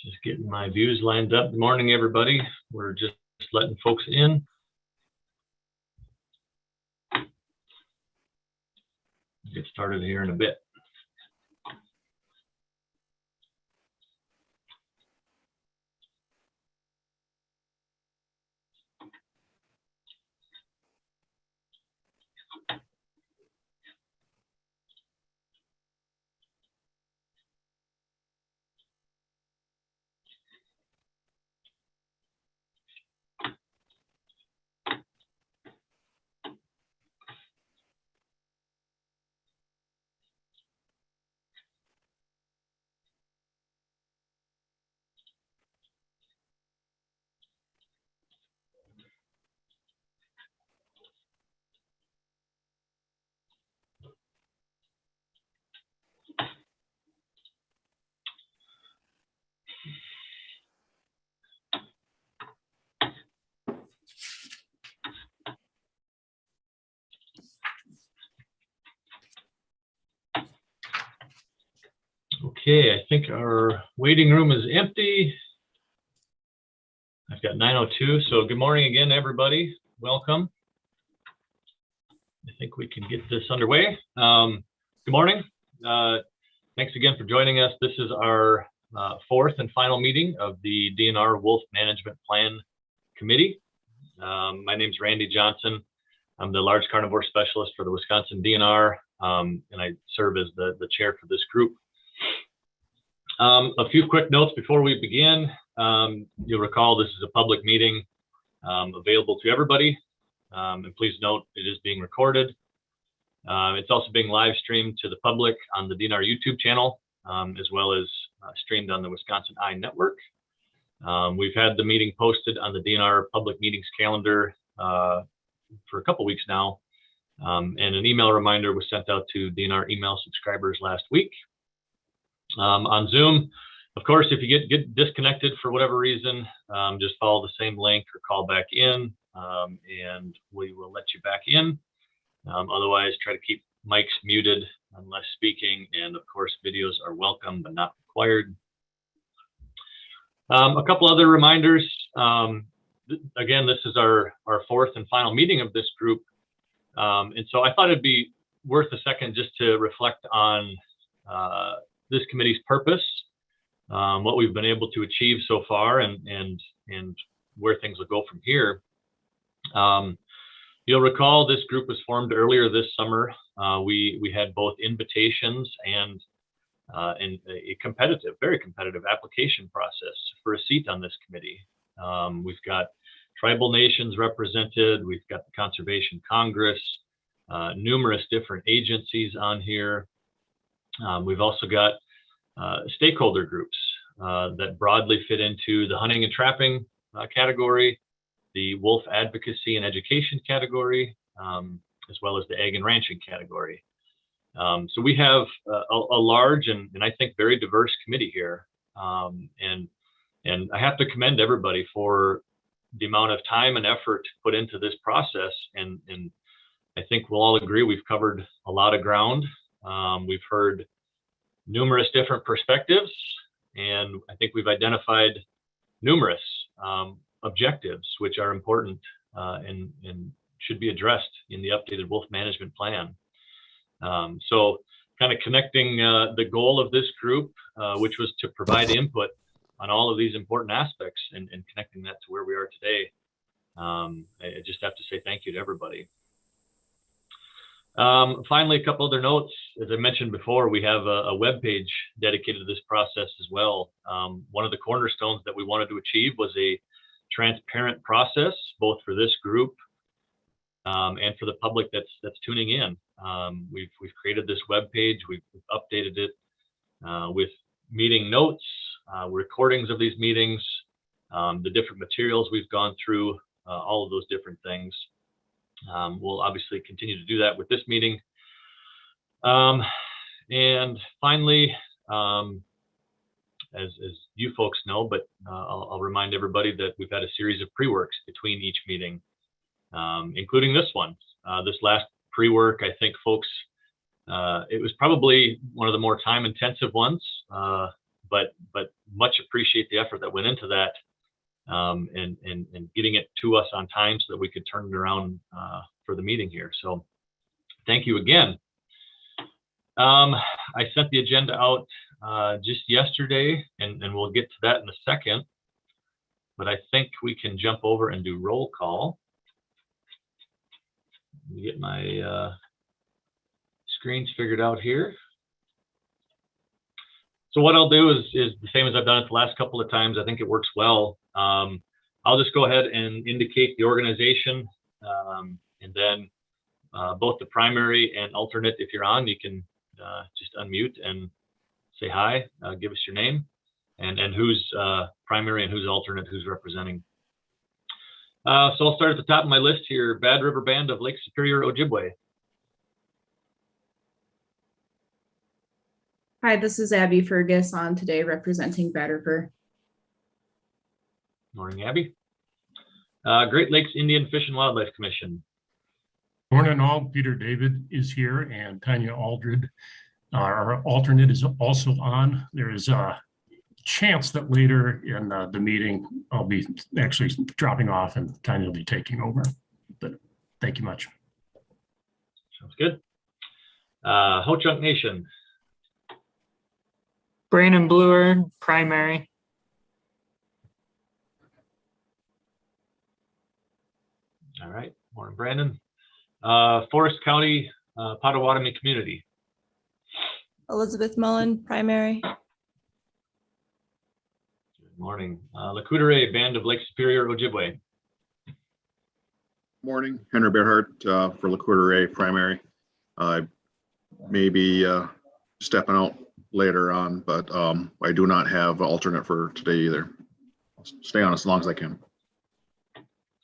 Just getting my views lined up. Good morning, everybody. We're just letting folks in. Get started here in a bit. Okay, I think our waiting room is empty. I've got 9:02, so good morning again, everybody. Welcome. I think we can get this underway. Good morning. Thanks again for joining us. This is our fourth and final meeting of the DNR Wolf Management Plan Committee. My name is Randy Johnson. I'm the large carnivore specialist for the Wisconsin DNR, and I serve as the chair for this group. A few quick notes before we begin. You'll recall this is a public meeting available to everybody. And please note it is being recorded. It's also being live streamed to the public on the DNR YouTube channel, as well as streamed on the Wisconsin Eye Network. We've had the meeting posted on the DNR public meetings calendar for a couple weeks now. And an email reminder was sent out to DNR email subscribers last week. On Zoom, of course, if you get disconnected for whatever reason, just follow the same link or call back in, and we will let you back in. Otherwise, try to keep mics muted unless speaking, and of course, videos are welcome but not required. A couple other reminders. Again, this is our fourth and final meeting of this group, and so I thought it'd be worth a second just to reflect on this committee's purpose, what we've been able to achieve so far, and where things will go from here. You'll recall this group was formed earlier this summer. We had both invitations and a competitive, very competitive application process for a seat on this committee. We've got tribal nations represented. We've got the Conservation Congress, numerous different agencies on here. We've also got stakeholder groups that broadly fit into the hunting and trapping category, the wolf advocacy and education category, as well as the ag and ranching category. So we have a large and I think very diverse committee here. And I have to commend everybody for the amount of time and effort put into this process. And I think we'll all agree we've covered a lot of ground. We've heard numerous different perspectives, and I think we've identified numerous objectives which are important and should be addressed in the updated wolf management plan. So kind of connecting the goal of this group, which was to provide input on all of these important aspects, and connecting that to where we are today. I just have to say thank you to everybody. Finally, a couple other notes. As I mentioned before, we have a web page dedicated to this process as well. One of the cornerstones that we wanted to achieve was a transparent process, both for this group and for the public that's tuning in. We've created this web page. We've updated it with meeting notes, recordings of these meetings, the different materials we've gone through, all of those different things. We'll obviously continue to do that with this meeting. And finally, as you folks know, but I'll remind everybody that we've had a series of pre-works between each meeting, including this one. This last pre-work, I think folks, it was probably one of the more time-intensive ones, but much appreciated. appreciate the effort that went into that, and getting it to us on time so that we could turn it around for the meeting here. So thank you again. I sent the agenda out just yesterday, and we'll get to that in a second. But I think we can jump over and do roll call. Let me get my screens figured out here. So what I'll do is the same as I've done it the last couple of times. I think it works well. I'll just go ahead and indicate the organization, and then both the primary and alternate, if you're on, you can just unmute and say hi, give us your name, and who's primary and who's alternate, who's representing. So I'll start at the top of my list here. Bad River Band of Lake Superior, Ojibwe. Hi, this is Abby Fergus on today representing Bad River. Morning, Abby. Great Lakes Indian Fish and Wildlife Commission. Morning all, Peter David is here and Tanya Aldred, our alternate, is also on. There is a chance that later in the meeting, I'll be actually dropping off and Tanya will be taking over, but thank you much. Sounds good. Ho-Chunk Nation. Brandon Bluer, primary. All right, morning, Brandon. Forest County Potawatomi Community. Elizabeth Mullen, primary. Good morning. Lac-Courte Band of Lake Superior, Ojibwe. Morning, Henry Bearhart for Lac-Courte primary. I may be stepping out later on, but I do not have an alternate for today either. I'll stay on as long as I can.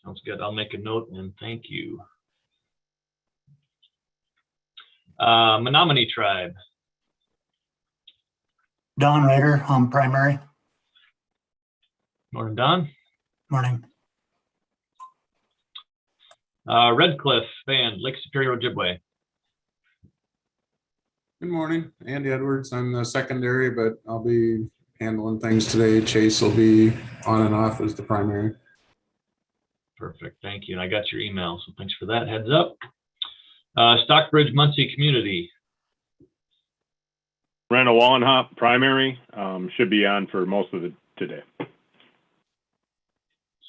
Sounds good. I'll make a note and thank you. Menominee Tribe. Don Ryder, primary. Morning, Don. Morning. Red Cliff Band, Lake Superior, Ojibwe. Good morning, Andy Edwards. I'm the secondary, but I'll be handling things today. Chase will be on and off as the primary. Perfect, thank you. And I got your email, so thanks for that heads up. Stockbridge Muncie Community. Randall Wallenhop, primary, should be on for most of today.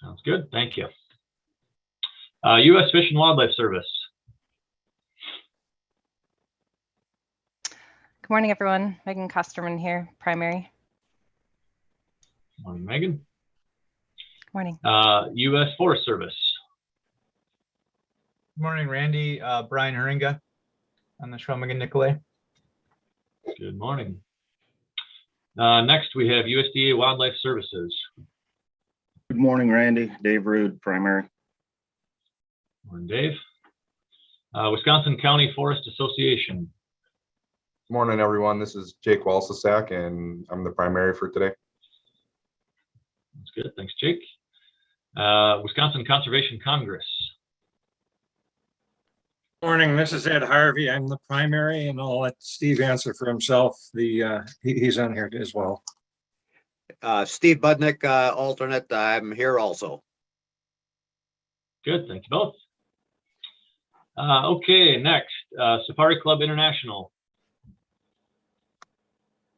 Sounds good, thank you. U.S. Fish and Wildlife Service. Good morning, everyone. Megan Kosterman here, primary. Morning, Megan. Good morning. U.S. Forest Service. Good morning, Randy. Brian Haringa on the Schwelmigan Nicolay. Good morning. Next, we have USDA Wildlife Services. Good morning, Randy. Dave Rude, primary. Morning, Dave. Wisconsin County Forest Association. Morning, everyone. This is Jake Walsasak, and I'm the primary for today. That's good. Thanks, Jake. Wisconsin Conservation Congress. Morning, this is Ed Harvey. I'm the primary, and I'll let Steve answer for himself. He's on here as well. Steve Budnick, alternate. I'm here also. Good, thank you both. Okay, next, Safari Club International.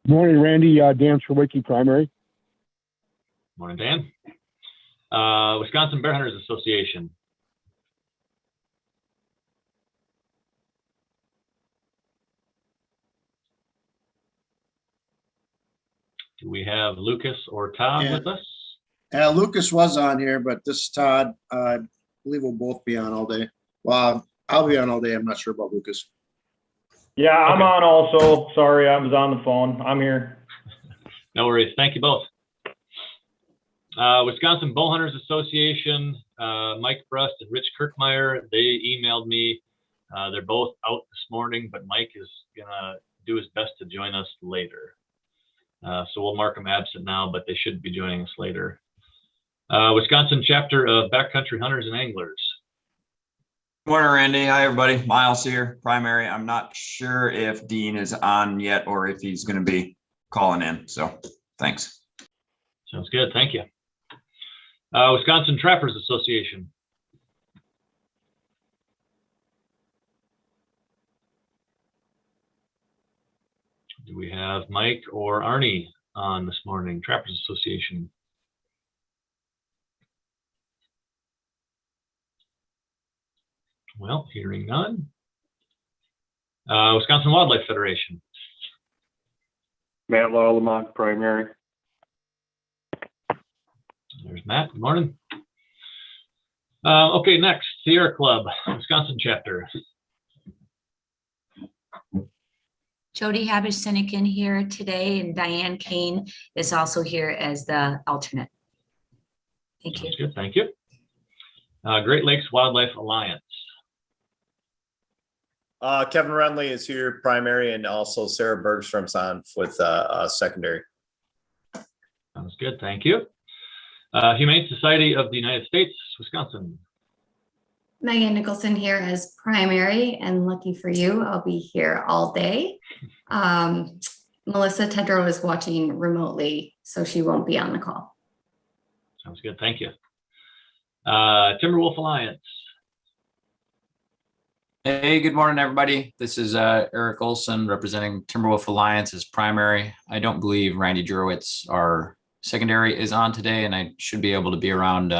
Morning, Randy. Dan Sherwicki, primary. Morning, Dan. Wisconsin Bear Hunters Association. Do we have Lucas or Todd with us? Lucas was on here, but this is Todd. I believe we'll both be on all day. Well, I'll be on all day. I'm not sure about Lucas. Yeah, I'm on also. Sorry, I was on the phone. I'm here. No worries. Thank you both. Wisconsin Bow Hunters Association, Mike Brust and Rich Kirkmeyer, they emailed me. They're both out this morning, but Mike is going to do his best to join us later. So we'll mark them absent now, but they should be joining us later. Wisconsin chapter of Backcountry Hunters and Anglers. Morning, Randy. Hi, everybody. Miles here, primary. I'm not sure if Dean is on yet or if he's going to be calling in. So thanks. Sounds good. Thank you. Wisconsin Trappers Association. Do we have Mike or Arnie on this morning? Trappers Association. Well, hearing none. Wisconsin Wildlife Federation. Matt Lallemont, primary. There's Matt. Good morning. Okay, next, Sierra Club, Wisconsin chapter. Jody Habish-Sinekin here today, and Diane Kane is also here as the alternate. Thank you. Sounds good. Thank you. Great Lakes Wildlife Alliance. Kevin Renly is here primary, and also Sarah Bergstrom's on with secondary. Sounds good. Thank you. Humane Society of the United States, Wisconsin. Megan Nicholson here as primary, and lucky for you, I'll be here all day. Melissa Tedrow is watching remotely, so she won't be on the call. Sounds good. Thank you. Timberwolf Alliance. Hey, good morning, everybody. This is Eric Olson representing Timberwolf Alliance as primary. I don't believe Randy Jurowitz, our secondary, is on today, and I should be able to be around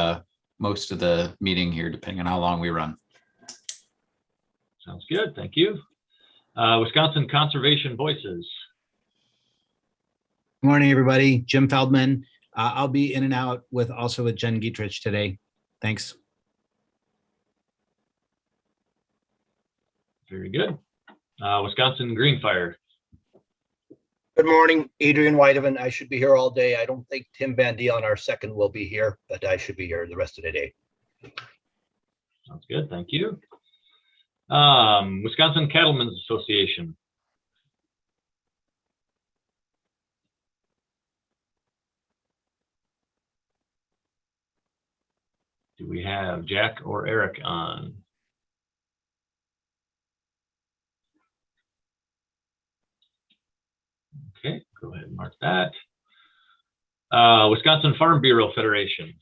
most of the meeting here, depending on how long we run. Sounds good. Thank you. Wisconsin Conservation Voices. Good morning, everybody. Jim Feldman. I'll be in and out also with Jen Gietrich today. Thanks. Very good. Wisconsin Green Fire. Good morning, Adrian Whitehaven. I should be here all day. I don't think Tim Van Deel, our second, will be here, but I should be here the rest of the day. Sounds good. Thank you. Wisconsin Cattlemen's Association. Do we have Jack or Eric on? Okay, go ahead and mark that. Wisconsin Farm Bureau Federation.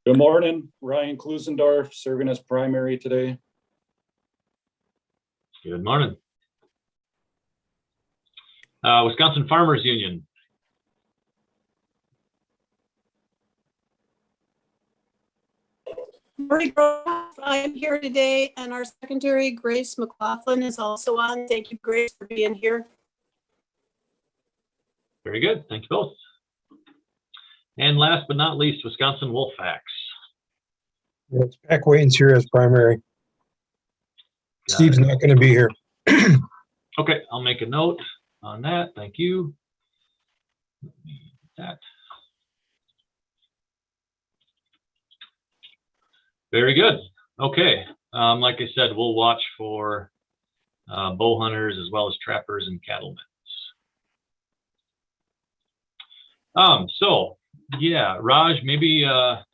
Good morning, Ryan Klusendorf, serving as primary today. Good morning. Wisconsin Farmers Union. Morning, I am here today, and our secondary, Grace McLaughlin, is also on. Thank you, Grace, for being here. Very good. Thank you both. And last but not least, Wisconsin Wolfpack. It's Pack Wayne's here as primary. Steve's not going to be here. Okay, I'll make a note on that. Thank you. Let me get that. Very good. Okay. Like I said, we'll watch for bow hunters as well as trappers and cattlemen. So yeah, Raj, maybe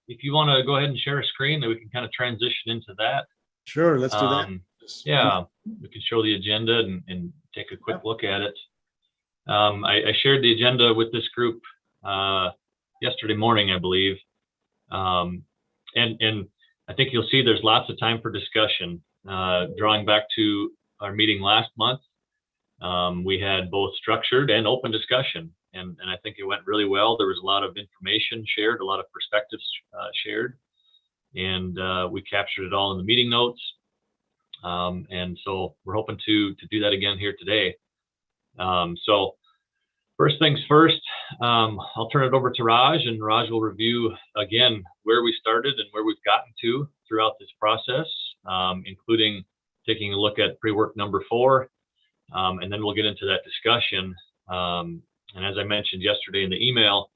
if you want to go ahead and share a screen, that we can kind of transition into that. Sure, let's do that. Yeah, we can show the agenda and take a quick look at it. I shared the agenda with this group yesterday morning, I believe. And I think you'll see there's lots of time for discussion. Drawing back to our meeting last month, we had both structured and open discussion. And I think it went really well. There was a lot of information shared, a lot of perspectives shared, and we captured it all in the meeting notes. And so we're hoping to do that again here today. So first things first, I'll turn it over to Raj, and Raj will review again where we started and where we've gotten to throughout this process, including taking a look at pre-work number 4, and then we'll get into that discussion. And as I mentioned yesterday in the email,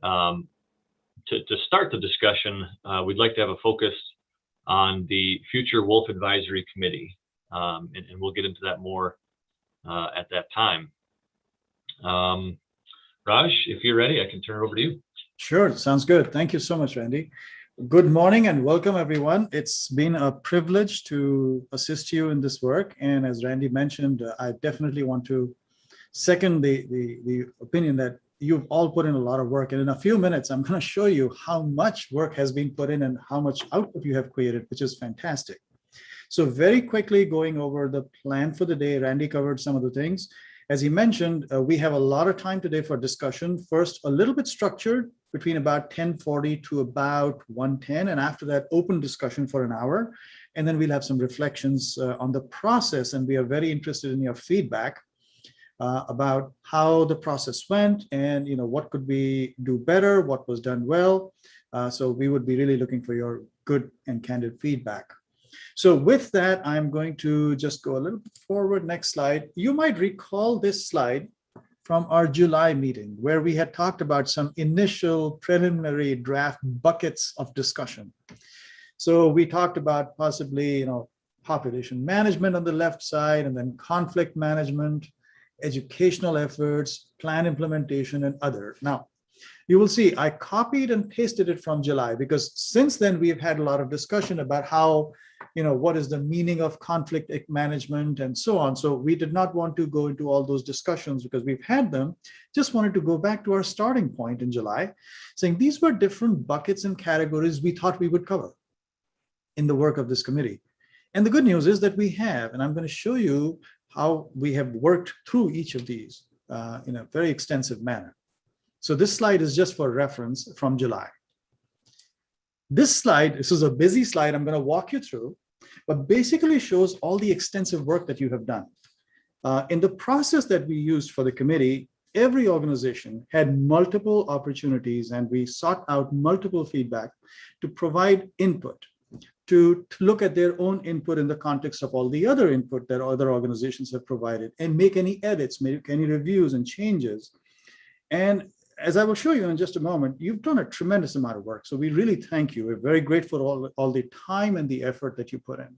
to start the discussion, we'd like to have a focus on the future Wolf Advisory Committee, and we'll get into that more at that time. Raj, if you're ready, I can turn it over to you. Sure, sounds good. Thank you so much, Randy. Good morning and welcome, everyone. It's been a privilege to assist you in this work. And as Randy mentioned, I definitely want to second the opinion that you've all put in a lot of work. And in a few minutes, I'm going to show you how much work has been put in and how much output you have created, which is fantastic. So very quickly going over the plan for the day, Randy covered some of the things. As he mentioned, we have a lot of time today for discussion. First, a little bit structured between about 10:40 to about 1:10. And after that, open discussion for an hour. And then we'll have some reflections on the process. And we are very interested in your feedback about how the process went and what could we do better, what was done well. So we would be really looking for your good and candid feedback. So with that, I'm going to just go a little bit forward. Next slide. You might recall this slide from our July meeting where we had talked about some initial preliminary draft buckets of discussion. So we talked about possibly, population management on the left side, and then conflict management, educational efforts, plan implementation, and other. Now, you will see I copied and pasted it from July because since then we've had a lot of discussion about how, what is the meaning of conflict management and so on. So we did not want to go into all those discussions because we've had them. Just wanted to go back to our starting point in July, saying these were different buckets and categories we thought we would cover in the work of this committee. And the good news is that we have, and I'm going to show you how we have worked through each of these in a very extensive manner. So this slide is just for reference from July. This slide, this is a busy slide I'm going to walk you through, but basically shows all the extensive work that you have done. In the process that we used for the committee, every organization had multiple opportunities and we sought out multiple feedback to provide input, to look at their own input in the context of all the other input that other organizations have provided and make any edits, make any reviews and changes. And as I will show you in just a moment, you've done a tremendous amount of work. So we really thank you. We're very grateful for all the time and the effort that you put in.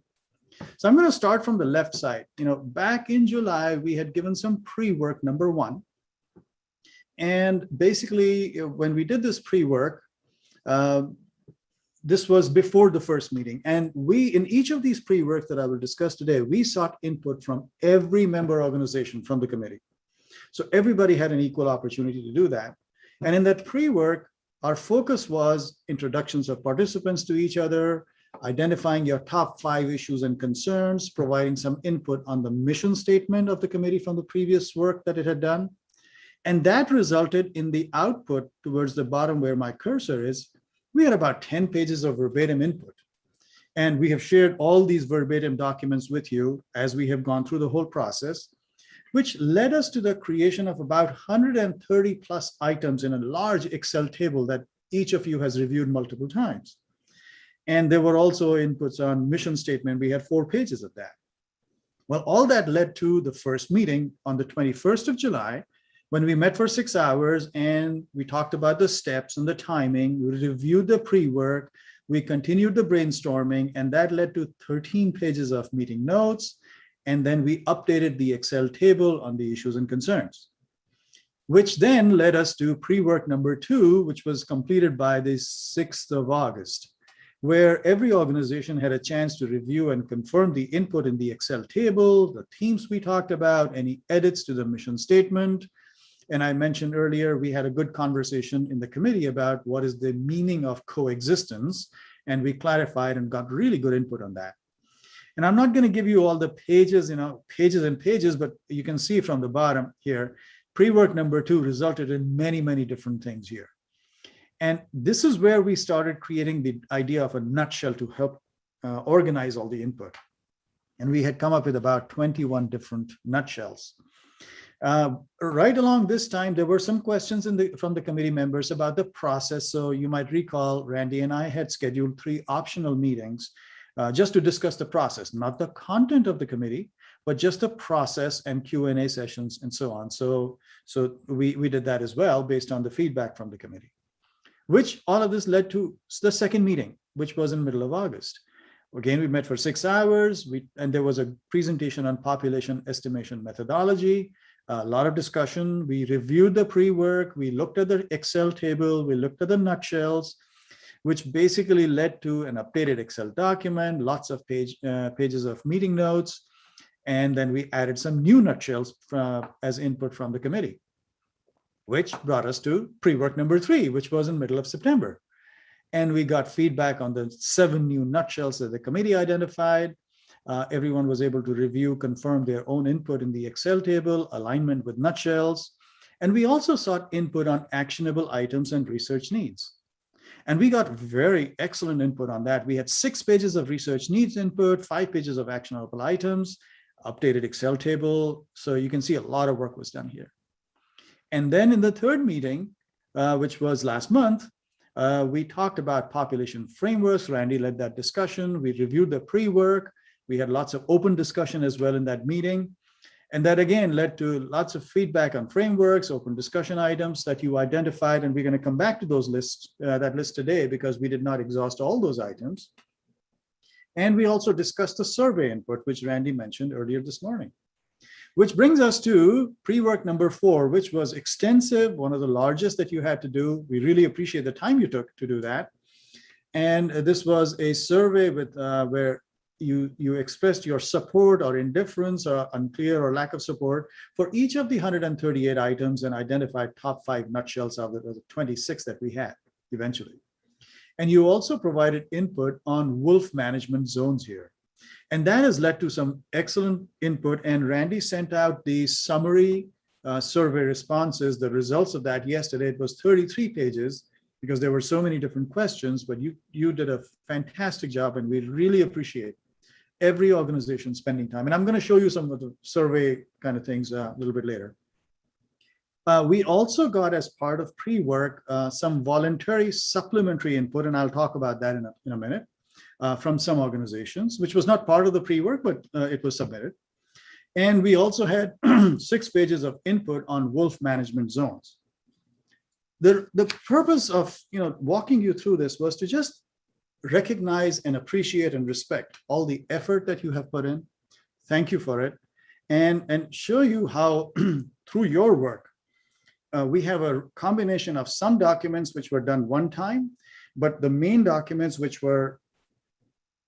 So I'm going to start from the left side. Back in July, we had given some pre-work number 1. And basically, when we did this pre-work, this was before the first meeting. And in each of these pre-works that I will discuss today, we sought input from every member organization from the committee. So everybody had an equal opportunity to do that. And in that pre-work, our focus was introductions of participants to each other, identifying your top 5 issues and concerns, providing some input on the mission statement of the committee from the previous work that it had done. And that resulted in the output towards the bottom where my cursor is. We had about 10 pages of verbatim input. And we have shared all these verbatim documents with you as we have gone through the whole process, which led us to the creation of about 130 plus items in a large Excel table that each of you has reviewed multiple times. And there were also inputs on mission statement. We had 4 pages of that. Well, all that led to the first meeting on the 21st of July, when we met for 6 hours and we talked about the steps and the timing. We reviewed the pre-work, we continued the brainstorming, and that led to 13 pages of meeting notes. And then we updated the Excel table on the issues and concerns, which then led us to pre-work number 2, which was completed by the 6th of August, where every organization had a chance to review and confirm the input in the Excel table, the themes we talked about, any edits to the mission statement. And I mentioned earlier, we had a good conversation in the committee about what is the meaning of coexistence. And we clarified and got really good input on that. And I'm not going to give you all the pages, pages and pages, but you can see from the bottom here, pre-work number 2 resulted in many, many different things here. And this is where we started creating the idea of a nutshell to help organize all the input. And we had come up with about 21 different nutshells. Right along this time, there were some questions from the committee members about the process. So you might recall, Randy and I had scheduled 3 optional meetings just to discuss the process, not the content of the committee, but just the process and Q&A sessions and so on. So we did that as well based on the feedback from the committee, which all of this led to the second meeting, which was in middle of August. Again, we met for 6 hours and there was a presentation on population estimation methodology, a lot of discussion. We reviewed the pre-work, we looked at the Excel table, we looked at the nutshells, which basically led to an updated Excel document, lots of pages of meeting notes, and then we added some new nutshells as input from the committee. which brought us to pre-work number 3, which was in middle of September. And we got feedback on the 7 new nutshells that the committee identified. Everyone was able to review, confirm their own input in the Excel table, alignment with nutshells. And we also sought input on actionable items and research needs. And we got very excellent input on that. We had 6 pages of research needs input, 5 pages of actionable items, updated Excel table. So you can see a lot of work was done here. And then in the 3rd meeting, which was last month, we talked about population frameworks. Randy led that discussion. We reviewed the pre-work. We had lots of open discussion as well in that meeting. And that again led to lots of feedback on frameworks, open discussion items that you identified. And we're going to come back to those lists, that list today, because we did not exhaust all those items. And we also discussed the survey input, which Randy mentioned earlier this morning. Which brings us to pre-work number 4, which was extensive, one of the largest that you had to do. We really appreciate the time you took to do that. And this was a survey with where you expressed your support or indifference or unclear or lack of support for each of the 138 items and identified top 5 nutshells out of the 26 that we had eventually. And you also provided input on wolf management zones here. And that has led to some excellent input. And Randy sent out the summary survey responses, the results of that yesterday. It was 33 pages because there were so many different questions, but you did a fantastic job and we really appreciate every organization spending time. And I'm going to show you some of the survey kind of things a little bit later. We also got, as part of pre-work, some voluntary supplementary input, and I'll talk about that in a minute, from some organizations, which was not part of the pre-work, but it was submitted. And we also had 6 pages of input on wolf management zones. The purpose of walking you through this was to just recognize and appreciate and respect all the effort that you have put in. Thank you for it. And show you how through your work, we have a combination of some documents which were done one time, but the main documents which were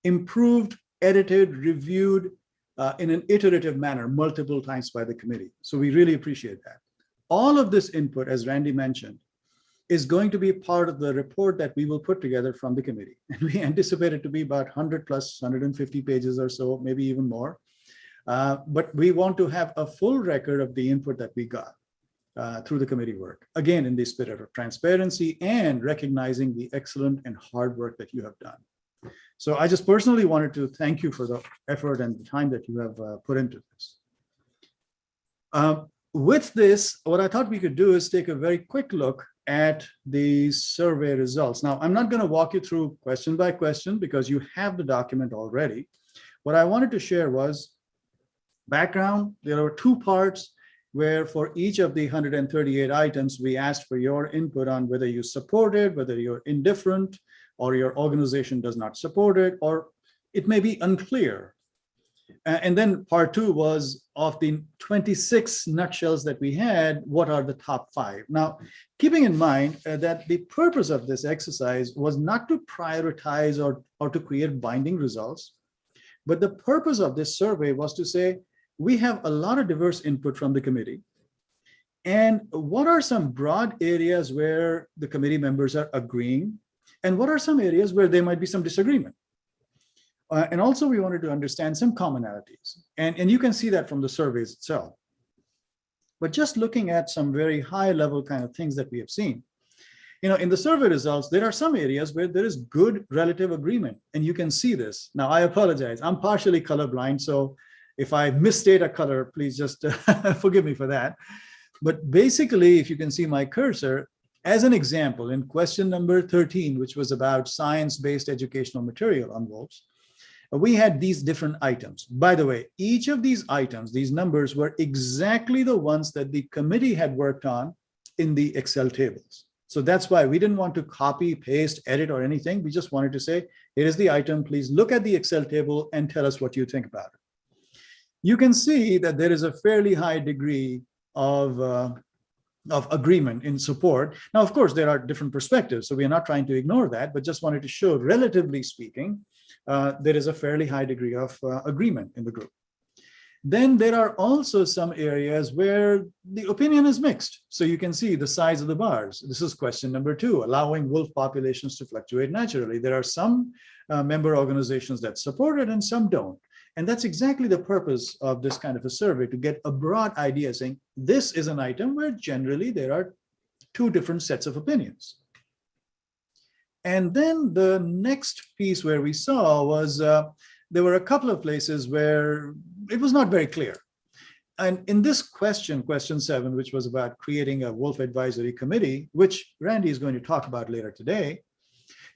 improved, edited, reviewed in an iterative manner multiple times by the committee. So we really appreciate that. All of this input, as Randy mentioned, is going to be part of the report that we will put together from the committee. And we anticipate it to be about 100 plus 150 pages or so, maybe even more. But we want to have a full record of the input that we got through the committee work. Again, in the spirit of transparency and recognizing the excellent and hard work that you have done. So I just personally wanted to thank you for the effort and the time that you have put into this. With this, what I thought we could do is take a very quick look at the survey results. Now, I'm not going to walk you through question by question because you have the document already. What I wanted to share was background. There were 2 parts where for each of the 138 items, we asked for your input on whether you support it, whether you're indifferent, or your organization does not support it, or it may be unclear. And then part 2 was of the 26 nutshells that we had, what are the top 5? Now, keeping in mind that the purpose of this exercise was not to prioritize or to create binding results, but the purpose of this survey was to say, we have a lot of diverse input from the committee. And what are some broad areas where the committee members are agreeing? And what are some areas where there might be some disagreement? And also we wanted to understand some commonalities. And you can see that from the surveys itself. But just looking at some very high level kind of things that we have seen, in the survey results, there are some areas where there is good relative agreement. And you can see this. Now, I apologize. I'm partially colorblind. So if I misstate a color, please just forgive me for that. But basically, if you can see my cursor, as an example, in question number 13, which was about science-based educational material on wolves, we had these different items. By the way, each of these items, these numbers were exactly the ones that the committee had worked on in the Excel tables. So that's why we didn't want to copy, paste, edit, or anything. We just wanted to say, here is the item. Please look at the Excel table and tell us what you think about it. You can see that there is a fairly high degree of agreement in support. Now, of course, there are different perspectives, so we are not trying to ignore that, but just wanted to show, relatively speaking, there is a fairly high degree of agreement in the group. Then there are also some areas where the opinion is mixed. So you can see the size of the bars. This is question number 2, allowing wolf populations to fluctuate naturally. There are some member organizations that support it and some don't. And that's exactly the purpose of this kind of a survey, to get a broad idea saying this is an item where generally there are 2 different sets of opinions. And then the next piece where we saw was there were a couple of places where it was not very clear. And in this question 7, which was about creating a wolf advisory committee, which Randy is going to talk about later today,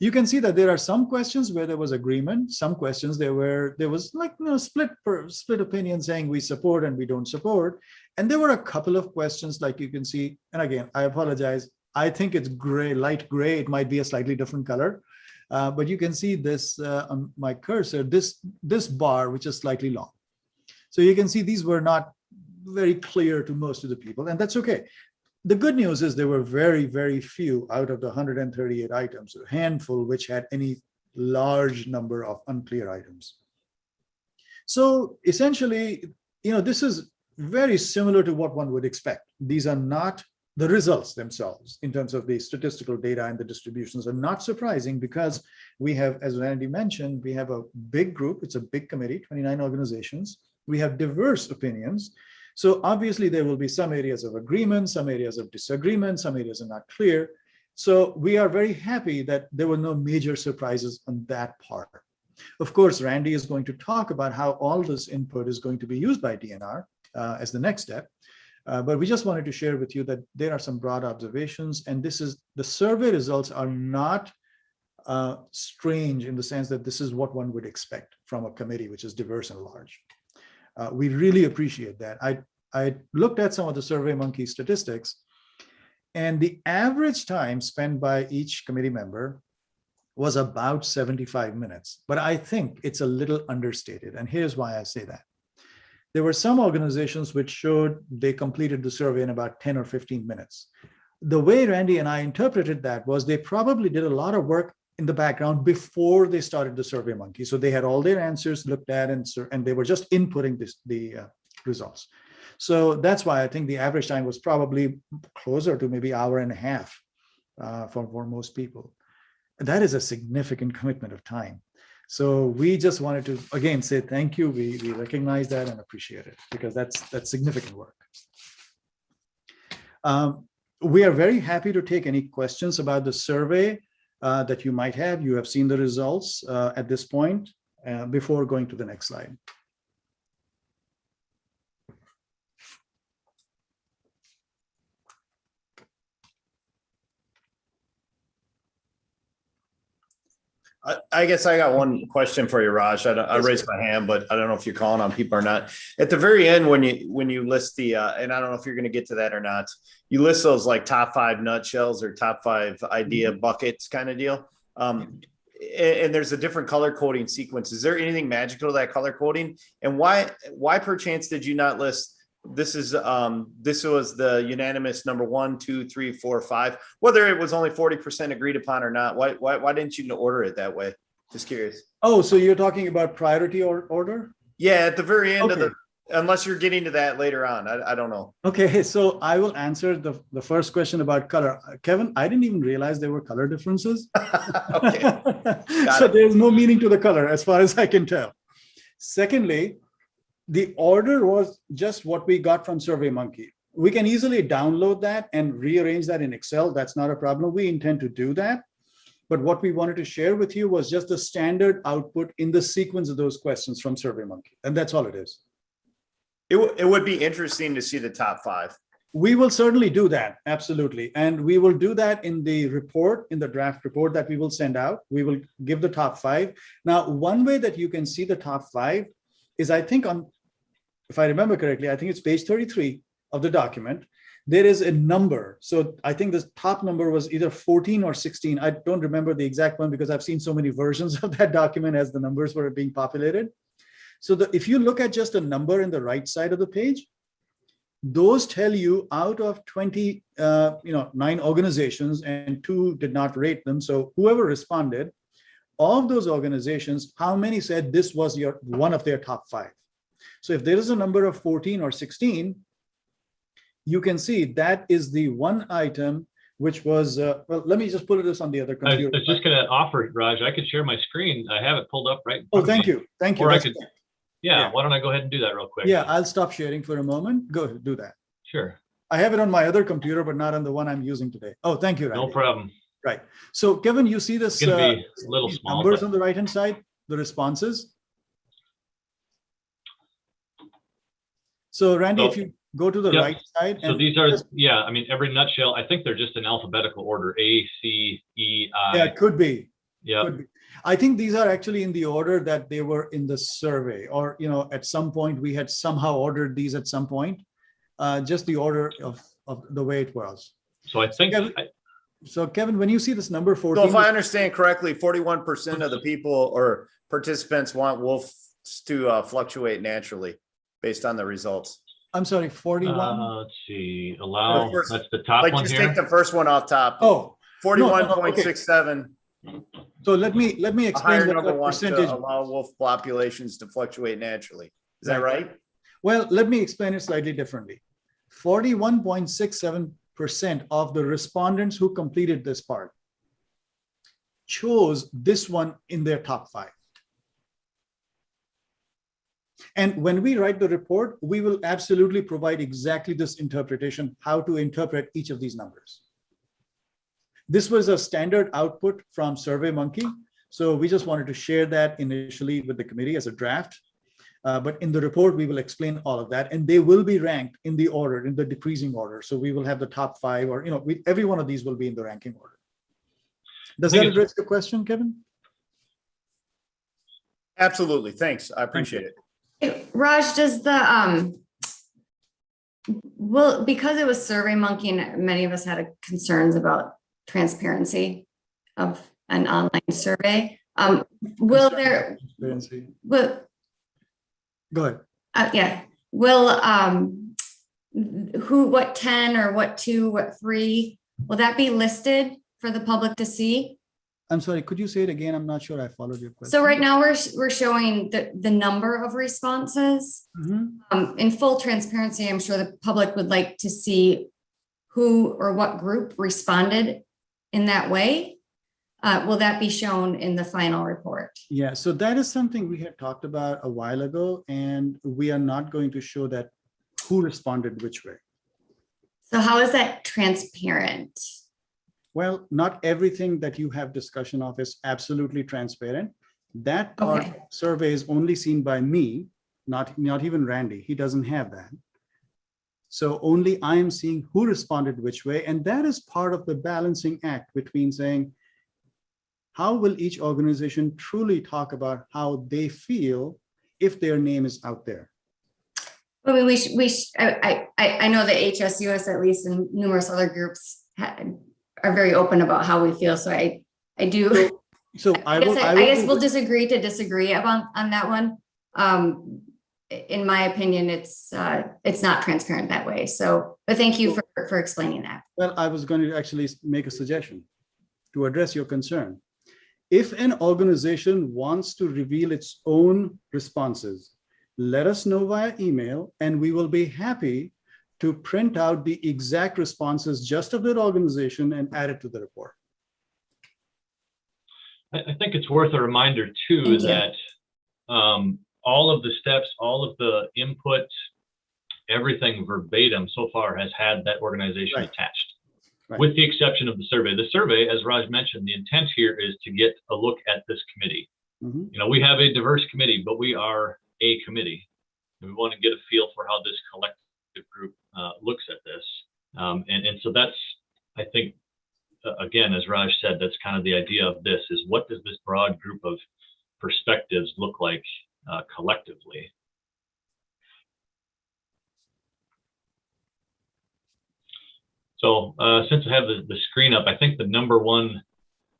you can see that there are some questions where there was agreement, some questions there was like, split opinion saying we support and we don't support. And there were a couple of questions like you can see, and again, I apologize, I think it's gray, light gray, it might be a slightly different color. But you can see this on my cursor, this bar, which is slightly long. So you can see these were not very clear to most of the people, and that's okay. The good news is there were very, very few out of the 138 items, a handful which had any large number of unclear items. So essentially, this is very similar to what one would expect. These are not the results themselves in terms of the statistical data, and the distributions are not surprising because we have, as Randy mentioned, we have a big group. It's a big committee, 29 organizations. We have diverse opinions. So obviously there will be some areas of agreement, some areas of disagreement, some areas are not clear. So we are very happy that there were no major surprises on that part. Of course, Randy is going to talk about how all this input is going to be used by DNR as the next step. But we just wanted to share with you that there are some broad observations, and the survey results are not strange in the sense that this is what one would expect from a committee which is diverse and large. We really appreciate that. I looked at some of the SurveyMonkey statistics, and the average time spent by each committee member was about 75 minutes, but I think it's a little understated, and here's why I say that. There were some organizations which showed they completed the survey in about 10 or 15 minutes. The way Randy and I interpreted that was they probably did a lot of work in the background before they started the SurveyMonkey. So they had all their answers looked at, and they were just inputting the results. So that's why I think the average time was probably closer to maybe hour and a half for most people. That is a significant commitment of time. So we just wanted to, again, say thank you. We recognize that and appreciate it because that's significant work. We are very happy to take any questions about the survey that you might have. You have seen the results at this point before going to the next slide. I guess I got one question for you, Raj. I raised my hand, but I don't know if you're calling on people or not. At the very end, when you list the, and I don't know if you're going to get to that or not, you list those like top 5 nutshells or top 5 idea buckets kind of deal. And there's a different color coding sequence. Is there anything magical to that color coding? And why perchance did you not list? This was the unanimous number 1, 2, 3, 4, 5. Whether it was only 40% agreed upon or not, why didn't you order it that way? Just curious. Oh, so you're talking about priority order? Yeah, at the very end of the, unless you're getting to that later on, I don't know. Okay, so I will answer the first question about color. Kevin, I didn't even realize there were color differences. So there's no meaning to the color as far as I can tell. Secondly, the order was just what we got from SurveyMonkey. We can easily download that and rearrange that in Excel. That's not a problem. We intend to do that. But what we wanted to share with you was just the standard output in the sequence of those questions from SurveyMonkey. And that's all it is. It would be interesting to see the top 5. We will certainly do that. Absolutely. And we will do that in the report, in the draft report that we will send out. We will give the top 5. Now, one way that you can see the top 5 is, I think if I remember correctly, I think it's page 33 of the document. There is a number. So I think the top number was either 14 or 16. I don't remember the exact one because I've seen so many versions of that document as the numbers were being populated. So if you look at just a number in the right side of the page, those tell you out of 29 organizations, and 2 did not rate them. So whoever responded, of those organizations, how many said this was one of their top 5? So if there is a number of 14 or 16, you can see that is the one item which was, well, let me just pull this on the other I computer. was just going to offer, Raj, I could share my screen. I have it pulled up right. in Oh, front of thank me. you. Thank you. Or I That's could, correct. yeah, why don't I go ahead and do that real quick? Yeah, I'll stop sharing for a moment. Go ahead, do that. Sure. I have it on my other computer, but not on the one I'm using today. Oh, thank you, Randy. No problem. Right. So Kevin, you see this It's going to be a little these small. numbers but- on the right-hand side, the responses. So Randy, if So- you go to the Yep. right side. So and these are, just- yeah, I mean, every nutshell, I think they're just in alphabetical order, A, C, E, I. Yeah, it could be. Yeah. Could be. I think these are actually in the order that they were in the survey, or, you know, at some point we had somehow ordered these at some point, just the order of the way it was. So I think, So Kevin, when you see this number So 14. if I understand correctly, 41% of the people or participants want wolves to fluctuate naturally based on the results. I'm sorry, 41. let's see, allow, The first- that's the top Like one just here. take the first one off top. Oh, no, no, no, okay. 41.67. So let me A higher explain what number that wants percentage. to allow wolf populations to fluctuate naturally. Is that right? Well, let me explain it slightly differently. 41.67% of the respondents who completed this part chose this one in their top 5. And when we write the report, we will absolutely provide exactly this interpretation, how to interpret each of these numbers. This was a standard output from SurveyMonkey. So we just wanted to share that initially with the committee as a draft. But in the report, we will explain all of that, and they will be ranked in the order, in the decreasing order. So we will have the top 5, or, you know, every one of these will be in the ranking order. Does that address the question, Kevin? Absolutely. Thanks. I appreciate it. Raj, does the, well, because it was SurveyMonkey and many of us had concerns about transparency of an online survey, will there, Transparency. will, Go ahead. yeah, will, what 10 or what 2, what 3, will that be listed for the public to see? I'm sorry, could you say it again? I'm not sure I followed your question. So right now we're showing the number of responses. Mhm. In full transparency, I'm sure the public would like to see who or what group responded in that way. Will that be shown in the final report? Yeah, so that is something we had talked about a while ago, and we are not going to show that who responded which way. So how is that transparent? Well, not everything that you have discussion of is absolutely transparent. That part survey is only seen by me, not even Randy. He doesn't have that. So only I am seeing who responded which way. And that is part of the balancing act between saying, how will each organization truly talk about how they feel if their name is out there? I mean, I know that HSUS, at least, and numerous other groups are very open about how we feel. So I do. So I guess we'll disagree to disagree on that one. In my opinion, it's not transparent that way. So, but thank you for explaining that. Well, I was going to actually make a suggestion to address your concern. If an organization wants to reveal its own responses, let us know via email, and we will be happy to print out the exact responses just of that organization and add it to the report. I think it's worth a reminder too that all of the steps, all of the input, everything verbatim so far has had that organization attached, with the exception of the survey. The survey, as Raj mentioned, the intent here is to get a look at this committee. Mhm. You know, we have a diverse committee, but we are a committee. And we want to get a feel for how this collective group looks at this. And so that's, I think, again, as Raj said, that's kind of the idea of this, is what does this broad group of perspectives look like collectively? So since I have the screen up, I think the number one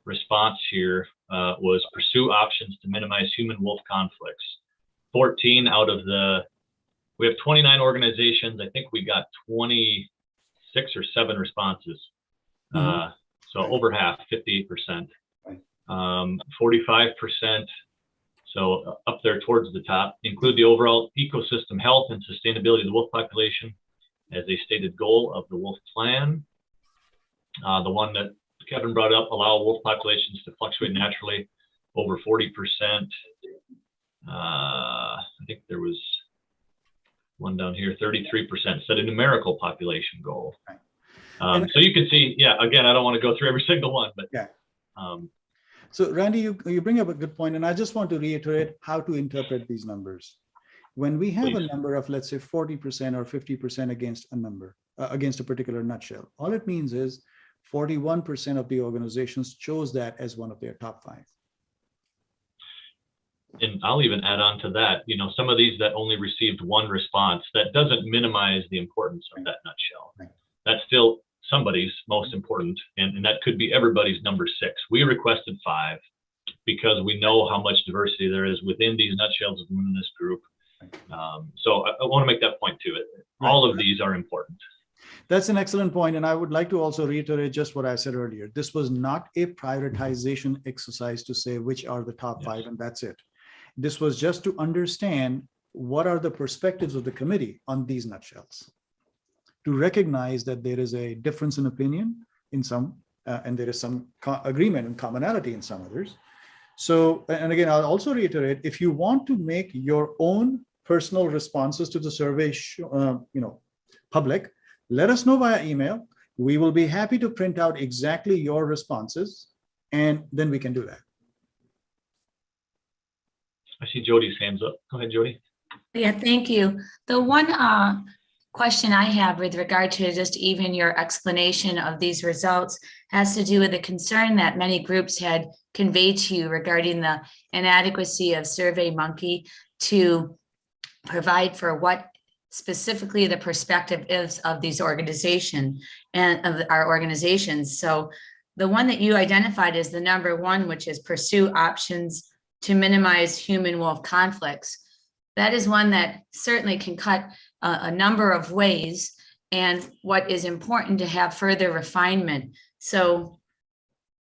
response here was pursue options to minimize human-wolf conflicts. 14 out of we have 29 organizations. I think we got 26 or 7 responses. So over half, 58%. 45% So up there towards the top, include the overall ecosystem health and sustainability of the wolf population as a stated goal of the wolf plan. The one that Kevin brought up, allow wolf populations to fluctuate naturally over 40%. I think there was one down here, 33%, set a numerical population goal. So you can see, yeah, again, I don't want to go through every single one, but yeah. Um, So Randy, you bring up a good point, and I just want to reiterate how to interpret these numbers. When we have a number of, let's say, 40% or 50% against a number, against a particular nutshell, all it means is 41% of the organizations chose that as one of their top 5. And I'll even add on to that, you know, some of these that only received one response, that doesn't minimize the importance of that nutshell. Right. That's still somebody's most important, and that could be everybody's number 6. We requested 5 because we know how much diversity there is within these nutshells within this group. So I want to make that point too. All of these are important. That's an excellent point, and I would like to also reiterate just what I said earlier. This was not a prioritization exercise to say which are the top 5 and that's it. This was just to understand what are the perspectives of the committee on these nutshells, to recognize that there is a difference in opinion in some, and there is some agreement and commonality in some others. So, and again, I'll also reiterate, if you want to make your own personal responses to the survey, public, let us know via email. We will be happy to print out exactly your responses, and then we can do that. I see Jody's hands up. Go ahead, Jody. Yeah, thank you. The one question I have with regard to just even your explanation of these results has to do with the concern that many groups had conveyed to you regarding the inadequacy of SurveyMonkey to provide for what specifically the perspective is of these organizations and of our organizations. So the one that you identified as the number 1, which is pursue options to minimize human-wolf conflicts. That is one that certainly can cut a number of ways, and what is important to have further refinement. So,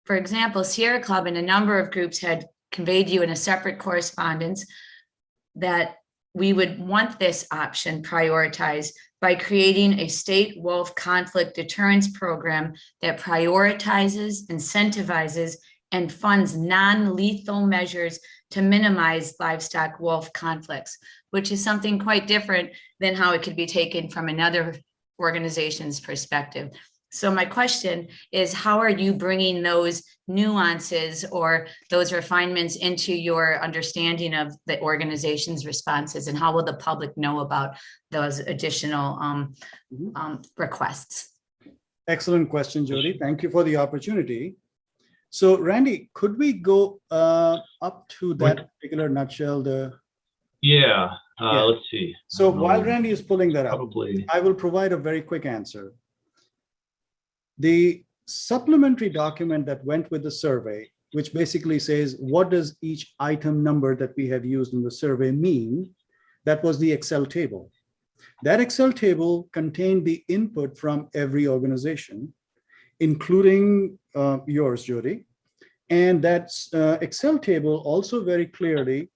for example, Sierra Club and a number of groups had conveyed to you in a separate correspondence that we would want this option prioritized by creating a state wolf conflict deterrence program that prioritizes, incentivizes, and funds non-lethal measures to minimize livestock wolf conflicts, which is something quite different than how it could be taken from another organization's perspective. So my question is, how are you bringing those nuances or those refinements into your understanding of the organization's responses, and how will the public know about those additional requests? Excellent question, Jody. Thank you for the opportunity. So Randy, could we go up to that particular nutshell? Yeah, let's see. So while Randy is pulling that up, Probably. I will provide a very quick answer. The supplementary document that went with the survey, which basically says, what does each item number that we have used in the survey mean? That was the Excel table. That Excel table contained the input from every organization, including yours, Jody. And that Excel table also very clearly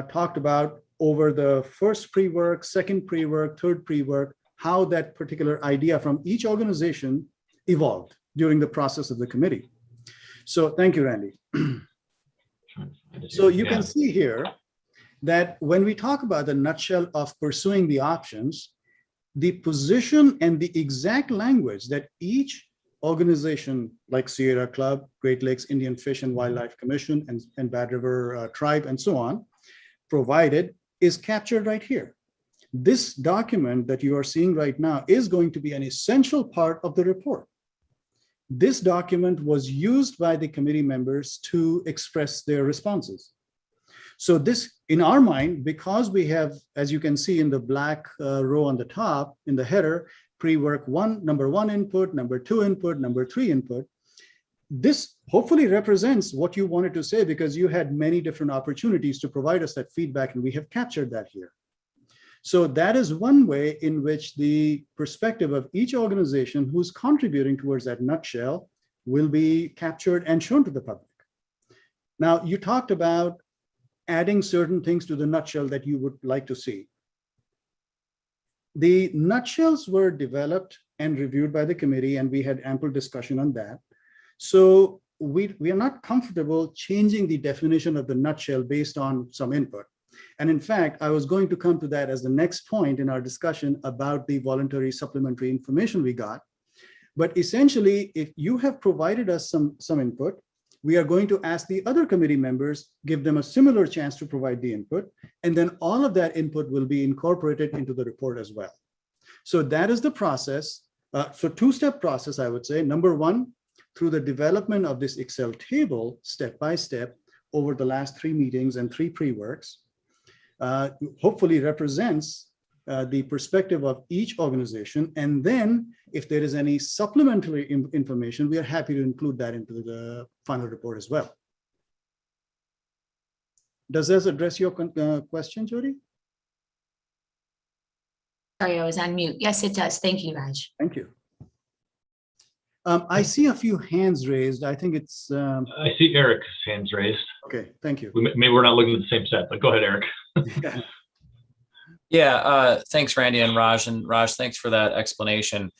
talked about over the first pre-work, second pre-work, third pre-work, how that particular idea from each organization evolved during the process of the committee. So thank you, Randy. So you can see here that when we talk about the nutshell of pursuing the options, the position and the exact language that each organization like Sierra Club, Great Lakes Indian Fish and Wildlife Commission, and Bad River Tribe, and so on, provided is captured right here. This document that you are seeing right now is going to be an essential part of the report. This document was used by the committee members to express their responses. So this, in our mind, because we have, as you can see in the black row on the top, in the header, pre-work number 1 input, number 2 input, number 3 input, this hopefully represents what you wanted to say, because you had many different opportunities to provide us that feedback, and we have captured that here. So that is one way in which the perspective of each organization who's contributing towards that nutshell will be captured and shown to the public. Now, you talked about adding certain things to the nutshell that you would like to see. The nutshells were developed and reviewed by the committee, and we had ample discussion on that. So we are not comfortable changing the definition of the nutshell based on some input. And in fact, I was going to come to that as the next point in our discussion about the voluntary supplementary information we got. But essentially, if you have provided us some input, we are going to ask the other committee members, give them a similar chance to provide the input, and then all of that input will be incorporated into the report as well. So that is the process. So two-step process, I would say. Number one, through the development of this Excel table, step by step, over the last 3 meetings and 3 pre-works, hopefully represents the perspective of each organization. And then if there is any supplementary information, we are happy to include that into the final report as well. Does this address your question, Jody? Sorry, I was on mute. Yes, it does. Thank you, Raj. Thank you. I see a few hands raised. I think it's. I see Eric's hands raised. Okay, thank you. Maybe we're not looking at the same set, but go ahead, Eric. Yeah, thanks, Randy and Raj. And Raj, thanks for that explanation.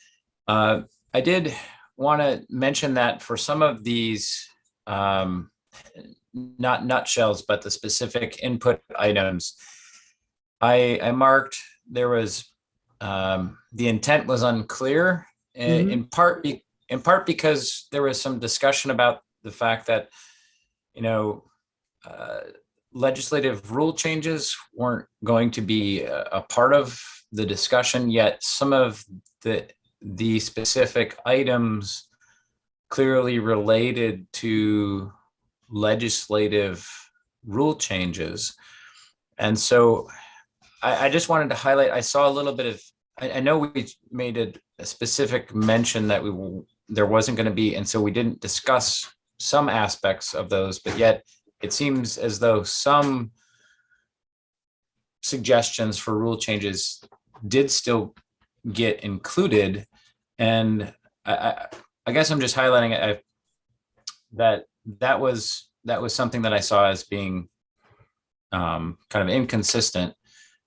I did want to mention that for some of these, not nutshells, but the specific input items, I marked there was, the intent was unclear, in part because there was some discussion about the fact that, legislative rule changes weren't going to be a part of the discussion, yet some of the specific items clearly related to legislative rule changes. And so I just wanted to highlight, I saw a little bit of, I know we made a specific mention that there wasn't going to be, and so we didn't discuss some aspects of those, but yet it seems as though some suggestions for rule changes did still get included. And I guess I'm just highlighting that was something that I saw as being kind of inconsistent.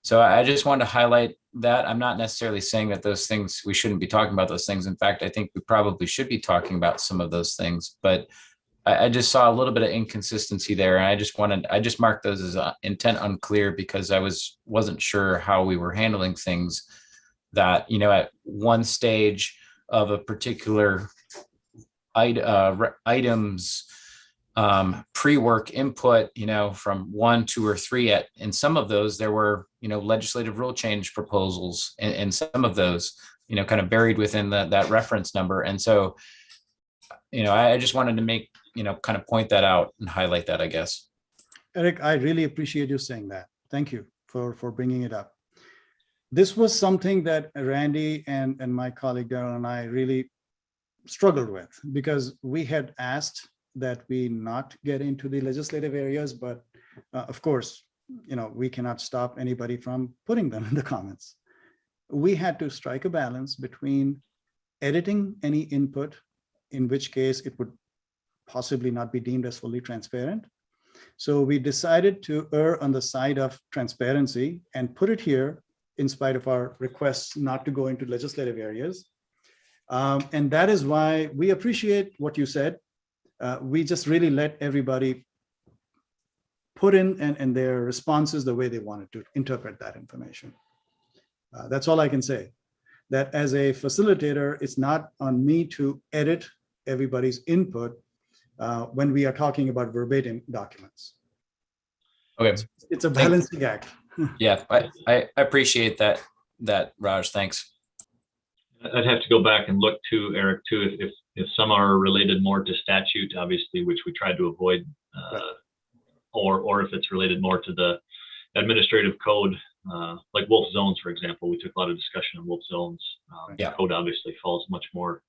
So I just wanted to highlight that. I'm not necessarily saying that those things, we shouldn't be talking about those things. In fact, I think we probably should be talking about some of those things, but I just saw a little bit of inconsistency there. And I just marked those as intent unclear because I wasn't sure how we were handling things that, at one stage of a particular item's pre-work input, from 1, 2, or 3 in some of those, there were, legislative rule change proposals and some of those, kind of buried within that reference number. And so, I just wanted to make, kind of point that out and highlight that, I guess. Eric, I really appreciate you saying that. Thank you for bringing it up. This was something that Randy and my colleague Darrell and I really struggled with because we had asked that we not get into the legislative areas, but of course, we cannot stop anybody from putting them in the comments. We had to strike a balance between editing any input, in which case it would possibly not be deemed as fully transparent. So we decided to err on the side of transparency and put it here in spite of our requests not to go into legislative areas. And that is why we appreciate what you said. We just really let everybody put in and their responses the way they wanted to interpret that information. That's all I can say. That as a facilitator, it's not on me to edit everybody's input when we are talking about verbatim documents. Okay. It's a balancing act. Yeah, I appreciate that, Raj. Thanks. I'd have to go back and look too, Eric, too, if some are related more to statute, obviously, which we tried to avoid, or if it's related more to the administrative code, like wolf zones, for example. We took a lot of discussion on wolf zones. The code obviously falls much more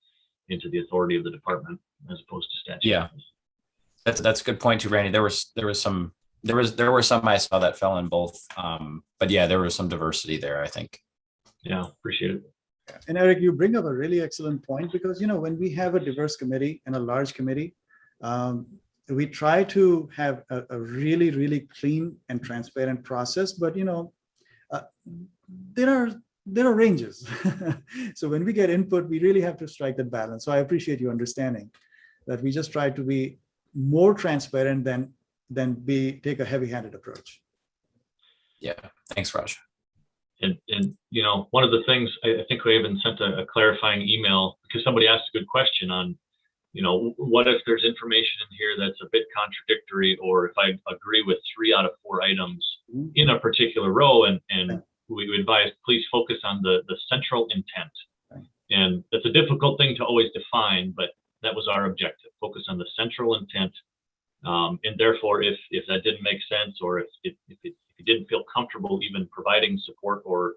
into the authority of the department as opposed to statute. Yeah, that's a good point too, Randy. There were some I saw that fell in both, but yeah, there was some diversity there, I think. Yeah, appreciate it. And Eric, you bring up a really excellent point because, when we have a diverse committee and a large committee, we try to have a really, really clean and transparent process, but there are ranges. So when we get input, we really have to strike that balance. So I appreciate you understanding that we just try to be more transparent than take a heavy-handed approach. Yeah, thanks, Raj. And one of the things, I think we even sent a clarifying email because somebody asked a good question on, what if there's information in here that's a bit contradictory, or if I agree with 3 out of 4 items in a particular row, and we advise, please focus on the central intent. And that's a difficult thing to always define, but that was our objective, focus on the central intent. And therefore, if that didn't make sense, or if you didn't feel comfortable even providing support or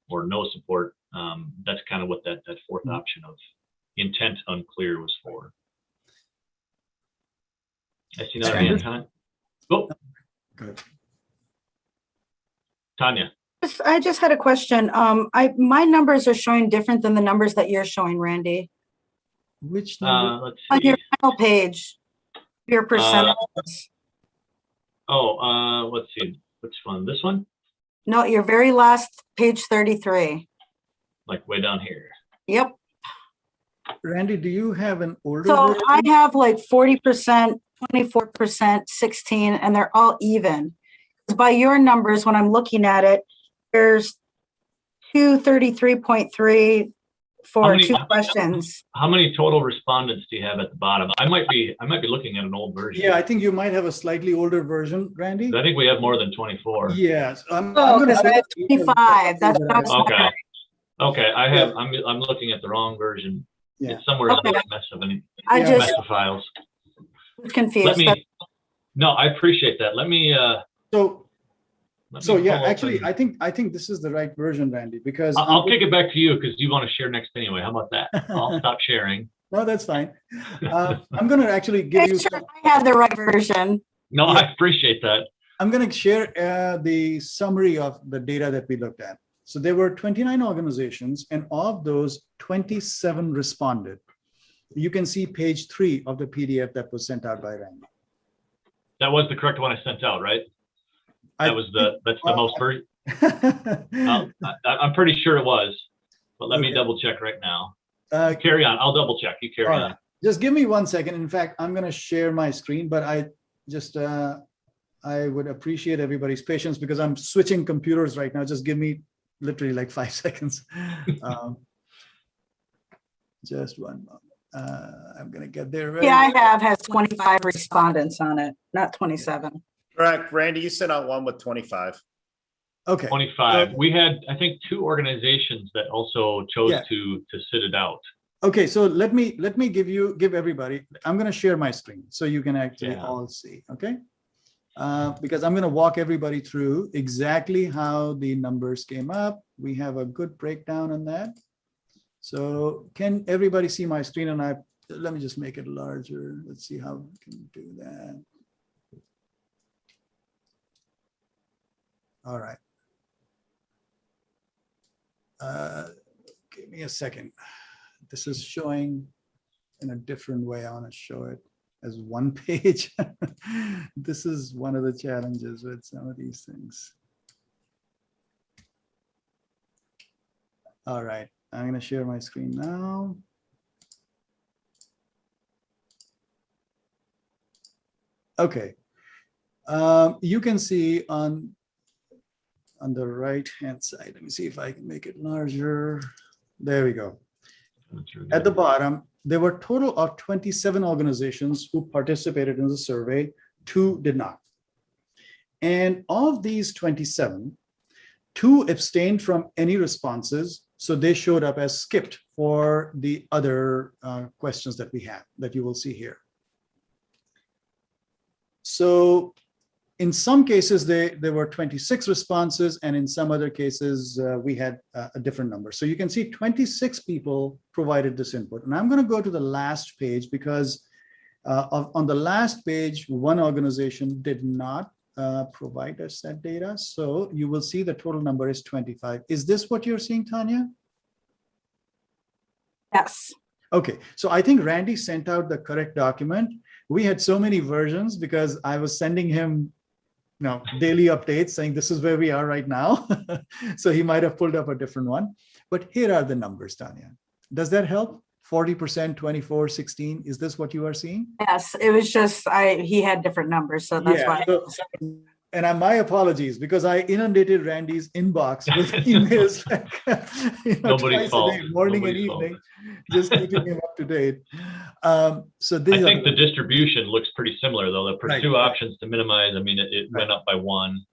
no support, that's kind of what that fourth option of intent unclear was for. I see another hand, Tanya. Oh, good. Tanya. I just had a question. My numbers are showing different than the numbers that you're showing, Randy. Which number? Let's see. On your final page, your percentages. Let's see. Which one? This one? No, your very last page 33. Like way down here. Yep. Randy, do you have an older So version? I have like 40%, 24%, 16, and they're all even. By your numbers, when I'm looking at it, there's 233.3 for 2 questions. How many total respondents do you have at the bottom? I might be looking at an old version. Yeah, I think you might have a slightly older version, Randy. I think we have more than 24. Yes. Because I have 25. That's what I was Okay. Okay. I'm looking at the wrong version. Yeah. It's somewhere in Okay. this mess of just mess of files. was confused. No, I appreciate that. Let me yeah, pull actually, open- I think this is the right version, Randy, because I'll kick it back to you because you want to share next anyway. How about that? I'll stop sharing. No, that's fine. I'm going to actually give you. I have the right version. No, I appreciate that. I'm going to share the summary of the data that we looked at. So there were 29 organizations, and of those, 27 responded. You can see page 3 of the PDF that was sent out by Randy. That was the correct one I sent out, right? That's the most version. I'm pretty sure it was, but let me double check right now. Carry on. I'll double check. You carry on. Just give me 1 second. In fact, I'm going to share my screen, but I would appreciate everybody's patience because I'm switching computers right now. Just give me literally like 5 seconds. Just one moment. I'm going to get there. Yeah, I has 25 respondents on it, not 27. Correct. Randy, you sent out one with 25. Okay. 25. We had, I think, 2 organizations that also chose to sit it out. Okay, so let me give everybody. I'm going to share my screen so you can actually all see. Okay, because I'm going to walk everybody through exactly how the numbers came up. We have a good breakdown on that. So can everybody see my screen? And let me just make it larger. Let's see how we can do that. All right. Give me a second. This is showing in a different way. I want to show it as one page. This is one of the challenges with some of these things. All right, I'm going to share my screen now. Okay, you can see on the right hand side. Let me see if I can make it larger. There we go. At the bottom, there were a total of 27 organizations who participated in the survey. 2 did not. And of these 27, 2 abstained from any responses. So they showed up as skipped for the other questions that we have that you will see here. So in some cases, there were 26 responses, and in some other cases, we had a different number. So you can see 26 people provided this input. And I'm going to go to the last page because on the last page, 1 organization did not provide us that data. So you will see the total number is 25. Is this what you're seeing, Tanya? Yes. Okay, so I think Randy sent out the correct document. We had so many versions because I was sending him daily updates saying this is where we are right now. So he might have pulled up a different one. But here are the numbers, Tanya. Does that help? 40%, 24, 16. Is this what you are seeing? Yes, it was just, he had different numbers, so that's why. And my apologies because I inundated Randy's inbox with emails Nobody's twice fault. a day, morning and Nobody's fault. evening, just keeping him up to date. So I these think the distribution looks pretty similar, though. The Right, pursue right. options to minimize, I mean, it went up by one.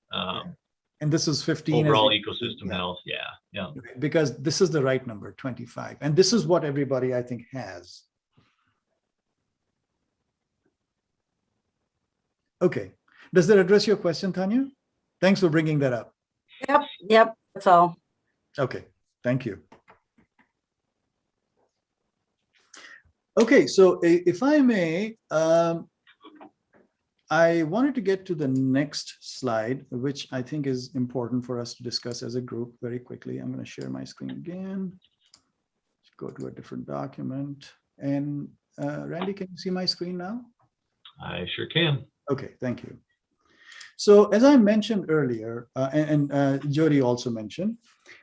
and this is 15. as Overall you- ecosystem health, yeah. Because this is the right number, 25. And this is what everybody, I think, has. Okay. Does that address your question, Tanya? Thanks for bringing that up. Yep, that's all. Okay, thank you. Okay, so if I may, I wanted to get to the next slide, which I think is important for us to discuss as a group very quickly. I'm going to share my screen again. Let's go to a different document. And Randy, can you see my screen now? I sure can. Okay, thank you. So as I mentioned earlier, and Jody also mentioned,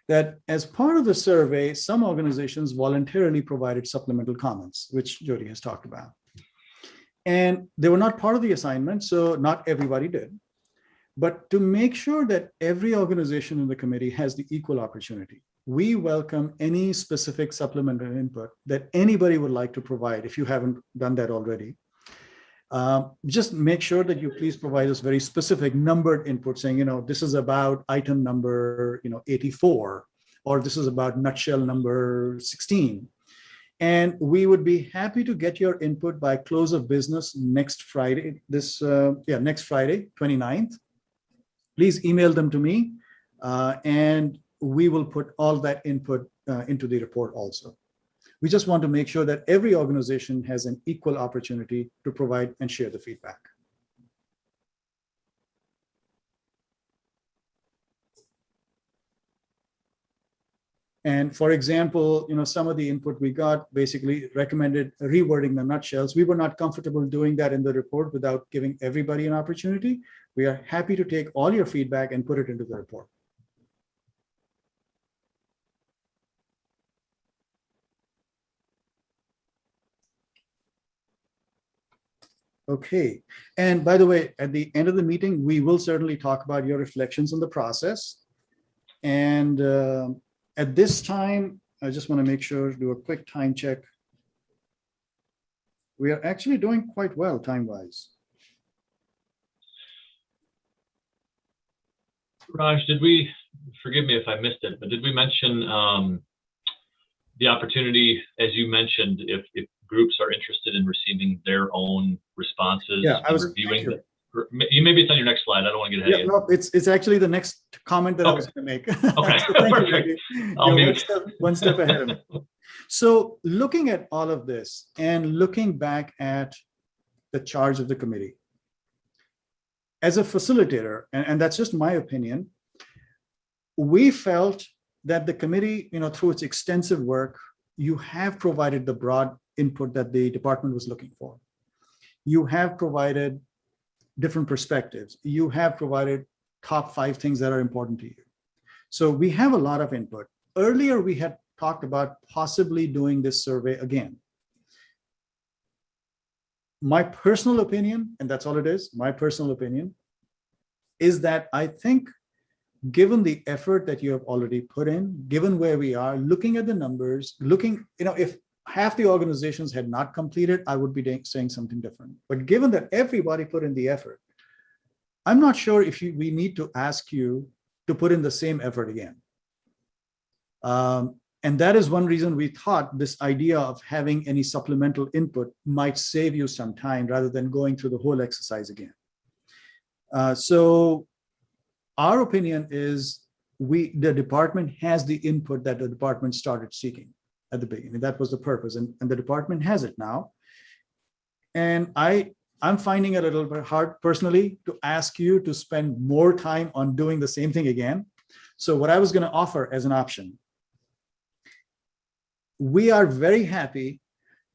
that as part of the survey, some organizations voluntarily provided supplemental comments, which Jody has talked about. And they were not part of the assignment, so not everybody did. But to make sure that every organization in the committee has the equal opportunity, we welcome any specific supplemental input that anybody would like to provide if you haven't done that already. Just make sure that you please provide us very specific numbered input saying, this is about item number, 84, or this is about nutshell number 16. And we would be happy to get your input by close of business next Friday, next Friday, 29th. Please email them to me and we will put all that input into the report also. We just want to make sure that every organization has an equal opportunity to provide and share the feedback. And for example, some of the input we got basically recommended rewording the nutshells. We were not comfortable doing that in the report without giving everybody an opportunity. We are happy to take all your feedback and put it into the report. Okay, and by the way, at the end of the meeting, we will certainly talk about your reflections on the process. And at this time, I just want to make sure, do a quick time check. We are actually doing quite well time-wise. Raj, forgive me if I missed it, but did we mention the opportunity, as you mentioned, if groups are interested in receiving their own responses? Yeah, I was reviewing them. Maybe it's on your next slide. I don't want to get ahead of you. No, it's actually the next comment that I was going to make. Okay, So thank you, perfect. Randy. I'll You're mute. one step ahead of me. So looking at all of this and looking back at the charge of the committee, as a facilitator, and that's just my opinion, we felt that the committee, through its extensive work, you have provided the broad input that the department was looking for. You have provided different perspectives. You have provided top 5 things that are important to you. So we have a lot of input. Earlier, we had talked about possibly doing this survey again. My personal opinion, and that's all it is, my personal opinion, is that I think given the effort that you have already put in, given where we are, looking at the numbers, if half the organizations had not completed, I would be saying something different. But given that everybody put in the effort, I'm not sure if we need to ask you to put in the same effort again. And that is one reason we thought this idea of having any supplemental input might save you some time rather than going through the whole exercise again. So our opinion is the department has the input that the department started seeking at the beginning. That was the purpose, and the department has it now. And I'm finding it a little bit hard personally to ask you to spend more time on doing the same thing again. So what I was going to offer as an option, we are very happy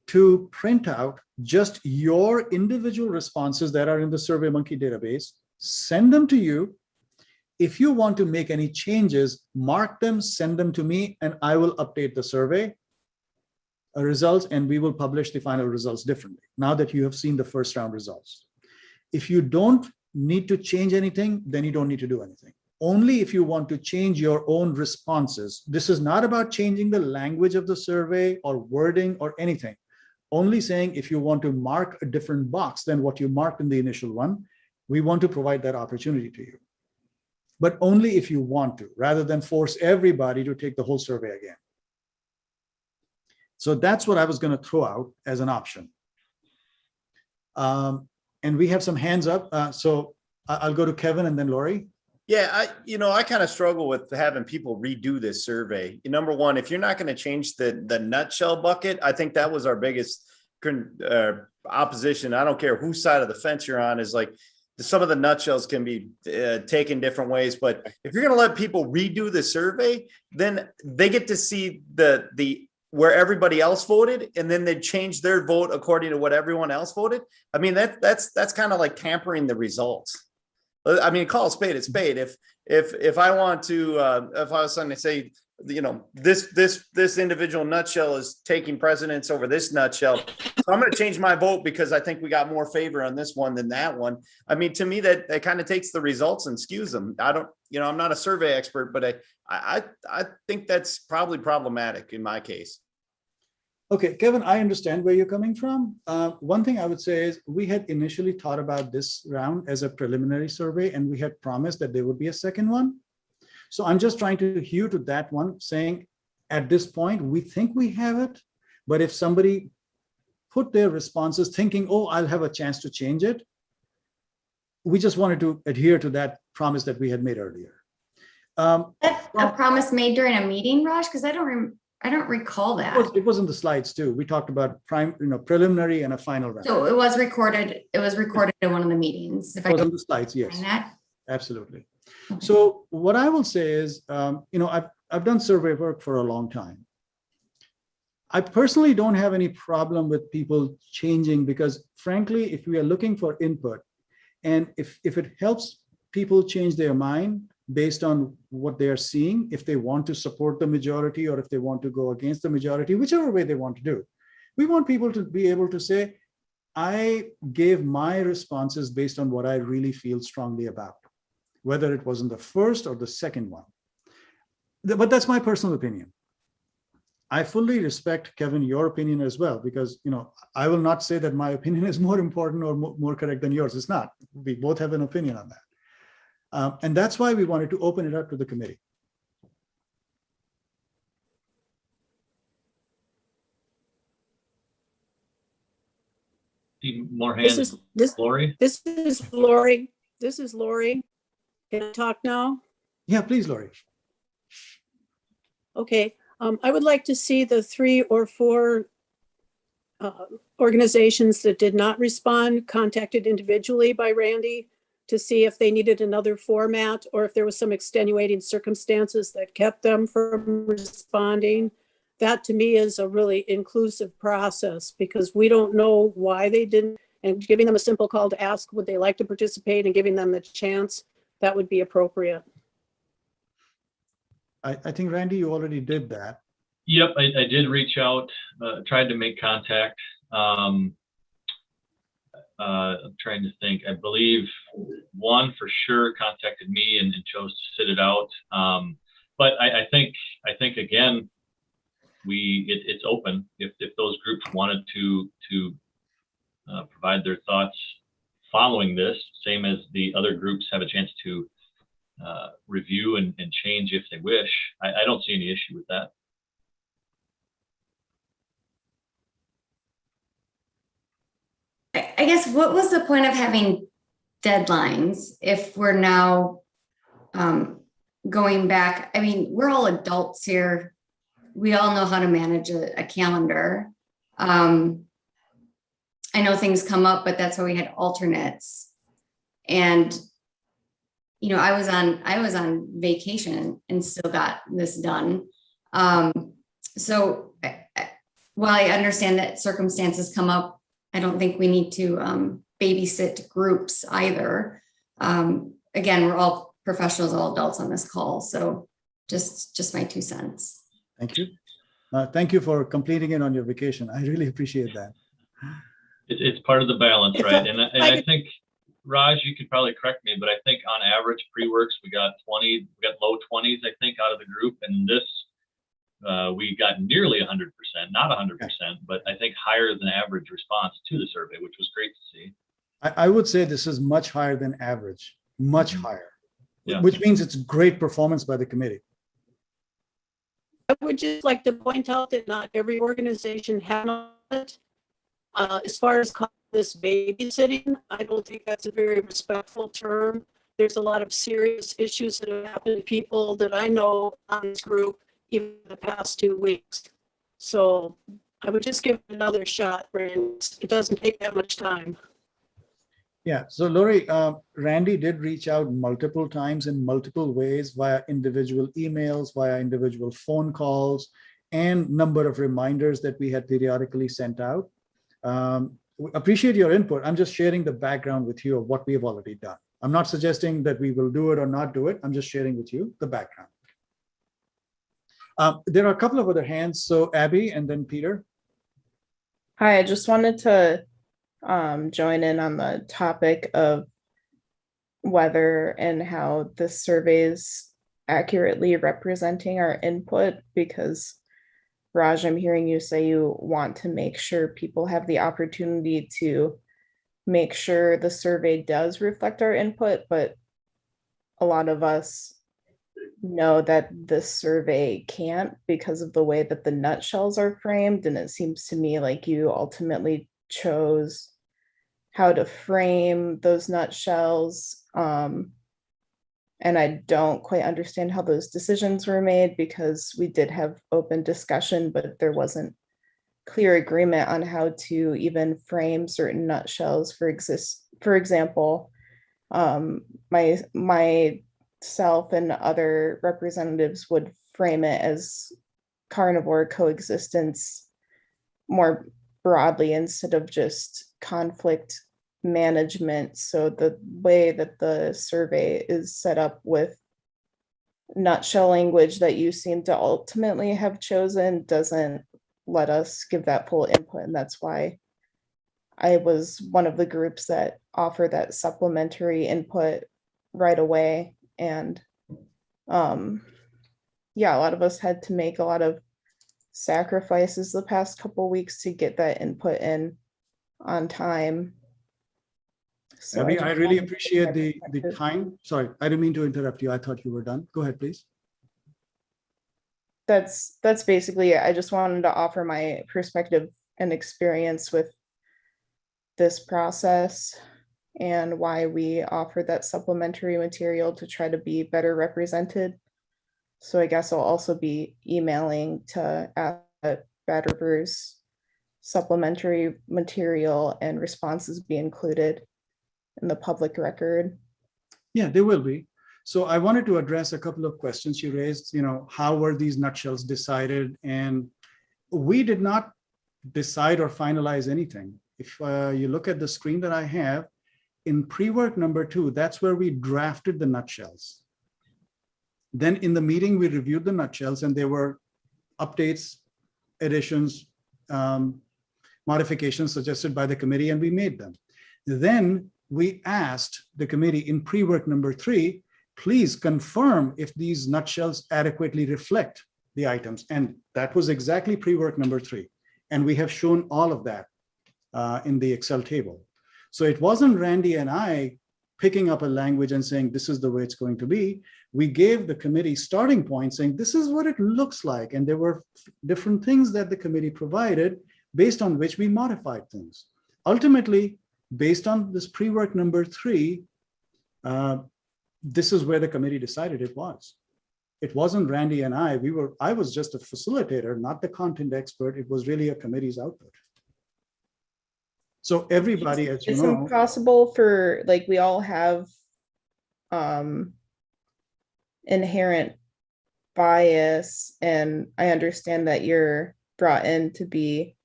to print out just your individual responses that are in the SurveyMonkey database, send them to you. If you want to make any changes, mark them, send them to me, and I will update the survey results, and we will publish the final results differently now that you have seen the first round results. If you don't need to change anything, then you don't need to do anything. Only if you want to change your own responses. This is not about changing the language of the survey or wording or anything. Only saying if you want to mark a different box than what you marked in the initial one, we want to provide that opportunity to you. But only if you want to, rather than force everybody to take the whole survey again. So that's what I was going to throw out as an option. And we have some hands up. So I'll go to Kevin and then Lori. Yeah, I kind of struggle with having people redo this survey. Number one, if you're not going to change the nutshell bucket, I think that was our biggest opposition. I don't care whose side of the fence you're on, is like some of the nutshells can be taken different ways. But if you're going to let people redo the survey, then they get to see the where everybody else voted, and then they change their vote according to what everyone else voted. I mean, that's kind of like tampering the results. I mean, call a spade a spade. If I want to, if I was going to say, this individual nutshell is taking precedence over this nutshell, so I'm going to change my vote because I think we got more favor on this one than that one. I mean, to me, that kind of takes the results and skews them. I don't, I'm not a survey expert, but I think that's probably problematic in my case. Okay, Kevin, I understand where you're coming from. One thing I would say is we had initially thought about this round as a preliminary survey, and we had promised that there would be a second one. So I'm just trying to hew to that one, saying at this point, we think we have it, but if somebody put their responses thinking, oh, I'll have a chance to change it, we just wanted to adhere to that promise that we had made earlier. That's a promise made during a meeting, Raj? Because I don't recall that. It was in the slides too. We talked about preliminary and a final round. So it was recorded. It was recorded in one of the meetings. It was on the slides, yes. Absolutely. So what I will say is, I've done survey work for a long time. I personally don't have any problem with people changing, because frankly, if we are looking for input, and if it helps people change their mind based on what they are seeing, if they want to support the majority or if they want to go against the majority, whichever way they want to do, we want people to be able to say, I gave my responses based on what I really feel strongly about, whether it was in the first or the second one. But that's my personal opinion. I fully respect, Kevin, your opinion as well, because I will not say that my opinion is more important or more correct than yours. It's not. We both have an opinion on that. And that's why we wanted to open it up to the committee. More hands. Lori? This is Lori. This is Lori. Can I talk now? Yeah, please, Lori. Okay. I would like to see the 3 or 4 organizations that did not respond contacted individually by Randy to see if they needed another format or if there was some extenuating circumstances that kept them from responding. That to me is a really inclusive process, because we don't know why they didn't, and giving them a simple call to ask, would they like to participate, and giving them the chance, that would be appropriate. I think, Randy, you already did that. Yep, I did reach out, tried to make contact. I'm trying to think. I believe one for sure contacted me and chose to sit it out. But I think again, it's open. If those groups wanted to provide their thoughts following this, same as the other groups have a chance to review and change if they wish. I don't see any issue with that. I guess, what was the point of having deadlines if we're now going back? I mean, we're all adults here. We all know how to manage a calendar. I know things come up, but that's why we had alternates. And I was on vacation and still got this done. So while I understand that circumstances come up, I don't think we need to babysit groups either. Again, we're all professionals, all adults on this call, so just my 2 cents. Thank you. Thank you for completing it on your vacation. I really appreciate that. It's part of the balance, right? And I think, Raj, you could probably correct me, but I think on average pre-works, we got low 20s, I think, out of the group. And this, we got nearly 100%, not 100%, but I think higher than average response to the survey, which was great to see. I would say this is much higher than average, much higher, Yeah. which means it's great performance by the committee. I would just like to point out that not every organization has it. As far as calling this babysitting, I don't think that's a very respectful term. There's a lot of serious issues that have happened to people that I know on this group even the past 2 weeks. So I would just give it another shot, Brand. It doesn't take that much time. Yeah, so Lori, Randy did reach out multiple times in multiple ways via individual emails, via individual phone calls, and number of reminders that we had periodically sent out. We appreciate your input. I'm just sharing the background with you of what we have already done. I'm not suggesting that we will do it or not do it. I'm just sharing with you the background. There are a couple of other hands. So Abby and then Peter. Hi, I just wanted to join in on the topic of whether and how this survey is accurately representing our input, because Raj, I'm hearing you say you want to make sure people have the opportunity to make sure the survey does reflect our input, but a lot of us know that this survey can't because of the way that the nutshells are framed. And it seems to me like you ultimately chose how to frame those nutshells. And I don't quite understand how those decisions were made, because we did have open discussion, but there wasn't clear agreement on how to even frame certain nutshells. For example, myself and other representatives would frame it as carnivore coexistence more broadly instead of just conflict management. So the way that the survey is set up with nutshell language that you seem to ultimately have chosen doesn't let us give that full input. And that's why I was one of the groups that offered that supplementary input right away. And yeah, a lot of us had to make a lot of sacrifices the past couple of weeks to get that input in on time. So Abby, I really appreciate the time. Sorry, I didn't mean to interrupt you. I thought you were done. Go ahead, please. That's basically it. I just wanted to offer my perspective and experience with this process and why we offered that supplementary material to try to be better represented. So I guess I'll also be emailing to ask that Bad River's supplementary material and responses be included in the public record. Yeah, they will be. So I wanted to address a couple of questions you raised. You know, how were these nutshells decided? And we did not decide or finalize anything. If you look at the screen that I have, in pre-work number 2, that's where we drafted the nutshells. Then in the meeting, we reviewed the nutshells and there were updates, additions, modifications suggested by the committee, and we made them. Then we asked the committee in pre-work number 3, please confirm if these nutshells adequately reflect the items. And that was exactly pre-work number 3. And we have shown all of that in the Excel table. So it wasn't Randy and I picking up a language and saying, this is the way it's going to be. We gave the committee starting point saying, this is what it looks like. And there were different things that the committee provided based on which we modified things. Ultimately, based on this pre-work number 3, this is where the committee decided it was. It wasn't Randy and I. I was just a facilitator, not the content expert. It was really a committee's output. So everybody, as you It's know, impossible for, like, we all have inherent bias, and I understand that you're brought in to be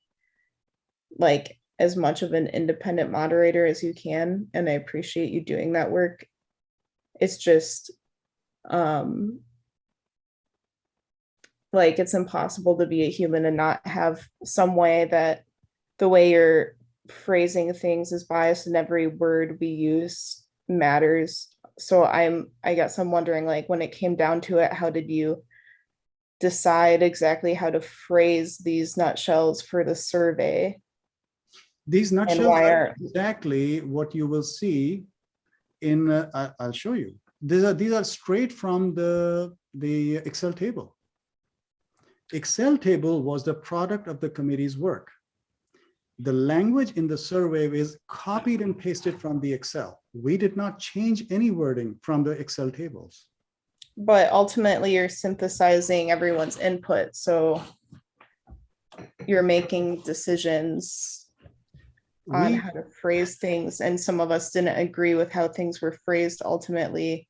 like as much of an independent moderator as you can, and I appreciate you doing that work. It's just like it's impossible to be a human and not have some way that the way you're phrasing things is biased and every word we use matters. So I guess I'm wondering, like, when it came down to it, how did you decide exactly how to phrase these nutshells for the survey? These nutshells why are are- exactly what you will see in, I'll show you. These are straight from the Excel table. Excel table was the product of the committee's work. The language in the survey is copied and pasted from the Excel. We did not change any wording from the Excel tables. But ultimately you're synthesizing everyone's input, so you're making decisions on We- how to phrase things, and some of us didn't agree with how things were phrased ultimately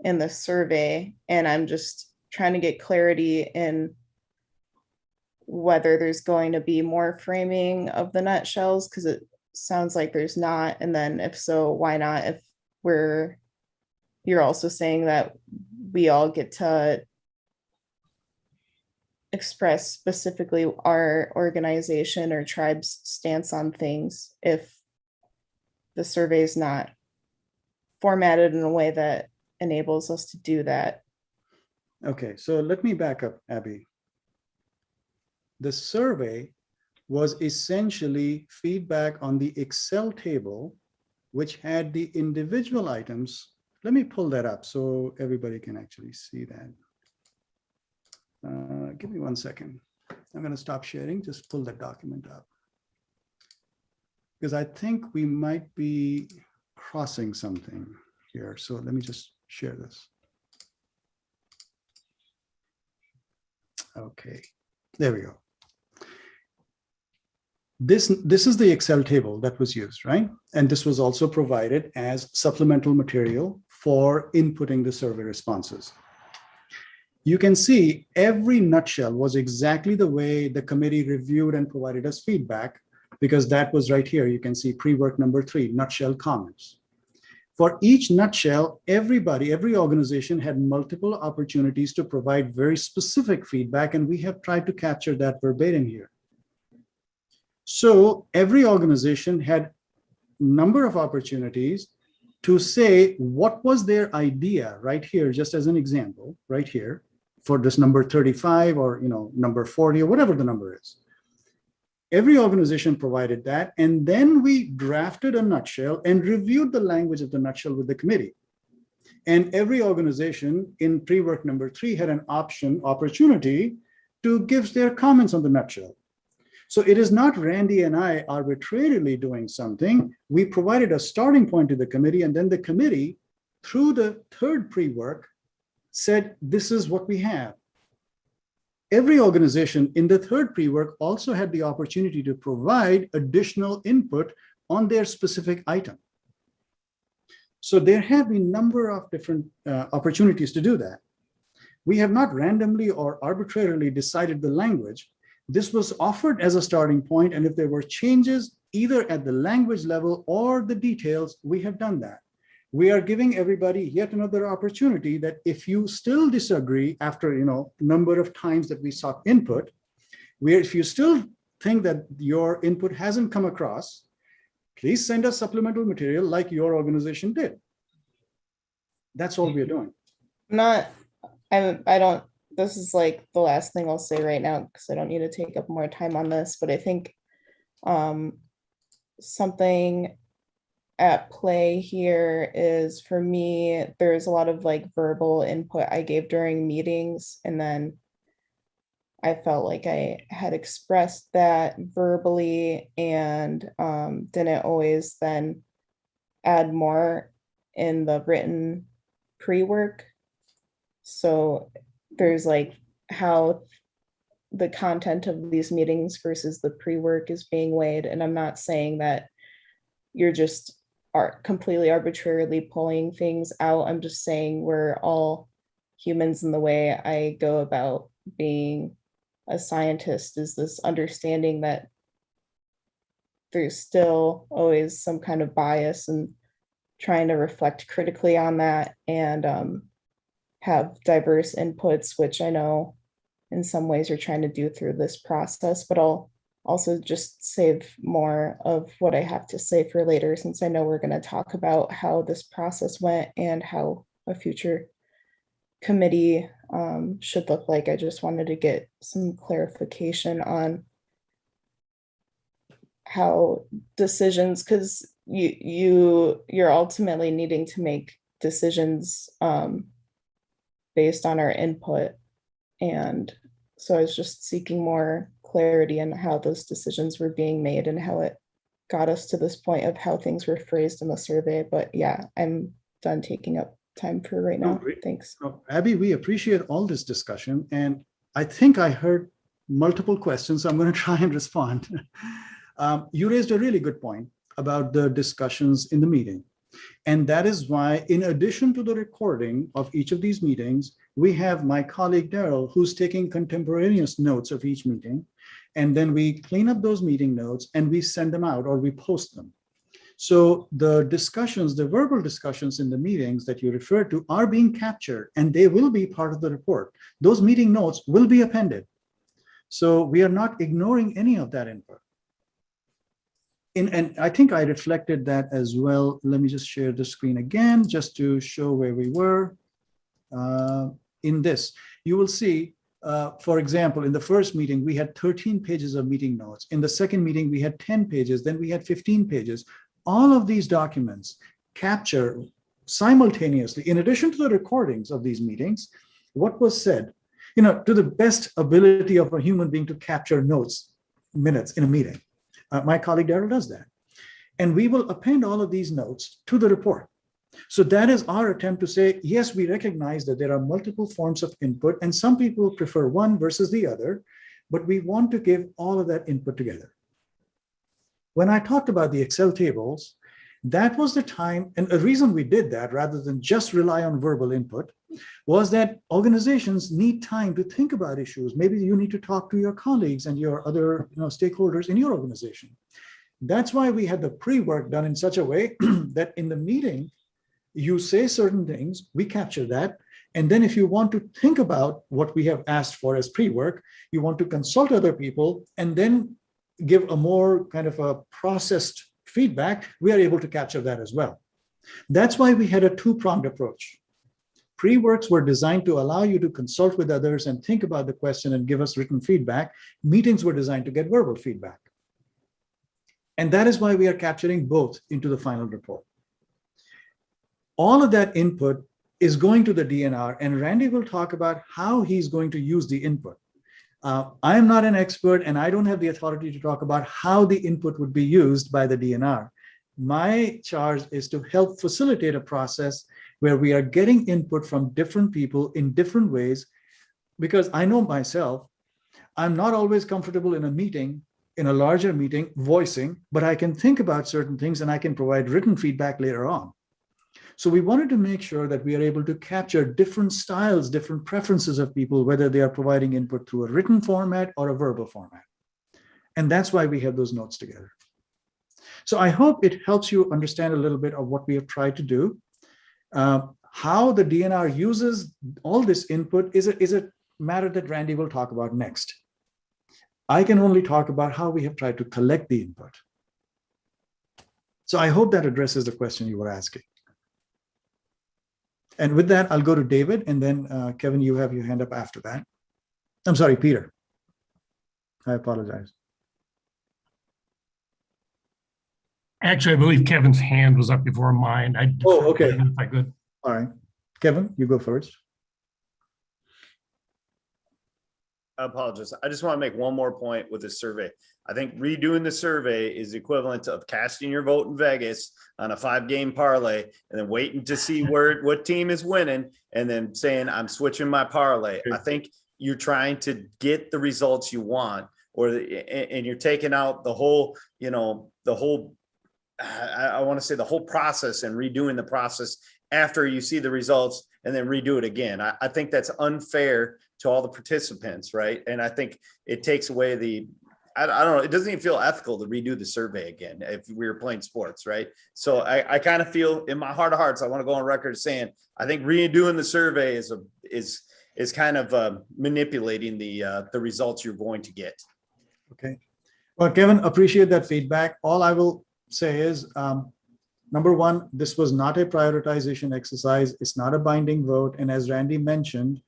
in the survey, and I'm just trying to get clarity in whether there's going to be more framing of the nutshells, because it sounds like there's not, and then if so, why not? If you're also saying that we all get to express specifically our organization or tribe's stance on things if the survey is not formatted in a way that enables us to do that. Okay, so let me back up, Abby. The survey was essentially feedback on the Excel table, which had the individual items. Let me pull that up so everybody can actually see that. Give me 1 second. I'm going to stop sharing, just pull that document up. Because I think we might be crossing something here. So let me just share this. Okay, there we go. This is the Excel table that was used, right? And this was also provided as supplemental material for inputting the survey responses. You can see every nutshell was exactly the way the committee reviewed and provided us feedback, because that was right here. You can see pre-work number 3, nutshell comments. For each nutshell, every organization had multiple opportunities to provide very specific feedback, and we have tried to capture that verbatim here. So every organization had a number of opportunities to say what was their idea right here, just as an example, right here, for this number 35 or number 40 or whatever the number is. Every organization provided that, and then we drafted a nutshell and reviewed the language of the nutshell with the committee. And every organization in pre-work number 3 had an opportunity to give their comments on the nutshell. So it is not Randy and I arbitrarily doing something. We provided a starting point to the committee, and then the committee, through the third pre-work, said, this is what we have. Every organization in the third pre-work also had the opportunity to provide additional input on their specific item. So there have been a number of different opportunities to do that. We have not randomly or arbitrarily decided the language. This was offered as a starting point, and if there were changes either at the language level or the details, we have done that. We are giving everybody yet another opportunity that if you still disagree after number of times that we sought input, if you still think that your input hasn't come across, please send us supplemental material like your organization did. That's all we're doing. This is like the last thing I'll say right now, because I don't need to take up more time on this, but I think something at play here is, for me, there's a lot of like verbal input I gave during meetings, and then I felt like I had expressed that verbally and didn't always then add more in the written pre-work. So there's like how the content of these meetings versus the pre-work is being weighed. And I'm not saying that you're just completely arbitrarily pulling things out. I'm just saying we're all humans in the way I go about being a scientist, is this understanding that there's still always some kind of bias, and trying to reflect critically on that and have diverse inputs, which I know in some ways you're trying to do through this process, but I'll also just save more of what I have to say for later, since I know we're going to talk about how this process went and how a future committee should look like. I just wanted to get some clarification on how decisions, because you're ultimately needing to make decisions based on our input. And so I was just seeking more clarity in how those decisions were being made and how it got us to this point of how things were phrased in the survey. But yeah, I'm done taking up time for right now. Thanks. Abby, we appreciate all this discussion, and I think I heard multiple questions, so I'm going to try and respond. You raised a really good point about the discussions in the meeting. And that is why, in addition to the recording of each of these meetings, we have my colleague Daryl, who's taking contemporaneous notes of each meeting. And then we clean up those meeting notes and we send them out, or we post them. So the discussions, the verbal discussions in the meetings that you refer to are being captured, and they will be part of the report. Those meeting notes will be appended. So we are not ignoring any of that input. And I think I reflected that as well. Let me just share the screen again, just to show where we were in this. You will see, for example, in the first meeting, we had 13 pages of meeting notes. In the second meeting, we had 10 pages, then we had 15 pages. All of these documents capture simultaneously, in addition to the recordings of these meetings, what was said, to the best ability of a human being to capture notes, minutes in a meeting. My colleague Daryl does that. And we will append all of these notes to the report. So that is our attempt to say, yes, we recognize that there are multiple forms of input, and some people prefer one versus the other, but we want to give all of that input together. When I talked about the Excel tables, that was the time, and a reason we did that rather than just rely on verbal input was that organizations need time to think about issues. Maybe you need to talk to your colleagues and your other stakeholders in your organization. That's why we had the pre-work done in such a way that in the meeting, you say certain things, we capture that. And then if you want to think about what we have asked for as pre-work, you want to consult other people and then give a more kind of a processed feedback, we are able to capture that as well. That's why we had a two-pronged approach. Pre-works were designed to allow you to consult with others and think about the question and give us written feedback. Meetings were designed to get verbal feedback. And that is why we are capturing both into the final report. All of that input is going to the DNR, and Randy will talk about how he's going to use the input. I am not an expert, and I don't have the authority to talk about how the input would be used by the DNR. My charge is to help facilitate a process where we are getting input from different people in different ways, because I know myself, I'm not always comfortable in a meeting, in a larger meeting, voicing, but I can think about certain things and I can provide written feedback later on. So we wanted to make sure that we are able to capture different styles, different preferences of people, whether they are providing input through a written format or a verbal format. And that's why we have those notes together. So I hope it helps you understand a little bit of what we have tried to do. How the DNR uses all this input is a matter that Randy will talk about next. I can only talk about how we have tried to collect the input. So I hope that addresses the question you were asking. And with that, I'll go to David, and then Kevin, you have your hand up after that. I'm sorry, Peter. I apologize. Actually, I believe Kevin's hand was up before mine. Oh, okay. If I could. All right. Kevin, you go first. I apologize. I just want to make one more point with this survey. I think redoing the survey is equivalent of casting your vote in Vegas on a 5-game parlay and then waiting to see what team is winning and then saying, I'm switching my parlay. I think you're trying to get the results you want, and you're taking out the whole I want to say the whole process and redoing the process after you see the results and then redo it again. I think that's unfair to all the participants, right? And I think it takes away the, I don't know, it doesn't even feel ethical to redo the survey again if we were playing sports, right? So I kind of feel in my heart of hearts, I want to go on record saying, I think redoing the survey is kind of manipulating the results you're going to get. Okay. Well, Kevin, appreciate that feedback. All I will say is, number one, this was not a prioritization exercise. It's not a binding vote. And as Randy mentioned,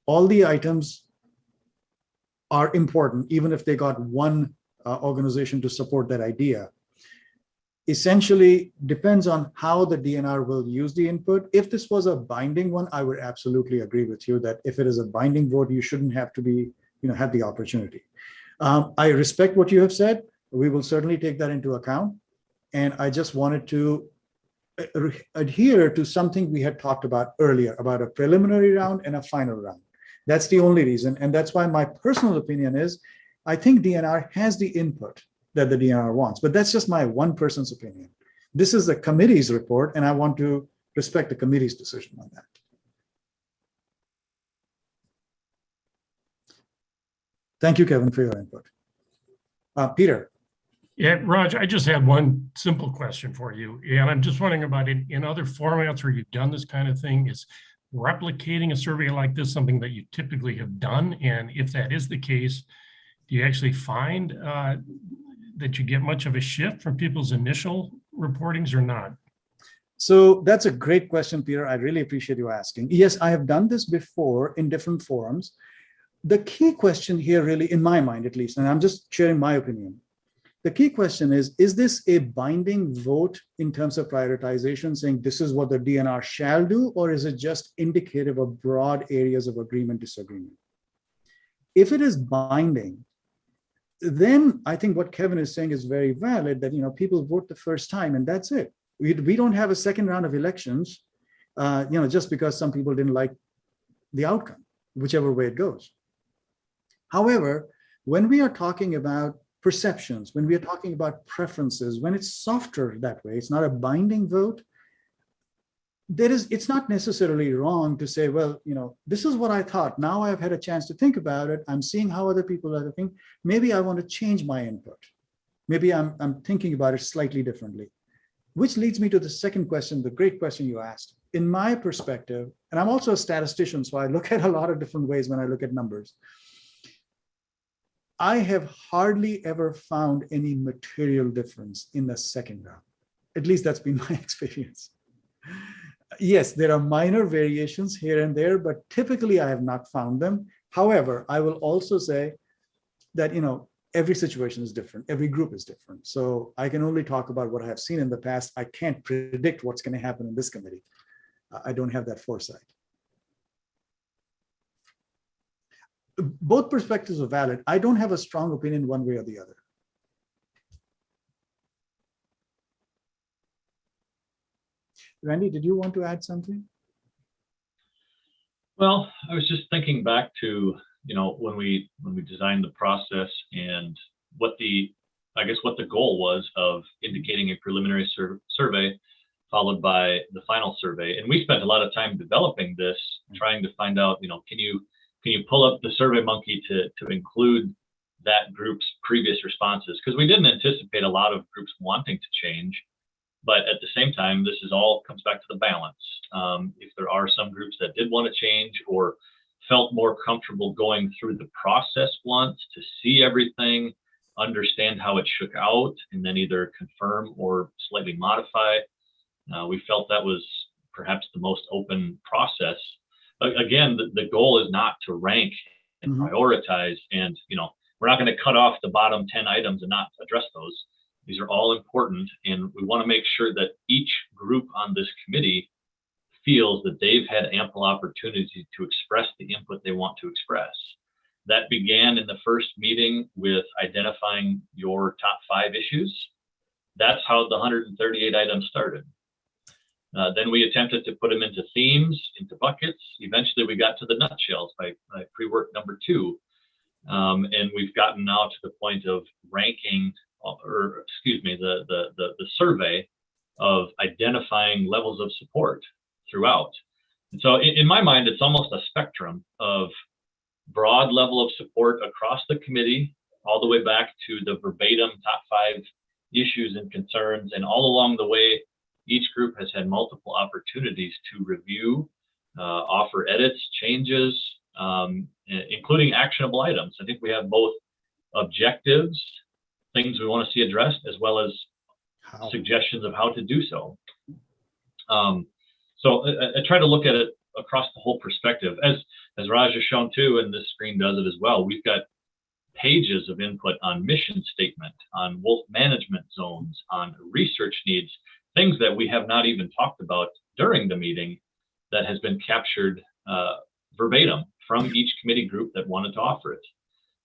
all the items are important, even if they got one organization to support that idea. Essentially, depends on how the DNR will use the input. If this was a binding one, I would absolutely agree with you that if it is a binding vote, you shouldn't have to be, have the opportunity. I respect what you have said. We will certainly take that into account. And I just wanted to adhere to something we had talked about earlier about a preliminary round and a final round. That's the only reason. And that's why my personal opinion is, I think DNR has the input that the DNR wants, but that's just my one person's opinion. This is the committee's report, and I want to respect the committee's decision on that. Thank you, Kevin, for your input. Peter. Yeah, Raj, I just had one simple question for you. And I'm just wondering about in other formats where you've done this kind of thing, is replicating a survey like this something that you typically have done? And if that is the case, do you actually find that you get much of a shift from people's initial reportings or not? So that's a great question, Peter. I really appreciate you asking. Yes, I have done this before in different forums. The key question here really, in my mind at least, and I'm just sharing my opinion, the key question is this a binding vote in terms of prioritization, saying this is what the DNR shall do, or is it just indicative of broad areas of agreement, disagreement? If it is binding, then I think what Kevin is saying is very valid, that people vote the first time and that's it. We don't have a second round of elections, just because some people didn't like the outcome, whichever way it goes. However, when we are talking about perceptions, when we are talking about preferences, when it's softer that way, it's not a binding vote, it's not necessarily wrong to say, well, this is what I thought. Now I've had a chance to think about it. I'm seeing how other people are thinking. Maybe I want to change my input. Maybe I'm thinking about it slightly differently, which leads me to the second question, the great question you asked. In my perspective, and I'm also a statistician, so I look at a lot of different ways when I look at numbers. I have hardly ever found any material difference in the second round. At least that's been my experience. Yes, there are minor variations here and there, but typically I have not found them. However, I will also say that, every situation is different. Every group is different. So I can only talk about what I have seen in the past. I can't predict what's going to happen in this committee. I don't have that foresight. Both perspectives are valid. I don't have a strong opinion one way or the other. Randy, did you want to add something? Well, I was just thinking back to, when we designed the process and what the goal was of indicating a preliminary survey followed by the final survey. And we spent a lot of time developing this, trying to find out, can you pull up the Survey Monkey to include that group's previous responses? Because we didn't anticipate a lot of groups wanting to change. But at the same time, this is all comes back to the balance. If there are some groups that did want to change or felt more comfortable going through the process once to see everything, understand how it shook out, and then either confirm or slightly modify, we felt that was perhaps the most open process. Again, the goal is not to rank and prioritize, and we're not going to cut off the bottom 10 items and not address those. These are all important, and we want to make sure that each group on this committee feels that they've had ample opportunity to express the input they want to express. That began in the first meeting with identifying your top 5 issues. That's how the 138 items started. Then we attempted to put them into themes, into buckets. Eventually we got to the nutshells by pre-work number 2. And we've gotten now to the point of ranking or excuse me, the survey of identifying levels of support throughout. And so in my mind, it's almost a spectrum of broad level of support across the committee, all the way back to the verbatim top 5 issues and concerns. And all along the way, each group has had multiple opportunities to review, offer edits, changes, including actionable items. I think we have both objectives, things we want to see addressed, as well as suggestions of how to do so. So I try to look at it across the whole perspective. As Raj has shown too, and this screen does it as well, we've got pages of input on mission statement, on wolf management zones, on research needs, things that we have not even talked about during the meeting that has been captured verbatim from each committee group that wanted to offer it.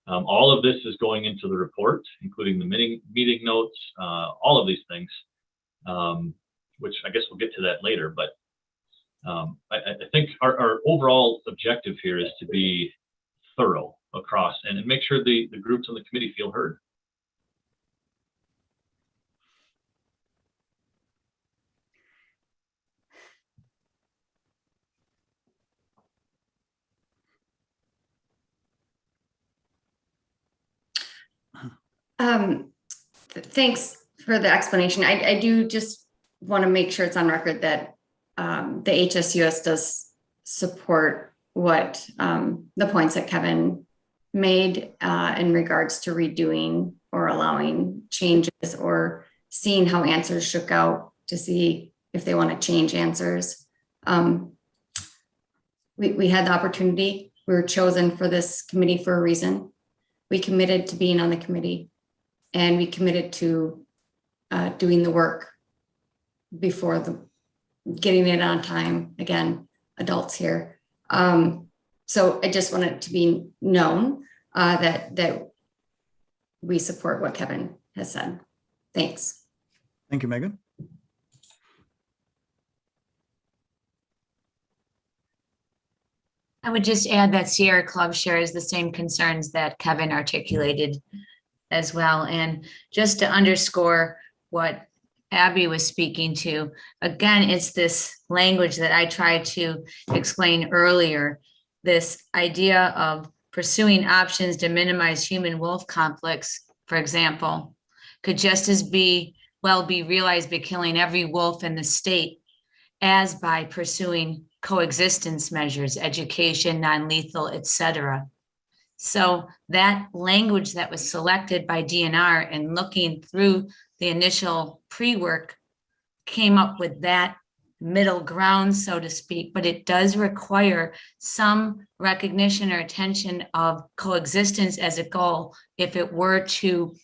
All of this is going into the report, including the meeting notes, all of these things, which I guess we'll get to that later. But I think our overall objective here is to be thorough across and make sure the groups on the committee feel heard. Thanks for the explanation. I do just want to make sure it's on record that the HSUS does support what the points that Kevin made in regards to redoing or allowing changes or seeing how answers shook out to see if they want to change answers. We had the opportunity. We were chosen for this committee for a reason. We committed to being on the committee, and we committed to doing the work before getting it on time. Again, adults here. So I just want it to be known that we support what Kevin has said. Thanks. Thank you, Megan. I would just add that Sierra Club shares the same concerns that Kevin articulated as well. And just to underscore what Abby was speaking to, again, it's this language that I tried to explain earlier, this idea of pursuing options to minimize human-wolf conflicts, for example, could just as well be realized by killing every wolf in the state as by pursuing coexistence measures, education, non-lethal, etc. So that language that was selected by DNR and looking through the initial pre-work came up with that middle ground, so to speak, but it does require some recognition or attention of coexistence as a goal if it were to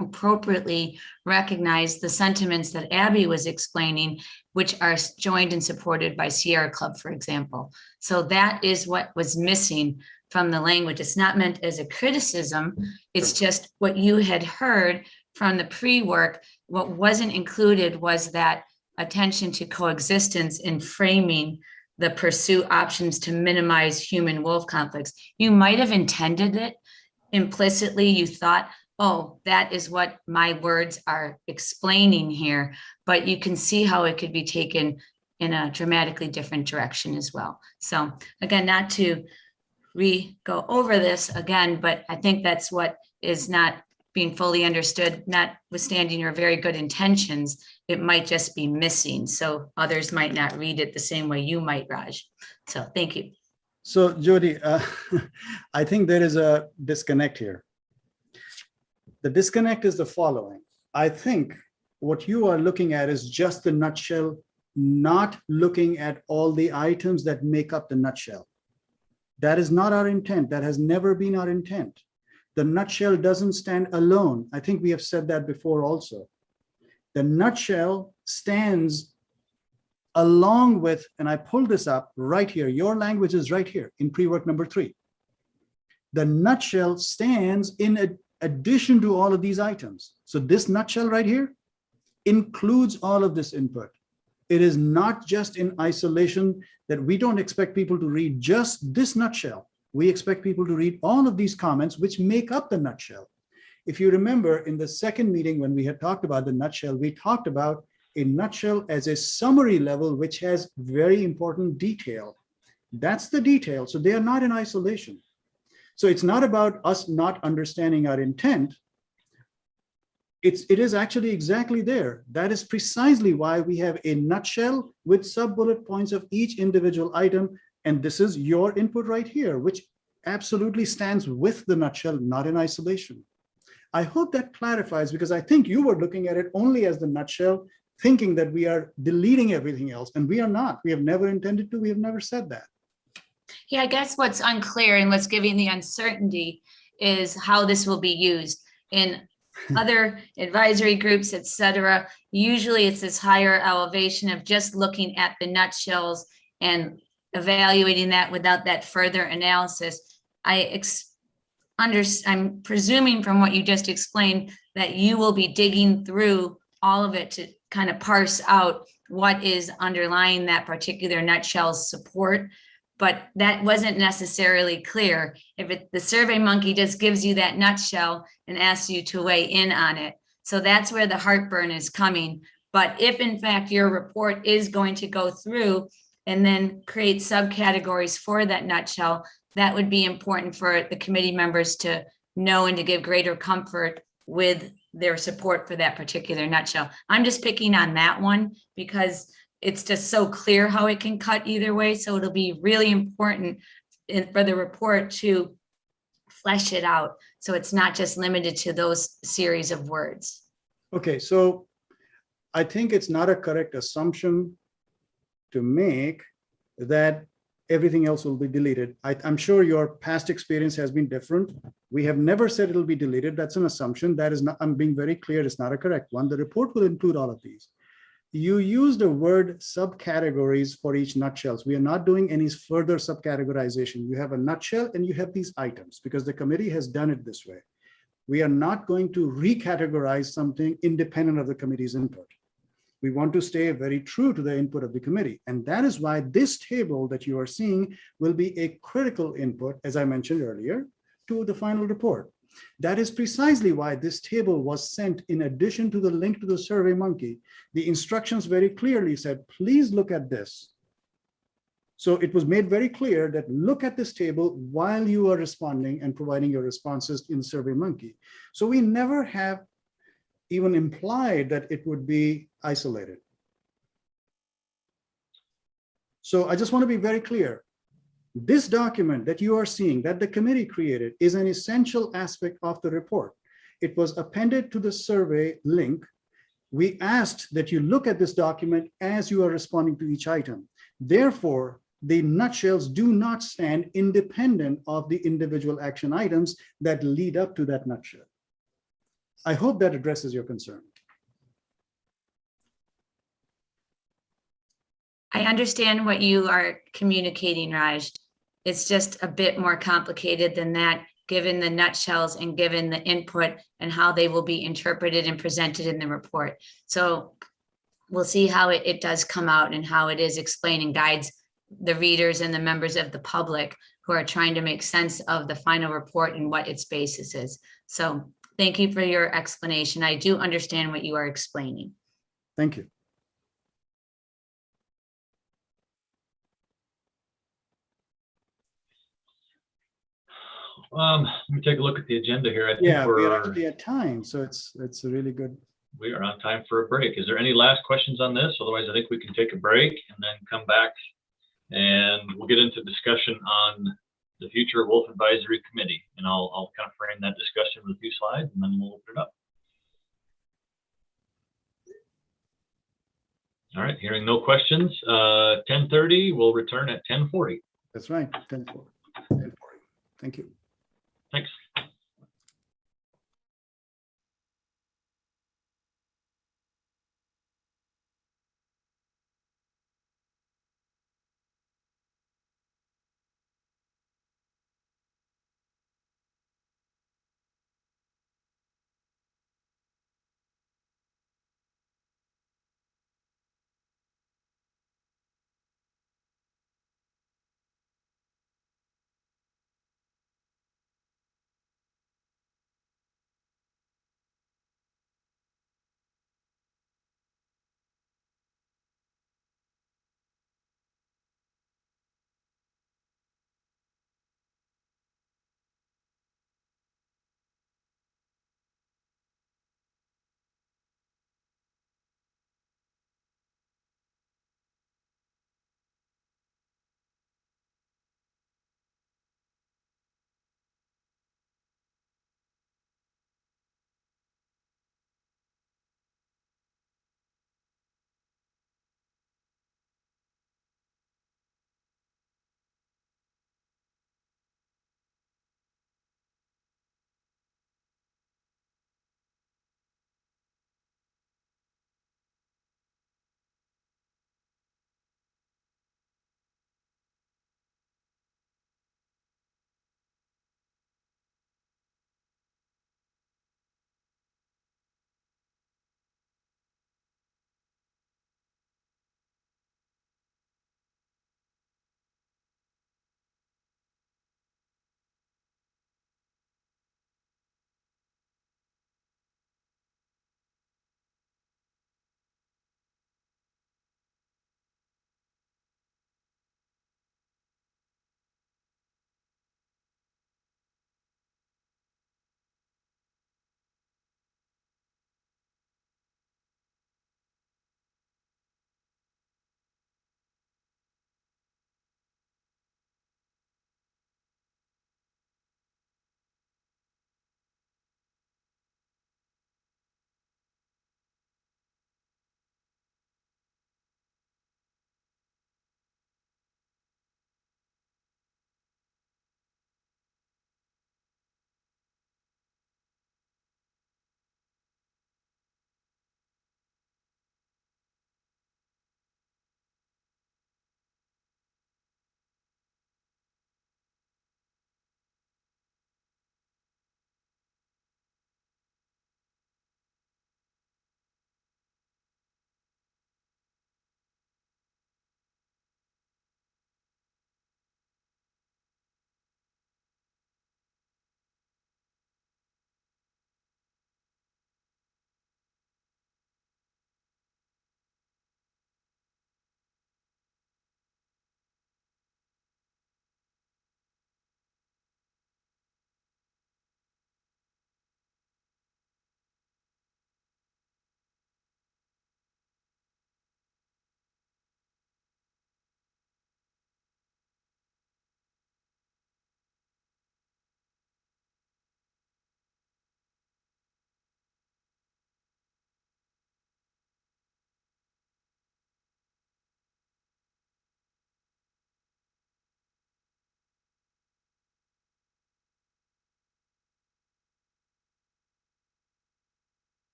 appropriately recognize the sentiments that Abby was explaining, which are joined and supported by Sierra Club, for example. So that is what was missing from the language. It's not meant as a criticism. It's just what you had heard from the pre-work. What wasn't included was that attention to coexistence in framing the pursue options to minimize human-wolf conflicts. You might have intended it implicitly. You thought, oh, that is what my words are explaining here, but you can see how it could be taken in a dramatically different direction as well. So again, not to go over this again, but I think that's what is not being fully understood, notwithstanding your very good intentions, it might just be missing. So others might not read it the same way you might, Raj. So thank you. So Jody, I think there is a disconnect here. The disconnect is the following. I think what you are looking at is just the nutshell, not looking at all the items that make up the nutshell. That is not our intent. That has never been our intent. The nutshell doesn't stand alone. I think we have said that before also. The nutshell stands along with, and I pulled this up right here. Your language is right here in pre-work number 3. The nutshell stands in addition to all of these items. So this nutshell right here includes all of this input. It is not just in isolation that we don't expect people to read just this nutshell. We expect people to read all of these comments which make up the nutshell. If you remember in the second meeting, when we had talked about the nutshell, we talked about a nutshell as a summary level, which has very important detail. That's the detail. So they are not in isolation. So it's not about us not understanding our intent. It is actually exactly there. That is precisely why we have a nutshell with sub-bullet points of each individual item. And this is your input right here, which absolutely stands with the nutshell, not in isolation. I hope that clarifies, because I think you were looking at it only as the nutshell, thinking that we are deleting everything else, and we are not. We have never intended to. We have never said that. Yeah, I guess what's unclear and what's giving the uncertainty is how this will be used. In other advisory groups, et cetera, usually it's this higher elevation of just looking at the nutshells and evaluating that without that further analysis. I'm presuming from what you just explained that you will be digging through all of it to kind of parse out what is underlying that particular nutshell's support. But that wasn't necessarily clear. If the Survey Monkey just gives you that nutshell and asks you to weigh in on it. So that's where the heartburn is coming. But if in fact your report is going to go through and then create subcategories for that nutshell, that would be important for the committee members to know and to give greater comfort with their support for that particular nutshell. I'm just picking on that one because it's just so clear how it can cut either way. So it'll be really important for the report to flesh it out. So it's not just limited to those series of words. Okay, so I think it's not a correct assumption to make that everything else will be deleted. I'm sure your past experience has been different. We have never said it'll be deleted. That's an assumption. That is not, I'm being very clear, it's not a correct one. The report will include all of these. You use the word subcategories for each nutshells. We are not doing any further subcategorization. You have a nutshell and you have these items because the committee has done it this way. We are not going to recategorize something independent of the committee's input. We want to stay very true to the input of the committee. And that is why this table that you are seeing will be a critical input, as I mentioned earlier, to the final report. That is precisely why this table was sent in addition to the link to the Survey Monkey. The instructions very clearly said, please look at this. So it was made very clear that look at this table while you are responding and providing your responses in Survey Monkey. So we never have even implied that it would be isolated. So I just want to be very clear. This document that you are seeing that the committee created is an essential aspect of the report. It was appended to the survey link. We asked that you look at this document as you are responding to each item. Therefore, the nutshells do not stand independent of the individual action items that lead up to that nutshell. I hope that addresses your concern. I understand what you are communicating, Raj. It's just a bit more complicated than that, given the nutshells and given the input and how they will be interpreted and presented in the report. So we'll see how it does come out and how it is explained and guides the readers and the members of the public who are trying to make sense of the final report and what its basis is. So thank you for your explanation. I do understand what you are explaining. Thank you. Let me take a look at the agenda here. I think Yeah, we're we're actually at time, so it's a really good. we are on time for a break. Is there any last questions on this? Otherwise, I think we can take a break and then come back and we'll get into discussion on the future of Wolf Advisory Committee. And I'll kind of frame that discussion with a few slides and then we'll open it up. All right, hearing no questions, 10:30, we'll return at 10:40. That's right, 10:40. 10:40. Thank you. Thanks.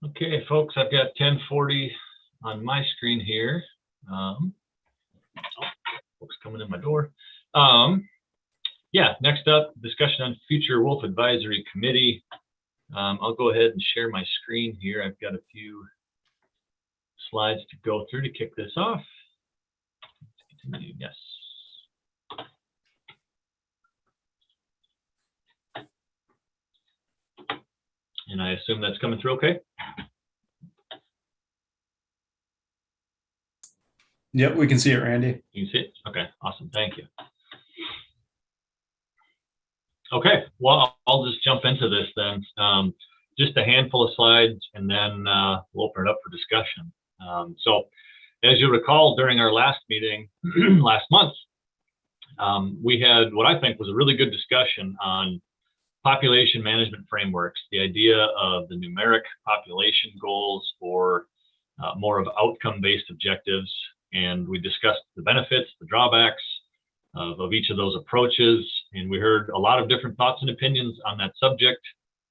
Okay, folks, I've got 10:40 on my screen here. Folks coming in my door. Yeah, next up, discussion on future Wolf Advisory Committee. I'll go ahead and share my screen here. I've got a few slides to go through to kick this off. Let's continue. Yes. And I assume that's coming through okay? Yep, we can see it, Randy. You can see it? Okay, awesome. Thank you. Okay, well, I'll just jump into this then. Just a handful of slides, and then we'll open it up for discussion. So, as you recall, during our last meeting last month, we had what I think was a really good discussion on population management frameworks, the idea of the numeric population goals or more of outcome-based objectives. And we discussed the benefits, the drawbacks of each of those approaches. And we heard a lot of different thoughts and opinions on that subject,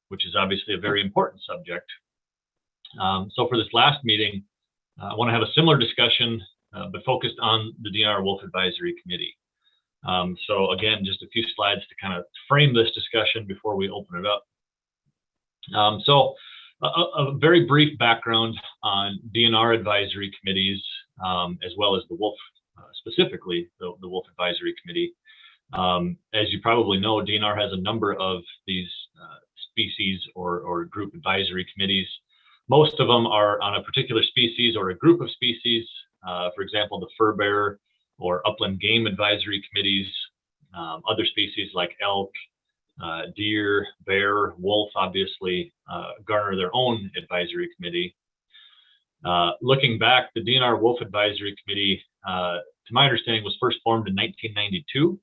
which is obviously a very important subject. So for this last meeting, I want to have a similar discussion, but focused on the DNR Wolf Advisory Committee. So again, just a few slides to kind of frame this discussion before we open it up. So a very brief background on DNR advisory committees, as well as the Wolf, specifically the Wolf Advisory Committee. As you probably know, DNR has a number of these species or group advisory committees. Most of them are on a particular species or a group of species. For example, the fur bearer or upland game advisory committees. Other species like elk, deer, bear, wolf, obviously garner their own advisory committee. Looking back, the DNR Wolf Advisory Committee, to my understanding, was first formed in 1992.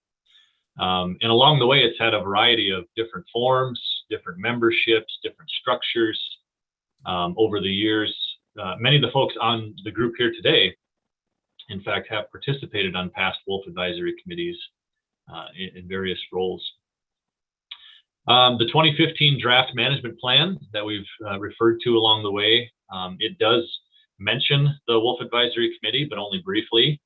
And along the way, it's had a variety of different forms, different memberships, different structures over the years. Many of the folks on the group here today, in fact, have participated on past Wolf Advisory Committees in various roles. The 2015 draft management plan that we've referred to along the way, it does mention the Wolf Advisory Committee, but only briefly.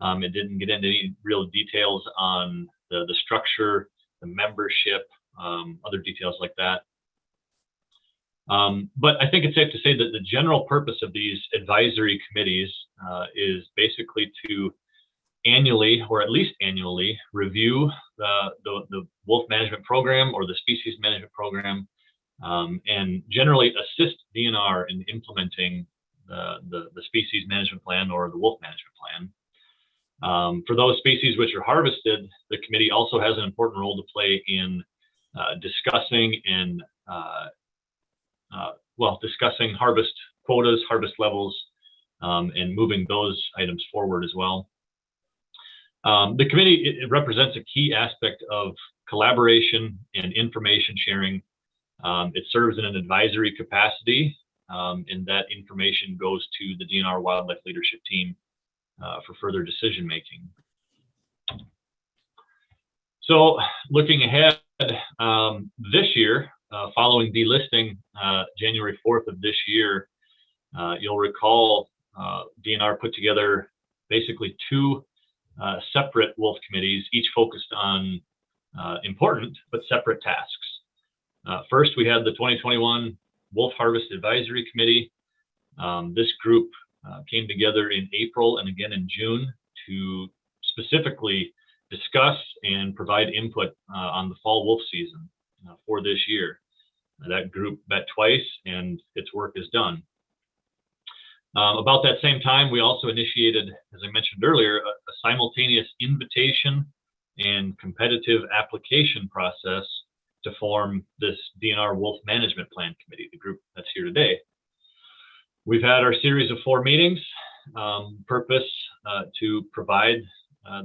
It didn't get into any real details on the structure, the membership, other details like that. But I think it's safe to say that the general purpose of these advisory committees is basically to annually, or at least annually, review the wolf management program or the species management program, and generally assist DNR in implementing the species management plan or the wolf management plan. For those species which are harvested, the committee also has an important role to play in discussing and discussing harvest quotas, harvest levels, and moving those items forward as well. The committee, it represents a key aspect of collaboration and information sharing. It serves in an advisory capacity, and that information goes to the DNR Wildlife Leadership Team for further decision making. So looking ahead, this year, following delisting January 4th of this year, you'll recall DNR put together basically two separate wolf committees, each focused on important but separate tasks. First, we had the 2021 Wolf Harvest Advisory Committee. This group came together in April and again in June to specifically discuss and provide input on the fall wolf season for this year. That group met twice and its work is done. About that same time, we also initiated, as I mentioned earlier, a simultaneous invitation and competitive application process to form this DNR Wolf Management Plan Committee, the group that's here today. We've had our series of 4 meetings, purpose to provide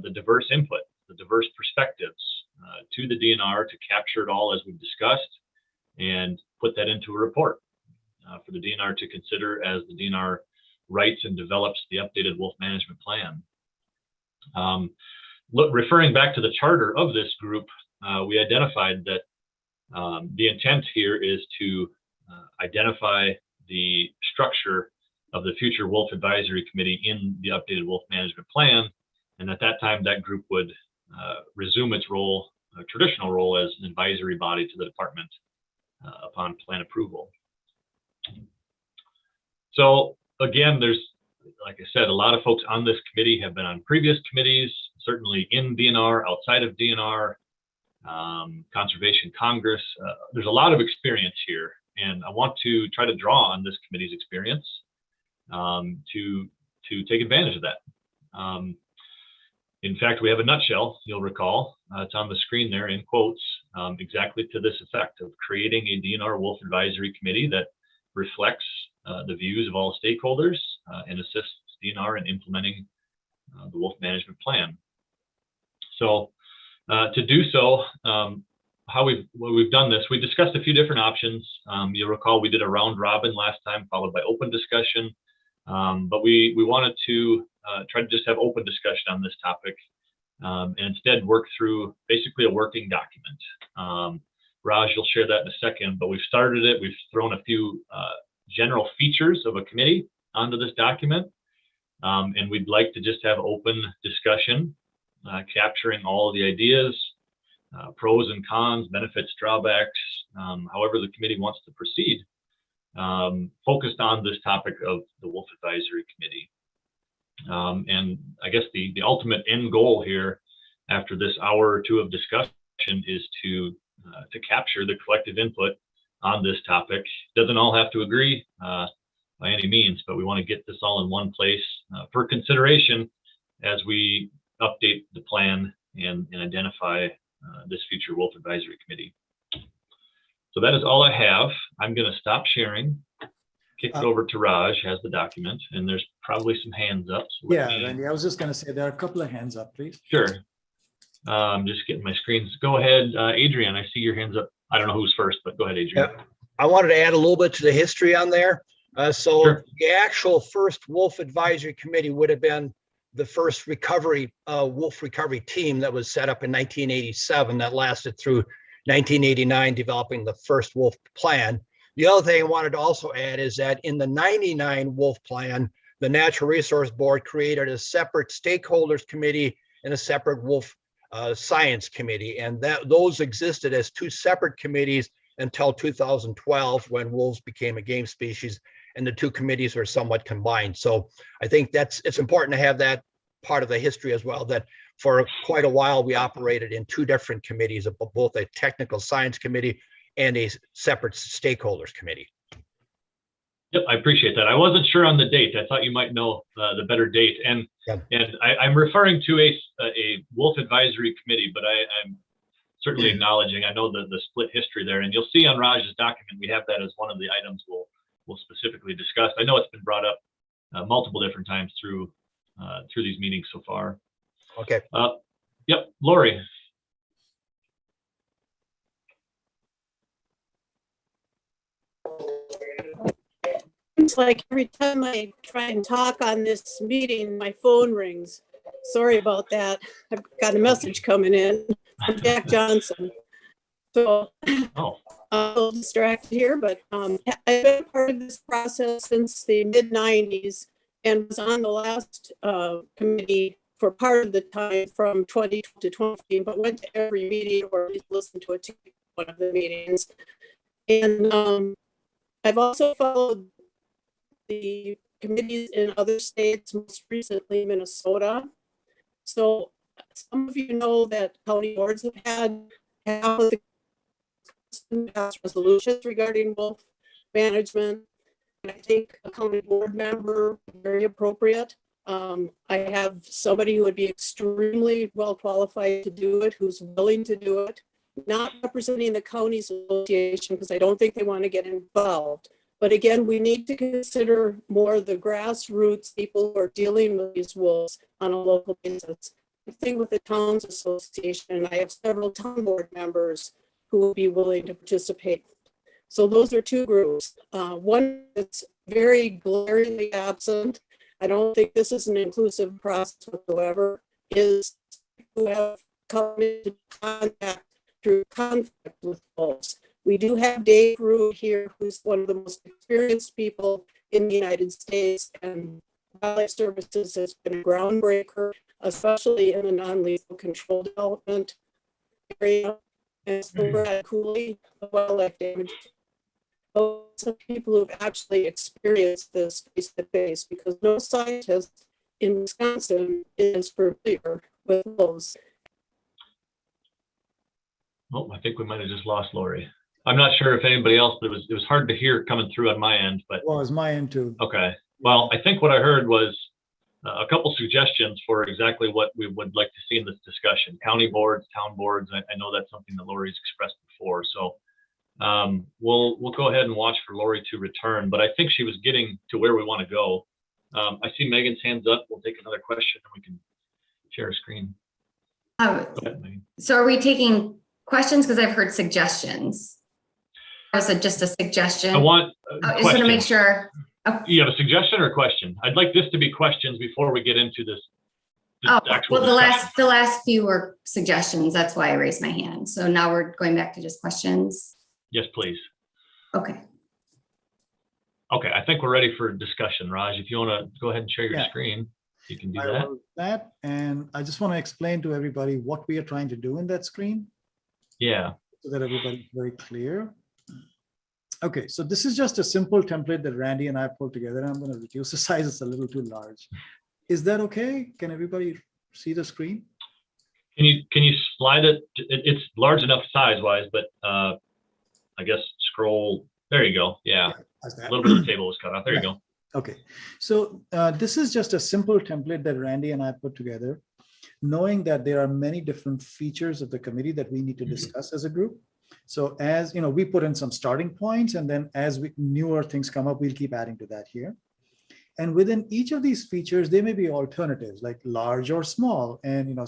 the diverse input, the diverse perspectives to the DNR to capture it all as we've discussed and put that into a report for the DNR to consider as the DNR writes and develops the updated wolf management plan. Referring back to the charter of this group, we identified that the intent here is to identify the structure of the future Wolf Advisory Committee in the updated Wolf Management Plan. And at that time, that group would resume its role, traditional role as an advisory body to the department upon plan approval. So again, there's, like I said, a lot of folks on this committee have been on previous committees, certainly in DNR, outside of DNR, Conservation Congress. There's a lot of experience here, and I want to try to draw on this committee's experience to take advantage of that. In fact, we have a nutshell, you'll recall. It's on the screen there in quotes, exactly to this effect of creating a DNR Wolf Advisory Committee that reflects the views of all stakeholders and assists DNR in implementing the Wolf Management Plan. So to do so, how we've done this, we discussed a few different options. You'll recall we did a round robin last time, followed by open discussion. But we wanted to try to just have open discussion on this topic and instead work through basically a working document. Raj, you'll share that in a second, but we've started it. We've thrown a few general features of a committee onto this document. And we'd like to just have open discussion, capturing all of the ideas, pros and cons, benefits, drawbacks, however the committee wants to proceed, focused on this topic of the Wolf Advisory Committee. And I guess the ultimate end goal here after this hour or two of discussion is to capture the collective input on this topic. Doesn't all have to agree by any means, but we want to get this all in one place for consideration as we update the plan and identify this future Wolf Advisory Committee. So that is all I have. I'm going to stop sharing, kick it over to Raj, has the document, and there's probably some hands up. So Yeah, Randy, I was just going to say there are a couple of hands up, please. Sure. Just getting my screens. Go ahead, Adrian. I see your hands up. I don't know who's first, but go ahead, Adrian. I wanted to add a little bit to the history on there. Sure. The actual first Wolf Advisory Committee would have been the first wolf recovery team that was set up in 1987 that lasted through 1989, developing the first wolf plan. The other thing I wanted to also add is that in the 99 wolf plan, the Natural Resource Board created a separate stakeholders committee and a separate wolf science committee. And those existed as two separate committees until 2012, when wolves became a game species and the two committees were somewhat combined. So I think it's important to have that part of the history as well, that for quite a while we operated in two different committees, both a technical science committee and a separate stakeholders committee. Yep, I appreciate that. I wasn't sure on the date. I thought you might know the better date. And I'm referring to a Wolf Advisory Committee, but I'm certainly acknowledging, I know the split history there. And you'll see on Raj's document, we have that as one of the items we'll specifically discuss. I know it's been brought up multiple different times through these meetings so far. Okay. Yep, Lori. It's like every time I try and talk on this meeting, my phone rings. Sorry about that. I've got a message coming in from Jack Johnson. So I'm a little distracted here, but I've been part of this process since the mid-90s and was on the last committee for part of the time from 20 to 20, but went to every meeting or at least listened to one of the meetings. And I've also followed the committees in other states, most recently Minnesota. So some of you know that county boards have had half of the past resolutions regarding wolf management. And I think a county board member, very appropriate. I have somebody who would be extremely well qualified to do it, who's willing to do it, not representing the county association because I don't think they want to get involved. But again, we need to consider more the grassroots people who are dealing with these wolves on a local basis. The thing with the Towns Association, I have several town board members who will be willing to participate. So those are two groups. One that's very glaringly absent, I don't think this is an inclusive process whatsoever, is who have come into contact through conflict with wolves. We do have Dave Rude here, who's one of the most experienced people in the United States, and Wildlife Services has been a groundbreaker, especially in the non-lethal control development area. And so Brad Cooley, the wildlife damage. Those are people who've actually experienced this face to face, because no scientist in Wisconsin is familiar with those. Oh, I think we might have just lost Lori. I'm not sure if anybody else, but it was hard to hear coming through on my end, but. Well, it's my end too. Okay. Well, I think what I heard was a couple suggestions for exactly what we would like to see in this discussion. County boards, town boards. I know that's something that Lori's expressed before. So we'll go ahead and watch for Lori to return, but I think she was getting to where we want to go. I see Megan's hands up. We'll take another question and we can share a screen. Go ahead, Megan. So are we taking questions? Because I've heard suggestions. Was it just a suggestion? I want I just want to make sure. You have a suggestion or a question? I'd like this to be questions before we get into this. Well, the last few were suggestions. That's why I raised my hand. So now we're going back to just questions. Yes, please. Okay. Okay, I think we're ready for discussion. Raj, if you want to go ahead and share your screen, you can do that. And I just want to explain to everybody what we are trying to do in that screen. Yeah. So that everybody's very clear. Okay, so this is just a simple template that Randy and I pulled together. I'm going to reduce the size. It's a little too large. Is that okay? Can everybody see the screen? Can you slide it? It's large enough size-wise, but I guess scroll. There you go. Yeah, a little bit of the table was cut off. There you go. Okay, so this is just a simple template that Randy and I put together, knowing that there are many different features of the committee that we need to discuss as a group. So as you know, we put in some starting points, and then as newer things come up, we'll keep adding to that here. And within each of these features, there may be alternatives like large or small, and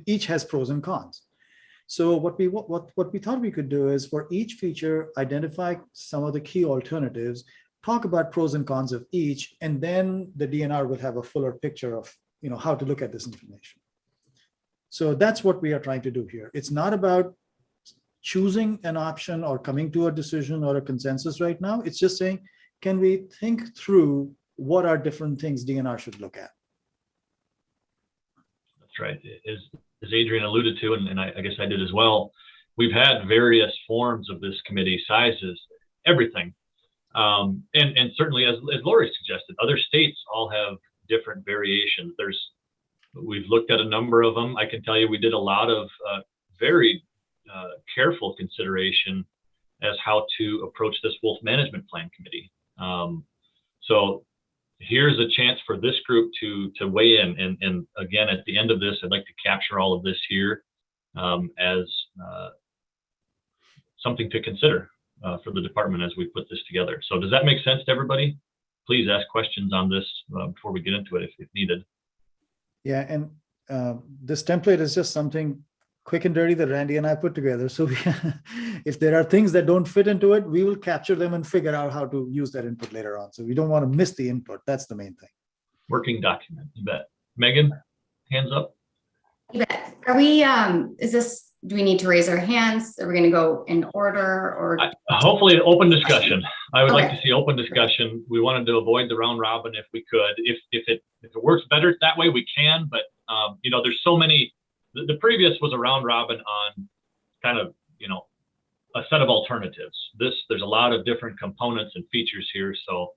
each has pros and cons. So what we thought we could do is for each feature, identify some of the key alternatives, talk about pros and cons of each, and then the DNR will have a fuller picture of how to look at this information. So that's what we are trying to do here. It's not about choosing an option or coming to a decision or a consensus right now. It's just saying, can we think through what are different things DNR should look at? That's right. As Adrian alluded to, and I guess I did as well, we've had various forms of this committee, sizes, everything. And certainly, as Lori suggested, other states all have different variations. We've looked at a number of them. I can tell you we did a lot of very careful consideration as how to approach this wolf management plan committee. So here's a chance for this group to weigh in. And again, at the end of this, I'd like to capture all of this here as something to consider for the department as we put this together. So does that make sense to everybody? Please ask questions on this before we get into it if needed. Yeah, and this template is just something quick and dirty that Randy and I put together. So if there are things that don't fit into it, we will capture them and figure out how to use that input later on. So we don't want to miss the input. That's the main thing. Working document, you bet. Megan, hands up. You bet. Are we, do we need to raise our hands? Are we going to go in order or? Hopefully an open discussion. I would like to see open discussion. We wanted to avoid the round robin if we could. If it works better that way, we can, but there's so many. The previous was a round robin on kind of, a set of alternatives. There's a lot of different components and features here. So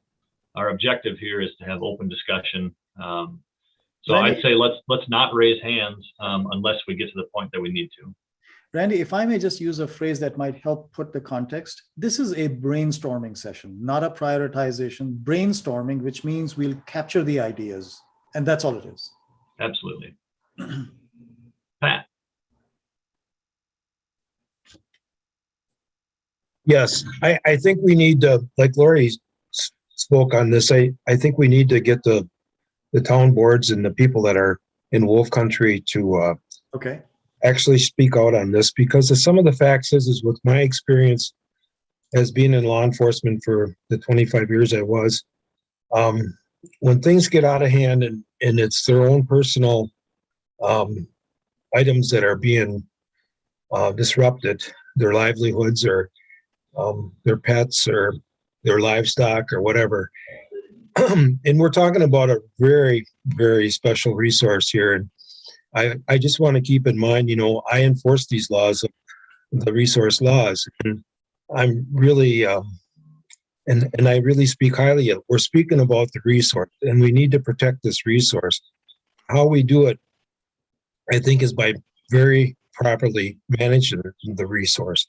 our objective here is to have open discussion. So Randy, I'd say let's not raise hands unless we get to the point that we need to. Randy, if I may just use a phrase that might help put the context, this is a brainstorming session, not a prioritization. Brainstorming, which means we'll capture the ideas, and that's all it is. Absolutely. Pat. Yes, I think we need to, like Lori spoke on this, I think we need to get the town boards and the people that are in wolf country to actually speak out on this, because of some of the facts is with my experience as being in law enforcement for the 25 years I was, when things get out of hand and it's their own personal items that are being disrupted, their livelihoods, or their pets or their livestock or whatever. And we're talking about a very, very special resource here. And I just want to keep in mind, you know, I enforce these laws, the resource laws, and I'm really, and I really speak highly of. We're speaking about the resource, and we need to protect this resource. How we do it, I think, is by very properly managing the resource.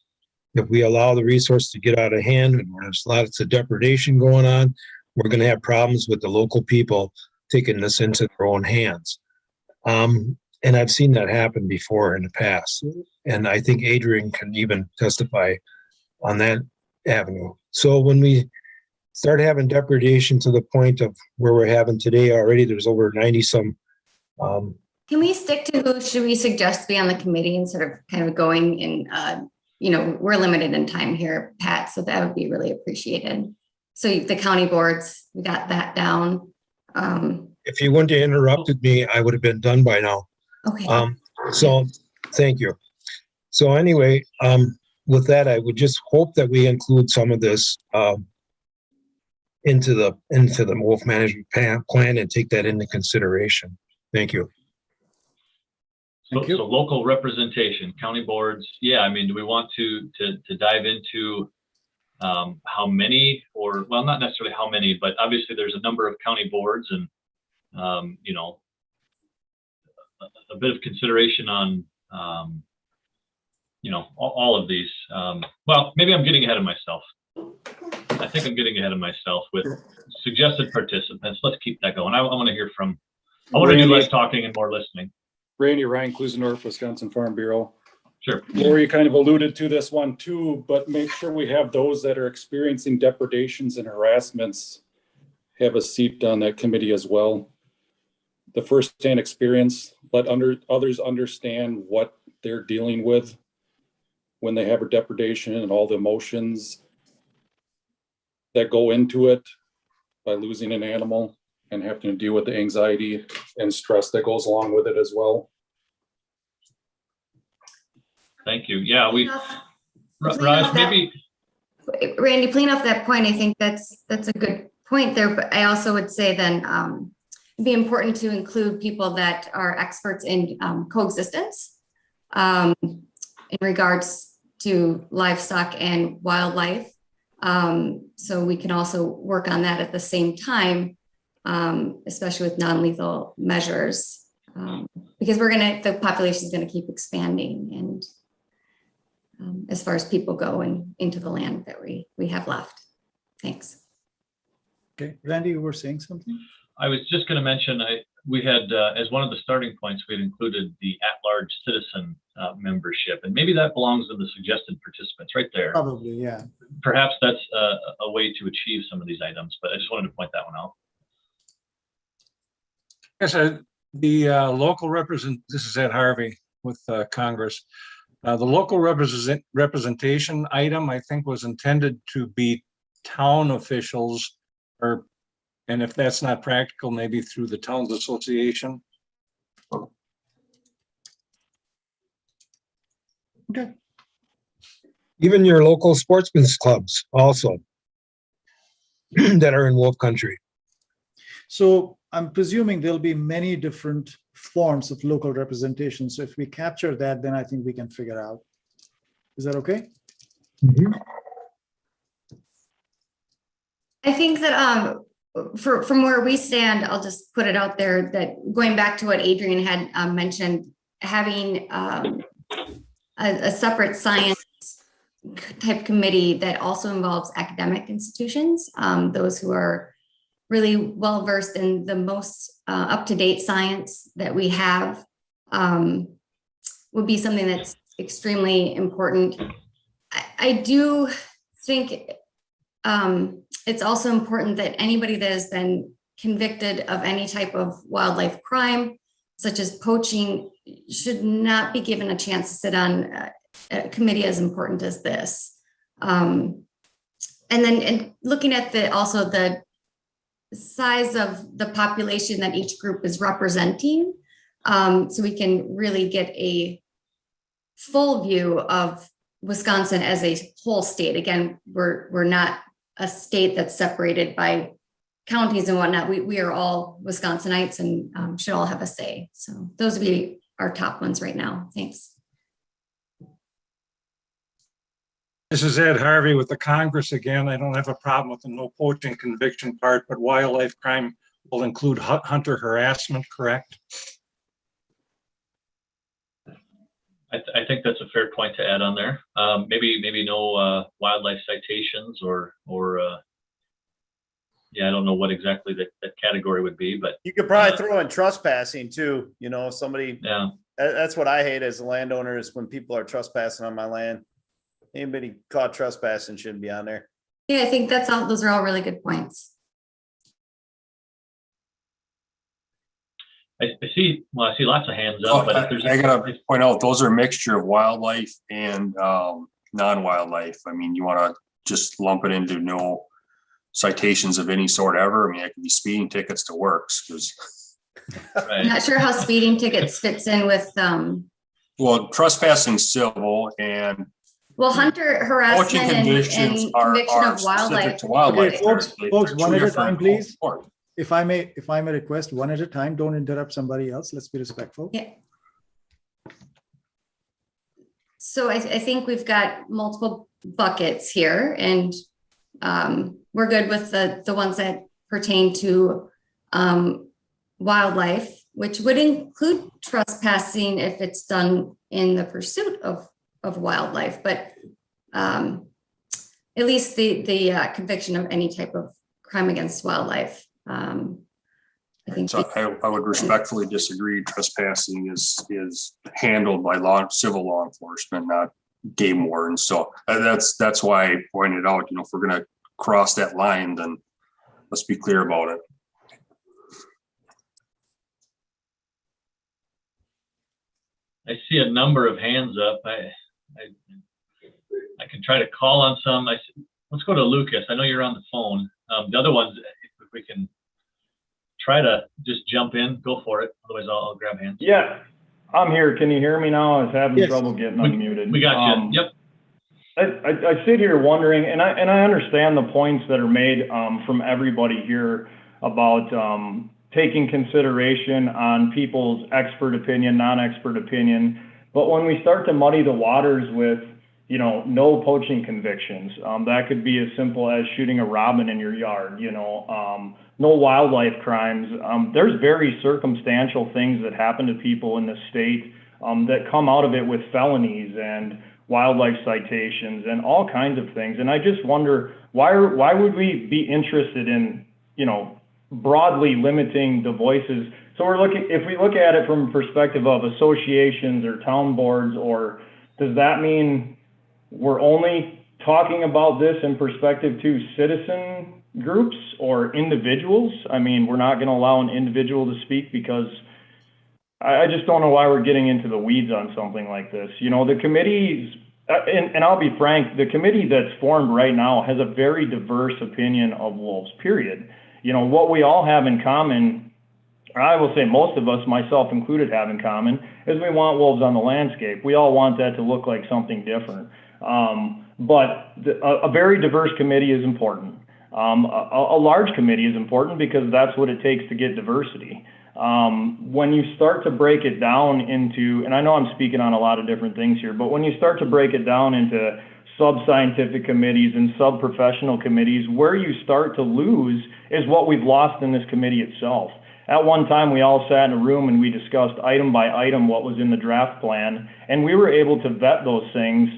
If we allow the resource to get out of hand and there's lots of depredation going on, we're going to have problems with the local people taking this into their own hands. And I've seen that happen before in the past. And I think Adrian can even testify on that avenue. So when we start having depredation to the point of where we're having today already, there's over 90 some. Can we stick to who should we suggest be on the committee instead of kind of going in, you know, we're limited in time here, Pat, so that would be really appreciated. So the county boards, we got that down. If you wouldn't have interrupted me, I would have been done by now. Okay. So thank you. So anyway, with that, I would just hope that we include some of this into the wolf management plan and take that into consideration. Thank you. So local representation, county boards. Yeah, I mean, do we want to dive into how many, or, well, not necessarily how many, but obviously there's a number of county boards, and you know, a bit of consideration on you know, all of these. Well, maybe I'm getting ahead of myself. I think I'm getting ahead of myself with suggested participants. Let's keep that going. I want to hear from. I want to do less talking and more listening. Randy, Ryan Klusendorf, Wisconsin Farm Bureau. Sure. Lori kind of alluded to this one too, but make sure we have those that are experiencing depredations and harassments have a seat on that committee as well. The first-hand experience, let others understand what they're dealing with when they have a depredation and all the emotions that go into it by losing an animal and having to deal with the anxiety and stress that goes along with it as well. Thank you. Yeah, Raj, maybe. Randy, playing off that point, I think that's a good point there, but I also would say then it'd be important to include people that are experts in coexistence in regards to livestock and wildlife. So we can also work on that at the same time, especially with non-lethal measures, because the population is going to keep expanding, and as far as people go and into the land that we have left. Thanks. Okay, Randy, you were saying something? I was just going to mention, we had, as one of the starting points, we had included the at-large citizen membership, and maybe that belongs in the suggested participants right there. Probably, yeah. Perhaps that's a way to achieve some of these items, but I just wanted to point that one out. Yes, the local this is Ed Harvey with Congress. The local representation item, I think, was intended to be town officials, and if that's not practical, maybe through the Towns Association. Okay. Even your local sportsmen's clubs also that are in wolf country. So I'm presuming there'll be many different forms of local representation. So if we capture that, then I think we can figure out. Is that okay? Mm-hmm. I think that from where we stand, I'll just put it out there that going back to what Adrian had mentioned, having a separate science type committee that also involves academic institutions, those who are really well versed in the most up-to-date science that we have, would be something that's extremely important. I do think it's also important that anybody that has been convicted of any type of wildlife crime, such as poaching, should not be given a chance to sit on a committee as important as this. And looking at also the size of the population that each group is representing, so we can really get a full view of Wisconsin as a whole state. Again, we're not a state that's separated by counties and whatnot. We are all Wisconsinites and should all have a say. So those would be our top ones right now. Thanks. This is Ed Harvey with the Congress again. I don't have a problem with the no poaching conviction part, but wildlife crime will include hunter harassment, correct? I think that's a fair point to add on there. Maybe no wildlife citations or yeah, I don't know what exactly that category would be, but You could probably throw in trespassing too, somebody, yeah. that's what I hate as a landowner is when people are trespassing on my land. Anybody caught trespassing shouldn't be on there. Yeah, I think those are all really good points. I see lots of hands up, but if there's I gotta point out, those are a mixture of wildlife and non-wildlife. I mean, you want to just lump it into no citations of any sort ever. I mean, it could be speeding tickets to works because. I'm not sure how speeding tickets fits in with Well, trespassing civil and. Well, hunter harassment and conviction of wildlife. Okay, folks, one at a time, please. Sport. If I may request, one at a time, don't interrupt somebody else. Let's be respectful. Yeah. So I think we've got multiple buckets here, and we're good with the ones that pertain to wildlife, which would include trespassing if it's done in the pursuit of wildlife, but at least the conviction of any type of crime against wildlife. I think So I would respectfully disagree. Trespassing is handled by civil law enforcement, not game wardens. So that's why I pointed out, if we're going to cross that line, then let's be clear about it. I see a number of hands up. I can try to call on some. Let's go to Lucas. I know you're on the phone. The other ones, if we can try to just jump in, go for it. Otherwise, I'll grab hands. Yeah, I'm here. Can you hear me now? I was having trouble getting unmuted. We got you. Yep. I sit here wondering, and I understand the points that are made from everybody here about taking consideration on people's expert opinion, non-expert opinion. But when we start to muddy the waters with, no poaching convictions, that could be as simple as shooting a robin in your yard, no wildlife crimes. There's very circumstantial things that happen to people in the state that come out of it with felonies and wildlife citations and all kinds of things. And I just wonder, why would we be interested in, broadly limiting the voices? So if we look at it from a perspective of associations or town boards, or does that mean we're only talking about this in perspective to citizen groups or individuals? I mean, we're not going to allow an individual to speak because I just don't know why we're getting into the weeds on something like this. The committees, and I'll be frank, the committee that's formed right now has a very diverse opinion of wolves, period. What we all have in common, I will say most of us, myself included, have in common, is we want wolves on the landscape. We all want that to look like something different. But a very diverse committee is important. A large committee is important because that's what it takes to get diversity. When you start to break it down into, and I know I'm speaking on a lot of different things here, but when you start to break it down into sub-scientific committees and sub-professional committees, where you start to lose is what we've lost in this committee itself. At one time, we all sat in a room and we discussed item by item what was in the draft plan, and we were able to vet those things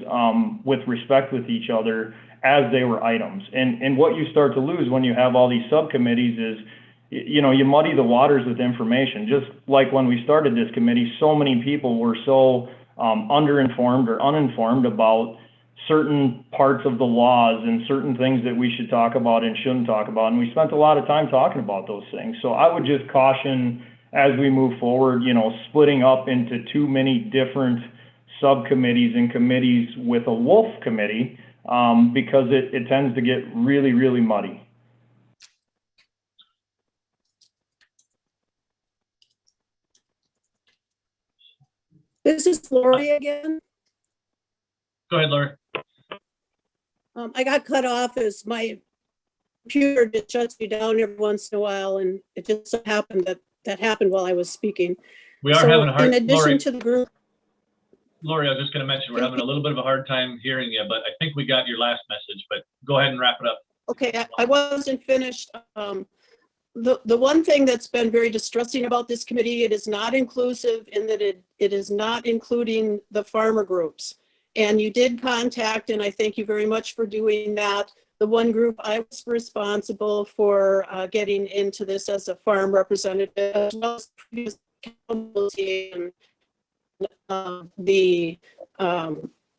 with respect with each other as they were items. And what you start to lose when you have all these subcommittees is, you muddy the waters with information. Just like when we started this committee, so many people were so underinformed or uninformed about certain parts of the laws and certain things that we should talk about and shouldn't talk about. And we spent a lot of time talking about those things. So I would just caution as we move forward, splitting up into too many different subcommittees and committees with a wolf committee, because it tends to get really, really muddy. This is Lori again. Go ahead, Lori. I got cut off as my computer just shuts me down every once in a while, and it just so happened that happened while I was speaking. We are So having a hard, in addition Lori, to the group, Lori, I was just going to mention, we're having a little bit of a hard time hearing you, but I think we got your last message, but go ahead and wrap it up. okay, I wasn't finished. The one thing that's been very distressing about this committee, it is not inclusive in that it is not including the farmer groups. And you did contact, and I thank you very much for doing that. The one group I was responsible for getting into this as a farm representative, as well as previous council and the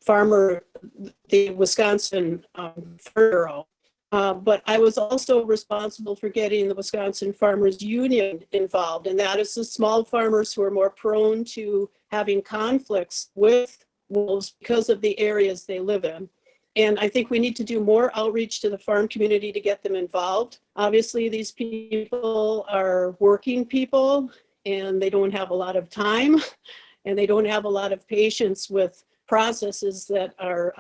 farmer, the Wisconsin Bureau. But I was also responsible for getting the Wisconsin Farmers Union involved, and that is the small farmers who are more prone to having conflicts with wolves because of the areas they live in. And I think we need to do more outreach to the farm community to get them involved. Obviously, these people are working people and they don't have a lot of time and they don't have a lot of patience with processes that are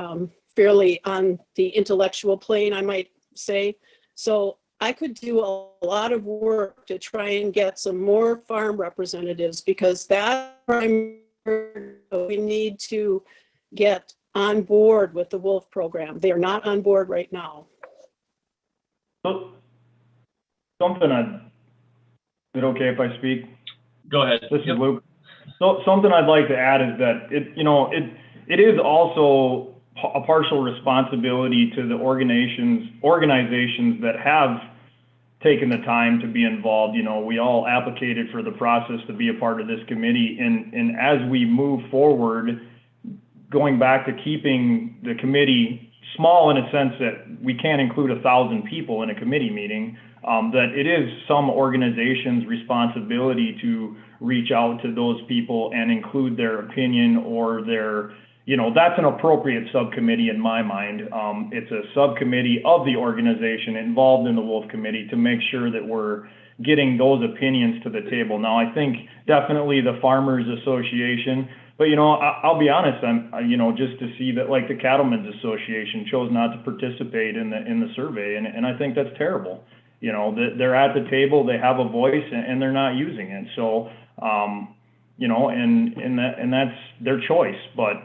fairly on the intellectual plane, I might say. So I could do a lot of work to try and get some more farm representatives, because that we need to get on board with the wolf program. They are not on board right now. So, something is it okay if I speak? Go ahead. This is Luke. So something I'd like to add is that it is also a partial responsibility to the organizations that have taken the time to be involved. We all applicated for the process to be a part of this committee, and as we move forward, going back to keeping the committee small in a sense that we can't include 1,000 people in a committee meeting, that it is some organization's responsibility to reach out to those people and include their opinion or their, that's an appropriate subcommittee in my mind. It's a subcommittee of the organization involved in the Wolf Committee to make sure that we're getting those opinions to the table. Now, I think definitely the Farmers Association, but I'll be honest, I'm just to see that like the Cattlemen's Association chose not to participate in the survey, and I think that's terrible. They're at the table, they have a voice, and they're not using it. So, and that's their choice. But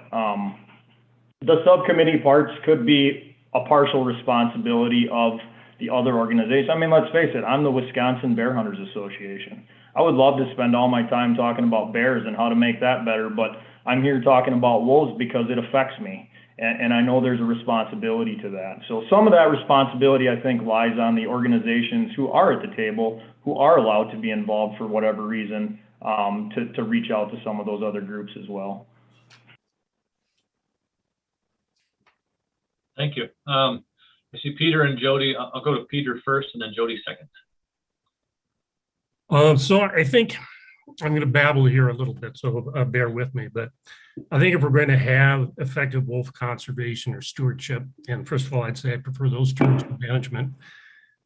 the subcommittee parts could be a partial responsibility of the other organizations. I mean, let's face it, I'm the Wisconsin Bear Hunters Association. I would love to spend all my time talking about bears and how to make that better, but I'm here talking about wolves because it affects me. And I know there's a responsibility to that. So some of that responsibility, I think, lies on the organizations who are at the table, who are allowed to be involved for whatever reason, to reach out to some of those other groups as well. Thank you. I see Peter and Jody. I'll go to Peter first and then Jody second. So I think I'm going to babble here a little bit, so bear with me. But I think if we're going to have effective wolf conservation or stewardship, and first of all, I'd say I prefer those terms to management.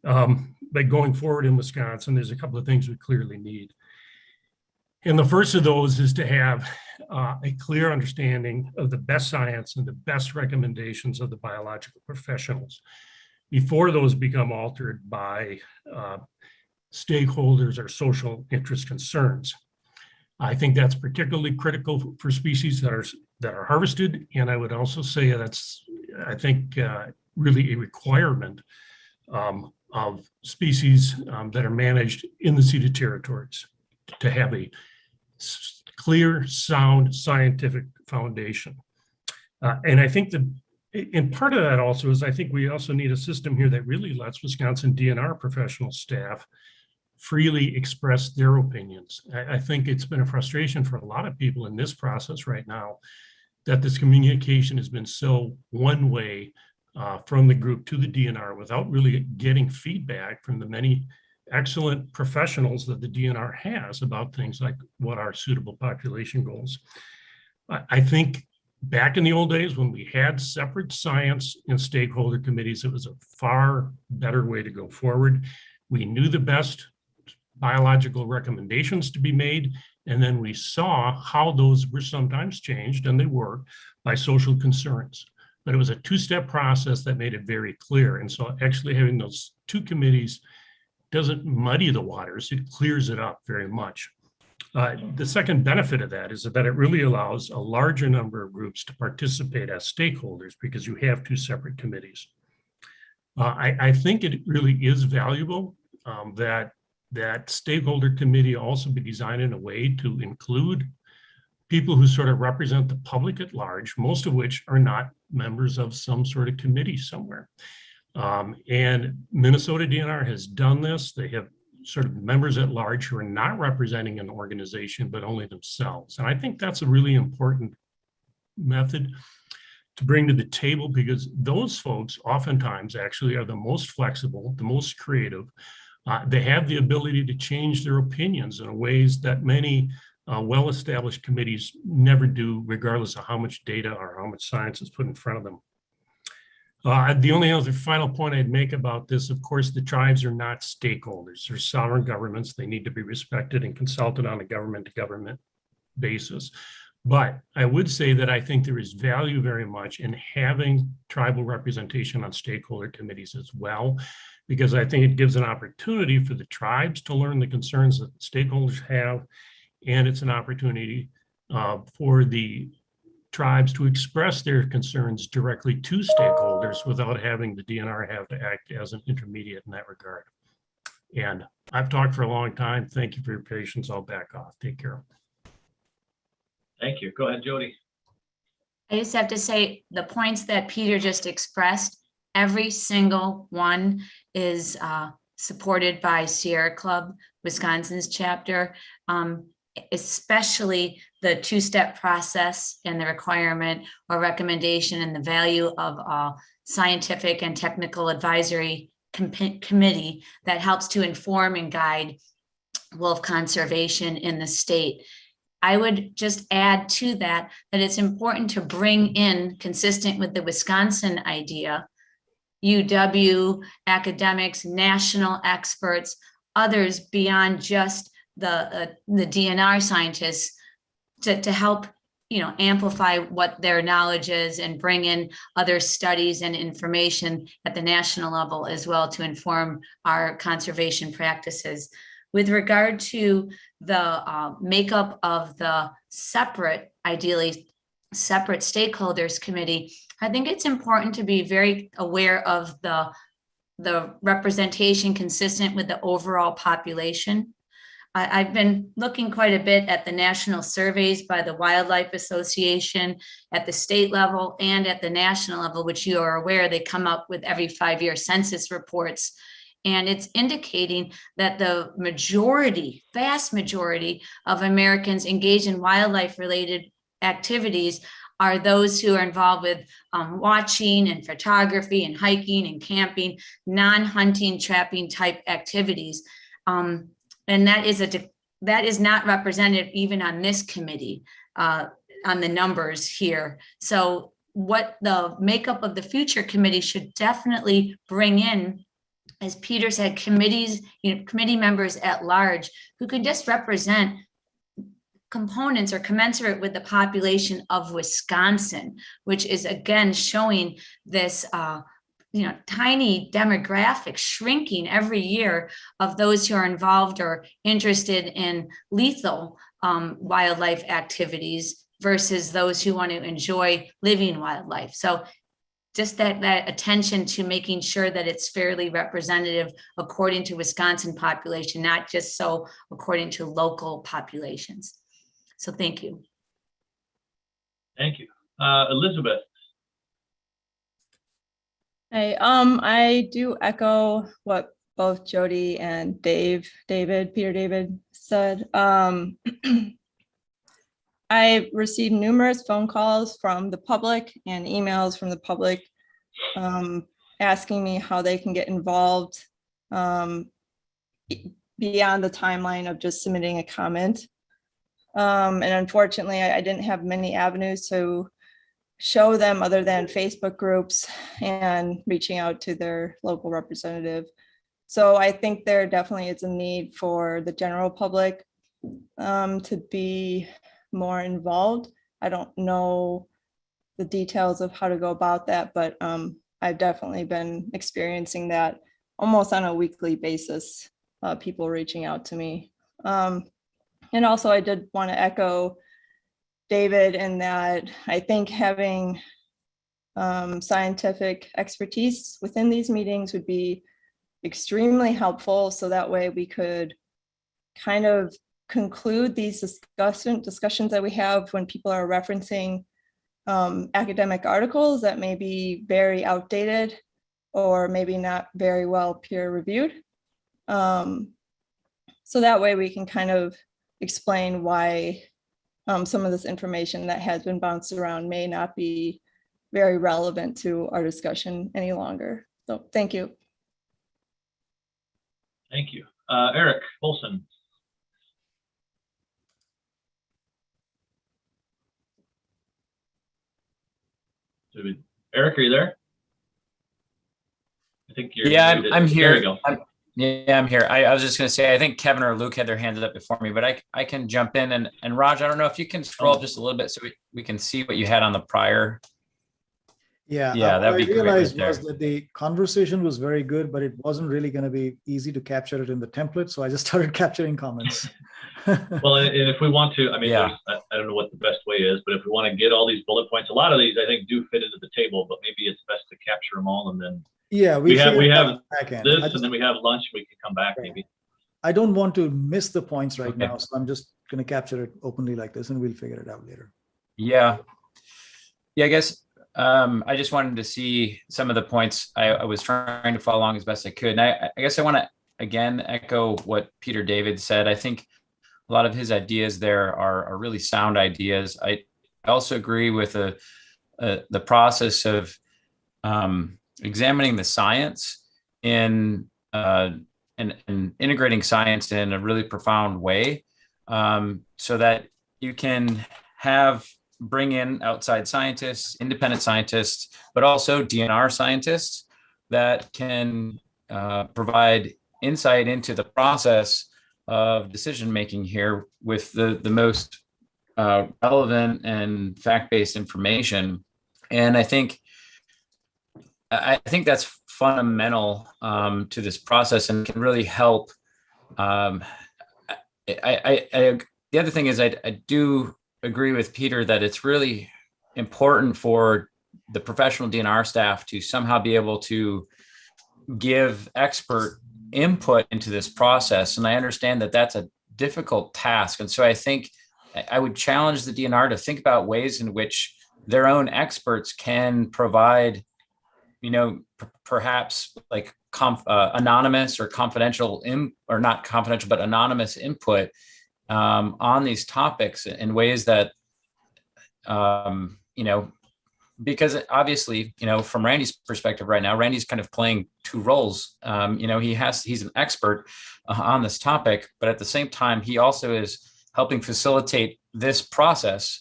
But going forward in Wisconsin, there's a couple of things we clearly need. And the first of those is to have a clear understanding of the best science and the best recommendations of the biological professionals before those become altered by stakeholders or social interest concerns. I think that's particularly critical for species that are harvested, and I would also say that's, I think, really a requirement of species that are managed in the ceded territories to have a clear, sound scientific foundation. And I think that in part of that also is I think we also need a system here that really lets Wisconsin DNR professional staff freely express their opinions. I think it's been a frustration for a lot of people in this process right now that this communication has been so one way from the group to the DNR without really getting feedback from the many excellent professionals that the DNR has about things like what are suitable population goals. I think back in the old days when we had separate science and stakeholder committees, it was a far better way to go forward. We knew the best biological recommendations to be made, and then we saw how those were sometimes changed, and they were, by social concerns. but it was a two-step process that made it very clear. And so actually having those two committees doesn't muddy the waters, it clears it up very much. The second benefit of that is that it really allows a larger number of groups to participate as stakeholders because you have two separate committees. I think it really is valuable that stakeholder committee also be designed in a way to include people who sort of represent the public at large, most of which are not members of some sort of committee somewhere. And Minnesota DNR has done this. They have sort of members at large who are not representing an organization, but only themselves. And I think that's a really important method to bring to the table, because those folks oftentimes actually are the most flexible, the most creative. They have the ability to change their opinions in ways that many well-established committees never do, regardless of how much data or how much science is put in front of them. The only other final point I'd make about this, of course, the tribes are not stakeholders. They're sovereign governments. They need to be respected and consulted on a government-to-government basis. But I would say that I think there is value very much in having tribal representation on stakeholder committees as well, because I think it gives an opportunity for the tribes to learn the concerns that stakeholders have, and it's an opportunity for the tribes to express their concerns directly to stakeholders without having the DNR have to act as an intermediate in that regard. And I've talked for a long time. Thank you for your patience. I'll back off. Take care. Thank you. Go ahead, Jody. I just have to say the points that Peter just expressed, every single one is supported by Sierra Club, Wisconsin's chapter, especially the two-step process and the requirement or recommendation and the value of a scientific and technical advisory committee that helps to inform and guide wolf conservation in the state. I would just add to that it's important to bring in, consistent with the Wisconsin idea, UW academics, national experts, others beyond just the DNR scientists to help, amplify what their knowledge is and bring in other studies and information at the national level as well to inform our conservation practices. With regard to the makeup of the ideally separate stakeholders committee, I think it's important to be very aware of the representation consistent with the overall population. I've been looking quite a bit at the national surveys by the Wildlife Association at the state level and at the national level, which you are aware they come up with every 5-year census reports. And it's indicating that the vast majority of Americans engaged in wildlife-related activities are those who are involved with watching and photography and hiking and camping, non-hunting, trapping type activities. And that is not represented even on this committee, on the numbers here. So what the makeup of the future committee should definitely bring in, as Peter said, committee members at large who can just represent components or commensurate with the population of Wisconsin, which is again showing this tiny demographic shrinking every year of those who are involved or interested in lethal wildlife activities versus those who want to enjoy living wildlife. So just that attention to making sure that it's fairly representative according to Wisconsin population, not just so according to local populations. So thank you. Thank you. Elizabeth. Hey, I do echo what both Jody and Peter David said. I received numerous phone calls from the public and emails from the public asking me how they can get involved beyond the timeline of just submitting a comment. And unfortunately, I didn't have many avenues to show them other than Facebook groups and reaching out to their local representative. So I think there definitely is a need for the general public to be more involved. I don't know the details of how to go about that, but I've definitely been experiencing that almost on a weekly basis, people reaching out to me. And also I did want to echo David in that I think having scientific expertise within these meetings would be extremely helpful. So that way we could kind of conclude these discussions that we have when people are referencing academic articles that may be very outdated or maybe not very well peer reviewed. So that way we can kind of explain why some of this information that has been bounced around may not be very relevant to our discussion any longer. So thank you. Thank you. Eric Olson. Eric, are you there? I think you're. Yeah, muted. I'm here. There you go. I'm here. I was just going to say, I think Kevin or Luke had their hands up before me, but I can jump in. And Raj, I don't know if you can scroll just a little bit so we can see what you had on the prior. Yeah, that'd be what I realized great right was that the conversation was very good, but it wasn't really going to be easy to capture it in the template. So I just started capturing comments. Well, and if we want to, I mean, Yeah. I don't know what the best way is, but if we want to get all these bullet points, a lot of these I think do fit into the table, but maybe it's best to capture them all and then Yeah, we have figured this, that back end. and then we have lunch. We can come back maybe. I don't want to miss the points right Okay. now, so I'm just going to capture it openly like this, and we'll figure it out later. Yeah. I guess I just wanted to see some of the points. I was trying to follow along as best I could. And I guess I want to, again, echo what Peter David said. I think a lot of his ideas there are really sound ideas. I also agree with the process of examining the science and integrating science in a really profound way, so that you can bring in outside scientists, independent scientists, but also DNR scientists that can provide insight into the process of decision making here with the most relevant and fact-based information. And I think that's fundamental to this process and can really help. The other thing is I do agree with Peter that it's really important for the professional DNR staff to somehow be able to give expert input into this process. And I understand that that's a difficult task. And so I think I would challenge the DNR to think about ways in which their own experts can provide, perhaps like anonymous or confidential or not confidential, but anonymous input on these topics in ways that, because obviously, from Randy's perspective right now, Randy's kind of playing two roles. He's an expert on this topic, but at the same time, he also is helping facilitate this process.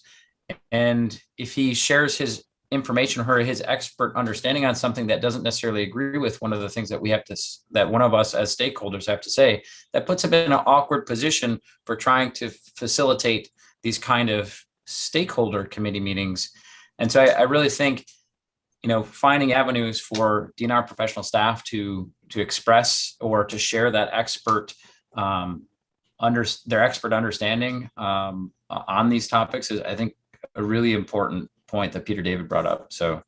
And if he shares his information or his expert understanding on something that doesn't necessarily agree with one of the things that one of us as stakeholders have to say, that puts him in an awkward position for trying to facilitate these kind of stakeholder committee meetings. And so I really think, finding avenues for DNR professional staff to express or to share that expert their expert understanding on these topics is, I think, a really important point that Peter David brought up. So.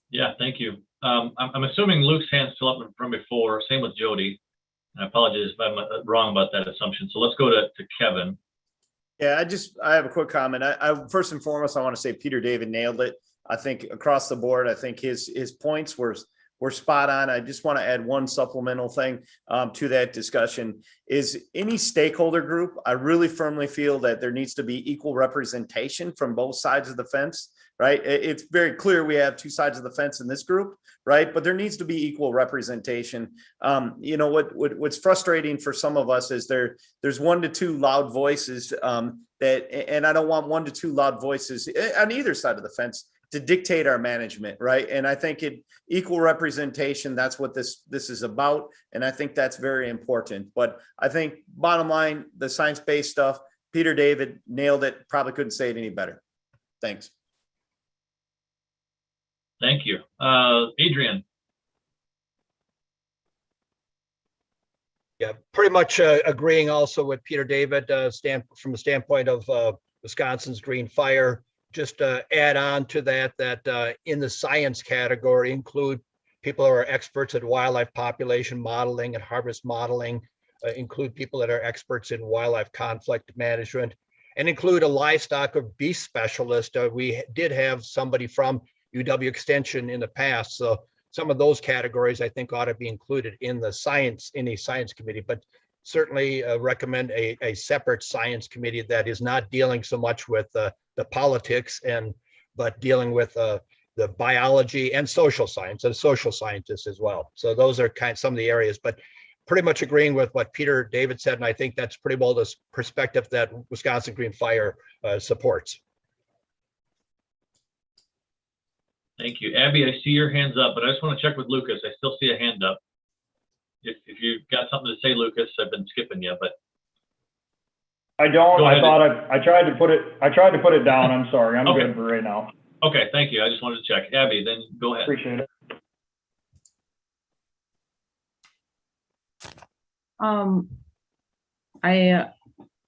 Yeah, thank you. I'm assuming Luke's hand's still up from before. Same with Jody. And I apologize if I'm wrong about that assumption. So let's go to Kevin. Yeah, I have a quick comment. I first and foremost, I want to say Peter David nailed it. I think across the board, I think his points were spot on. I just want to add one supplemental thing to that discussion is any stakeholder group. I really firmly feel that there needs to be equal representation from both sides of the fence, right? It's very clear we have two sides of the fence in this group, right? But there needs to be equal representation. What's frustrating for some of us is there's 1 to 2 loud voices and I don't want 1 to 2 loud voices on either side of the fence to dictate our management, right? And I think equal representation, that's what this is about. And I think that's very important. But I think bottom line, the science-based stuff, Peter David nailed it. Probably couldn't say it any better. Thanks. Thank you. Adrian? Yeah, pretty much agreeing also with Peter David, from the standpoint of Wisconsin's Green Fire. Just add on to that in the science category include people who are experts at wildlife population modeling and harvest modeling, include people that are experts in wildlife conflict management, and include a livestock or beast specialist. We did have somebody from UW Extension in the past, so some of those categories I think ought to be included in a science committee, but certainly recommend a separate science committee that is not dealing so much with the politics but dealing with the biology and social science and social scientists as well. So those are some of the areas, but pretty much agreeing with what Peter David said. And I think that's pretty well the perspective that Wisconsin Green Fire supports. Thank you. Abby, I see your hands up, but I just want to check with Lucas. I still see a hand up. If you've got something to say, Lucas, I've been skipping you, but. I don't. I thought I tried to put it down. I'm sorry. I'm good for right now. Okay, thank you. I just wanted to check. Abby, then go ahead. Appreciate it. I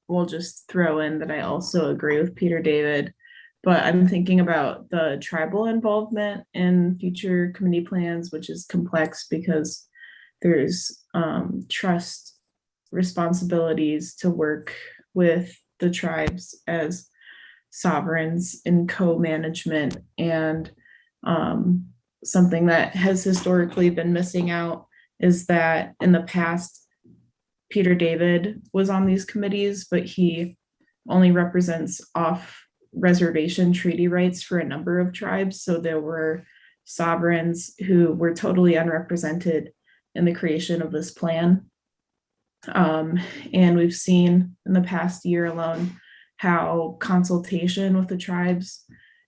will just throw in that I also agree with Peter David, but I'm thinking about the tribal involvement in future committee plans, which is complex because there's trust responsibilities to work with the tribes as sovereigns in co-management, and something that has historically been missing out is that in the past Peter David was on these committees, but he only represents off reservation treaty rights for a number of tribes. So there were sovereigns who were totally unrepresented in the creation of this plan. And we've seen in the past year alone how consultation with the tribes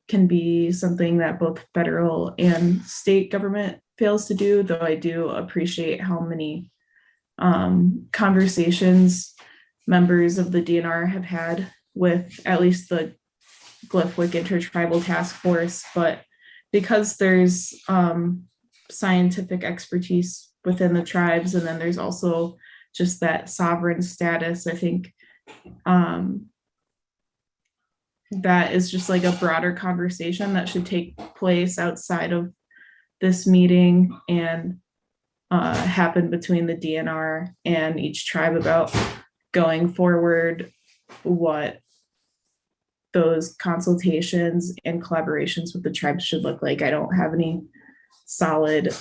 can be something that both federal and state government fails to do, though I do appreciate how many conversations members of the DNR have had with at least the Gliffwick Intertribal Task Force. But because there's scientific expertise within the tribes, and then there's also just that sovereign status, I think that is just like a broader conversation that should take place outside of this meeting and happen between the DNR and each tribe about going forward, what those consultations and collaborations with the tribes should look like. I don't have any solid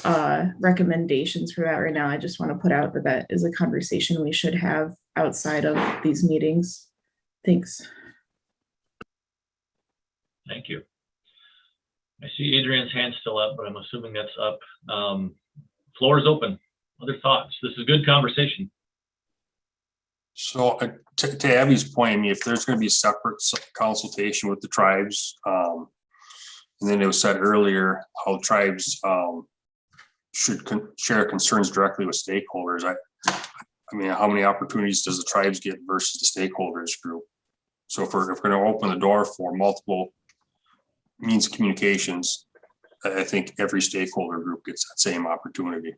recommendations for that right now. I just want to put out that that is a conversation we should have outside of these meetings. Thanks. Thank you. I see Adrian's hand still up, but I'm assuming that's up. Floor is open. Other thoughts? This is a good conversation. So to Abby's point, I mean, if there's going to be separate consultation with the tribes, and then it was said earlier how tribes should share concerns directly with stakeholders. I mean, how many opportunities does the tribes get versus the stakeholders group? So if we're going to open the door for multiple means of communications, I think every stakeholder group gets that same opportunity.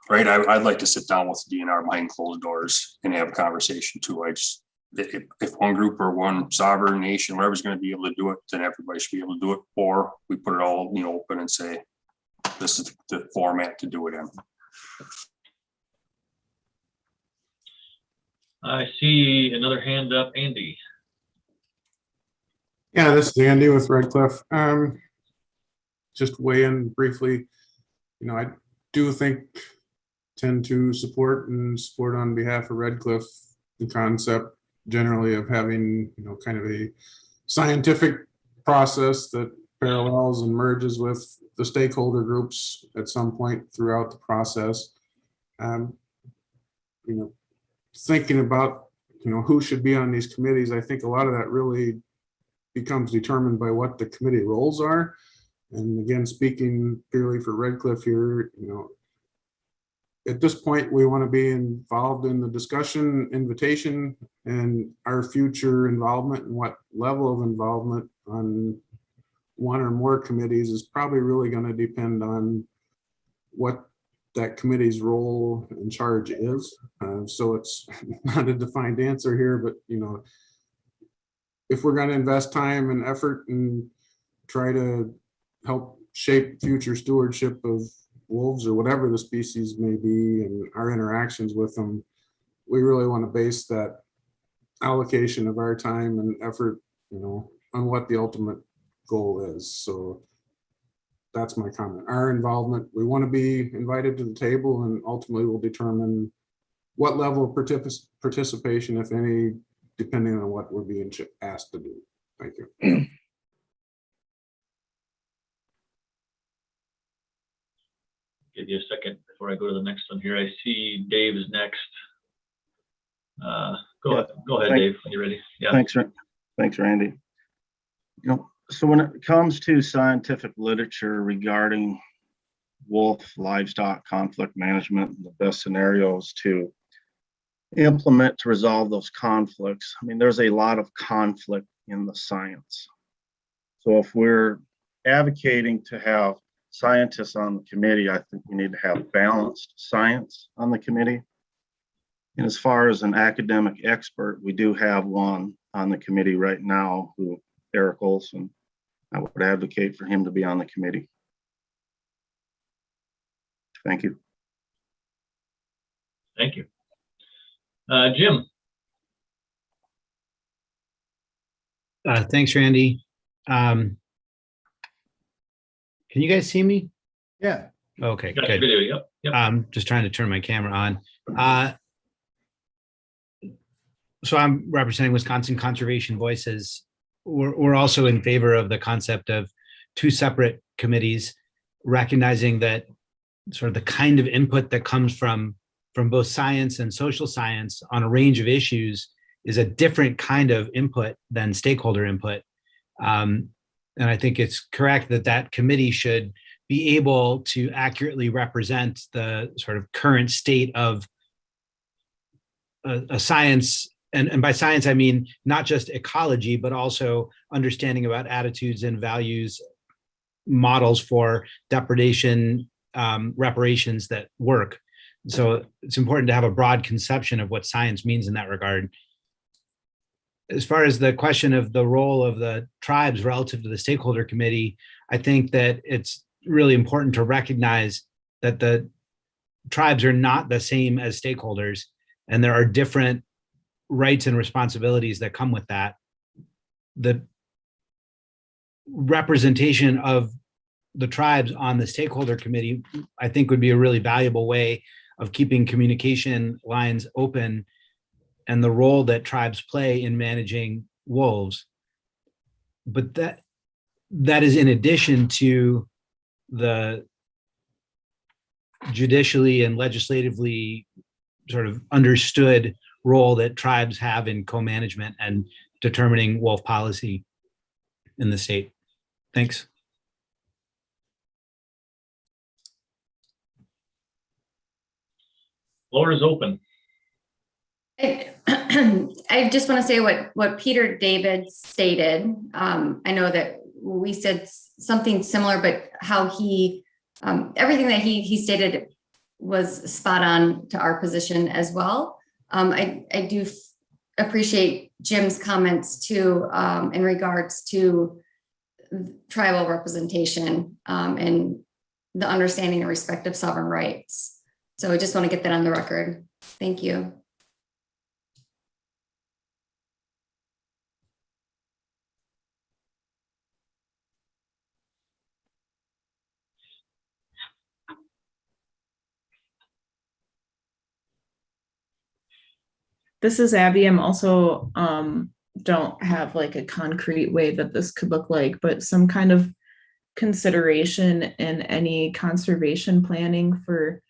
Right, I'd like to sit down with the DNR behind closed doors and have a conversation too. If one group or one sovereign nation, whatever's going to be able to do it, then everybody should be able to do it. Or we put it all, open and say, this is the format to do it in. I see another hand up, Andy. Yeah, this is Andy with Red Cliff. Just weigh in briefly. I do tend to support on behalf of Red Cliff the concept generally of having kind of a scientific process that parallels and merges with the stakeholder groups at some point throughout the process. Thinking about who should be on these committees, I think a lot of that really becomes determined by what the committee roles are. And again, speaking purely for Red Cliff here, at this point, we want to be involved in the discussion, invitation, and our future involvement and what level of involvement on one or more committees is probably really going to depend on what that committee's role and charge is. So it's not a defined answer here, but if we're going to invest time and effort and try to help shape future stewardship of wolves or whatever the species may be and our interactions with them, we really want to base that allocation of our time and effort, on what the ultimate goal is. So that's my comment. Our involvement, we want to be invited to the table, and ultimately we'll determine what level of participation, if any, depending on what we're being asked to do. Thank you. Give you a second before I go to the next one here. I see Dave is next. Go ahead, Dave, when you're ready. Yeah. Thanks, Randy. So when it comes to scientific literature regarding wolf livestock conflict management, the best scenarios to implement to resolve those conflicts, there's a lot of conflict in the science. So if we're advocating to have scientists on the committee, I think we need to have balanced science on the committee. And as far as an academic expert, we do have one on the committee right now, Eric Olson. I would advocate for him to be on the committee. Thank you. Thank you. Jim. Thanks, Randy. Can you guys see me? Yeah. Okay, Got good. your video, yep. Just trying to turn my camera on. So I'm representing Wisconsin Conservation Voices. We're also in favor of the concept of two separate committees, recognizing that sort of the kind of input that comes from both science and social science on a range of issues is a different kind of input than stakeholder input. And I think it's correct that that committee should be able to accurately represent the sort of current state of a science. And by science, I mean not just ecology, but also understanding about attitudes and values, models for depredation, reparations that work. So it's important to have a broad conception of what science means in that regard. As far as the question of the role of the tribes relative to the stakeholder committee, I think that it's really important to recognize that the tribes are not the same as stakeholders, and there are different rights and responsibilities that come with that. The representation of the tribes on the stakeholder committee, I think, would be a really valuable way of keeping communication lines open and the role that tribes play in managing wolves. But that is in addition to the judicially and legislatively sort of understood role that tribes have in co-management and determining wolf policy in the state. Thanks. Floor is open. I just want to say what Peter David stated. I know that we said something similar, but how he, everything that he stated was spot on to our position as well. I do appreciate Jim's comments too, in regards to tribal representation and the understanding and respect of sovereign rights. So I just want to get that on the record. Thank you. This is Abby. I'm also don't have like a concrete way that this could look like, but some kind of consideration in any conservation planning for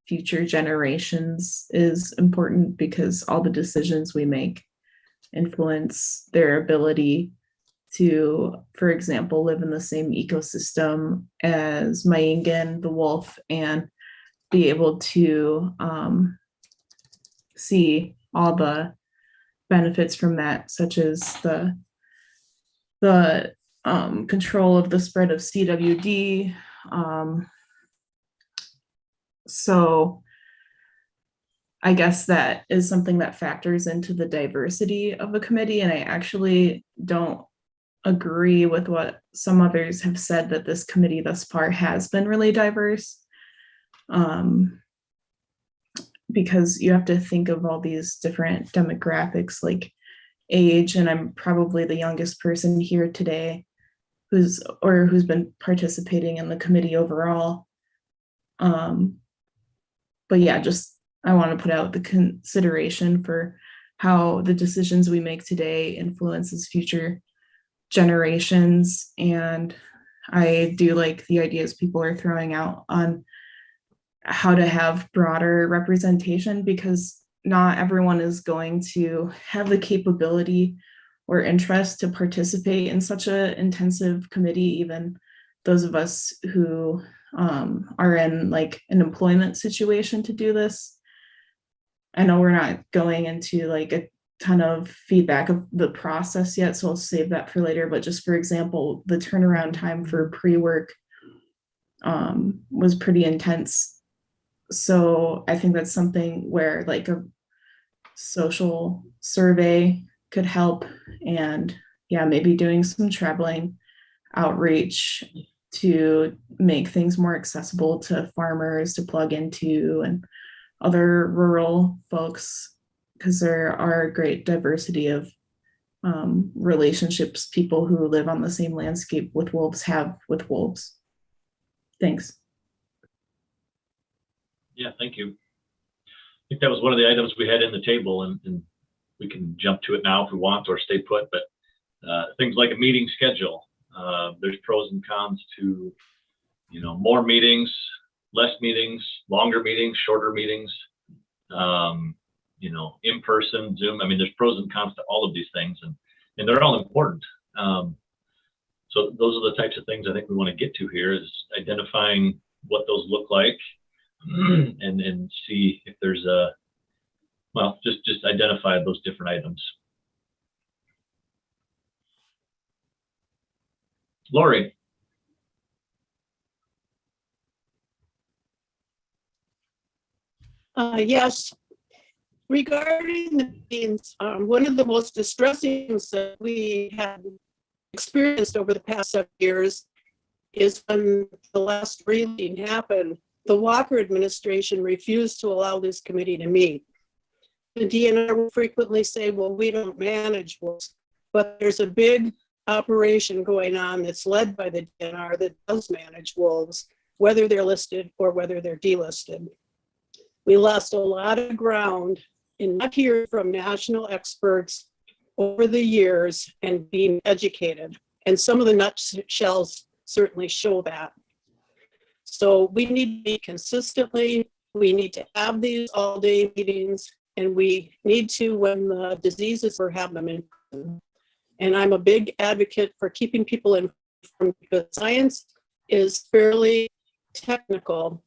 future generations is important, because all the decisions we make influence their ability to, for example, live in the same ecosystem as Maingan, the wolf, and be able to see all the benefits from that, such as the control of the spread of CWD. So I guess that is something that factors into the diversity of a committee. And I actually don't agree with what some others have said, that this committee thus far has been really diverse. Because you have to think of all these different demographics, like age, and I'm probably the youngest person here today who's been participating in the committee overall. But yeah, just I want to put out the consideration for how the decisions we make today influences future generations. And I do like the ideas people are throwing out on how to have broader representation, because not everyone is going to have the capability or interest to participate in such an intensive committee. Even those of us who are in like an employment situation to do this. I know we're not going into like a ton of feedback of the process yet, so I'll save that for later. But just for example, the turnaround time for pre-work was pretty intense. So I think that's something where like a social survey could help, and yeah, maybe doing some traveling outreach to make things more accessible to farmers to plug into and other rural folks, because there are a great diversity of relationships people who live on the same landscape with wolves have with wolves. Thanks. Yeah, thank you. I think that was one of the items we had in the table, and we can jump to it now if we want, or stay put, but things like a meeting schedule. There's pros and cons to, more meetings, less meetings, longer meetings, shorter meetings, in person, Zoom. I mean, there's pros and cons to all of these things, and they're all important. So those are the types of things I think we want to get to here, is identifying what those look like, and see if there's just identify those different items. Lori. Yes, regarding the meetings, one of the most distressing things that we have experienced over the past 7 years is when the last reading happened, the Walker administration refused to allow this committee to meet. The DNR will frequently say, well, we don't manage wolves, but there's a big operation going on that's led by the DNR that does manage wolves, whether they're listed or whether they're delisted. We lost a lot of ground in not hearing from national experts over the years and being educated. And some of the nutshells certainly show that. So we need to meet consistently. We need to have these all-day meetings, and we need to, when the diseases are, have them in person. And I'm a big advocate for keeping people informed, because science is fairly technical,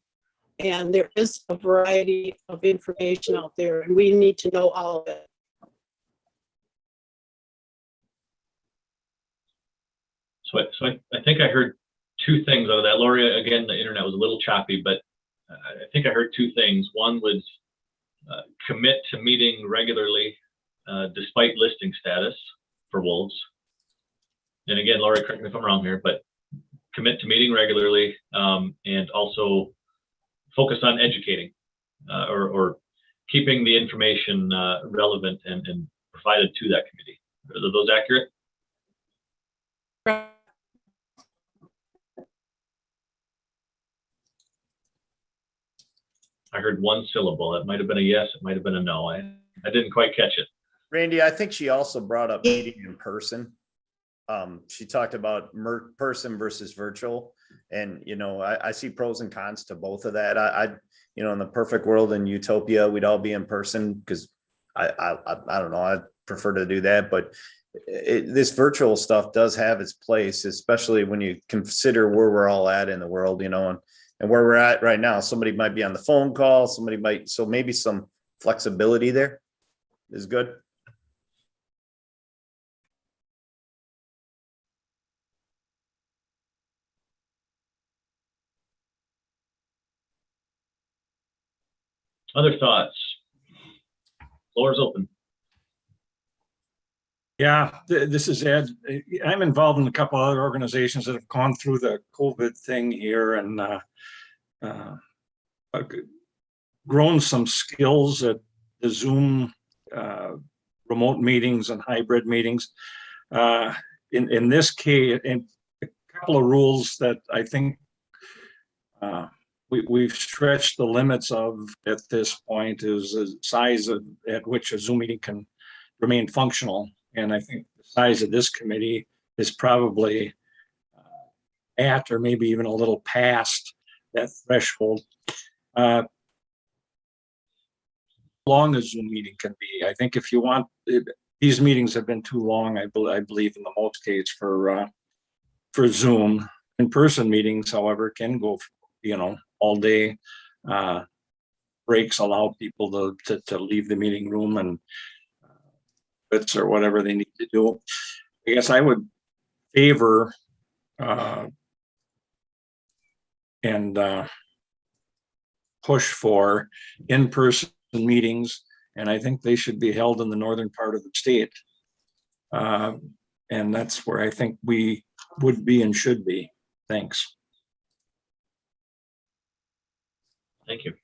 and there is a variety of information out there, and we need to know all of it. So I think I heard two things out of that. Lori, again, the internet was a little choppy, but I think I heard two things. One was commit to meeting regularly despite listing status for wolves. And again, Lori, correct me if I'm wrong here, but commit to meeting regularly, and also focus on educating or keeping the information relevant and provided to that committee. Are those accurate? I heard one syllable. It might have been a yes, it might have been a no. I didn't quite catch it. Randy, I think she also brought up meeting in person. She talked about person versus virtual, and I see pros and cons to both of that. I in the perfect world, in utopia, we'd all be in person, because I don't know, I prefer to do that, but this virtual stuff does have its place, especially when you consider where we're all at in the world, and And where we're at right now, somebody might be on the phone call, somebody might, so maybe some flexibility there is good. Other thoughts? Floor is open. Yeah, this is Ed. I'm involved in a couple other organizations that have gone through the COVID thing here and grown some skills at the Zoom remote meetings and hybrid meetings. In this case, in a couple of rules that I think we've stretched the limits of at this point is the size at which a Zoom meeting can remain functional. And I think the size of this committee is probably at or maybe even a little past that threshold. Long a Zoom meeting can be. I think if you want, these meetings have been too long, I believe in the most cases for Zoom. In-person meetings, however, can go, all day. Breaks allow people to leave the meeting room and bits or whatever they need to do. I guess I would favor and push for in-person meetings, and I think they should be held in the northern part of the state. And that's where I think we would be and should be. Thanks. Thank you.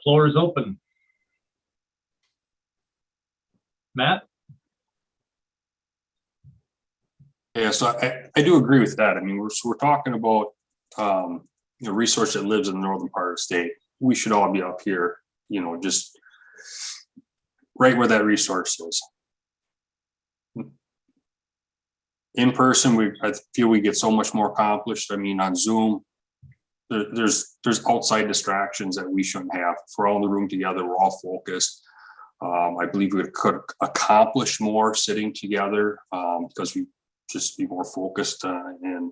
Floor is open. Matt? Yeah, so I do agree with that. I mean, we're talking about a resource that lives in the northern part of the state. We should all be up here, just right where that resource is. In person, I feel we get so much more accomplished. I mean, on Zoom, there's outside distractions that we shouldn't have. If we're all in the room together, we're all focused. I believe we could accomplish more sitting together because we just be more focused and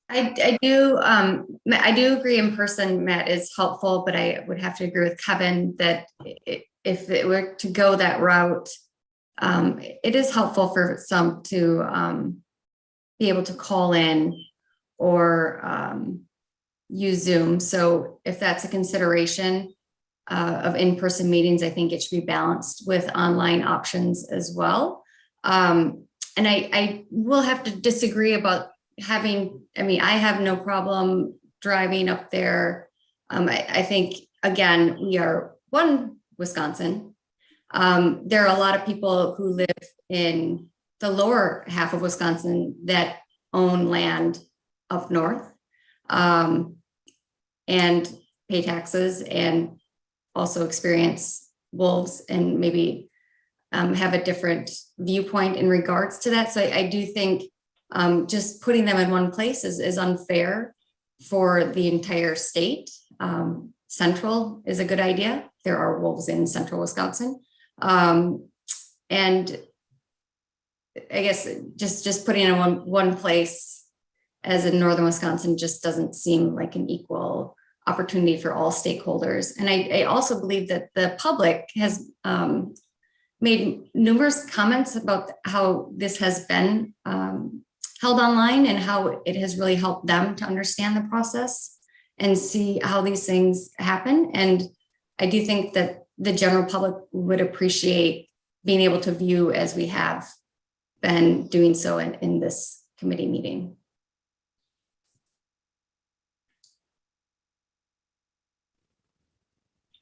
I do agree in person, Matt, is helpful, but I would have to agree with Kevin that if it were to go that route, it is helpful for some to be able to call in or use Zoom. So if that's a consideration of in-person meetings, I think it should be balanced with online options as well. And I will have to disagree about I have no problem driving up there. I think, again, we are one Wisconsin. There are a lot of people who live in the lower half of Wisconsin that own land up north and pay taxes and also experience wolves and maybe have a different viewpoint in regards to that. So I do think just putting them in one place is unfair for the entire state. Central is a good idea. There are wolves in central Wisconsin. And I guess just putting it in one place as in northern Wisconsin just doesn't seem like an equal opportunity for all stakeholders. And I also believe that the public has made numerous comments about how this has been held online and how it has really helped them to understand the process and see how these things happen. And I do think that the general public would appreciate being able to view as we have been doing so in this committee meeting.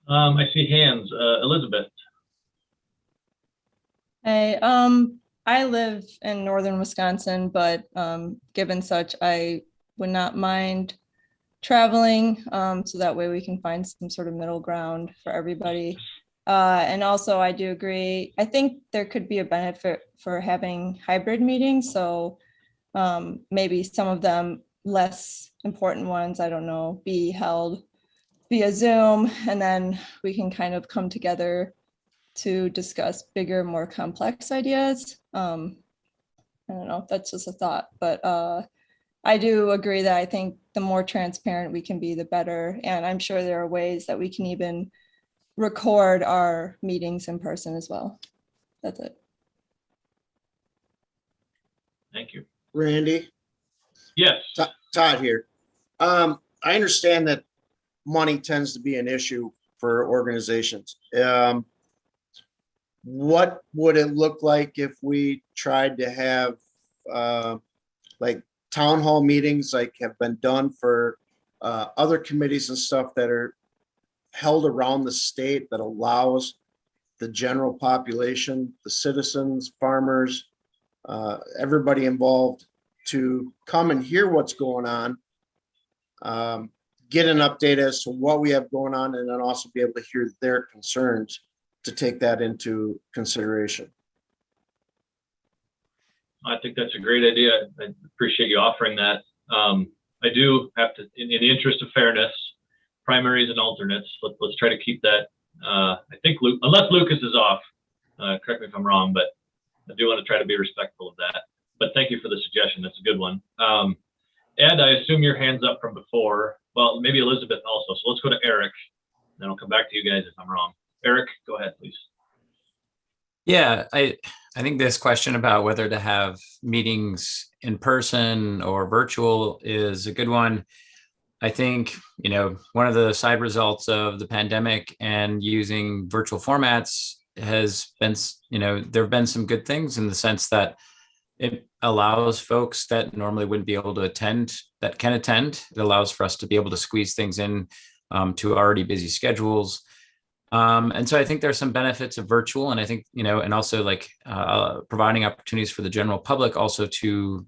I see hands. Elizabeth. Hey, I live in northern Wisconsin, but given such, I would not mind traveling so that way we can find some sort of middle ground for everybody. And also, I do agree. I think there could be a benefit for having hybrid meetings. So maybe some of them less important ones, I don't know, be held via Zoom, and then we can kind of come together to discuss bigger, more complex ideas. I don't know, that's just a thought, but I do agree that I think the more transparent we can be, the better. And I'm sure there are ways that we can even record our meetings in person as well. That's it. Thank you. Randy, Yes. Todd here. I understand that money tends to be an issue for organizations. What would it look like if we tried to have like town hall meetings like have been done for other committees and stuff that are held around the state that allows the general population, the citizens, farmers, everybody involved to come and hear what's going on, get an update as to what we have going on, and then also be able to hear their concerns to take that into consideration. I think that's a great idea. I appreciate you offering that. I do have to, in the interest of fairness, primaries and alternates, let's try to keep that. I think Luke, unless Lucas is off, correct me if I'm wrong, but I do want to try to be respectful of that. But thank you for the suggestion. That's a good one. Ed, I assume your hand's up from before. Well, maybe Elizabeth also. So let's go to Eric. Then I'll come back to you guys if I'm wrong. Eric, go ahead, please. Yeah, I think this question about whether to have meetings in person or virtual is a good one. I think, one of the side results of the pandemic and using virtual formats has been, there have been some good things in the sense that it allows folks that normally wouldn't be able to attend, that can attend. It allows for us to be able to squeeze things in to already busy schedules. And so I think there's some benefits of virtual, and I think, and also like providing opportunities for the general public also to,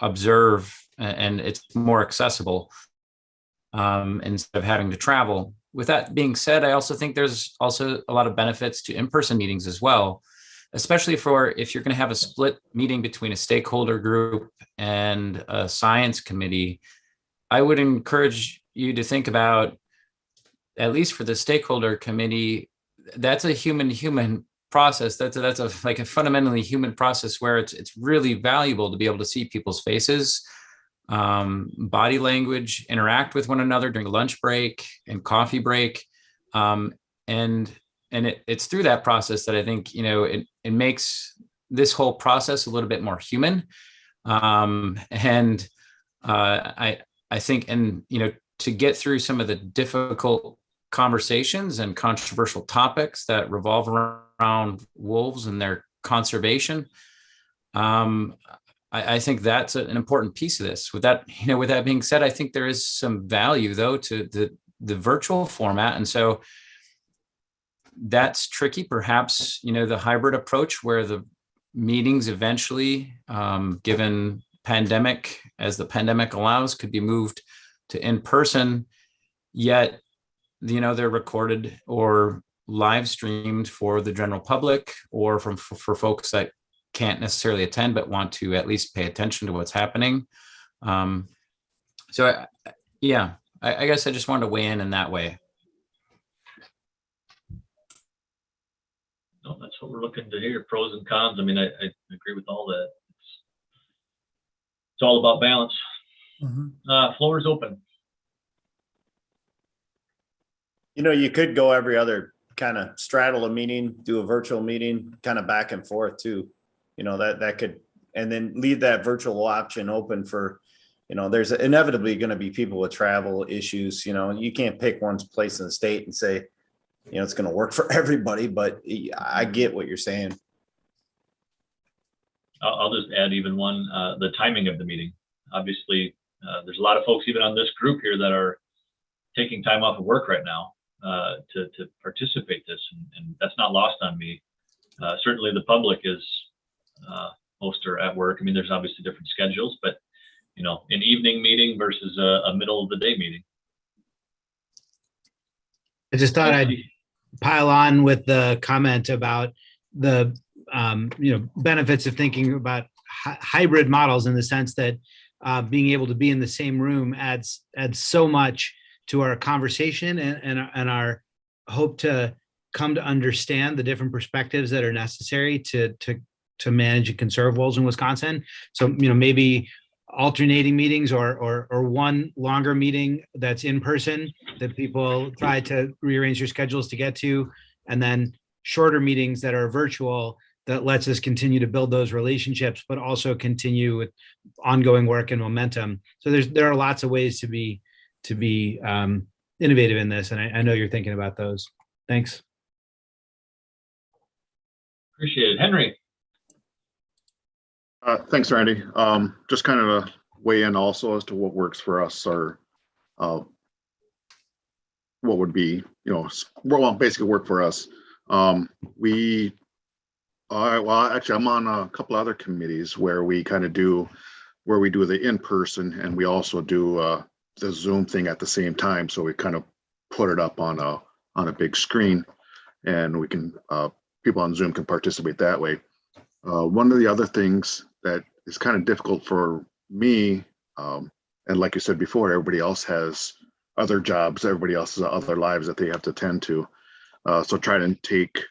observe, and it's more accessible instead of having to travel. With that being said, I also think there's also a lot of benefits to in-person meetings as well, especially for if you're going to have a split meeting between a stakeholder group and a science committee. I would encourage you to think about, at least for the stakeholder committee, that's a human process. That's a fundamentally human process where it's really valuable to be able to see people's faces, body language, interact with one another during lunch break and coffee break. And it's through that process that I think, it makes this whole process a little bit more human. I think, to get through some of the difficult conversations and controversial topics that revolve around wolves and their conservation, I think that's an important piece of this. With that being said, I think there is some value though to the virtual format, and so that's tricky. Perhaps the hybrid approach where the meetings eventually, given pandemic, as the pandemic allows, could be moved to in person, yet they're recorded or live streamed for the general public, or for folks that can't necessarily attend but want to at least pay attention to what's happening. I guess I just wanted to weigh in that way. No, that's what we're looking to hear, pros and cons. I mean, I agree with all that. It's all about balance. Floor is open. You could go every other kind of straddle a meeting, do a virtual meeting, kind of back and forth too. That could, and then leave that virtual option open for, there's inevitably going to be people with travel issues. You can't pick one place in the state and say, it's going to work for everybody, but I get what you're saying. I'll just add even one, the timing of the meeting. Obviously, there's a lot of folks even on this group here that are taking time off of work right now to participate this, and that's not lost on me. Certainly the public is, most are at work. I mean, there's obviously different schedules, but an evening meeting versus a middle of the day meeting. I just thought I'd pile on with the comment about the benefits of thinking about hybrid models, in the sense that being able to be in the same room adds so much to our conversation and our hope to come to understand the different perspectives that are necessary to to manage and conserve wolves in Wisconsin. So, maybe alternating meetings or one longer meeting that's in person that people try to rearrange their schedules to get to, and then shorter meetings that are virtual that lets us continue to build those relationships, but also continue with ongoing work and momentum. So there are lots of ways to be innovative in this, and I know you're thinking about those. Thanks. Appreciate it. Henry. Thanks, Randy. Just kind of a weigh in also as to what works for us, or what would be, well, basically work for us. Well, actually, I'm on a couple other committees where we kind of do the in-person, and we also do the Zoom thing at the same time. So we kind of put it up on a big screen, and we can people on Zoom can participate that way. One of the other things that is kind of difficult for me, and like you said before, everybody else has other jobs, everybody else has other lives that they have to attend to. So try to take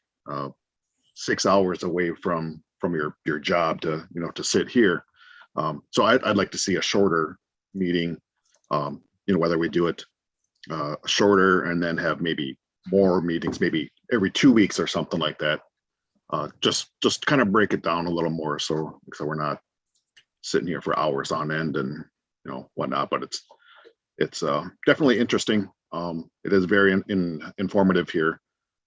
6 hours away from your job to sit here. So I'd like to see a shorter meeting, whether we do it shorter and then have maybe more meetings, maybe every 2 weeks or something like that. Just kind of break it down a little more so we're not sitting here for hours on end and whatnot. But it's definitely interesting. It is very informative here,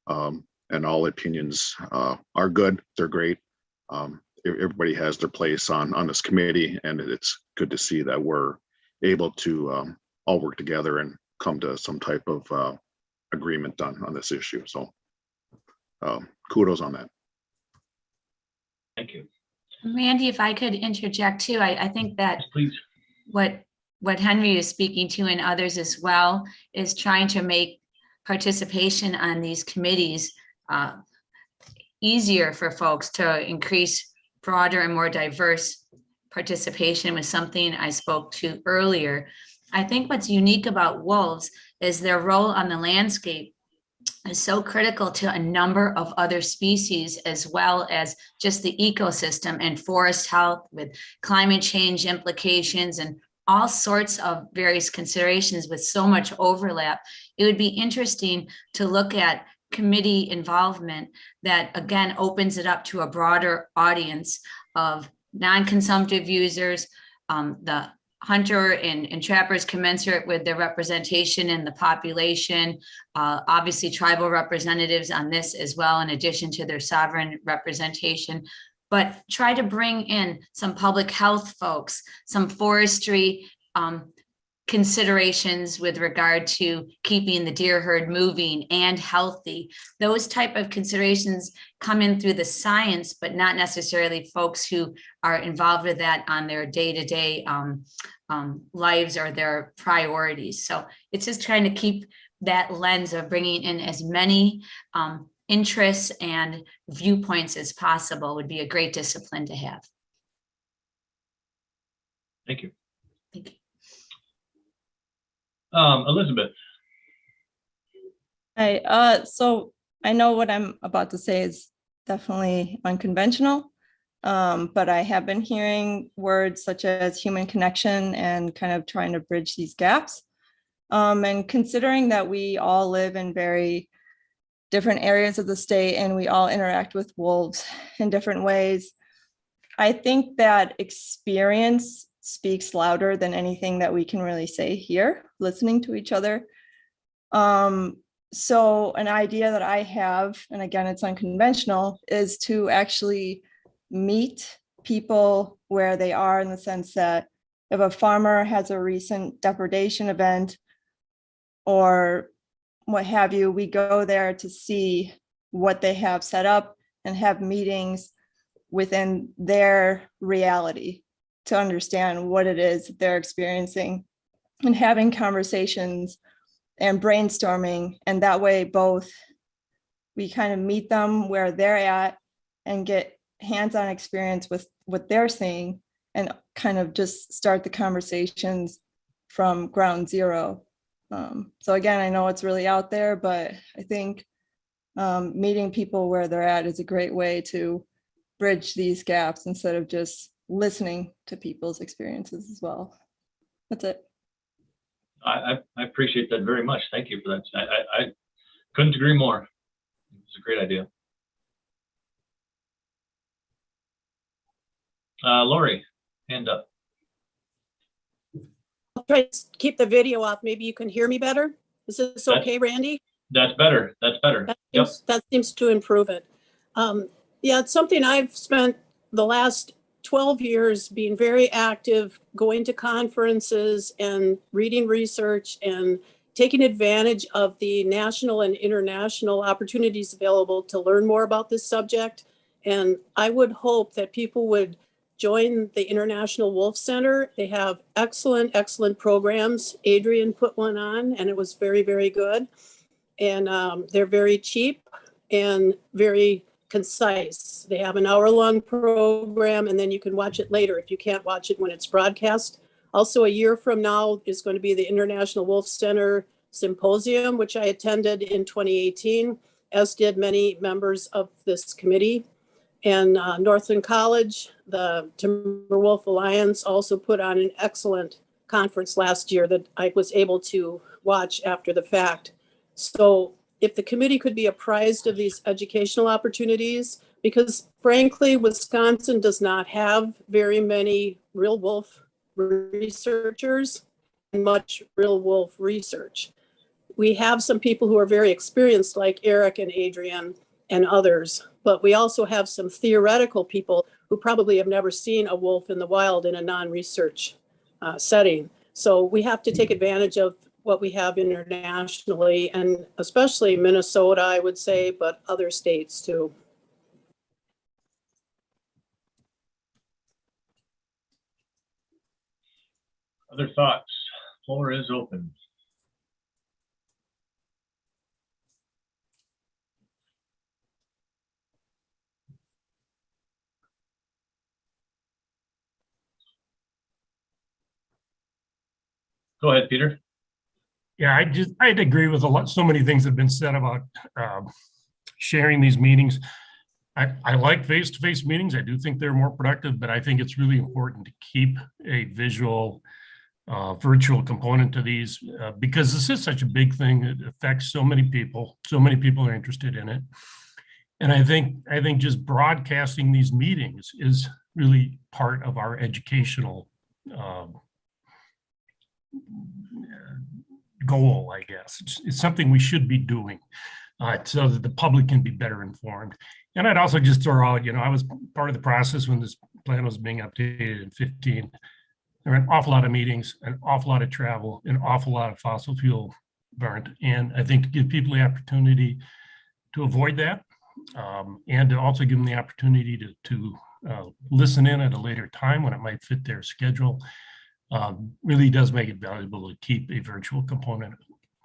and all opinions are good. They're great. Everybody has their place on this committee, and it's good to see that we're able to all work together and come to some type of agreement on this issue. So kudos on that. Thank you. Randy, if I could interject too, I think that Please. What Henry is speaking to, and others as well, is trying to make participation on these committees easier for folks, to increase broader and more diverse participation was something I spoke to earlier. I think what's unique about wolves is their role on the landscape is so critical to a number of other species, as well as just the ecosystem and forest health, with climate change implications and all sorts of various considerations with so much overlap. It would be interesting to look at committee involvement that again opens it up to a broader audience of non-consumptive users, the hunter and trappers commensurate with their representation in the population, obviously tribal representatives on this as well, in addition to their sovereign representation, but try to bring in some public health folks, some forestry considerations with regard to keeping the deer herd moving and healthy. Those type of considerations come in through the science, but not necessarily folks who are involved with that on their day-to-day lives or their priorities. So it's just trying to keep that lens of bringing in as many interests and viewpoints as possible would be a great discipline to have. Thank you. Thank you. Elizabeth. Hi, so I know what I'm about to say is definitely unconventional, but I have been hearing words such as human connection and kind of trying to bridge these gaps. And considering that we all live in very different areas of the state and we all interact with wolves in different ways, I think that experience speaks louder than anything that we can really say here, listening to each other. So an idea that I have, and again, it's unconventional, is to actually meet people where they are, in the sense that if a farmer has a recent depredation event or what have you, we go there to see what they have set up and have meetings within their reality to understand what it is that they're experiencing, and having conversations and brainstorming. And that way, both we kind of meet them where they're at and get hands-on experience with what they're seeing, and kind of just start the conversations from ground zero. So again, I know it's really out there, but I think meeting people where they're at is a great way to bridge these gaps instead of just listening to people's experiences as well. That's it. I appreciate that very much. Thank you for that. I couldn't agree more. It's a great idea. Lori, hand up. I'll try to keep the video off. Maybe you can hear me better. Is this okay, Randy? That's better. That's better. Yep. That seems to improve it. Yeah, it's something I've spent the last 12 years being very active, going to conferences and reading research and taking advantage of the national and international opportunities available to learn more about this subject. And I would hope that people would join the International Wolf Center. They have excellent, excellent programs. Adrian put one on and it was very, very good. And they're very cheap and very concise. They have an hour-long program and then you can watch it later if you can't watch it when it's broadcast. Also, a year from now is going to be the International Wolf Center Symposium, which I attended in 2018, as did many members of this committee. And Northland College, the Timberwolf Alliance also put on an excellent conference last year that I was able to watch after the fact. So if the committee could be apprised of these educational opportunities, because frankly, Wisconsin does not have very many real wolf researchers and much real wolf research. We have some people who are very experienced like Eric and Adrian and others, but we also have some theoretical people who probably have never seen a wolf in the wild in a non-research setting. So we have to take advantage of what we have internationally, and especially Minnesota, I would say, but other states too. Other thoughts? Floor is open. Go ahead, Peter. Yeah, I'd agree with so many things that have been said about sharing these meetings. I like face-to-face meetings. I do think they're more productive, but I think it's really important to keep a visual, virtual component to these because this is such a big thing. It affects so many people. So many people are interested in it. And I think just broadcasting these meetings is really part of our educational goal, I guess. It's something we should be doing so that the public can be better informed. And I'd also just throw out, I was part of the process when this plan was being updated in 2015. There were an awful lot of meetings, an awful lot of travel, an awful lot of fossil fuel burnt. And I think to give people the opportunity to avoid that and to also give them the opportunity to listen in at a later time when it might fit their schedule really does make it valuable to keep a virtual component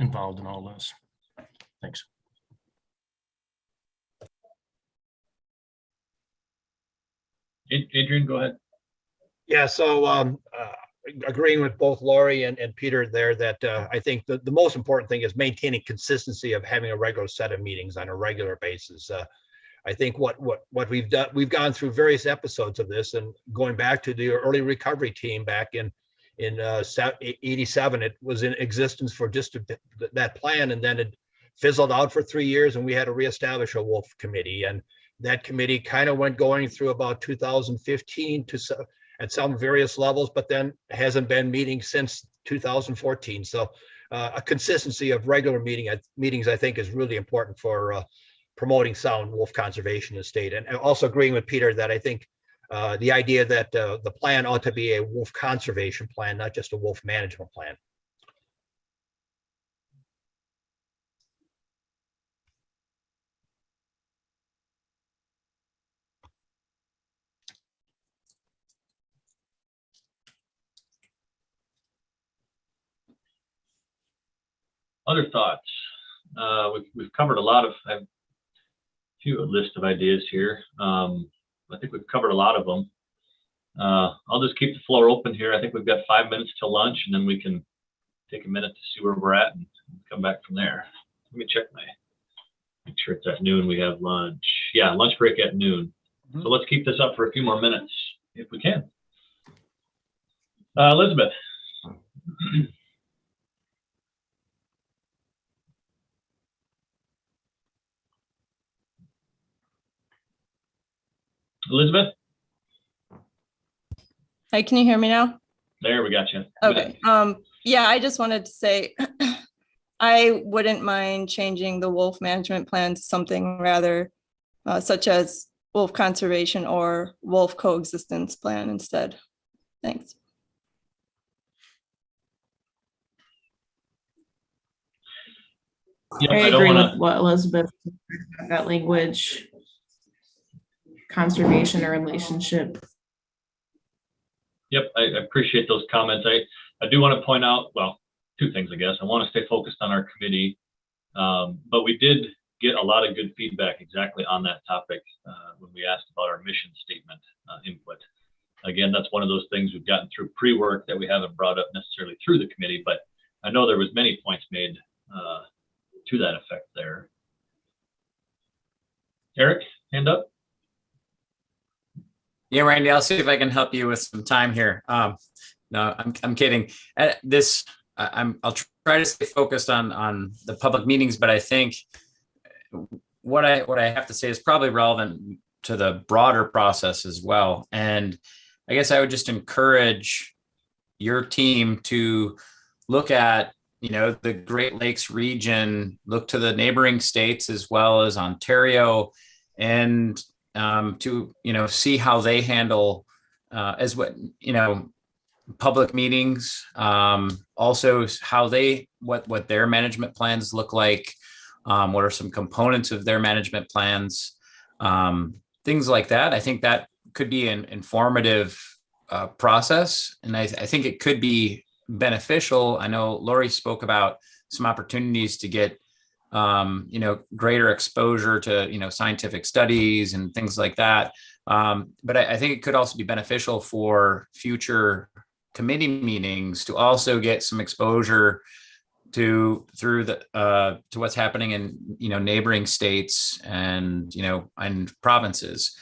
involved in all this. Thanks. Adrian, go ahead. Yeah, so agreeing with both Lori and Peter there that I think the most important thing is maintaining consistency of having a regular set of meetings on a regular basis. I think what we've done, we've gone through various episodes of this, and going back to the early recovery team back in 87, it was in existence for just that plan, and then it fizzled out for 3 years, and we had to reestablish a wolf committee, and that committee kind of went going through about 2015 at some various levels, but then hasn't been meeting since 2014. So a consistency of regular meetings, I think, is really important for promoting sound wolf conservation in the state. And also agreeing with Peter that I think the idea that the plan ought to be a wolf conservation plan, not just a wolf management plan. Other thoughts? We've covered a lot of, I have a few list of ideas here. I think we've covered a lot of them. I'll just keep the floor open here. I think we've got 5 minutes to lunch, and then we can take a minute to see where we're at and come back from there. Let me check make sure it's at noon we have lunch. Yeah, lunch break at noon. So let's keep this up for a few more minutes if we can. Elizabeth. Elizabeth, Hi, can you hear me now? there we got you. Okay, yeah, I just wanted to say, I wouldn't mind changing the wolf management plan to something rather such as wolf conservation or wolf coexistence plan instead. Thanks. Yep, I don't agree wanna- with what Elizabeth, said, that language, conservation or relationship. Yep, I appreciate those comments. I do want to point out, well, two things, I guess. I want to stay focused on our committee, but we did get a lot of good feedback exactly on that topic when we asked about our mission statement input. Again, that's one of those things we've gotten through pre-work that we haven't brought up necessarily through the committee, but I know there was many points made to that effect there. Eric, hand up. Yeah, Randy, I'll see if I can help you with some time here. No, I'm kidding. I'll try to stay focused on the public meetings, but I think what I have to say is probably relevant to the broader process as well. And I guess I would just encourage your team to look at, the Great Lakes region, look to the neighboring states as well as Ontario, and to see how they handle public meetings, also how what their management plans look like, what are some components of their management plans, things like that. I think that could be an informative process, and I think it could be beneficial. I know Lori spoke about some opportunities to get greater exposure to, scientific studies and things like that. But I think it could also be beneficial for future committee meetings to also get some exposure to what's happening in, neighboring states and, and provinces.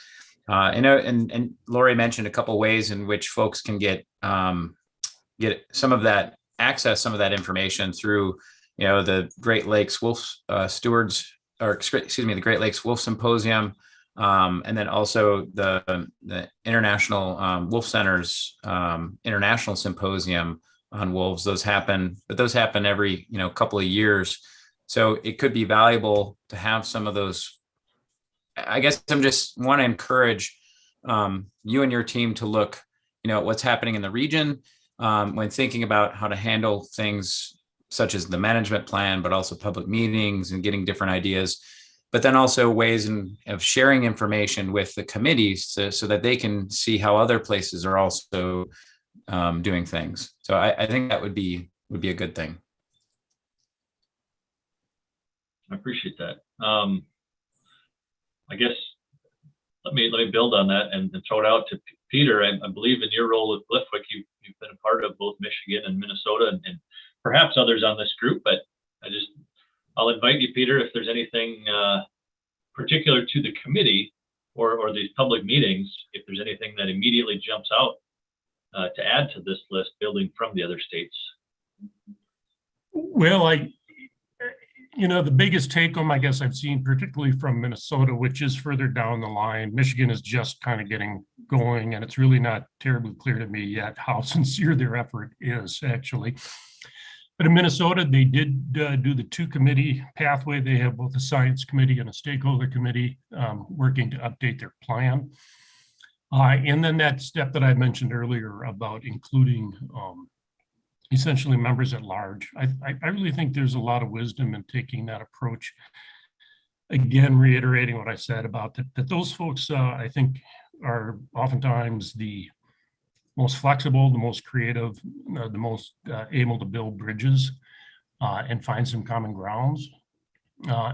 And Lori mentioned a couple ways in which folks can get some of that access, some of that information through the Great Lakes Wolf Stewards, or excuse me, the Great Lakes Wolf Symposium, and then also the International Wolf Center's International Symposium on wolves. Those happen every couple of years, so it could be valuable to have some of those. I guess I'm just want to encourage you and your team to look, what's happening in the region when thinking about how to handle things such as the management plan, but also public meetings and getting different ideas, but then also ways of sharing information with the committees so that they can see how other places are also doing things. So I think that would be a good thing. I appreciate that. I guess let me build on that and throw it out to Peter. I believe in your role with Bliffwick, you've been a part of both Michigan and Minnesota and perhaps others on this group, but I'll invite you, Peter, if there's anything particular to the committee or these public meetings, if there's anything that immediately jumps out to add to this list, building from the other states. Well, the biggest take home, I guess I've seen, particularly from Minnesota, which is further down the line. Michigan is just kind of getting going, and it's really not terribly clear to me yet how sincere their effort is, actually. But in Minnesota, they did do the two-committee pathway. They have both a science committee and a stakeholder committee working to update their plan. And then that step that I mentioned earlier about including essentially members at large. I really think there's a lot of wisdom in taking that approach. Again, reiterating what I said about that those folks, I think, are oftentimes the most flexible, the most creative, the most able to build bridges and find some common grounds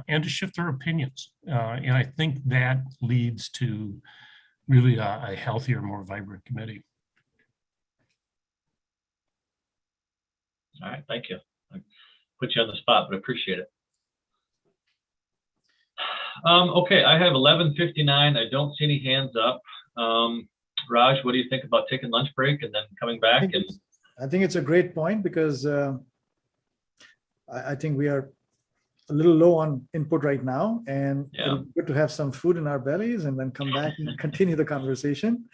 and to shift their opinions. And I think that leads to really a healthier, more vibrant committee. All right, thank you. I put you on the spot, but I appreciate it. Okay, I have 11:59. I don't see any hands up. Raj, what do you think about taking lunch break and then coming back? And I think it's a great point because I think we are a little low on input right now, and Yeah. it's good to have some food in our bellies and then come back and continue the conversation.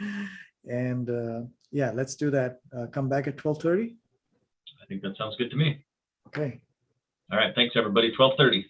And yeah, let's do that. Come back at 12:30. I think that sounds good to me. Okay. All right, thanks, everybody. 12:30.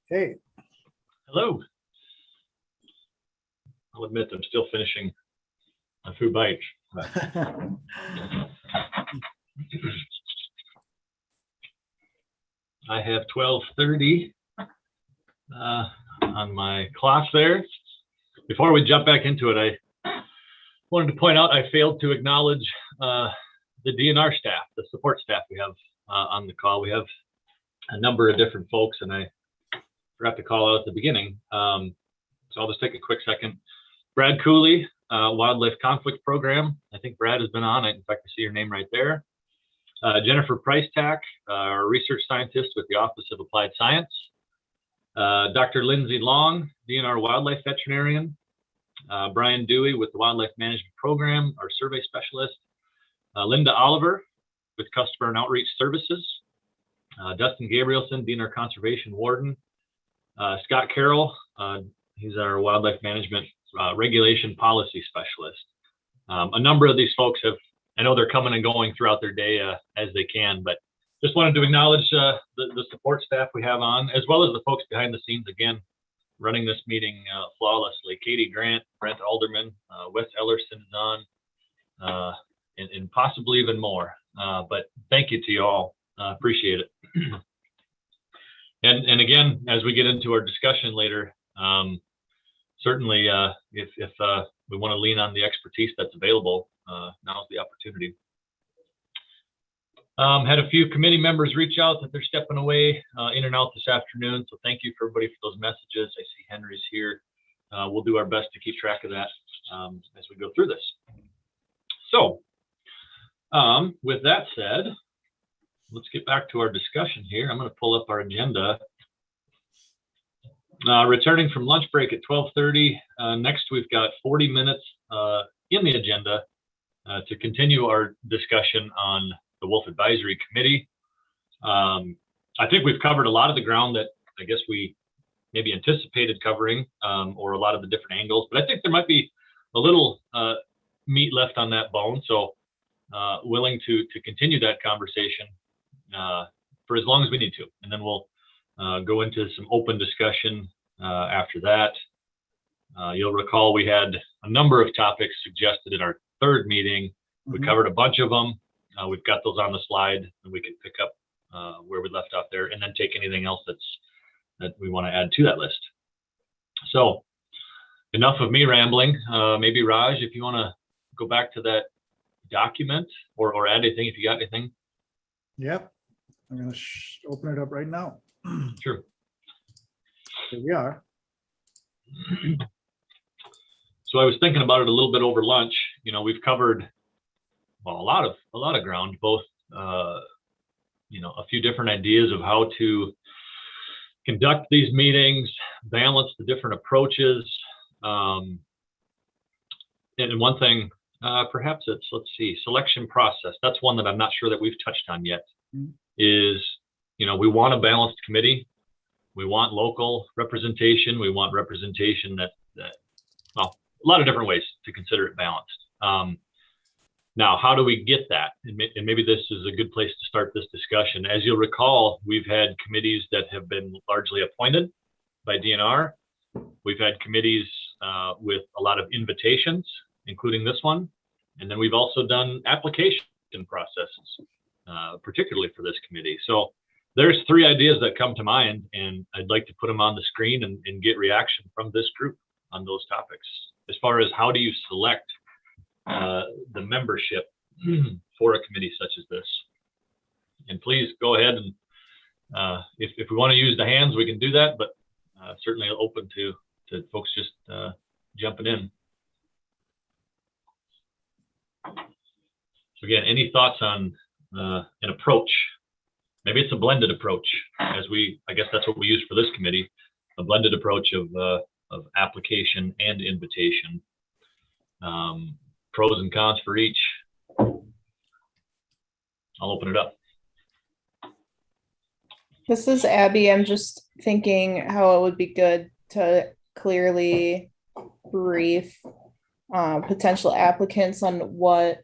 Hey. Hello. I'll admit I'm still finishing a food bite. I have 12:30 on my clock there. Before we jump back into it, I wanted to point out I failed to acknowledge the DNR staff, the support staff we have on the call. We have a number of different folks, and I forgot to call out at the beginning. So I'll just take a quick second. Brad Cooley, Wildlife Conflict Program. I think Brad has been on it. In fact, I see your name right there. Jennifer Price-Tack, our research scientist with the Office of Applied Science. Dr. Lindsay Long, DNR Wildlife Veterinarian. Brian Dewey with the Wildlife Management Program, our survey specialist. Linda Oliver with Customer and Outreach Services. Dustin Gabrielson, DNR Conservation Warden. Scott Carroll, he's our Wildlife Management Regulation Policy Specialist. A number of these folks have, I know they're coming and going throughout their day as they can, but just wanted to acknowledge the support staff we have on, as well as the folks behind the scenes, again, running this meeting flawlessly. Katie Grant, Brent Alderman, Wes Ellerson is on, and possibly even more. But thank you to you all. Appreciate it. And again, as we get into our discussion later, certainly if we want to lean on the expertise that's available, now's the opportunity. Had a few committee members reach out that they're stepping away in and out this afternoon. So thank you for everybody for those messages. I see Henry's here. We'll do our best to keep track of that as we go through this. So with that said, let's get back to our discussion here. I'm going to pull up our agenda. Returning from lunch break at 12:30. Next, we've got 40 minutes in the agenda to continue our discussion on the Wolf Advisory Committee. I think we've covered a lot of the ground that I guess we maybe anticipated covering, or a lot of the different angles, but I think there might be a little meat left on that bone. So willing to continue that conversation for as long as we need to. And then we'll go into some open discussion after that. You'll recall we had a number of topics suggested in our third meeting. We covered a bunch of them. We've got those on the slide, and we can pick up where we left off there, and then take anything else that we want to add to that list. So enough of me rambling. Maybe Raj, if you want to go back to that document or add anything, if you got anything. Yep. I'm going to open it up right now. Sure. Here we are. So I was thinking about it a little bit over lunch. You know, we've covered, well, a lot of ground, both you know, a few different ideas of how to conduct these meetings, balance the different approaches. And one thing, perhaps it's, let's see, selection process. That's one that I'm not sure that we've touched on yet. Is, you know, we want a balanced committee. We want local representation. We want representation that well, a lot of different ways to consider it balanced. Now, how do we get that? And maybe this is a good place to start this discussion. As you'll recall, we've had committees that have been largely appointed by DNR. We've had committees with a lot of invitations, including this one. And then we've also done application processes, particularly for this committee. So there's three ideas that come to mind, and I'd like to put them on the screen and get reaction from this group on those topics. As far as how do you select the membership for a committee such as this. And please go ahead and if we want to use the hands, we can do that, but certainly open to folks just jumping in. So again, any thoughts on an approach? Maybe it's a blended approach, I guess that's what we use for this committee, a blended approach of application and invitation. Pros and cons for each. I'll open it up. This is Abby. I'm just thinking how it would be good to clearly brief potential applicants on what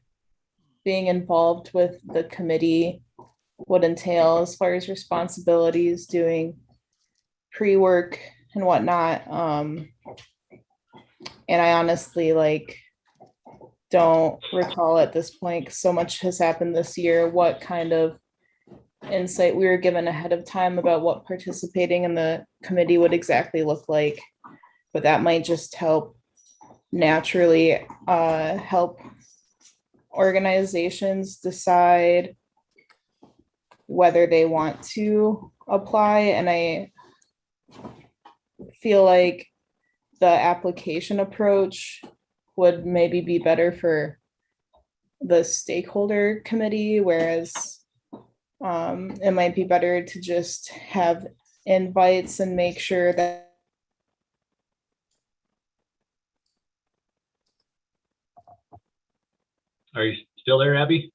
being involved with the committee would entail as far as responsibilities, doing pre-work and whatnot. And I honestly don't recall at this point, 'cause so much has happened this year, what kind of insight we were given ahead of time about what participating in the committee would exactly look like. But that might just help naturally help organizations decide whether they want to apply. And I feel like the application approach would maybe be better for the stakeholder committee, whereas it might be better to just have invites and make sure that Are you still there, Abby?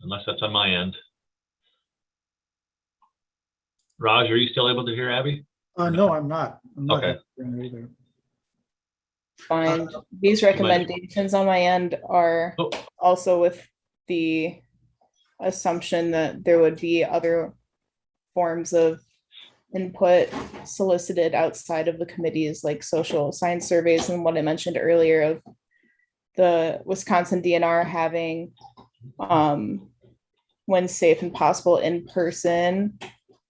Unless that's on my end. Raj, are you still able to hear Abby? No, I'm not. I'm not Okay. hearing either. find these recommendations on my end are also with the assumption that there would be other forms of input solicited outside of the committees, like social science surveys, and what I mentioned earlier of the Wisconsin DNR having when safe and possible in-person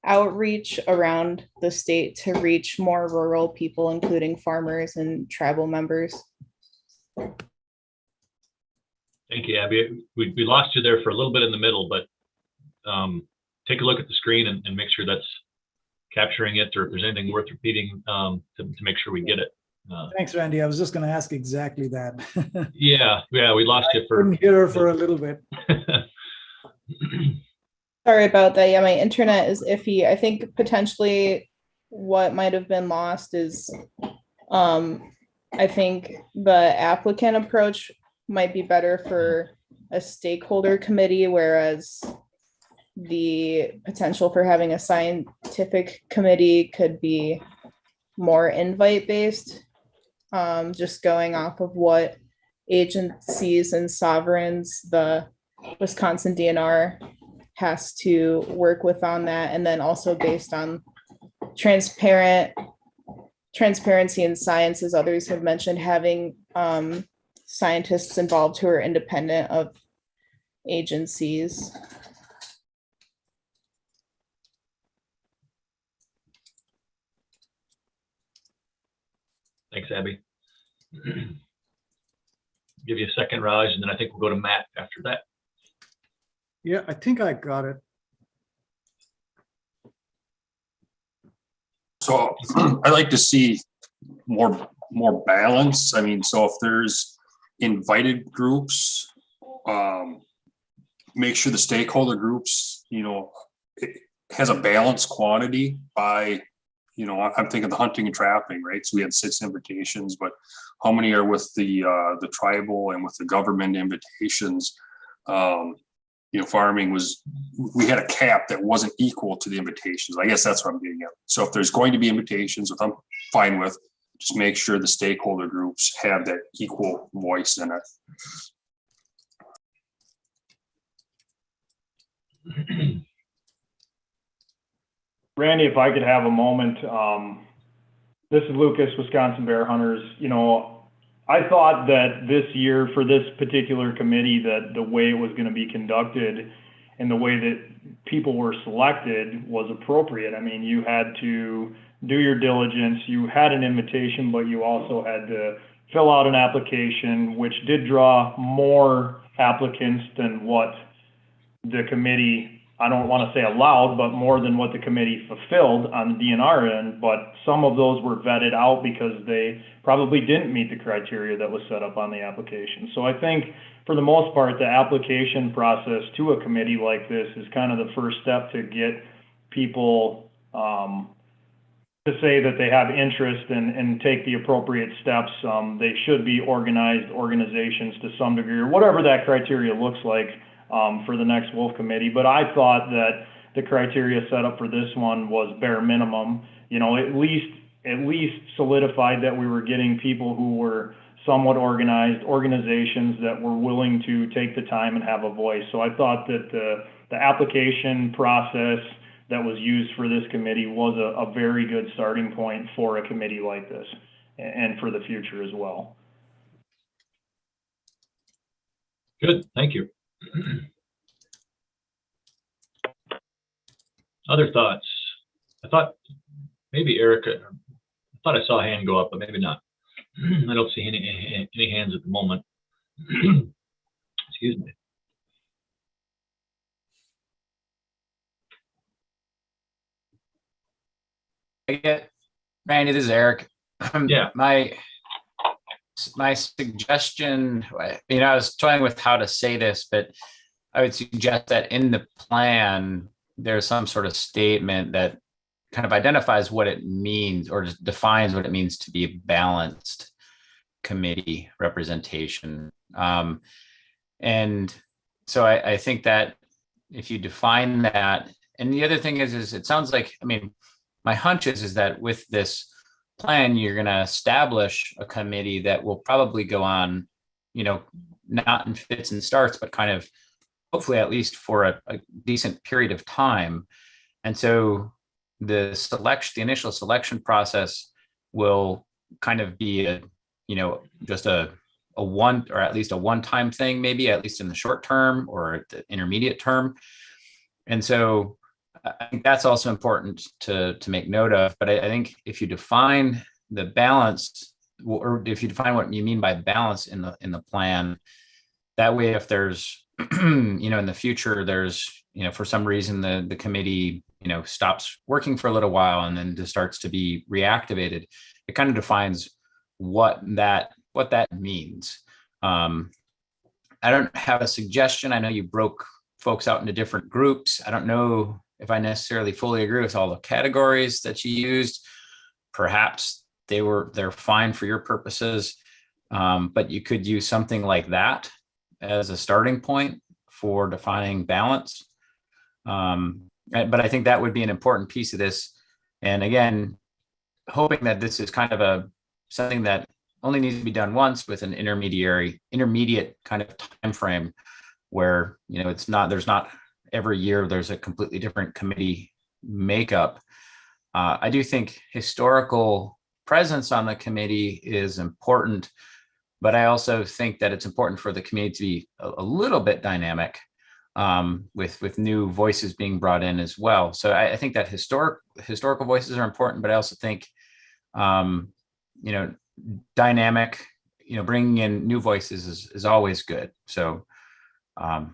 outreach around the state to reach more rural people, including farmers and tribal members. Thank you, Abby. We lost you there for a little bit in the middle, but take a look at the screen and make sure that's capturing it, or if there's anything worth repeating to make sure we get it. Thanks, Randy. I was just going to ask exactly that. Yeah, we lost you for. Couldn't hear her for a little bit. Sorry about that. Yeah, my internet is iffy. I think potentially what might have been lost is I think the applicant approach might be better for a stakeholder committee, whereas the potential for having a scientific committee could be more invite based, just going off of what agencies and sovereigns the Wisconsin DNR has to work with on that, and then also based on transparency in science, as others have mentioned, having scientists involved who are independent of agencies. Thanks, Abby. Give you a second, Raj, and then I think we'll go to Matt after that. Yeah, I think I got it. So I like to see more balance. I mean, so if there's invited groups, make sure the stakeholder groups, it has a balanced quantity by, I'm thinking the hunting and trapping, right? So we had 6 invitations, but how many are with the tribal and with the government invitations? Farming we had a cap that wasn't equal to the invitations. I guess that's what I'm getting at. So if there's going to be invitations, which I'm fine with, just make sure the stakeholder groups have that equal voice in it. Randy, if I could have a moment, this is Lucas, Wisconsin Bear Hunters. I thought that this year for this particular committee, that the way it was going to be conducted and the way that people were selected was appropriate. I mean, you had to do your diligence, you had an invitation, but you also had to fill out an application, which did draw more applicants than what the committee, I don't want to say allowed, but more than what the committee fulfilled on the DNR end. But some of those were vetted out because they probably didn't meet the criteria that was set up on the application. So I think for the most part, the application process to a committee like this is kind of the first step to get people to say that they have interest and take the appropriate steps. They should be organized organizations to some degree, or whatever that criteria looks like for the next Wolf Committee. But I thought that the criteria set up for this one was bare minimum, at least solidified that we were getting people who were somewhat organized, organizations that were willing to take the time and have a voice. So I thought that the application process, that was used for this committee was a very good starting point for a committee like this and for the future as well. Good, thank you. Other thoughts? I thought maybe Erica, I thought I saw a hand go up, but maybe not. I don't see any hands at the moment. Excuse me. Randy, this is Eric. Yeah. My suggestion, I was toying with how to say this, but I would suggest that in the plan, there's some sort of statement that kind of identifies what it means or just defines what it means to be a balanced committee representation. And so I think that if you define that, and the other thing is it sounds like, my hunch is that with this plan, you're going to establish a committee that will probably go on, not in fits and starts, but kind of hopefully at least for a decent period of time. And so the initial selection process will kind of be just a one, or at least a one-time thing, maybe at least in the short term or the intermediate term. And so I think that's also important to make note of. But I think if you define the balance, or if you define what you mean by balance in the plan, that way, if there's, in the future, there's, for some reason the committee, stops working for a little while and then just starts to be reactivated, it kind of defines what that means. I don't have a suggestion. I know you broke folks out into different groups. I don't know if I necessarily fully agree with all the categories that you used. Perhaps they're fine for your purposes, but you could use something like that as a starting point for defining balance. But I think that would be an important piece of this. And again, hoping that this is kind of something that only needs to be done once with an intermediate kind of time frame where, there's not every year there's a completely different committee makeup. I do think historical presence on the committee is important, but I also think that it's important for the committee to be a little bit dynamic, with new voices being brought in as well. So I think that historical voices are important, but I also think, dynamic, bringing in new voices is always good. So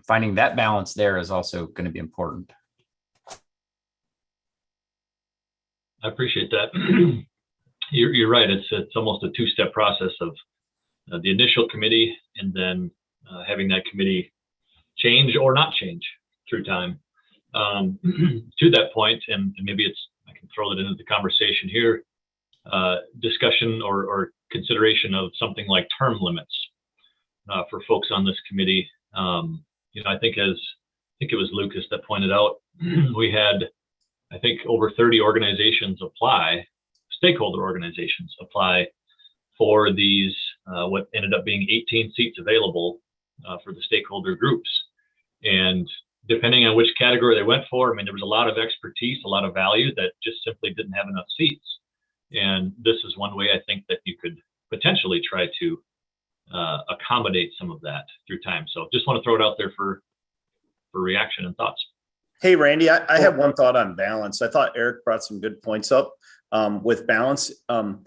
finding that balance there is also going to be important. I appreciate that. You're right. It's almost a two-step process of the initial committee and then having that committee change or not change through time. To that point, and maybe I can throw it into the conversation here, discussion or consideration of something like term limits for folks on this committee. I think it was Lucas that pointed out, we had, I think, over 30 organizations apply, stakeholder organizations apply for these, what ended up being 18 seats available for the stakeholder groups. And depending on which category they went for, there was a lot of expertise, a lot of value that just simply didn't have enough seats. And this is one way I think that you could potentially try to accommodate some of that through time. So just want to throw it out there for reaction and thoughts. Hey, Randy, I have one thought on balance. I thought Eric brought some good points up with balance. One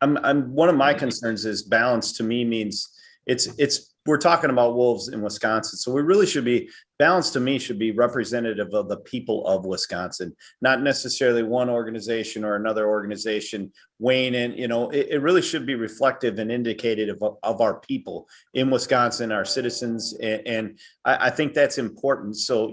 of my concerns is balance to me means we're talking about wolves in Wisconsin. So we really should be, balance to me should be representative of the people of Wisconsin, not necessarily one organization or another organization weighing in. It really should be reflective and indicative of our people in Wisconsin, our citizens. And I think that's important. So,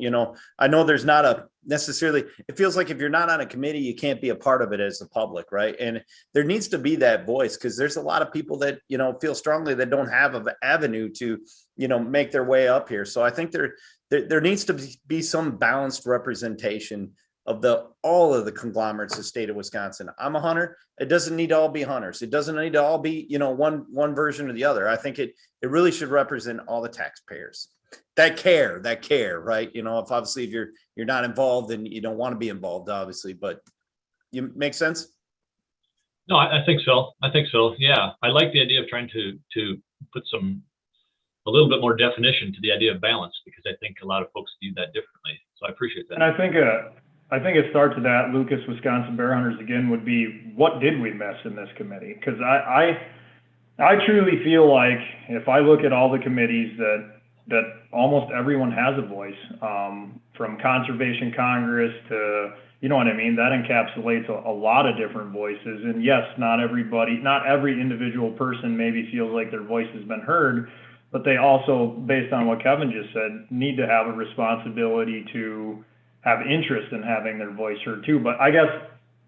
I know there's not necessarily, it feels like if you're not on a committee, you can't be a part of it as the public, right? And there needs to be that voice, because there's a lot of people that, feel strongly that don't have an avenue to, make their way up here. So I think there needs to be some balanced representation of all of the conglomerates of the state of Wisconsin. I'm a hunter. It doesn't need to all be hunters. It doesn't need to all be, one version or the other. I think it really should represent all the taxpayers. that care, right? You know, if obviously if you're not involved and you don't want to be involved, obviously, but you make sense? No, I think so. Yeah, I like the idea of trying to put a little bit more definition to the idea of balance, because I think a lot of folks view that differently. So I appreciate that. And I think it starts with that. Lucas, Wisconsin Bear Hunters again would be, what did we miss in this committee? Because I truly feel like if I look at all the committees that almost everyone has a voice, from Conservation Congress to, you know what I mean? That encapsulates a lot of different voices. And yes, not every individual person maybe feels like their voice has been heard, but they also, based on what Kevin just said, need to have a responsibility to have interest in having their voice heard too. But I guess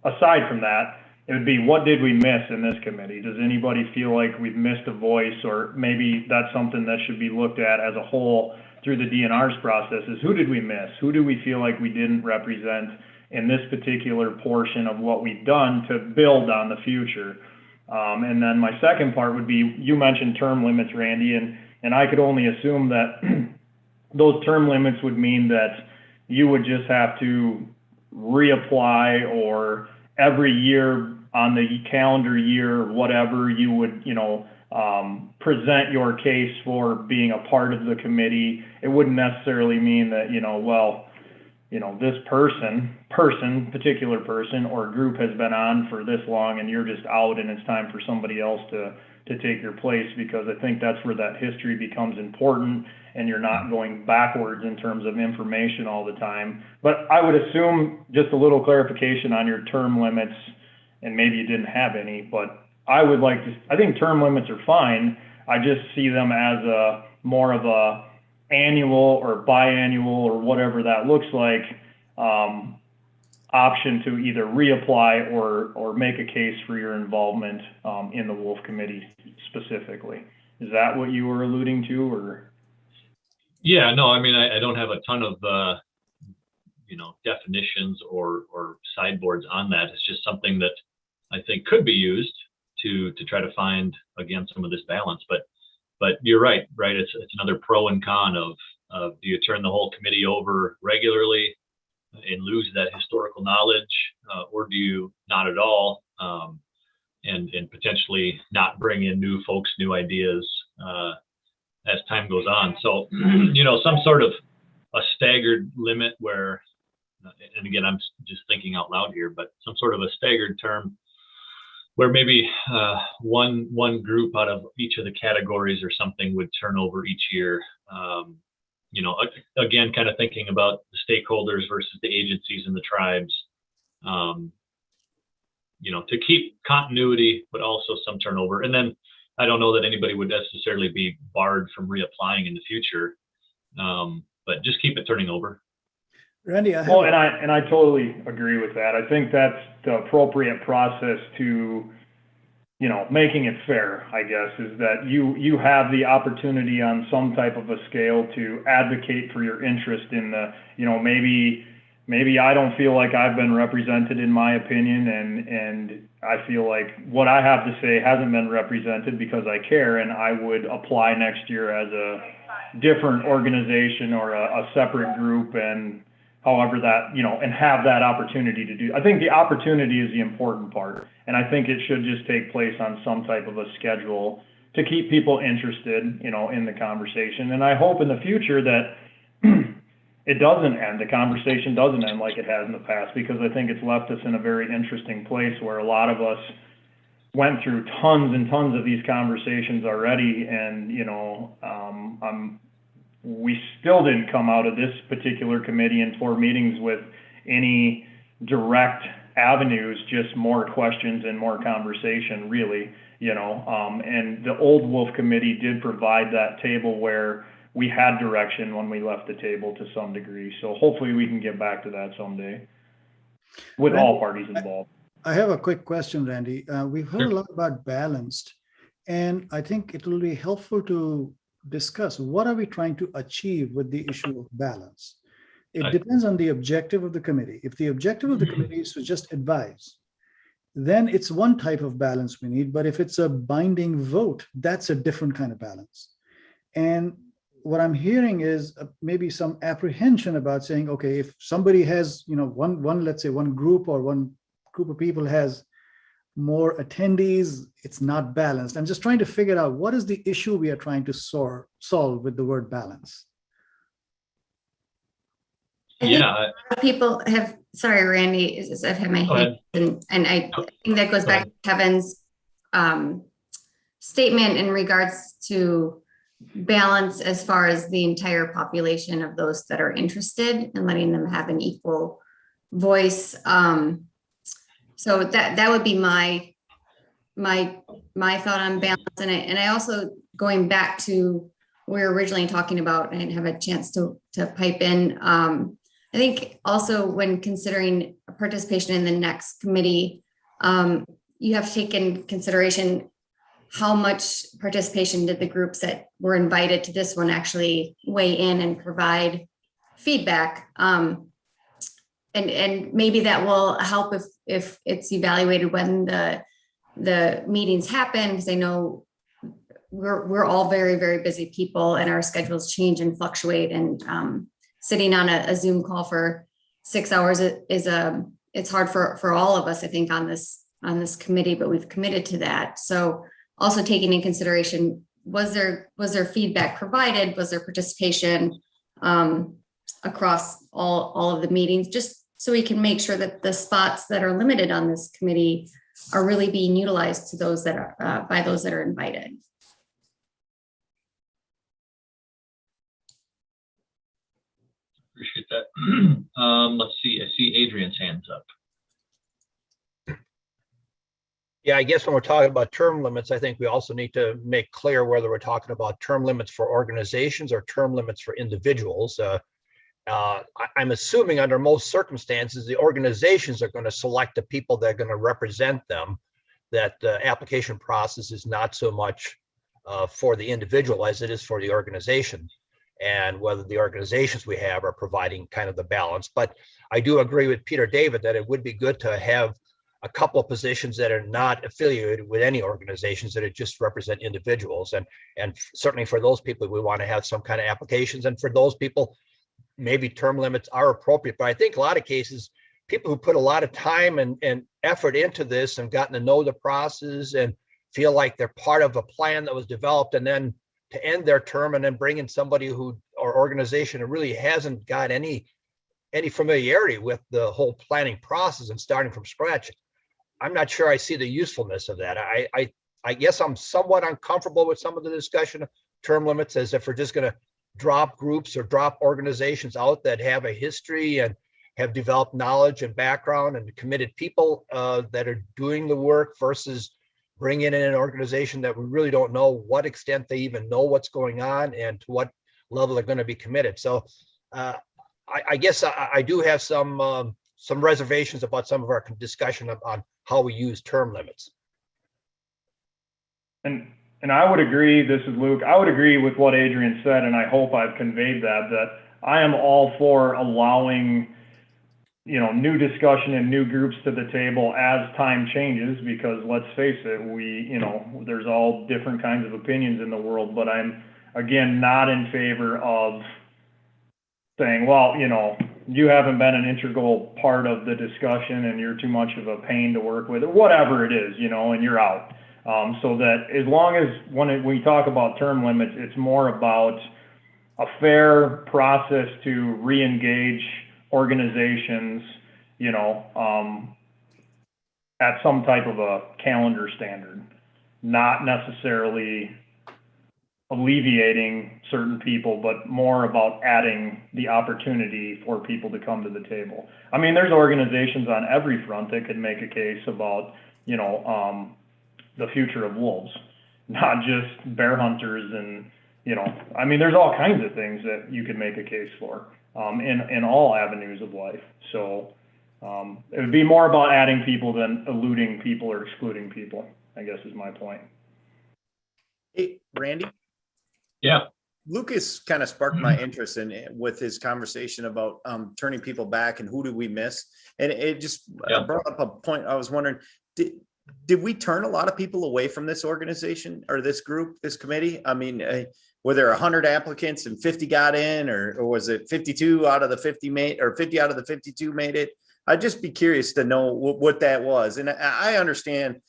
aside from that, it would be, what did we miss in this committee? Does anybody feel like we've missed a voice, or maybe that's something that should be looked at as a whole through the DNR's process? Is who did we miss? Who do we feel like we didn't represent in this particular portion of what we've done to build on the future? And then my second part would be, you mentioned term limits, Randy, and I could only assume that those term limits would mean that you would just have to reapply, or every year on the calendar year, whatever, you would, present your case for being a part of the committee. It wouldn't necessarily mean that, this particular person or group has been on for this long and you're just out and it's time for somebody else to take your place, because I think that's where that history becomes important and you're not going backwards in terms of information all the time. But I would assume, just a little clarification on your term limits, and maybe you didn't have any, but I think term limits are fine. I just see them as more of a annual or biannual or whatever that looks like, option to either reapply or make a case for your involvement in the Wolf Committee specifically. Is that what you were alluding to, or? Yeah, no, I mean, I don't have a ton of, definitions or sideboards on that. It's just something that I think could be used to try to find, again, some of this balance. But you're right? It's another pro and con of do you turn the whole committee over regularly and lose that historical knowledge, or do you not at all, and potentially not bring in new folks, new ideas as time goes on. So, some sort of a staggered limit where, and again, I'm just thinking out loud here, but some sort of a staggered term where maybe one group out of each of the categories or something would turn over each year. Again, kind of thinking about the stakeholders versus the agencies and the tribes, to keep continuity, but also some turnover. And then I don't know that anybody would necessarily be barred from reapplying in the future, but just keep it turning over. Randy, and I totally agree with that. I think that's the appropriate process to, making it fair, I guess, is that you have the opportunity on some type of a scale to advocate for your interest in the, maybe I don't feel like I've been represented in my opinion, and I feel like what I have to say hasn't been represented because I care, and I would apply next year as a different organization or a separate group, and however that, and have that opportunity to do. I think the opportunity is the important part. And I think it should just take place on some type of a schedule to keep people interested, in the conversation. And I hope in the future that it doesn't end, the conversation doesn't end like it has in the past, because I think it's left us in a very interesting place where a lot of us went through tons and tons of these conversations already. And, we still didn't come out of this particular committee and 4 meetings with any direct avenues, just more questions and more conversation, really, and the old Wolf Committee did provide that table where we had direction when we left the table to some degree. So hopefully we can get back to that someday with all parties involved. I have a quick question, Randy. We've heard a lot about balanced, and I think it will be helpful to discuss what are we trying to achieve with the issue of balance. It depends on the objective of the committee. If the objective of the committee is to just advise, then it's one type of balance we need. But if it's a binding vote, that's a different kind of balance. And what I'm hearing is maybe some apprehension about saying, okay, if somebody has, let's say one group or one group of people has more attendees, it's not balanced. I'm just trying to figure out what is the issue we are trying to solve with the word balance. Yeah. People have, sorry, Randy, I've had my hand, and I think that goes back to Kevin's statement in regards to balance as far as the entire population of those that are interested and letting them have an equal voice. So that would be my thought on balance. And I also, going back to we were originally talking about, I didn't have a chance to pipe in. I think also when considering participation in the next committee, you have to take in consideration how much participation did the groups that were invited to this one actually weigh in and provide feedback. And maybe that will help if it's evaluated when the meetings happen, because I know we're all very, very busy people and our schedules change and fluctuate, and sitting on a Zoom call for 6 hours it's hard for all of us, I think, on this committee, but we've committed to that. So also taking in consideration, was there feedback provided? Was there participation across all of the meetings, just so we can make sure that the spots that are limited on this committee are really being utilized to those that are by those that are invited. Appreciate that. Let's see. I see Adrian's hands up. Yeah, I guess when we're talking about term limits, I think we also need to make clear whether we're talking about term limits for organizations or term limits for individuals. I'm assuming under most circumstances, the organizations are going to select the people that are going to represent them, that the application process is not so much for the individual as it is for the organization, and whether the organizations we have are providing kind of the balance. But I do agree with Peter David that it would be good to have a couple of positions that are not affiliated with any organizations, that just represent individuals. And certainly for those people, we want to have some kind of applications. And for those people, maybe term limits are appropriate. But I think a lot of cases, people who put a lot of time and effort into this and gotten to know the process and feel like they're part of a plan that was developed, and then to end their term and then bring in somebody or organization who really hasn't got any familiarity with the whole planning process and starting from scratch. I'm not sure I see the usefulness of that. I guess I'm somewhat uncomfortable with some of the discussion of term limits, as if we're just going to drop groups or drop organizations out that have a history and have developed knowledge and background and committed people that are doing the work, versus bring in an organization that we really don't know what extent they even know what's going on and to what level they're going to be committed. So I guess I do have some reservations about some of our discussion on how we use term limits. And I would agree, this is Luke, I would agree with what Adrian said, and I hope I've conveyed that I am all for allowing, new discussion and new groups to the table as time changes, because let's face it, there's all different kinds of opinions in the world, but I'm, again, not in favor of saying, well, you haven't been an integral part of the discussion and you're too much of a pain to work with, or whatever it is, and you're out. So that as long as when we talk about term limits, it's more about a fair process to re-engage organizations, at some type of a calendar standard, not necessarily alleviating certain people, but more about adding the opportunity for people to come to the table. I mean, there's organizations on every front that could make a case about, the future of wolves, not just bear hunters. And, there's all kinds of things that you could make a case for in all avenues of life. So it would be more about adding people than eluding people or excluding people, I guess is my point. Hey, Randy? Yeah. Lucas kind of sparked my interest with his conversation about turning people back and who do we miss? And it just brought up a point. I was wondering, did we turn a lot of people away from this organization or this group, this committee? I mean, were there 100 applicants and 50 got in, or was it 52 out of the 50 made, or 50 out of the 52 made it? I'd just be curious to know what that was. And I understand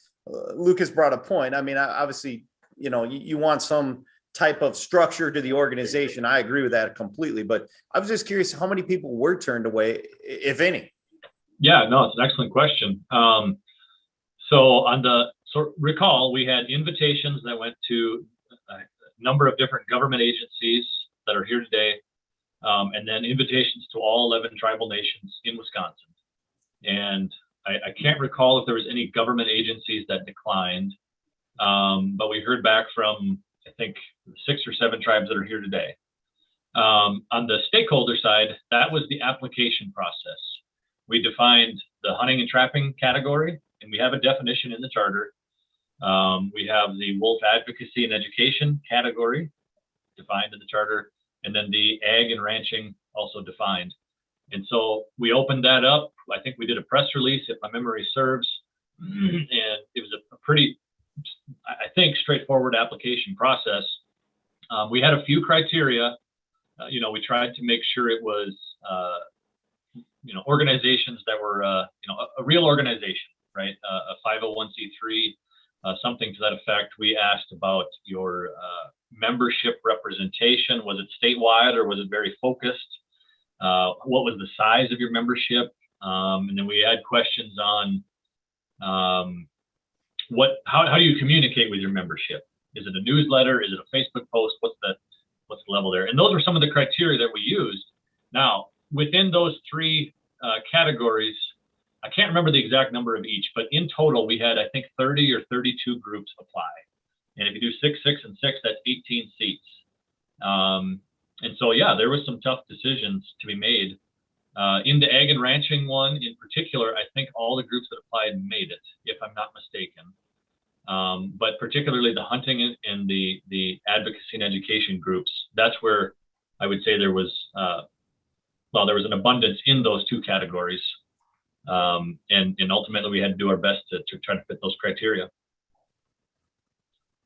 Lucas brought a point. I mean, obviously, you know, you want some type of structure to the organization. I agree with that completely, but I was just curious how many people were turned away, if any. Yeah, no, it's an excellent question. So recall, we had invitations that went to a number of different government agencies that are here today, and then invitations to all 11 tribal nations in Wisconsin. And I can't recall if there was any government agencies that declined, but we heard back from, I think, 6 or 7 tribes that are here today. On the stakeholder side, that was the application process. We defined the hunting and trapping category, and we have a definition in the charter. We have the wolf advocacy and education category defined in the charter, and then the ag and ranching also defined. And so we opened that up. I think we did a press release, if my memory serves, and it was a pretty, I think, straightforward application process. We had a few criteria. You know, we tried to make sure it was, you know, organizations that were, you know, a real organization, right? A 501c3, something to that effect. We asked about your membership representation. Was it statewide or was it very focused? What was the size of your membership? And then we had questions on how do you communicate with your membership? Is it a newsletter? Is it a Facebook post? What's the level there? And those were some of the criteria that we used. Now, within those 3 categories, I can't remember the exact number of each, but in total, we had, I think, 30 or 32 groups apply. And if you do 6, 6, and 6, that's 18 seats. And so, yeah, there was some tough decisions to be made. In the ag and ranching one in particular, I think all the groups that applied made it, if I'm not mistaken. But particularly the hunting and the advocacy and education groups, that's where I would say there was, there was an abundance in those 2 categories. And ultimately we had to do our best to try to fit those criteria.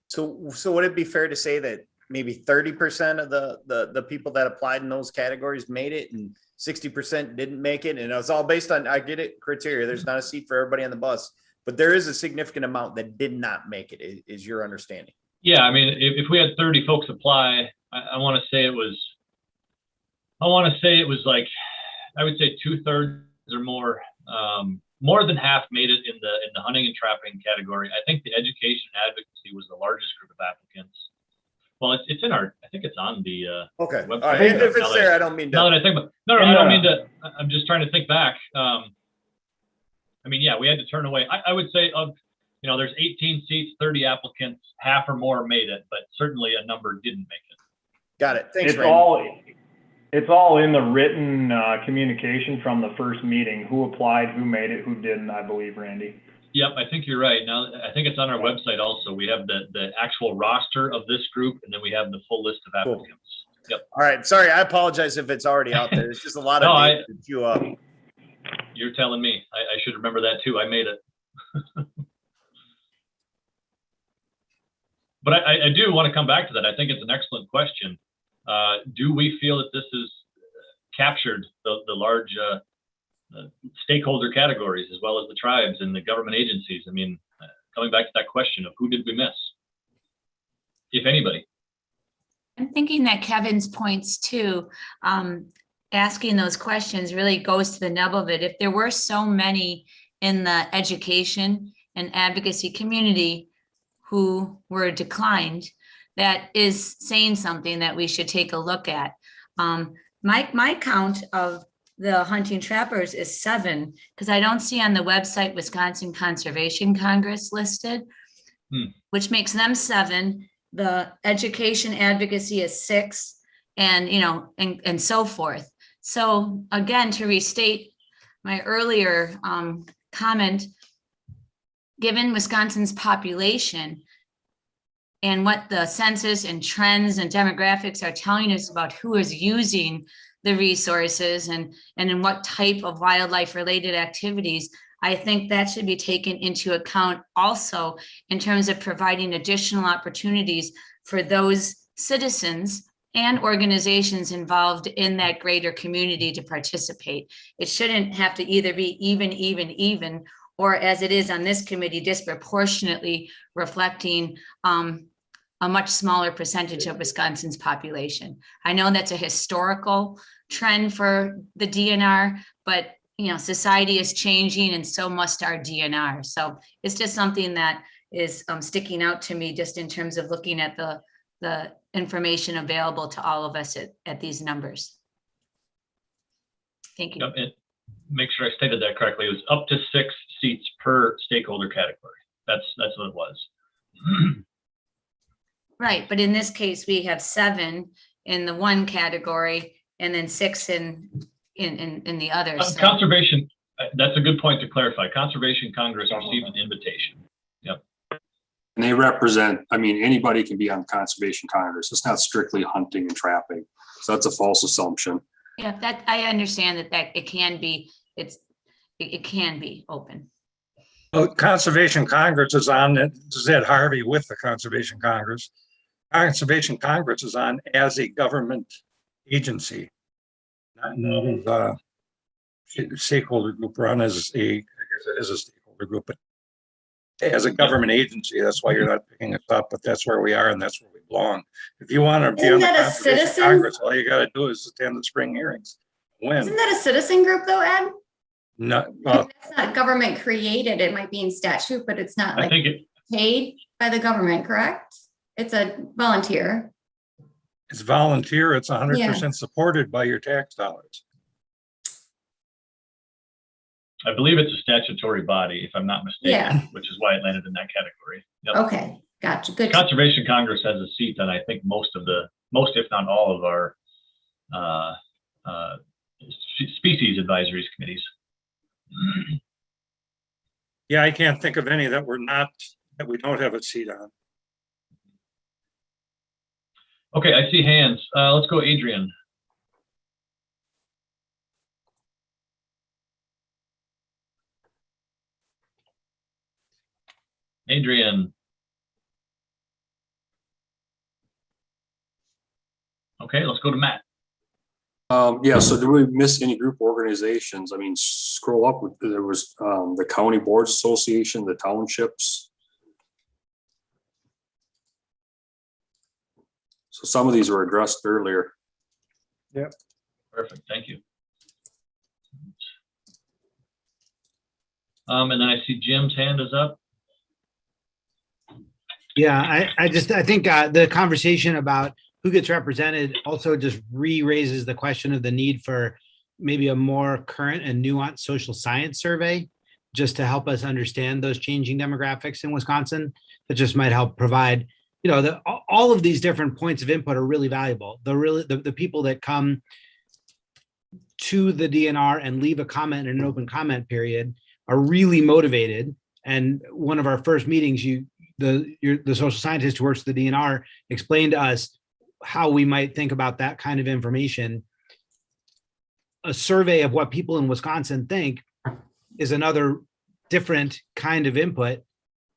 So would it be fair to say that maybe 30% of the people that applied in those categories made it and 60% didn't make it? And it was all based on, I get it, criteria. There's not a seat for everybody on the bus, but there is a significant amount that did not make it, is your understanding? Yeah, I mean, if we had 30 folks apply, I want to say it was like, I would say 2/3 or more than half made it in the hunting and trapping category. I think the education advocacy was the largest group of applicants. Well, it's in our, I think it's on the okay. website. All right. If it's there, I don't mean to. Now that I think about, no, I don't mean to. I'm just trying to think back. I mean, yeah, we had to turn away. I would say you know, there's 18 seats, 30 applicants, half or more made it, but certainly a number didn't make it. Got it. Thanks, It's all in the written communication from the first meeting. Who applied, who made it, who didn't, I believe, Randy. Yep, I think you're right. Now, I think it's on our website also. We have the actual roster of this group, and then we have the full list of applicants. Cool. Yep. All right. Sorry, I apologize if it's already out there. It's just a lot of data to chew up. You're telling me. I should remember that too. I made it. But I do want to come back to that. I think it's an excellent question. Do we feel that this has captured the large stakeholder categories as well as the tribes and the government agencies? I mean, coming back to that question of who did we miss, if anybody? I'm thinking that Kevin's points too, asking those questions really goes to the nub of it. If there were so many in the education and advocacy community who were declined, that is saying something that we should take a look at. My count of the hunting trappers is 7, because I don't see on the website Wisconsin Conservation Congress listed, which makes them 7. The education advocacy is 6, and you know, and so forth. So again, to restate my earlier comment, given Wisconsin's population and what the census and trends and demographics are telling us about who is using the resources and in what type of wildlife related activities, I think that should be taken into account also in terms of providing additional opportunities for those citizens and organizations involved in that greater community to participate. It shouldn't have to either be even, or as it is on this committee, disproportionately reflecting a much smaller percentage of Wisconsin's population. I know that's a historical trend for the DNR, but society is changing and so must our DNR. So it's just something that is sticking out to me just in terms of looking at the information available to all of us at these numbers. Thank you. Yep, and make sure I stated that correctly. It was up to 6 seats per stakeholder category. That's what it was. Right, but in this case, we have 7 in the one category and then 6 in the other. So. Conservation, that's a good point to clarify. Conservation Congress received an invitation. Yep. And they represent, I mean, anybody can be on Conservation Congress. It's not strictly hunting and trapping. So that's a false assumption. Yeah, that I understand that it can be, it can be open. Well, Conservation Congress is on it. Ed Harvey with the Conservation Congress. Conservation Congress is on as a government agency, not a stakeholder group run as I guess it is a stakeholder group, but as a government agency. That's why you're not picking us up, but that's where we are and that's where we belong. If you want to be on the Conservation Congress, all you got to do is attend the spring hearings. When? Isn't that a citizen group though, Ed? No, well, it's not government created. It might be in statute, but it's not like paid by the government, correct? It's a volunteer. It's volunteer. It's 100% supported by your tax dollars. I believe it's a statutory body, if I'm not mistaken, which is why it landed in that category. Yep. Okay, gotcha. Good. Conservation Congress has a seat on, I think, most, if not all of our species advisories committees. Yeah, I can't think of any that we don't have a seat on. Okay, I see hands. Let's go, Adrian. Adrian. Okay, let's go to Matt. Yeah, so do we miss any group organizations? I mean, scroll up, there was the County Boards Association, the townships. So some of these were addressed earlier. Yep. Perfect, thank you. And then I see Jim's hand is up. Yeah, I think the conversation about who gets represented also just re-raises the question of the need for maybe a more current and nuanced social science survey, just to help us understand those changing demographics in Wisconsin. That just might help provide, all of these different points of input are really valuable. The people that come to the DNR and leave a comment in an open comment period are really motivated. And one of our first meetings, the social scientist who works with the DNR explained to us how we might think about that kind of information. A survey of what people in Wisconsin think is another different kind of input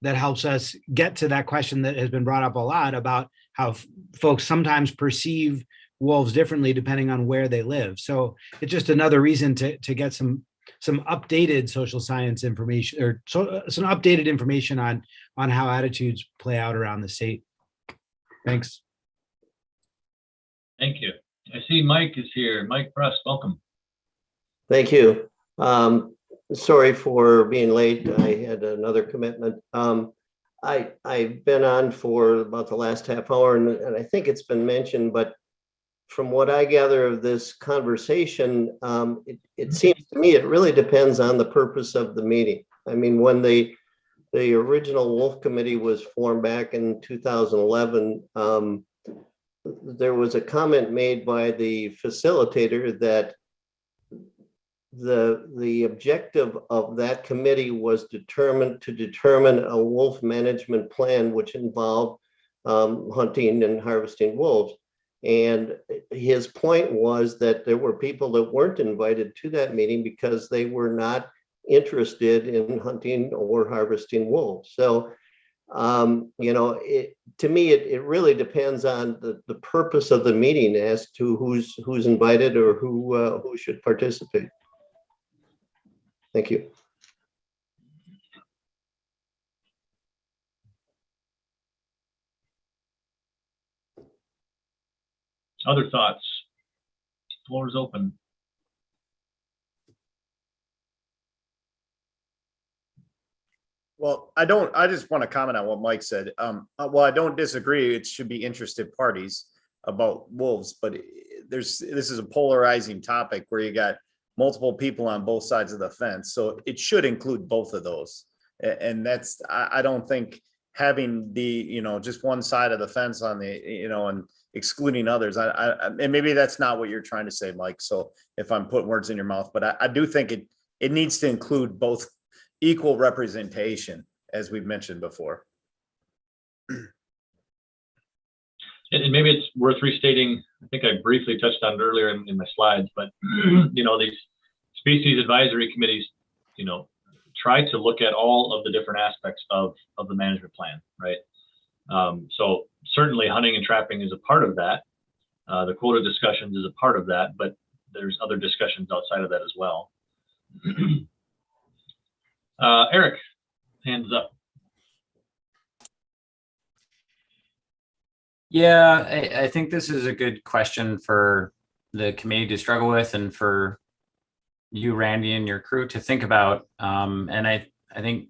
that helps us get to that question that has been brought up a lot about how folks sometimes perceive wolves differently depending on where they live. So it's just another reason to get some updated social science information, or some updated information on how attitudes play out around the state. Thanks. Thank you. I see Mike is here. Mike Press, welcome. Thank you. Sorry for being late. I had another commitment. I've been on for about the last half hour, and I think it's been mentioned, but from what I gather of this conversation, it seems to me it really depends on the purpose of the meeting. I mean, when the original Wolf Committee was formed back in 2011, there was a comment made by the facilitator that the objective of that committee was to determine a wolf management plan, which involved hunting and harvesting wolves. And his point was that there were people that weren't invited to that meeting because they were not interested in hunting or harvesting wolves. So You know, to me, it really depends on the purpose of the meeting as to who's invited or who should participate. Thank you. Other thoughts? Floor is open. Well, I just want to comment on what Mike said. Well, I don't disagree. It should be interested parties about wolves, but this is a polarizing topic where you got multiple people on both sides of the fence. So it should include both of those. And that's, I don't think having the, just one side of the fence on the, and excluding others. And maybe that's not what you're trying to say, Mike. So if I'm putting words in your mouth, but I do think it needs to include both equal representation, as we've mentioned before. And maybe it's worth restating, I think I briefly touched on it earlier in my slides, but these species advisory committees, try to look at all of the different aspects of the management plan, right? So certainly hunting and trapping is a part of that. The quota discussions is a part of that, but there's other discussions outside of that as well. Eric, hands up. Yeah, I think this is a good question for the committee to struggle with, and for you, Randy, and your crew to think about. And I think,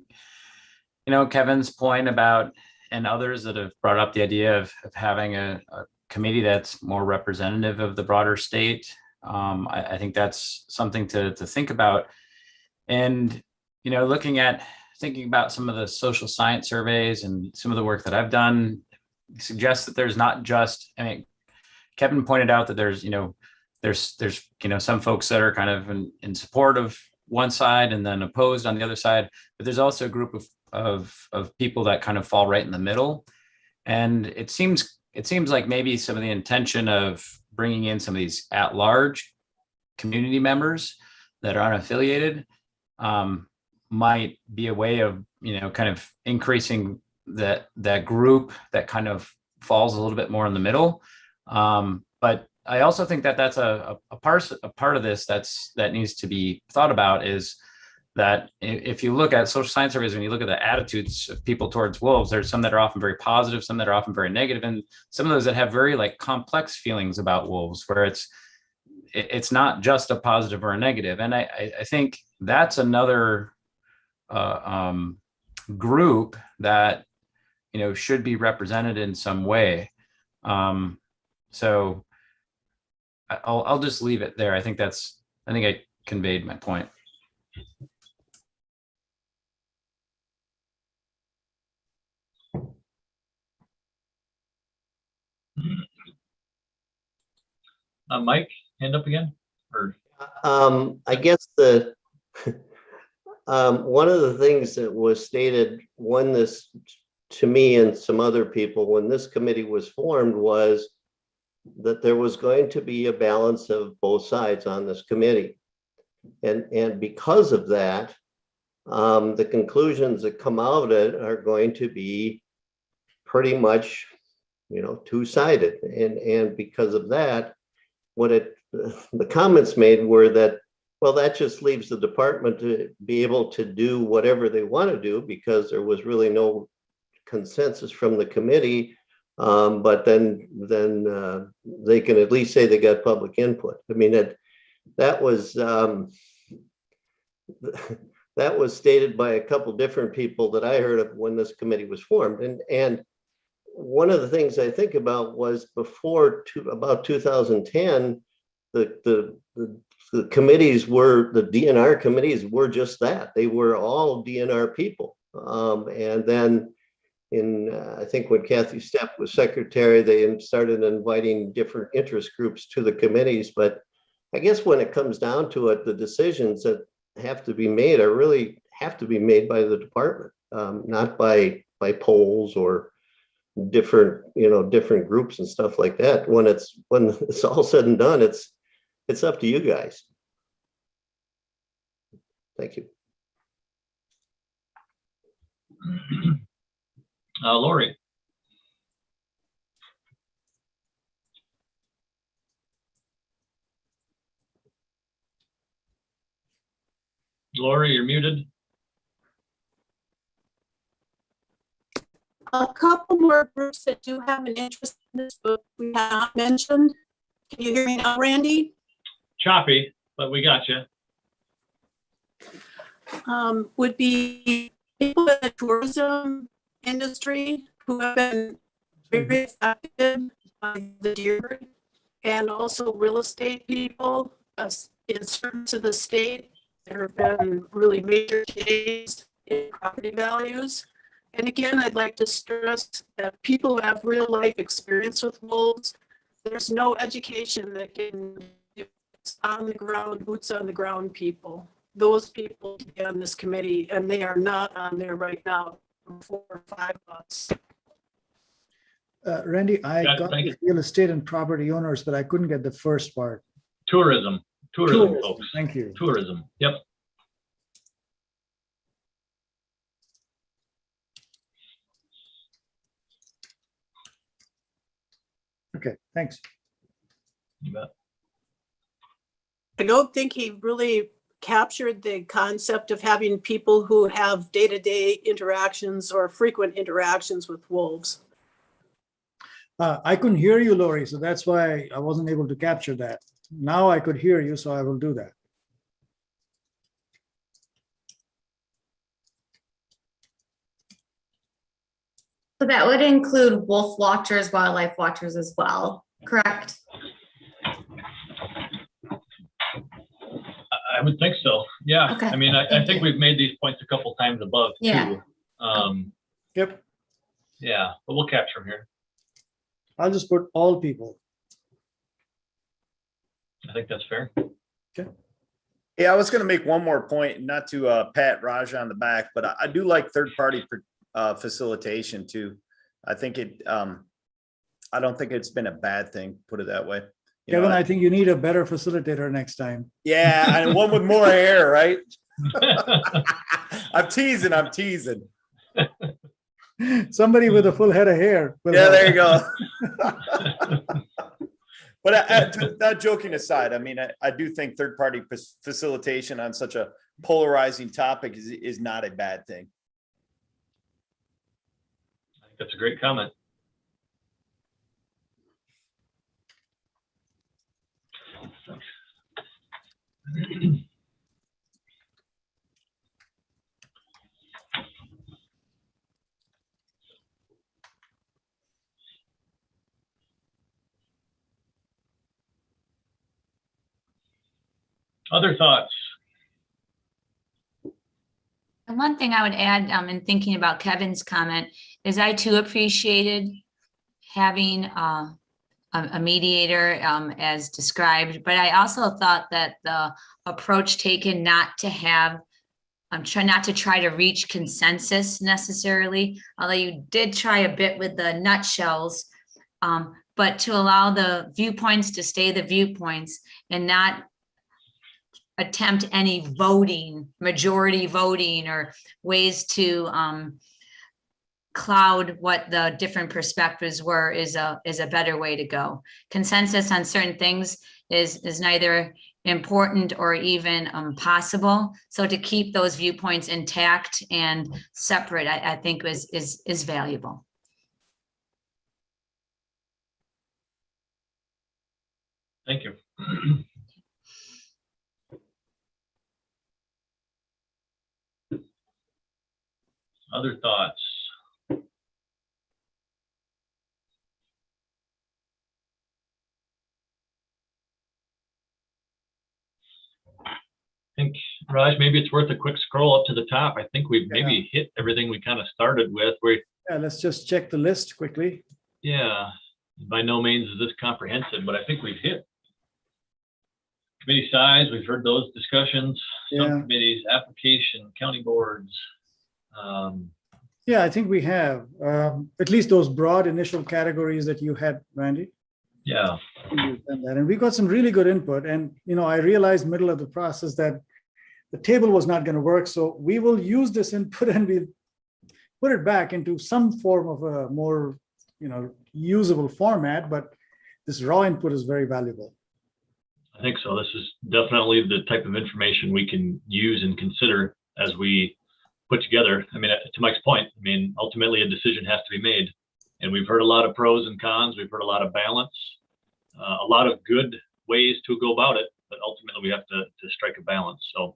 Kevin's point about, and others that have brought up the idea of having a committee that's more representative of the broader state. I think that's something to think about. And, thinking about some of the social science surveys and some of the work that I've done suggests that there's not just, Kevin pointed out that there's some folks that are kind of in support of one side and then opposed on the other side, but there's also a group of people that kind of fall right in the middle. And it seems like maybe some of the intention of bringing in some of these at-large community members that are unaffiliated might be a way of, kind of increasing that group that kind of falls a little bit more in the middle. But I also think that that's a part of this that needs to be thought about, is that if you look at social science surveys, when you look at the attitudes of people towards wolves, there's some that are often very positive, some that are often very negative, and some of those that have very complex feelings about wolves, where it's not just a positive or a negative. And I think that's another group that should be represented in some way. So I'll just leave it there. I think I conveyed my point. Mike, hand up again? Or I guess one of the things that was stated when this, to me and some other people, when this committee was formed, was that there was going to be a balance of both sides on this committee. And because of that, the conclusions that come out of it are going to be pretty much, two-sided. And because of that, the comments made were that, well, that just leaves the department to be able to do whatever they want to do, because there was really no consensus from the committee. But then they can at least say they got public input. I mean, that was stated by a couple different people that I heard of when this committee was formed. And one of the things I think about was about 2010, the committees were, the DNR committees were just that. They were all DNR people. And then I think when Kathy Stepp was secretary, they started inviting different interest groups to the committees. But I guess when it comes down to it, the decisions that have to be made are really have to be made by the department, not by polls or different groups and stuff like that. When it's all said and done, it's up to you guys. Thank you. Lori. Lori, you're muted. A couple more groups that do have an interest in this book we have not mentioned. Can you hear me now, Randy? Choppy, but we got you. Would be people in the tourism industry who have been very affected by the deer, and also real estate people in service to the state. There have been really major changes in property values. And again, I'd like to stress that people who have real life experience with wolves, there's no education that can do on the ground, boots on the ground people. Those people be on this committee, and they are not on there right now for 4 or 5 months. Randy, I Yeah, got thank the real estate and property owners, but I couldn't get the first part. Tourism, folks. Thank you. Tourism, yep. Okay, thanks. You bet. I don't think he really captured the concept of having people who have day-to-day interactions or frequent interactions with wolves. I couldn't hear you, Lori, so that's why I wasn't able to capture that. Now I could hear you, so I will do that. So that would include wolf watchers, wildlife watchers as well, correct? I would think so. Yeah. Okay, I mean, I think we've made these points a couple times above Yeah. too. Yep, Yeah, but we'll capture them here. I'll just put all people. I think that's fair. Yeah, I was gonna make one more point, not to pat Raj on the back, but I do like third-party facilitation too. I think I don't think it's been a bad thing, put it that way. You know, Kevin, I think you need a better facilitator next time. yeah, and one with more hair, right? I'm teasing. Somebody with a full head of hair. will Yeah, help. there you go. But not joking aside, I mean, I do think third-party facilitation on such a polarizing topic is not a bad thing. I think that's a great comment. Other thoughts? And one thing I would add, in thinking about Kevin's comment, is I too appreciated having a mediator as described, but I also thought that the approach taken not to have, not to try to reach consensus necessarily, although you did try a bit with the nutshells, but to allow the viewpoints to stay the viewpoints and not attempt any voting, majority voting, or ways to cloud what the different perspectives were is a better way to go. Consensus on certain things is neither important or even possible. So to keep those viewpoints intact and separate, I think is valuable. Thank you. Other thoughts? I think, Raj, maybe it's worth a quick scroll up to the top. I think we've maybe hit everything we kind of started with. Yeah, let's just check the list quickly. Yeah, by no means is this comprehensive, but I think we've hit committee size. We've heard those discussions, subcommittees, application, county boards. Yeah, I think we have at least those broad initial categories that you had, Randy. Yeah. And we got some really good input. And, you know, I realized middle of the process that the table was not going to work. So we will use this input and we'll put it back into some form of a more, usable format, but this raw input is very valuable. I think so. This is definitely the type of information we can use and consider as we put together. I mean, to Mike's point, ultimately a decision has to be made. And we've heard a lot of pros and cons. We've heard a lot of balance, a lot of good ways to go about it, but ultimately we have to strike a balance. So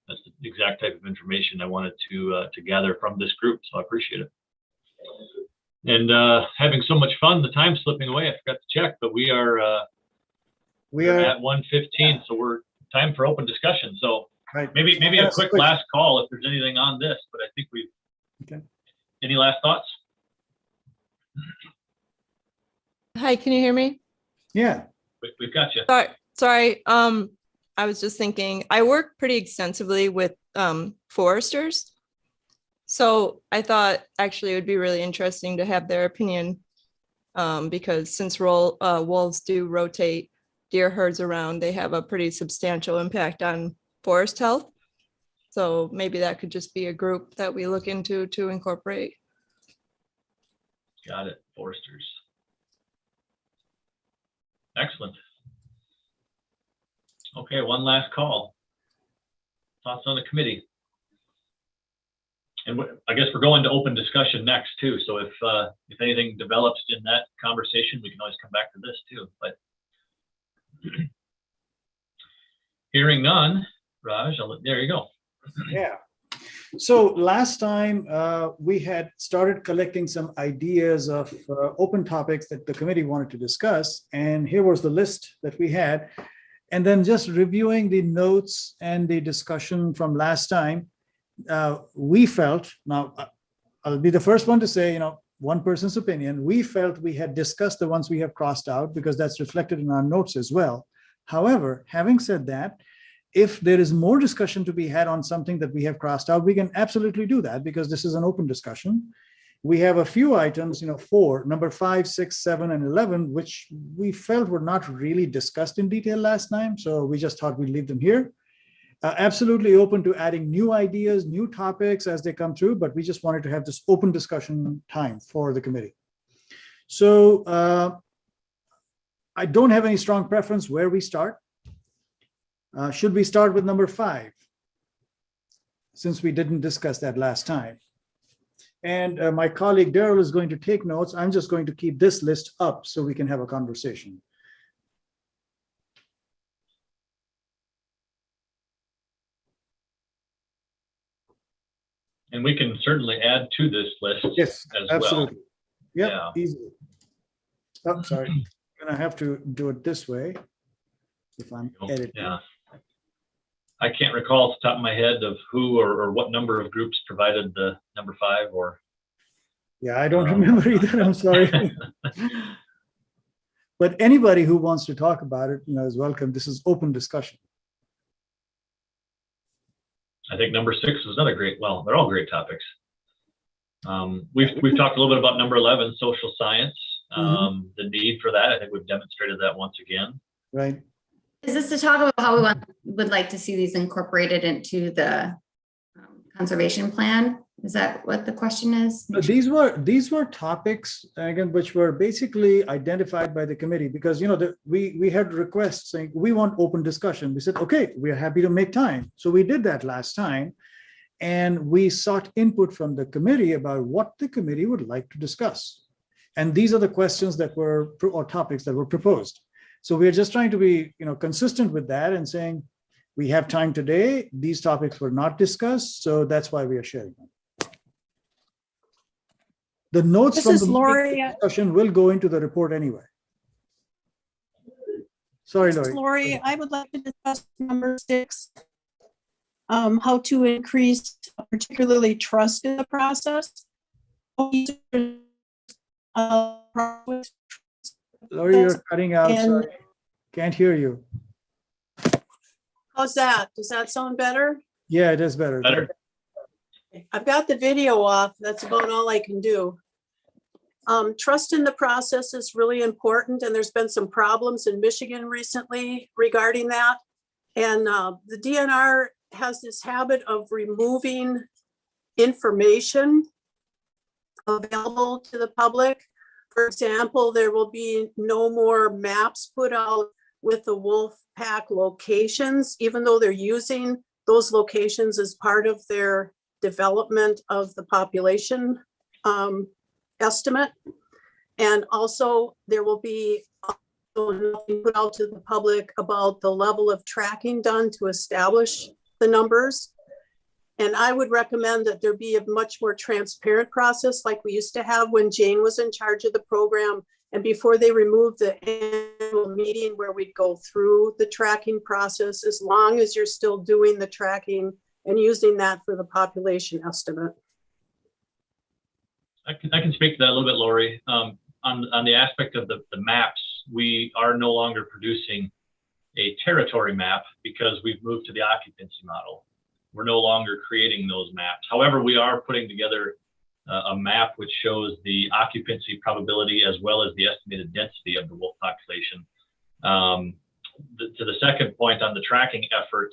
that's the exact type of information I wanted to gather from this group. So I appreciate it. And having so much fun, the time's slipping away. I forgot to check, but we're at 1:15, so we're time for open discussion. So right. maybe a quick last call if there's anything on this, but I think we've. Okay. Any last thoughts? Hi, can you hear me? Yeah. We've got you. Sorry. I was just thinking, I work pretty extensively with foresters. So I thought actually it would be really interesting to have their opinion because since wolves do rotate deer herds around, they have a pretty substantial impact on forest health. So maybe that could just be a group that we look into to incorporate. Got it. Foresters. Excellent. Okay, one last call. Thoughts on the committee? And I guess we're going to open discussion next too. So if anything develops in that conversation, we can always come back to this too. But hearing none, Raj, there you go. Yeah. So last time we had started collecting some ideas of open topics that the committee wanted to discuss. And here was the list that we had. And then just reviewing the notes and the discussion from last time, we felt, now I'll be the first one to say, one person's opinion, we felt we had discussed the ones we have crossed out because that's reflected in our notes as well. However, having said that, if there is more discussion to be had on something that we have crossed out, we can absolutely do that because this is an open discussion. We have a few items, number 5, 6, 7, and 11, which we felt were not really discussed in detail last time. So we just thought we'd leave them here. Absolutely open to adding new ideas, new topics as they come through, but we just wanted to have this open discussion time for the committee. So I don't have any strong preference where we start. Should we start with number 5? Since we didn't discuss that last time. And my colleague Daryl is going to take notes. I'm just going to keep this list up so we can have a conversation. And we can certainly add to this list yes, as absolutely. well. Yep, Yeah. easily. Oh, sorry. I'm going to have to do it this way if I'm editing. Yeah. I can't recall off the top of my head of who or what number of groups provided the number 5 or. Yeah, I don't remember either. I'm sorry. But anybody who wants to talk about it, is welcome. This is open discussion. I think number 6 is another great. Well, they're all great topics. We've talked a little bit about number 11, social science. The need for that. I think we've demonstrated that once again. Right. Is this to talk about how we would like to see these incorporated into the conservation plan? Is that what the question is? These were topics, again, which were basically identified by the committee because, we had requests saying we want open discussion. We said, okay, we are happy to make time. So we did that last time. And we sought input from the committee about what the committee would like to discuss. And these are the questions that were, or topics that were proposed. So we're just trying to be, consistent with that and saying, we have time today. These topics were not discussed. So that's why we are sharing them. The notes This from is the Lori. discussion will go into the report anyway. Sorry, Lori. Lori, I would like to discuss number 6, how to increase particularly trust in the process. Lori, you're cutting out. And- Sorry. Can't hear you. How's that? Does that sound better? Yeah, it is better. Better. I've got the video off. That's about all I can do. Trust in the process is really important, and there's been some problems in Michigan recently regarding that. And the DNR has this habit of removing information available to the public. For example, there will be no more maps put out with the wolf pack locations, even though they're using those locations as part of their development of the population estimate. And also there will be nothing put out to the public about the level of tracking done to establish the numbers. And I would recommend that there be a much more transparent process like we used to have when Jane was in charge of the program, and before they removed the annual meeting where we'd go through the tracking process, as long as you're still doing the tracking and using that for the population estimate. I can speak to that a little bit, Lori. On the aspect of the maps, we are no longer producing a territory map because we've moved to the occupancy model. We're no longer creating those maps. However, we are putting together a map which shows the occupancy probability as well as the estimated density of the wolf population. To the second point on the tracking effort,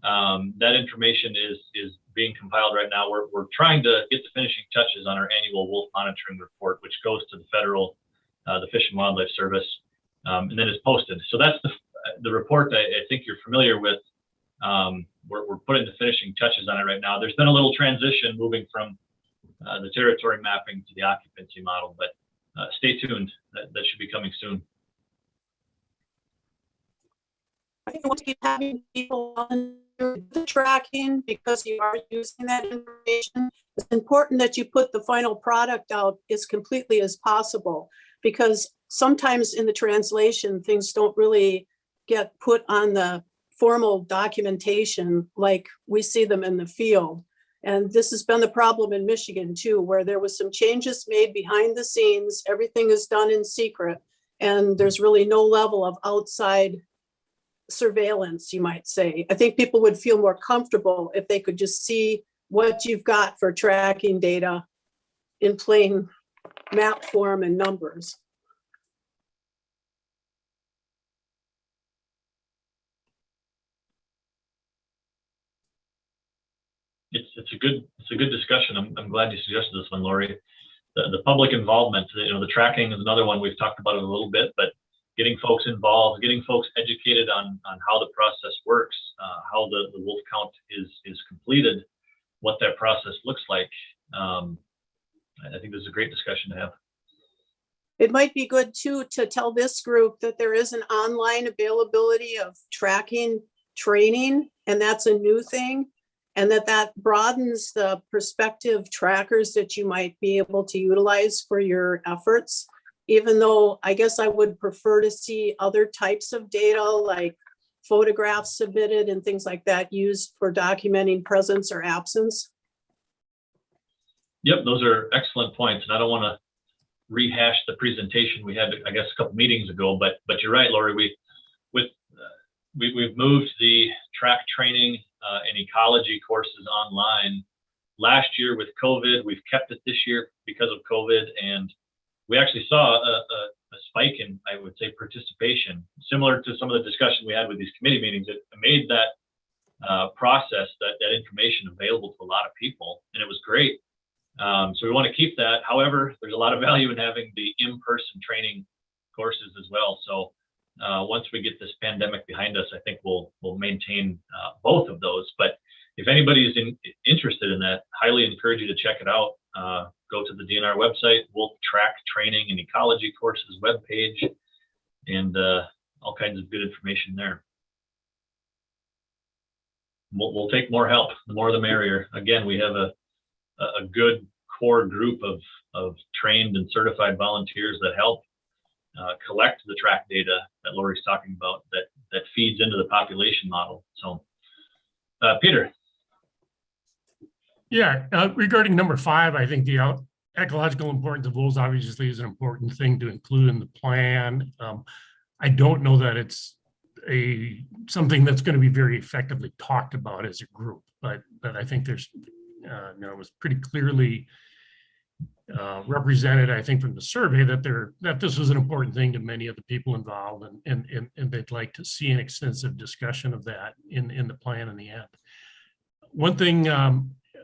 that information is being compiled right now. We're trying to get the finishing touches on our annual wolf monitoring report, which goes to the federal, the Fish and Wildlife Service, and then is posted. So that's the report that I think you're familiar with. We're putting the finishing touches on it right now. There's been a little transition moving from the territory mapping to the occupancy model, but stay tuned. That should be coming soon. I think we'll keep having people on the tracking because you are using that information. It's important that you put the final product out as completely as possible, because sometimes in the translation, things don't really get put on the formal documentation like we see them in the field. And this has been the problem in Michigan too, where there was some changes made behind the scenes. Everything is done in secret, and there's really no level of outside surveillance, you might say. I think people would feel more comfortable if they could just see what you've got for tracking data in plain map form and numbers. It's a good discussion. I'm glad you suggested this one, Lori. The public involvement, the tracking is another one. We've talked about it a little bit, but getting folks involved, getting folks educated on how the process works, how the wolf count is completed, what that process looks like. I think this is a great discussion to have. It might be good too to tell this group that there is an online availability of tracking training, and that's a new thing, and that broadens the prospective trackers that you might be able to utilize for your efforts. Even though I guess I would prefer to see other types of data like photographs submitted and things like that used for documenting presence or absence. Yep, those are excellent points. And I don't want to rehash the presentation we had, I guess, a couple meetings ago, but you're right, Lori. We've moved the track training and ecology courses online. Last year with COVID, we've kept it this year because of COVID, and we actually saw a spike in, I would say, participation, similar to some of the discussion we had with these committee meetings. It made that process, that information available to a lot of people, and it was great. So we want to keep that. However, there's a lot of value in having the in-person training courses as well. So once we get this pandemic behind us, I think we'll maintain both of those. But if anybody is interested in that, highly encourage you to check it out. Go to the DNR website, Wolf Track Training and Ecology Courses webpage, and all kinds of good information there. We'll take more help. The more the merrier. Again, we have a good core group of trained and certified volunteers that help collect the track data that Lori's talking about that feeds into the population model. So, Peter. Yeah, regarding number 5, I think the ecological importance of wolves obviously is an important thing to include in the plan. I don't know that it's something that's going to be very effectively talked about as a group, but I think there's, it was pretty clearly represented, I think, from the survey that this was an important thing to many of the people involved, and they'd like to see an extensive discussion of that in the plan in the end. One thing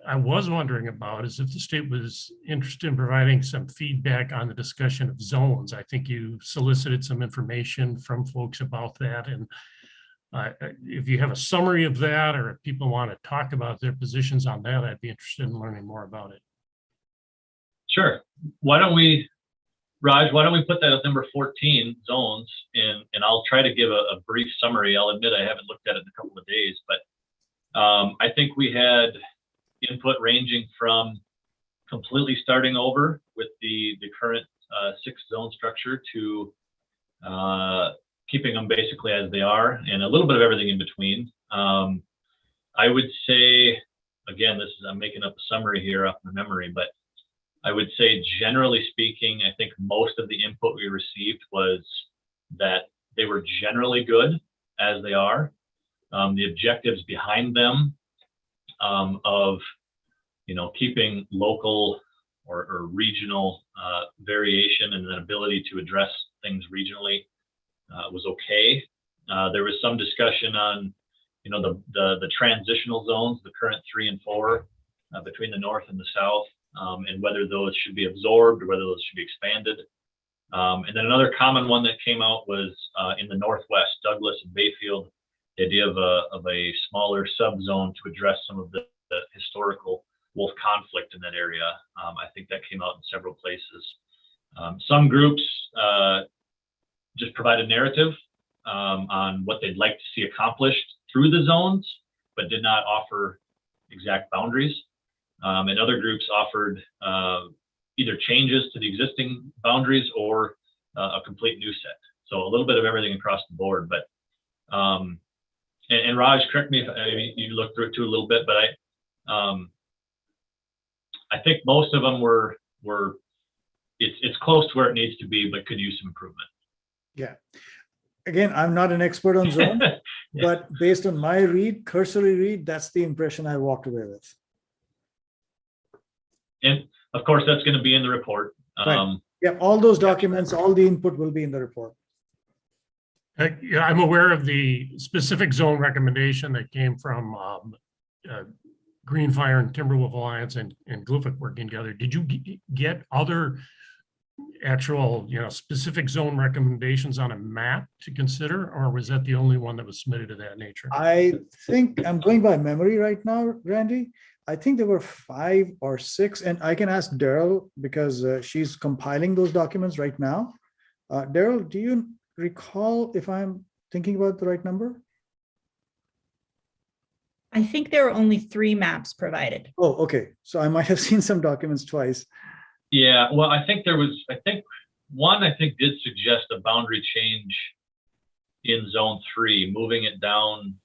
I was wondering about is if the state was interested in providing some feedback on the discussion of zones. I think you solicited some information from folks about that. And if you have a summary of that, or if people want to talk about their positions on that, I'd be interested in learning more about it. Sure. Why don't we, Raj, why don't we put that as number 14, zones, and I'll try to give a brief summary. I'll admit I haven't looked at it in a couple of days, but I think we had input ranging from completely starting over with the current 6 zone structure to keeping them basically as they are, and a little bit of everything in between. I would say, again, I'm making up a summary here off my memory, but I would say generally speaking, I think most of the input we received was that they were generally good as they are. The objectives behind them of, keeping local or regional variation and an ability to address things regionally was okay. There was some discussion on, the transitional zones, the current 3 and 4 between the north and the south, and whether those should be absorbed or whether those should be expanded. And then another common one that came out was in the northwest, Douglas and Bayfield, the idea of a smaller subzone to address some of the historical wolf conflict in that area. I think that came out in several places. Some groups just provide a narrative on what they'd like to see accomplished through the zones, but did not offer exact boundaries. And other groups offered either changes to the existing boundaries or a complete new set. So a little bit of everything across the board. But and Raj, correct me if you looked through it too a little bit, but I think most of them were it's close to where it needs to be, but could use some improvement. Yeah. Again, I'm not an expert on zone, but based on my cursory read, that's the impression I walked away with. And of course, that's going to be in the report. Right. Yeah, all those documents, all the input will be in the report. Yeah, I'm aware of the specific zone recommendation that came from Green Fire and Timberwolf Alliance and Glufic working together. Did you get other actual, specific zone recommendations on a map to consider, or was that the only one that was submitted of that nature? I think I'm going by memory right now, Randy. I think there were 5 or 6, and I can ask Daryl because she's compiling those documents right now. Daryl, do you recall if I'm thinking about the right number? I think there were only 3 maps provided. Oh, okay. So I might have seen some documents twice. Yeah, well, I think one did suggest a boundary change in zone 3, moving it down.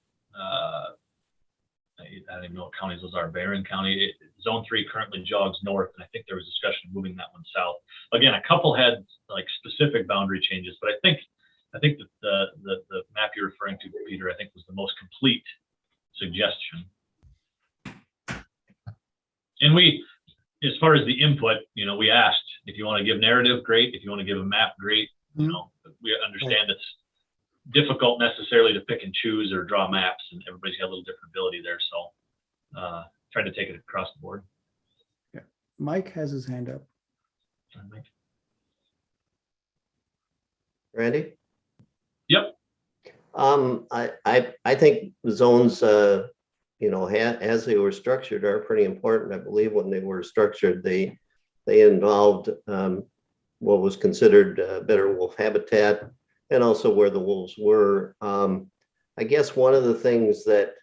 I don't even know what counties those are. Barron County, zone 3 currently jogs north, and I think there was discussion of moving that one south. Again, a couple had like specific boundary changes, but I think that the map you're referring to, Peter, I think was the most complete suggestion. And we, as far as the input, we asked if you want to give narrative, great. If you want to give a map, great. We understand it's difficult necessarily to pick and choose or draw maps, and everybody's got a little different ability there. So try to take it across the board. Yeah, Mike has his hand up. Mike. Randy? Yep. I think the zones, as they were structured, are pretty important. I believe when they were structured, they involved what was considered better wolf habitat, and also where the wolves were. I guess one of the things that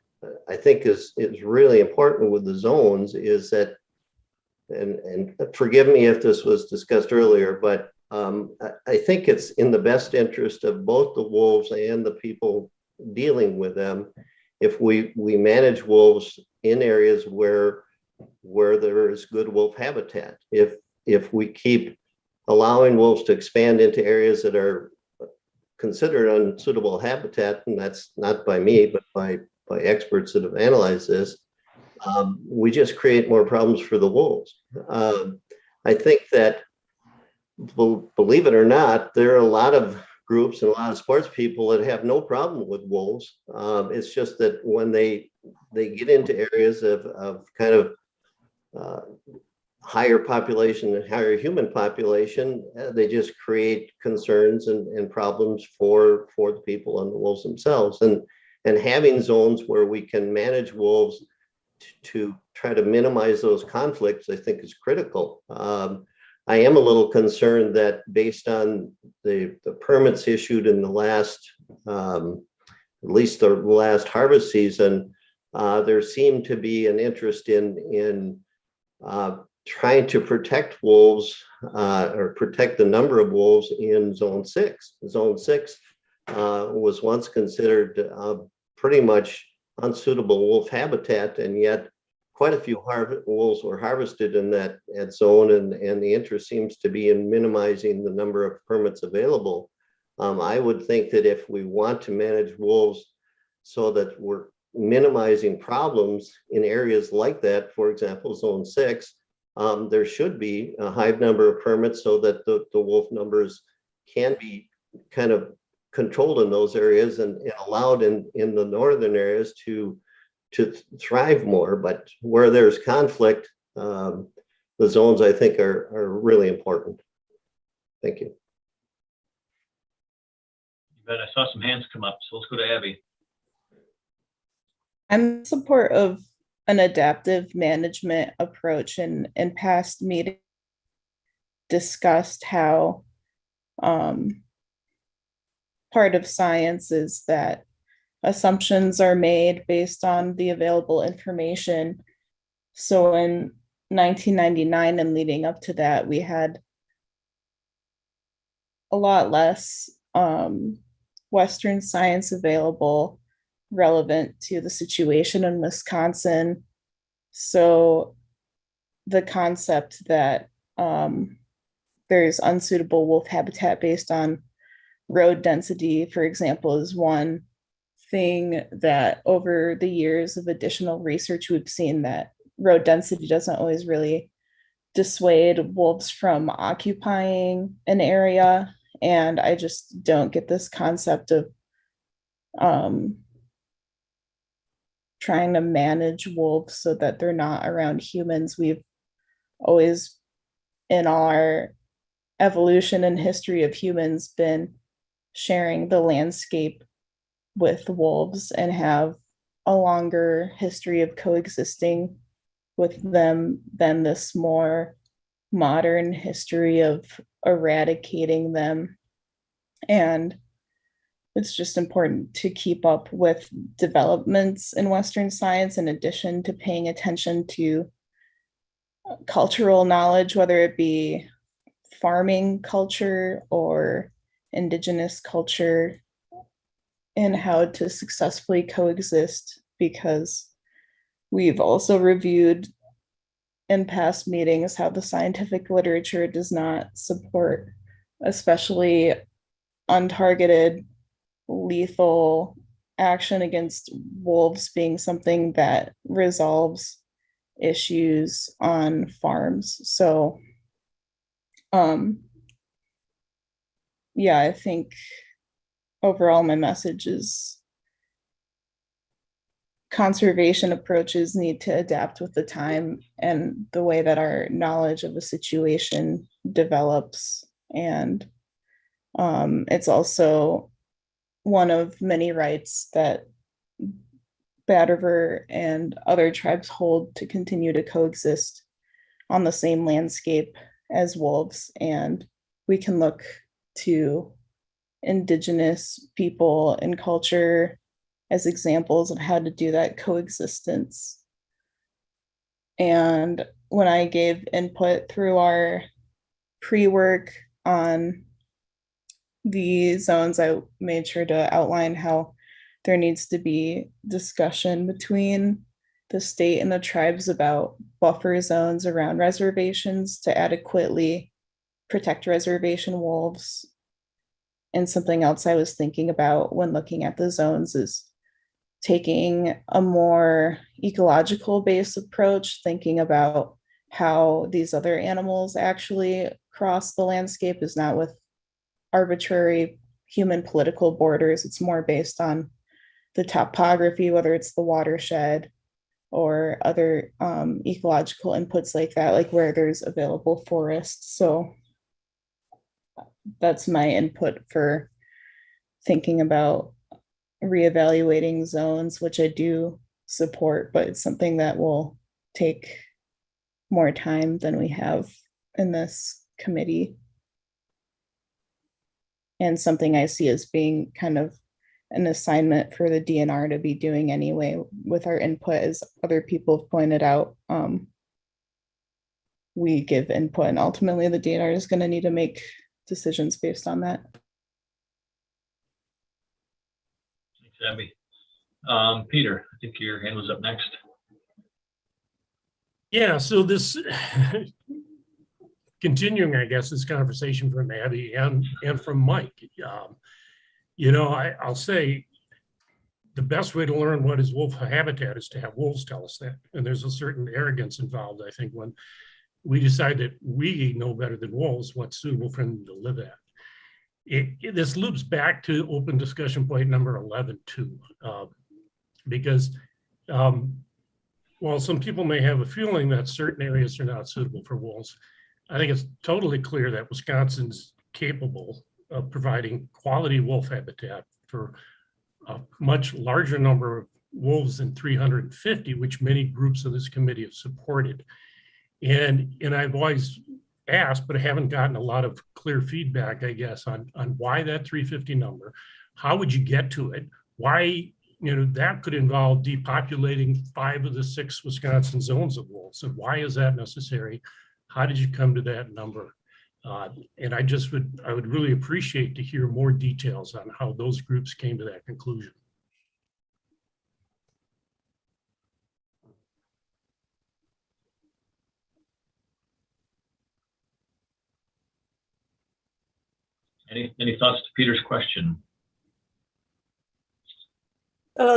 I think is really important with the zones is that, and forgive me if this was discussed earlier, but I think it's in the best interest of both the wolves and the people dealing with them if we manage wolves in areas where there is good wolf habitat. If we keep allowing wolves to expand into areas that are considered unsuitable habitat, and that's not by me, but by experts that have analyzed this, we just create more problems for the wolves. I think that, believe it or not, there are a lot of groups and a lot of sports people that have no problem with wolves. It's just that when they get into areas of kind of higher population and higher human population, they just create concerns and problems for the people and the wolves themselves. And having zones where we can manage wolves to try to minimize those conflicts, I think is critical. I am a little concerned that based on the permits issued in the last, at least the last harvest season, there seemed to be an interest in trying to protect wolves or protect the number of wolves in Zone 6. Zone 6 was once considered pretty much unsuitable wolf habitat, and yet quite a few wolves were harvested in that zone, and the interest seems to be in minimizing the number of permits available. I would think that if we want to manage wolves so that we're minimizing problems in areas like that, for example, Zone 6, there should be a high number of permits so that the wolf numbers can be kind of controlled in those areas and allowed in the northern areas to thrive more. But where there's conflict, the zones, I think, are really important. Thank you. You bet. I saw some hands come up, so let's go to Abby. I'm in support of an adaptive management approach, and in past meetings discussed how part of science is that assumptions are made based on the available information. So in 1999 and leading up to that, we had a lot less Western science available relevant to the situation in Wisconsin. So the concept that there's unsuitable wolf habitat based on road density, for example, is one thing that over the years of additional research, we've seen that road density doesn't always really dissuade wolves from occupying an area. And I just don't get this concept of trying to manage wolves so that they're not around humans. We've always, in our evolution and history of humans, been sharing the landscape with wolves and have a longer history of coexisting with them than this more modern history of eradicating them. And it's just important to keep up with developments in Western science, in addition to paying attention to cultural knowledge, whether it be farming culture or indigenous culture, and how to successfully coexist, because we've also reviewed in past meetings how the scientific literature does not support, especially untargeted lethal action against wolves being something that resolves issues on farms. So yeah, I think overall my message is conservation approaches need to adapt with the time and the way that our knowledge of the situation develops. And it's also one of many rights that Bad River and other tribes hold to continue to coexist on the same landscape as wolves. And we can look to indigenous people and culture as examples of how to do that coexistence. And when I gave input through our pre-work on the zones, I made sure to outline how there needs to be discussion between the state and the tribes about buffer zones around reservations to adequately protect reservation wolves. And something else I was thinking about when looking at the zones is taking a more ecological based approach, thinking about how these other animals actually cross the landscape is not with arbitrary human political borders. It's more based on the topography, whether it's the watershed or other ecological inputs like that, like where there's available forests. So that's my input for thinking about reevaluating zones, which I do support, but it's something that will take more time than we have in this committee. And something I see as being kind of an assignment for the DNR to be doing anyway with our input, as other people have pointed out. We give input and ultimately the DNR is going to need to make decisions based on that. Thanks, Abby. Peter, I think your hand was up next. Yeah, so this continuing, I guess, this conversation from Abby and from Mike. You know, I'll say the best way to learn what is wolf habitat is to have wolves tell us that. And there's a certain arrogance involved, I think, when we decide that we know better than wolves what's suitable for them to live at. This loops back to open discussion point number 11 too, because while some people may have a feeling that certain areas are not suitable for wolves, I think it's totally clear that Wisconsin's capable of providing quality wolf habitat for a much larger number of wolves than 350, which many groups of this committee have supported. And I've always asked, but I haven't gotten a lot of clear feedback, I guess, on why that 350 number. How would you get to it? Why, you know, that could involve depopulating 5 of the 6 Wisconsin zones of wolves. And why is that necessary? How did you come to that number? And I would really appreciate to hear more details on how those groups came to that conclusion. Any thoughts to Peter's question?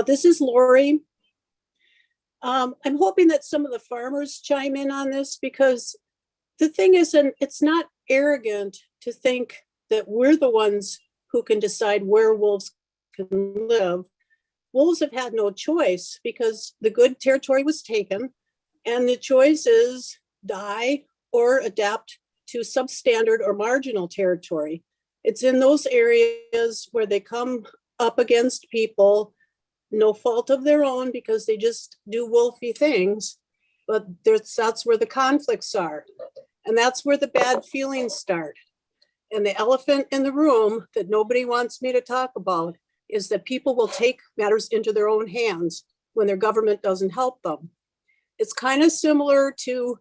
This is Lori. I'm hoping that some of the farmers chime in on this, because the thing is, and it's not arrogant to think that we're the ones who can decide where wolves can live. Wolves have had no choice because the good territory was taken, and the choice is die or adapt to substandard or marginal territory. It's in those areas where they come up against people, no fault of their own, because they just do wolfy things, but that's where the conflicts are. And that's where the bad feelings start. And the elephant in the room that nobody wants me to talk about is that people will take matters into their own hands when their government doesn't help them. It's kind of similar to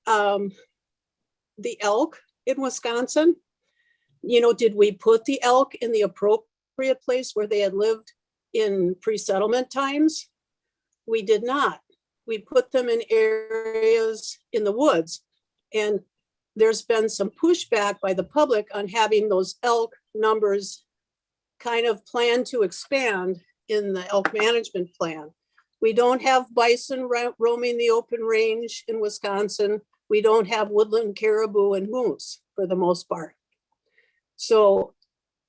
the elk in Wisconsin. You know, did we put the elk in the appropriate place where they had lived in pre-settlement times? We did not. We put them in areas in the woods. And there's been some pushback by the public on having those elk numbers kind of planned to expand in the elk management plan. We don't have bison roaming the open range in Wisconsin. We don't have woodland caribou and moose for the most part. So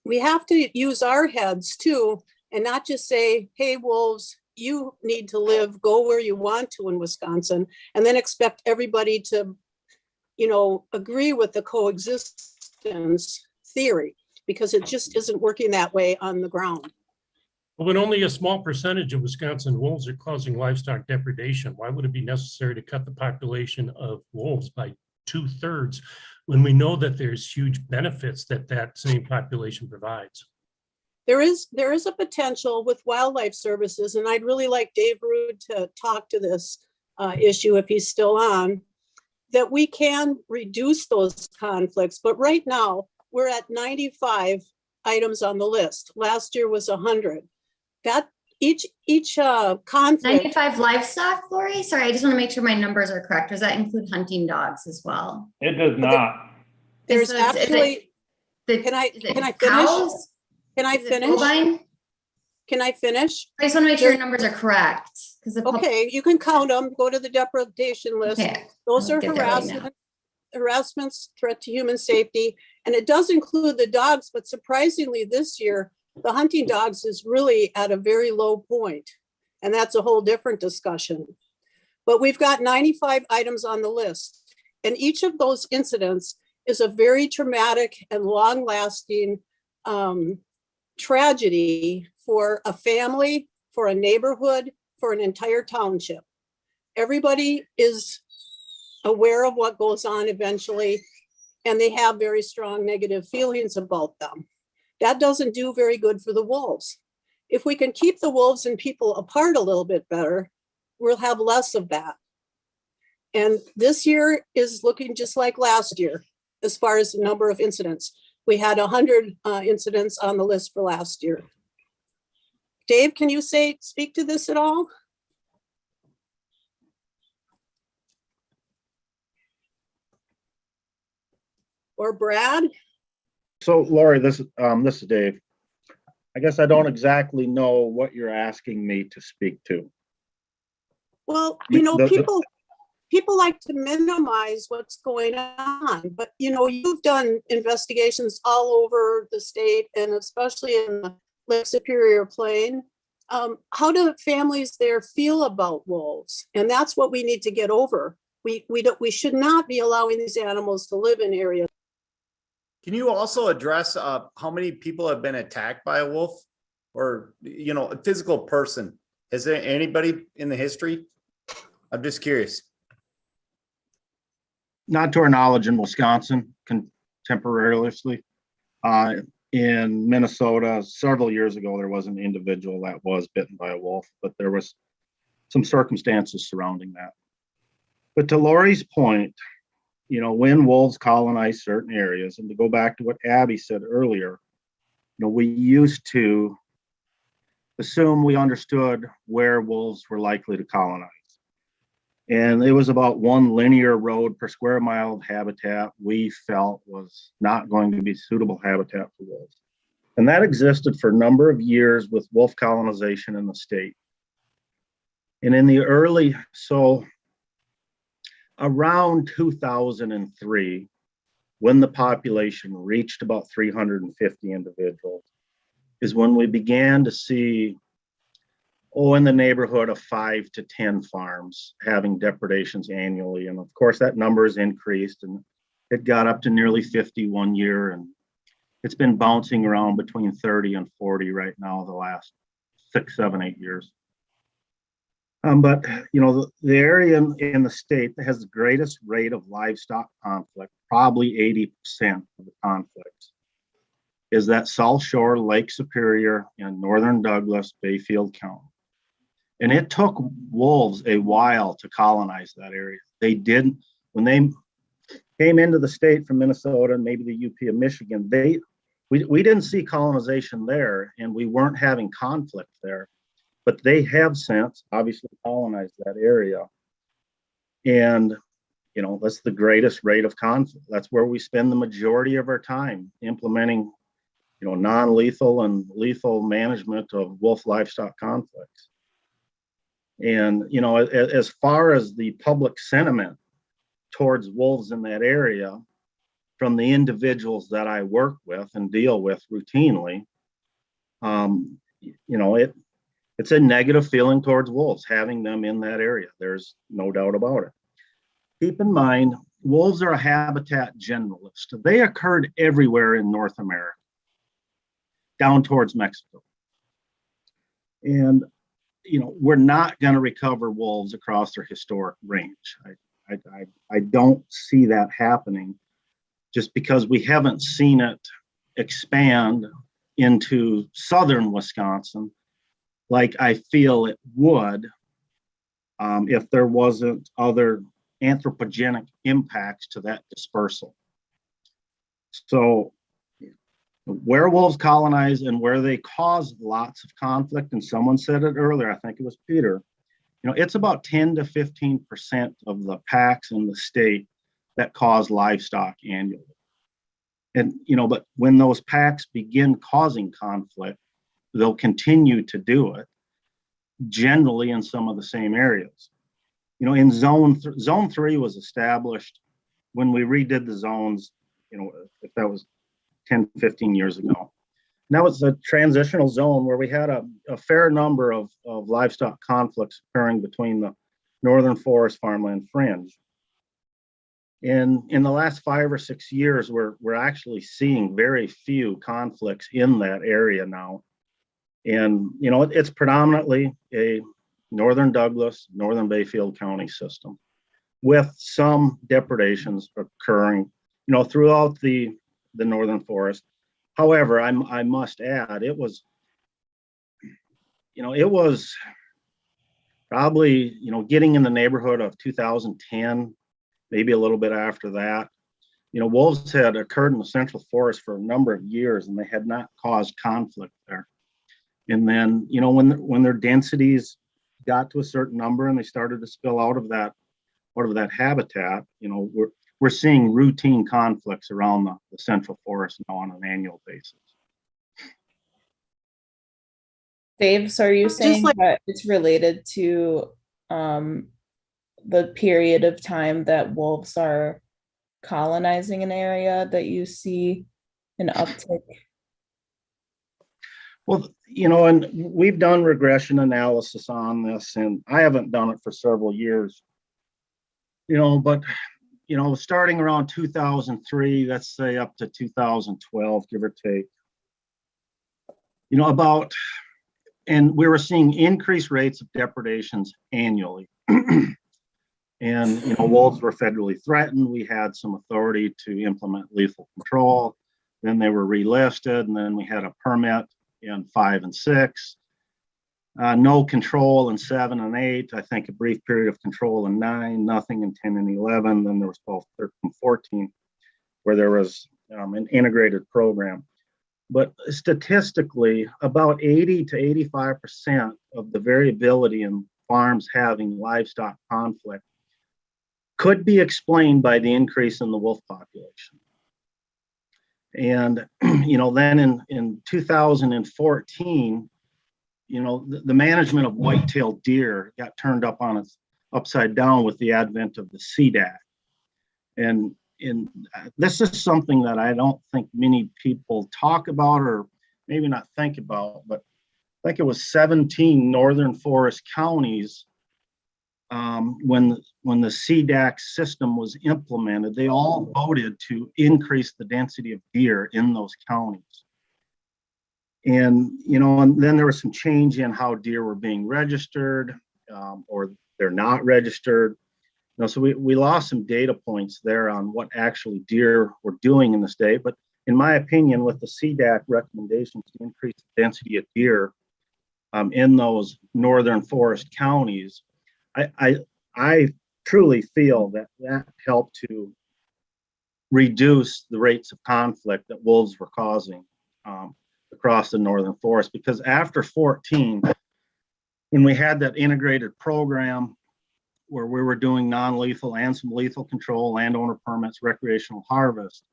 we have to use our heads too, and not just say, hey, wolves, you need to live, go where you want to in Wisconsin, and then expect everybody to, you know, agree with the coexistence theory, because it just isn't working that way on the ground. But when only a small percentage of Wisconsin wolves are causing livestock depredation, why would it be necessary to cut the population of wolves by 2/3 when we know that there's huge benefits that that same population provides? There is a potential with wildlife services, and I'd really like Dave Ruud to talk to this issue if he's still on, that we can reduce those conflicts. But right now we're at 95 items on the list. Last year was 100. That each conflict. 95 livestock, Lori? Sorry, I just want to make sure my numbers are correct. Does that include hunting dogs as well? It does not. There's actually, can I finish? Can I finish? Can I finish? I just want to make sure your numbers are correct. Okay, you can count them. Go to the depredation list. Okay, those are harassments, threat to human safety, and it does include the dogs. But surprisingly, this year, the hunting dogs is really at a very low point, and that's a whole different discussion. But we've got 95 items on the list. And each of those incidents is a very traumatic and long-lasting tragedy for a family, for a neighborhood, for an entire township. Everybody is aware of what goes on eventually, and they have very strong negative feelings about them. That doesn't do very good for the wolves. If we can keep the wolves and people apart a little bit better, we'll have less of that. And this year is looking just like last year, as far as the number of incidents. We had 100 incidents on the list for last year. Dave, can you speak to this at all? Or Brad? So Lori, this is Dave. I guess I don't exactly know what you're asking me to speak to. Well, you know, people like to minimize what's going on, but you know, you've done investigations all over the state and especially in the Lake Superior Plain. How do families there feel about wolves? And that's what we need to get over. We should not be allowing these animals to live in areas. Can you also address how many people have been attacked by a wolf, or, you know, a physical person? Is there anybody in the history? I'm just curious. Not to our knowledge in Wisconsin contemporaneously. In Minnesota, several years ago, there was an individual that was bitten by a wolf, but there was some circumstances surrounding that. But to Lori's point, you know, when wolves colonize certain areas, and to go back to what Abby said earlier, you know, we used to assume we understood where wolves were likely to colonize. And it was about one linear road per square mile of habitat we felt was not going to be suitable habitat for wolves. And that existed for a number of years with wolf colonization in the state. And in the around 2003, when the population reached about 350 individuals, is when we began to see, in the neighborhood of 5 to 10 farms having depredations annually. And of course, that number has increased and it got up to nearly 50 one year. And it's been bouncing around between 30 and 40 right now, the last 6, 7, 8 years. But, you know, the area in the state that has the greatest rate of livestock conflict, probably 80% of the conflicts, is that South Shore, Lake Superior, and northern Douglas, Bayfield County. And it took wolves a while to colonize that area. They didn't, when they came into the state from Minnesota and maybe the UP of Michigan, we didn't see colonization there, and we weren't having conflict there. But they have since obviously colonized that area. And, you know, that's the greatest rate of conflict. That's where we spend the majority of our time implementing, you know, non-lethal and lethal management of wolf livestock conflicts. And, you know, as far as the public sentiment towards wolves in that area, from the individuals that I work with and deal with routinely, you know, it's a negative feeling towards wolves, having them in that area. There's no doubt about it. Keep in mind, wolves are a habitat generalist. They occurred everywhere in North America, down towards Mexico. And, you know, we're not going to recover wolves across their historic range. I don't see that happening just because we haven't seen it expand into southern Wisconsin like I feel it would if there wasn't other anthropogenic impacts to that dispersal. So where wolves colonize and where they cause lots of conflict, and someone said it earlier, I think it was Peter, you know, it's about 10 to 15% of the packs in the state that cause livestock annually. And, you know, but when those packs begin causing conflict, they'll continue to do it, generally in some of the same areas. You know, in zone 3 was established when we redid the zones, you know, if that was 10, 15 years ago. Now it's a transitional zone where we had a fair number of livestock conflicts occurring between the northern forest farmland fringe. In the last 5 or 6 years, we're actually seeing very few conflicts in that area now. And, you know, it's predominantly a northern Douglas, northern Bayfield County system with some depredations occurring, you know, throughout the northern forest. However, I must add, it was probably, you know, getting in the neighborhood of 2010, maybe a little bit after that. You know, wolves had occurred in the central forest for a number of years and they had not caused conflict there. And then, you know, when their densities got to a certain number and they started to spill out of that habitat, you know, we're seeing routine conflicts around the central forest now on an annual basis. Dave, so are you saying like- that it's related to the period of time that wolves are colonizing an area that you see an uptick? Well, you know, and we've done regression analysis on this, and I haven't done it for several years. You know, but, you know, starting around 2003, let's say up to 2012, give or take, you know, and we were seeing increased rates of depredations annually. And, you know, wolves were federally threatened. We had some authority to implement lethal control. Then they were relisted, and then we had a permit in 5 and 6. No control in 7 and 8. I think a brief period of control in 9, nothing in 10 and 11. Then there was 12, 13, 14, where there was an integrated program. But statistically, about 80 to 85% of the variability in farms having livestock conflict could be explained by the increase in the wolf population. And, you know, then in 2014, you know, the management of white-tailed deer got turned upside down with the advent of the CDAC. And this is something that I don't think many people talk about, or maybe not think about, but I think it was 17 northern forest counties when the CDAC system was implemented, they all voted to increase the density of deer in those counties. And, you know, and then there was some change in how deer were being registered, or they're not registered. You know, so we lost some data points there on what actually deer were doing in the state. But in my opinion, with the CDAC recommendations to increase the density of deer in those northern forest counties, I truly feel that helped to reduce the rates of conflict that wolves were causing across the northern forest. Because after 14, when we had that integrated program where we were doing non-lethal and some lethal control, landowner permits, recreational harvest,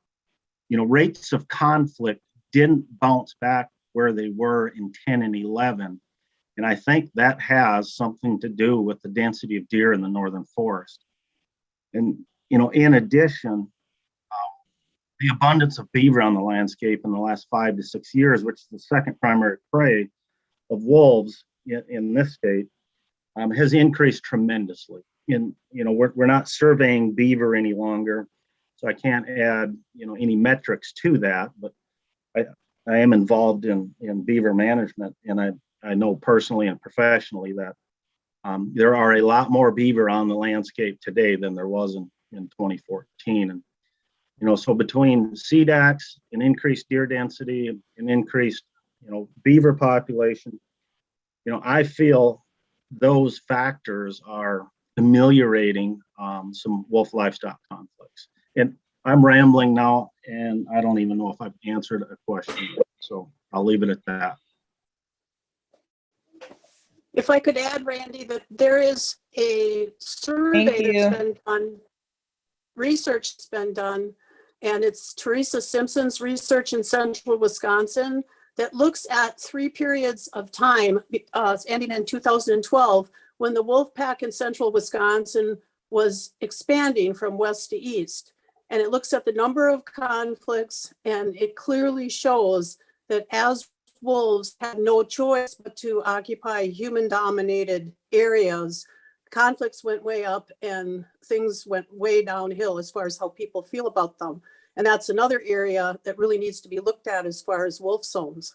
you know, rates of conflict didn't bounce back where they were in 10 and 11. And I think that has something to do with the density of deer in the northern forest. And, you know, in addition, the abundance of beaver on the landscape in the last 5 to 6 years, which is the second primary prey of wolves in this state, has increased tremendously. And, you know, we're not surveying beaver any longer, so I can't add, you know, any metrics to that, but I am involved in beaver management, and I know personally and professionally that there are a lot more beaver on the landscape today than there was in 2014. And, you know, so between CDACs and increased deer density and increased, you know, beaver population, you know, I feel those factors are ameliorating some wolf livestock conflicts. And I'm rambling now, and I don't even know if I've answered a question, so I'll leave it at that. If I could add, Randy, that there is a survey that's been done, research that's been done, and it's Teresa Simpson's research in central Wisconsin that looks at 3 periods of time, ending in 2012, when the wolf pack in central Wisconsin was expanding from west to east. And it looks at the number of conflicts, and it clearly shows that as wolves had no choice but to occupy human-dominated areas, conflicts went way up and things went way downhill as far as how people feel about them. And that's another area that really needs to be looked at as far as wolf zones.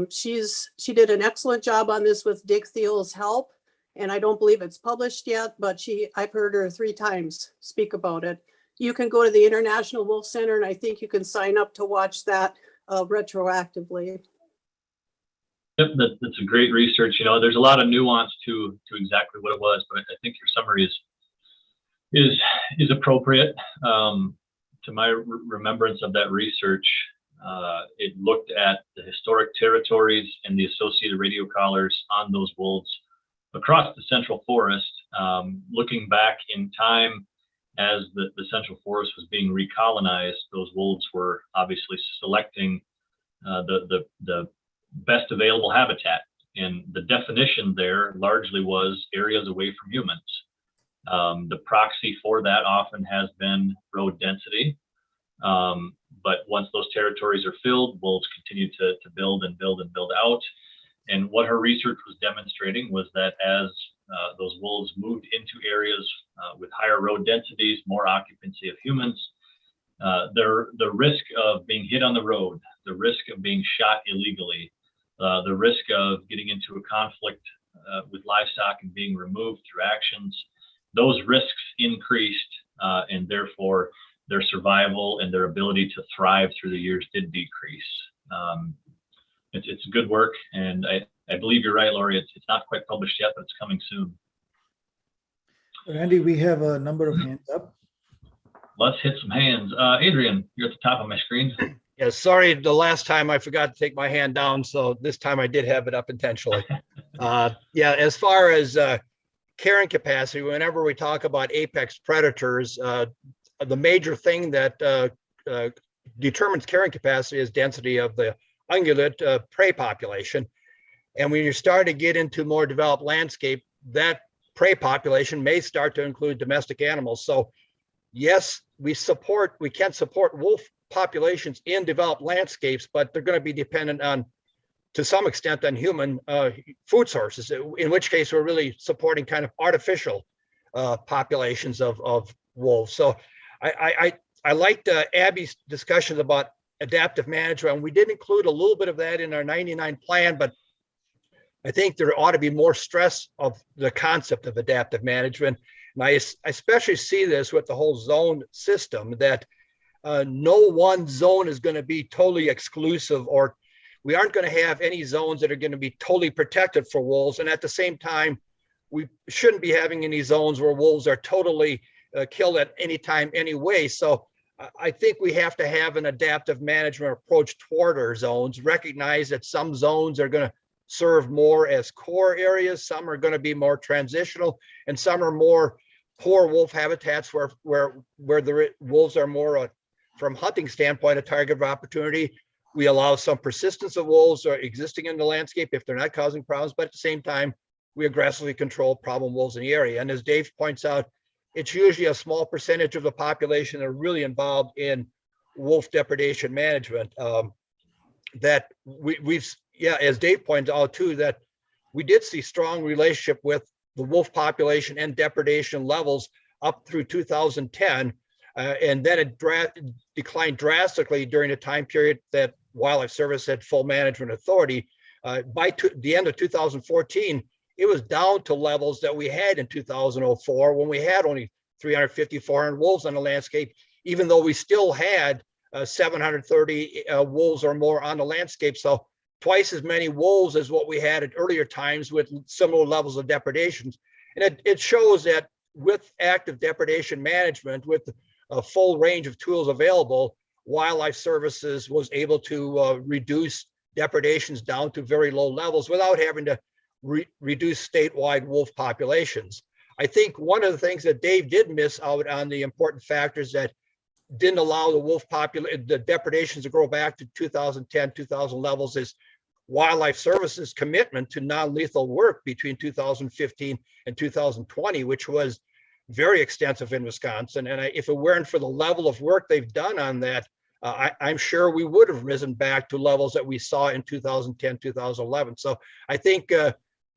She did an excellent job on this with Dick Thiel's help. And I don't believe it's published yet, but I've heard her 3 times speak about it. You can go to the International Wolf Center and I think you can sign up to watch that retroactively. Yep, that's a great research. You know, there's a lot of nuance to exactly what it was, but I think your summary is appropriate. To my remembrance of that research, it looked at the historic territories and the associated radio collars on those wolves across the Central Forest, looking back in time as the Central Forest was being recolonized. Those wolves were obviously selecting the best available habitat, and the definition there largely was areas away from humans. The proxy for that often has been road density, but once those territories are filled, wolves continue to build and build and build out. And what her research was demonstrating was that as those wolves moved into areas with higher road densities, more occupancy of humans, the risk of being hit on the road, the risk of being shot illegally, the risk of getting into a conflict with livestock and being removed through actions, those risks increased, and therefore their survival and their ability to thrive through the years did decrease. It's good work, and I believe you're right, Lori. It's not quite published yet, but it's coming soon. Randy, we have a number of hands up. Let's hit some hands. Adrian, you're at the top of my screen. Yeah, sorry, the last time I forgot to take my hand down, so this time I did have it up intentionally. Yeah, as far as carrying capacity, whenever we talk about apex predators, the major thing that determines carrying capacity is density of the ungulate prey population. And when you start to get into more developed landscape, that prey population may start to include domestic animals. So yes, we can support wolf populations in developed landscapes, but they're going to be dependent on, to some extent, on human food sources, in which case we're really supporting kind of artificial populations of wolves. So I liked Abby's discussions about adaptive management. We did include a little bit of that in our 99 plan, but I think there ought to be more stress of the concept of adaptive management. And I especially see this with the whole zone system, that no one zone is going to be totally exclusive, or we aren't going to have any zones that are going to be totally protected for wolves. And at the same time, we shouldn't be having any zones where wolves are totally killed at any time anyway. So I think we have to have an adaptive management approach toward our zones, recognize that some zones are going to serve more as core areas, some are going to be more transitional, and some are more poor wolf habitats where the wolves are more from hunting standpoint a target of opportunity. We allow some persistence of wolves existing in the landscape if they're not causing problems, but at the same time, we aggressively control problem wolves in the area. And as Dave points out, it's usually a small percentage of the population that are really involved in wolf depredation management. That as Dave points out too, that we did see strong relationship with the wolf population and depredation levels up through 2010. And then it declined drastically during the time period that Wildlife Service had full management authority. By the end of 2014, it was down to levels that we had in 2004 when we had only 350, 400 wolves on the landscape, even though we still had 730 wolves or more on the landscape. So twice as many wolves as what we had at earlier times with similar levels of depredations. And it shows that with active depredation management, with a full range of tools available, Wildlife Services was able to reduce depredations down to very low levels without having to reduce statewide wolf populations. I think one of the things that Dave did miss out on the important factors that didn't allow the depredations to grow back to 2010, 2000 levels is Wildlife Services commitment to non-lethal work between 2015 and 2020, which was very extensive in Wisconsin. And if it weren't for the level of work they've done on that, I'm sure we would have risen back to levels that we saw in 2010, 2011. So I think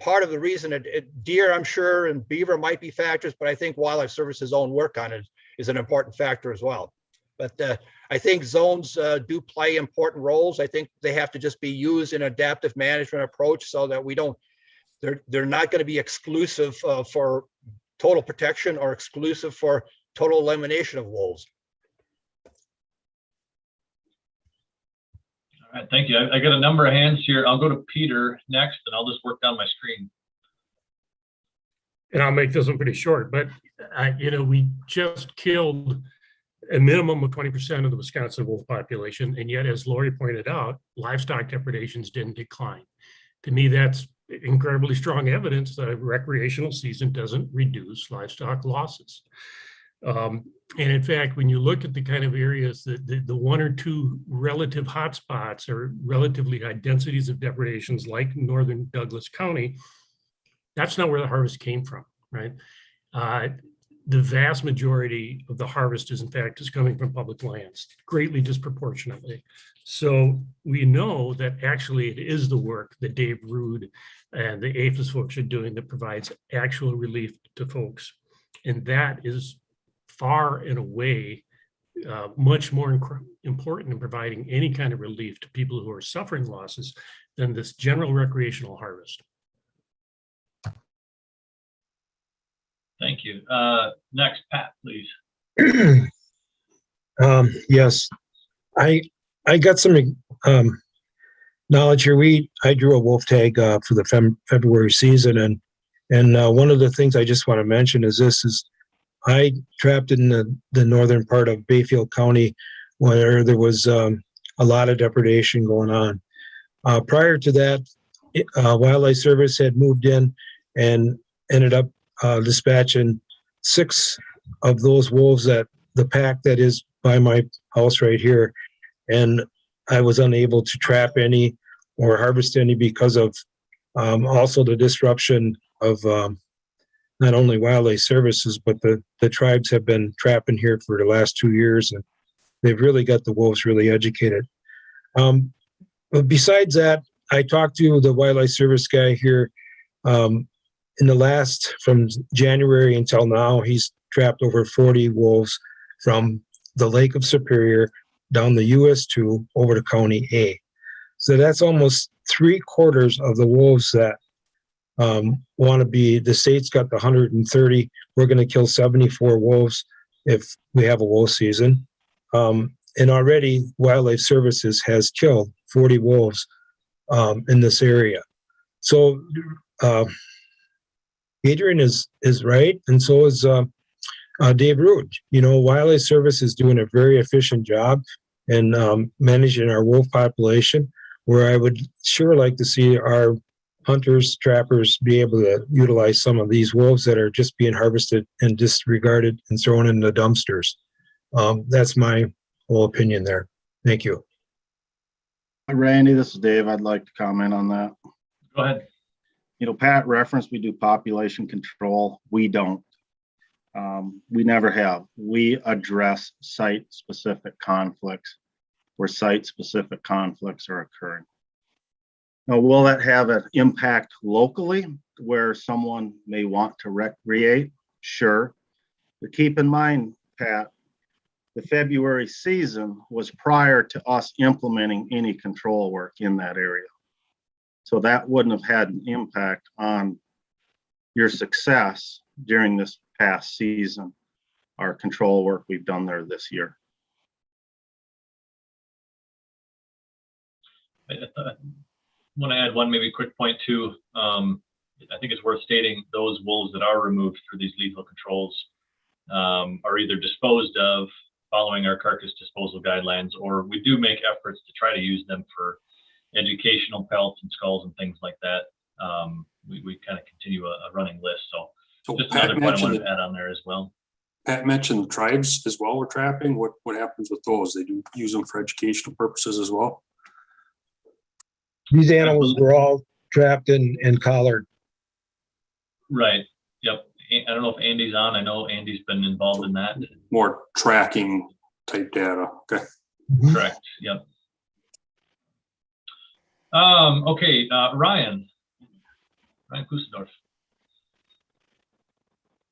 part of the reason deer, I'm sure, and beaver might be factors, but I think Wildlife Service's own work on it is an important factor as well. But I think zones do play important roles. I think they have to just be used in adaptive management approach so that we don't, they're not going to be exclusive for total protection or exclusive for total elimination of wolves. All right, thank you. I got a number of hands here. I'll go to Peter next, and I'll just work down my screen. And I'll make this one pretty short, but we just killed a minimum of 20% of the Wisconsin wolf population. And yet, as Lori pointed out, livestock depredations didn't decline. To me, that's incredibly strong evidence that a recreational season doesn't reduce livestock losses. And in fact, when you look at the kind of areas that the one or two relative hotspots or relatively high densities of depredations like northern Douglas County, that's not where the harvest came from, right? The vast majority of the harvest is, in fact, is coming from public lands, greatly disproportionately. So we know that actually it is the work that Dave Rude and the APHIS folks are doing that provides actual relief to folks. And that is far and away much more important in providing any kind of relief to people who are suffering losses than this general recreational harvest. Thank you. Next, Pat, please. Yes, I got some knowledge here. I drew a wolf tag for the February season, and one of the things I just want to mention is I trapped in the northern part of Bayfield County where there was a lot of depredation going on. Prior to that, Wildlife Service had moved in and ended up dispatching 6 of those wolves at the pack that is by my house right here. And I was unable to trap any or harvest any because of also the disruption of not only Wildlife Services, but the tribes have been trapping here for the last 2 years, and they've really got the wolves really educated. But besides that, I talked to the Wildlife Service guy here. In the last, from January until now, he's trapped over 40 wolves from the Lake of Superior down the US 2 over to County A. So that's almost 3/4 of the wolves that want to be, the state's got the 130. We're going to kill 74 wolves if we have a wolf season. And already Wildlife Services has killed 40 wolves in this area. So Adrian is right, and so is Dave Rude. Wildlife Service is doing a very efficient job in managing our wolf population, where I would sure like to see our hunters, trappers be able to utilize some of these wolves that are just being harvested and disregarded and thrown in the dumpsters. That's my whole opinion there. Thank you. Randy, this is Dave. I'd like to comment on that. Go ahead. Pat referenced we do population control. We don't. We never have. We address site-specific conflicts where site-specific conflicts are occurring. Now, will that have an impact locally where someone may want to recreate? Sure. But keep in mind, Pat, the February season was prior to us implementing any control work in that area. So that wouldn't have had an impact on your success during this past season, our control work we've done there this year. I want to add one maybe quick point too. I think it's worth stating those wolves that are removed through these lethal controls are either disposed of following our carcass disposal guidelines, or we do make efforts to try to use them for educational pelts and skulls and things like that. We kind of continue a running list. So just Pat another point I wanted to add on there as well. Pat mentioned tribes as well. We're trapping. What happens with those? They do use them for educational purposes as well. These animals were all trapped and collared. Right. Yep. I don't know if Andy's on. I know Andy's been involved in that. More tracking type data. Okay. Correct. Yep. Okay. Ryan. Ryan Kusendorf.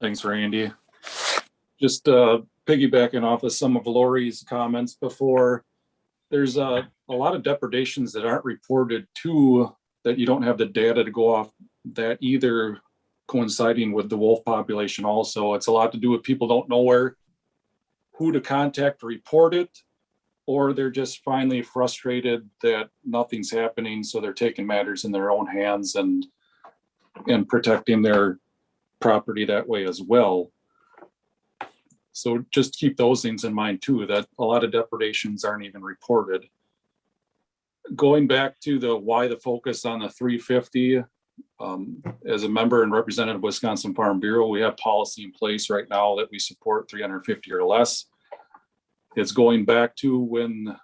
Thanks, Randy. Just piggybacking off of some of Lori's comments before, there's a lot of depredations that aren't reported to, that you don't have the data to go off that either, coinciding with the wolf population also. It's a lot to do with people don't know who to contact to report it, or they're just finally frustrated that nothing's happening, so they're taking matters in their own hands and protecting their property that way as well. So just keep those things in mind too, that a lot of depredations aren't even reported. Going back to why the focus on the 350, as a member and representative of Wisconsin Farm Bureau, we have policy in place right now that we support 350 or less. It's going back to when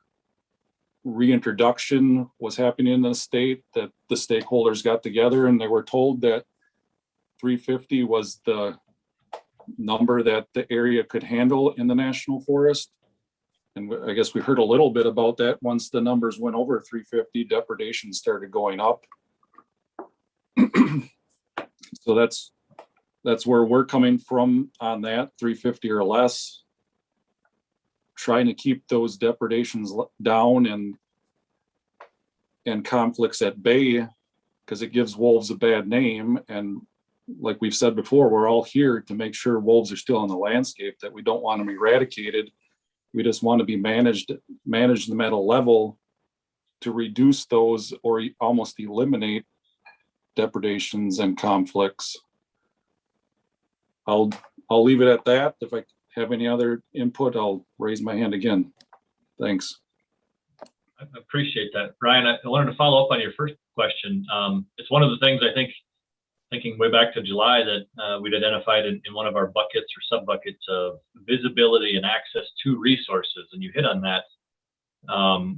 reintroduction was happening in the state, that the stakeholders got together and they were told that 350 was the number that the area could handle in the national forest. And I guess we heard a little bit about that. Once the numbers went over 350, depredation started going up. So that's where we're coming from on that, 350 or less. Trying to keep those depredations down and conflicts at bay, because it gives wolves a bad name. And like we've said before, we're all here to make sure wolves are still in the landscape, that we don't want them eradicated. We just want to be manage them at a level to reduce those or almost eliminate depredations and conflicts. I'll leave it at that. If I have any other input, I'll raise my hand again. Thanks. I appreciate that. Ryan, I wanted to follow up on your first question. It's one of the things I think, thinking way back to July, that we'd identified in one of our buckets or sub buckets of visibility and access to resources. And you hit on that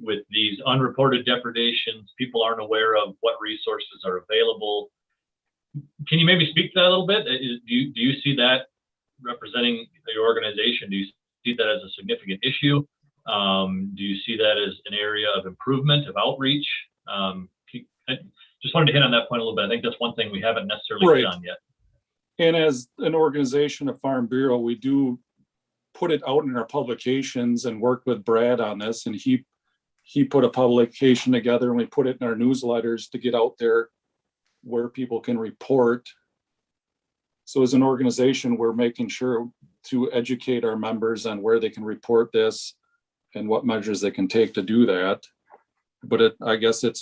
with these unreported depredations. People aren't aware of what resources are available. Can you maybe speak to that a little bit? Do you see that representing your organization? Do you see that as a significant issue? Do you see that as an area of improvement, of outreach? I just wanted to hit on that point a little bit. I think that's one thing we haven't necessarily hit on yet. And as an organization of Farm Bureau, we do put it out in our publications and work with Brad on this. And he put a publication together and we put it in our newsletters to get out there where people can report. So as an organization, we're making sure to educate our members on where they can report this and what measures they can take to do that. But I guess it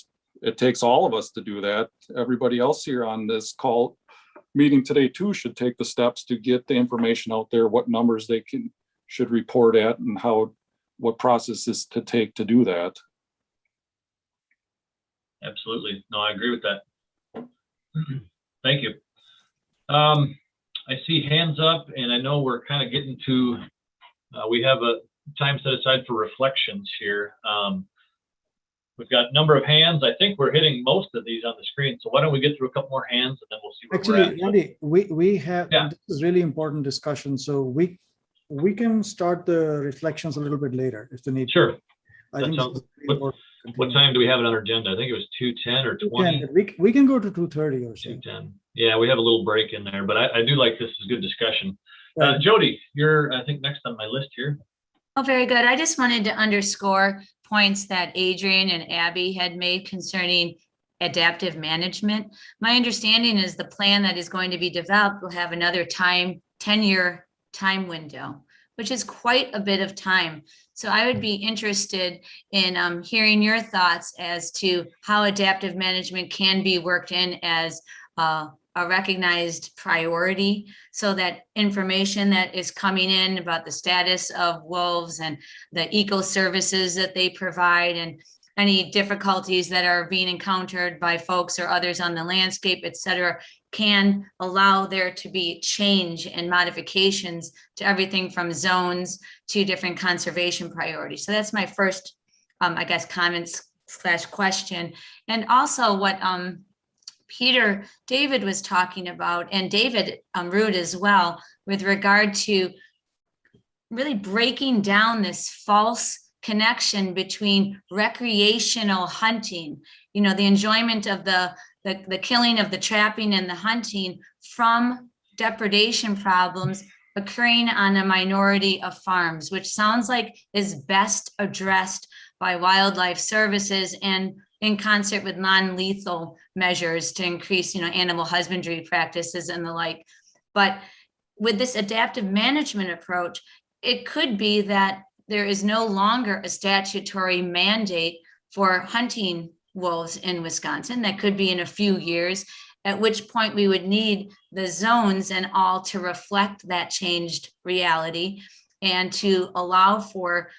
takes all of us to do that. Everybody else here on this call meeting today too should take the steps to get the information out there, what numbers they should report at, and what processes to take to do that. Absolutely. No, I agree with that. Thank you. I see hands up, and I know we're kind of getting to, we have a time set aside for reflections here. We've got a number of hands. I think we're hitting most of these on the screen. So why don't we get through a couple more hands and then we'll see where we're at. Actually, Andy, we have, this is really important discussion. So we can start the reflections a little bit later if the need. Sure. I think what time do we have it on our agenda? I think it was 2:10 or 20. We can go to 2:30 or so. 2:10. Yeah, we have a little break in there, but I do like this is good discussion. Right. Jody, you're I think next on my list here. Oh, very good. I just wanted to underscore points that Adrian and Abby had made concerning adaptive management. My understanding is the plan that is going to be developed will have another 10-year time window, which is quite a bit of time. So I would be interested in hearing your thoughts as to how adaptive management can be worked in as a recognized priority, so that information that is coming in about the status of wolves and the eco services that they provide and any difficulties that are being encountered by folks or others on the landscape, et cetera, can allow there to be change and modifications to everything from zones to different conservation priorities. So that's my first, I guess, comments / question. And also what David was talking about, and David Root as well, with regard to really breaking down this false connection between recreational hunting, the enjoyment of the the killing of the trapping and the hunting from depredation problems occurring on a minority of farms, which sounds like is best addressed by wildlife services and in concert with non-lethal measures to increase, animal husbandry practices and the like. But with this adaptive management approach, it could be that there is no longer a statutory mandate for hunting wolves in Wisconsin. That could be in a few years, at which point we would need the zones and all to reflect that changed reality and to allow for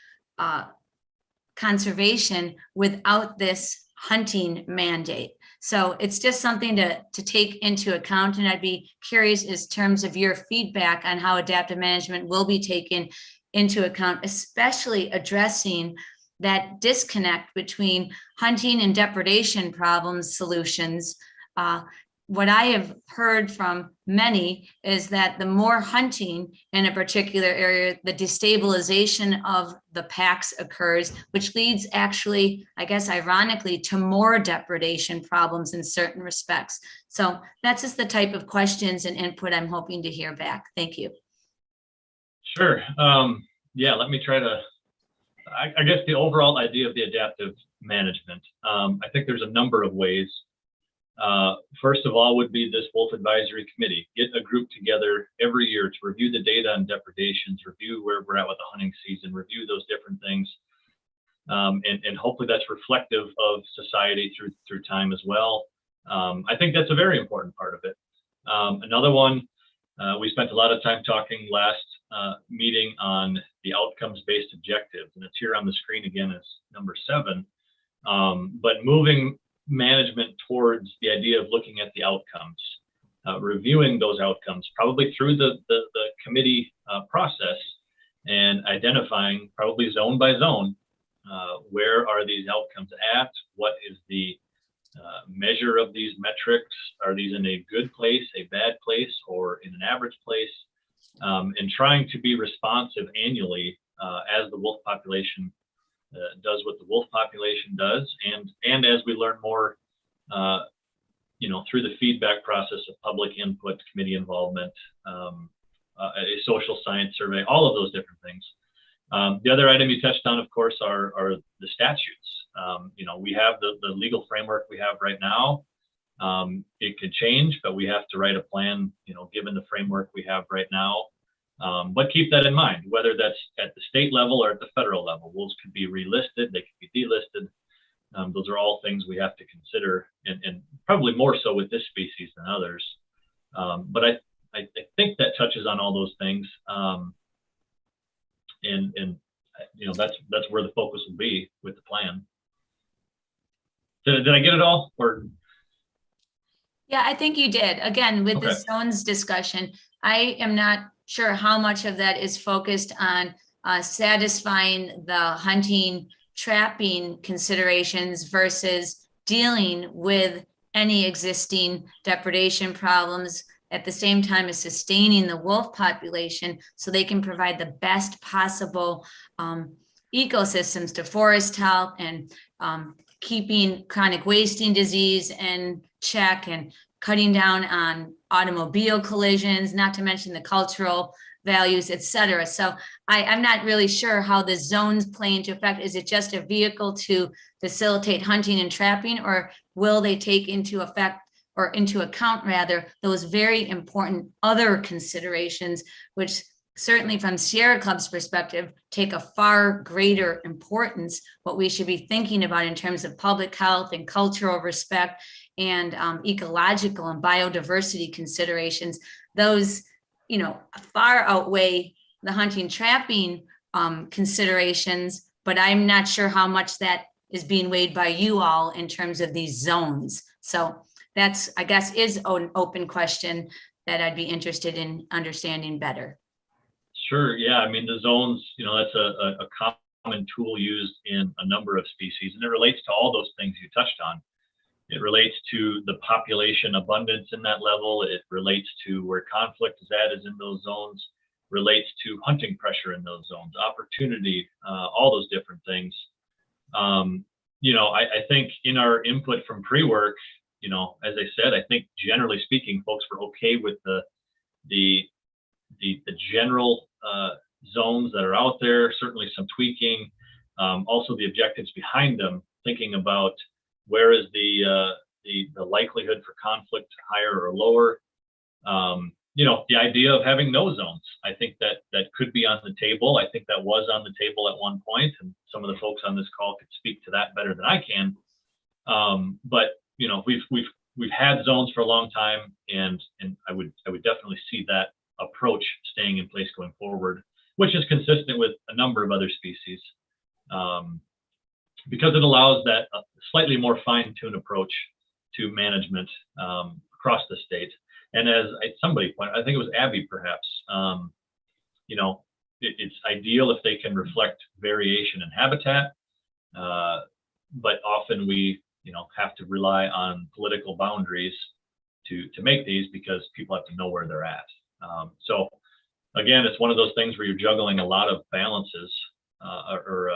conservation without this hunting mandate. So it's just something to take into account. And I'd be curious in terms of your feedback on how adaptive management will be taken into account, especially addressing that disconnect between hunting and depredation problems solutions. What I have heard from many is that the more hunting in a particular area, the destabilization of the packs occurs, which leads actually, I guess, ironically, to more depredation problems in certain respects. So that's just the type of questions and input I'm hoping to hear back. Thank you. Sure. Yeah, let me try to, I guess the overall idea of the adaptive management, I think there's a number of ways. First of all would be this Wolf Advisory Committee. Get a group together every year to review the data on depredations, review where we're at with the hunting season, review those different things. And hopefully that's reflective of society through time as well. I think that's a very important part of it. Another one, we spent a lot of time talking last meeting on the outcomes-based objectives, and it's here on the screen again as number 7. But moving management towards the idea of looking at the outcomes, reviewing those outcomes, probably through the committee process, and identifying probably zone by zone, where are these outcomes at? What is the measure of these metrics? Are these in a good place, a bad place, or in an average place? And trying to be responsive annually as the wolf population does what the wolf population does, and as we learn more, through the feedback process of public input, committee involvement, a social science survey, all of those different things. The other item you touched on, of course, are the statutes. We have the legal framework we have right now. It could change, but we have to write a plan, given the framework we have right now. But keep that in mind, whether that's at the state level or at the federal level. Wolves could be relisted, they could be delisted. Those are all things we have to consider, and probably more so with this species than others. But I think that touches on all those things. And that's where the focus will be with the plan. Did I get it all? Or Yeah, I think you did. Again, with the Okay. zones discussion, I am not sure how much of that is focused on satisfying the hunting, trapping considerations versus dealing with any existing depredation problems at the same time as sustaining the wolf population so they can provide the best possible ecosystems to forest health and keeping chronic wasting disease in check and cutting down on automobile collisions, not to mention the cultural values, et cetera. So I'm not really sure how the zones play into effect. Is it just a vehicle to facilitate hunting and trapping, or will they take into effect or into account rather those very important other considerations, which certainly from Sierra Club's perspective, take a far greater importance, what we should be thinking about in terms of public health and cultural respect and ecological and biodiversity considerations. Those, far outweigh the hunting trapping considerations, but I'm not sure how much that is being weighed by you all in terms of these zones. So that's, I guess, is an open question that I'd be interested in understanding better. Sure. Yeah. I mean, the zones, that's a common tool used in a number of species, and it relates to all those things you touched on. It relates to the population abundance in that level. It relates to where conflict is in those zones, relates to hunting pressure in those zones, opportunity, all those different things. I think in our input from pre-work, you know, as I said, I think generally speaking, folks were okay with the general zones that are out there, certainly some tweaking, also the objectives behind them, thinking about where is the likelihood for conflict higher or lower. You know, the idea of having no zones, I think that could be on the table. I think that was on the table at one point, and some of the folks on this call could speak to that better than I can. But you know, we've had zones for a long time, and I would definitely see that approach staying in place going forward, which is consistent with a number of other species, because it allows that slightly more fine-tuned approach to management across the state. And as somebody pointed, I think it was Abby perhaps, you know, it's ideal if they can reflect variation in habitat, but often we, you know, have to rely on political boundaries to make these, because people have to know where they're at. So again, it's one of those things where you're juggling a lot of balances or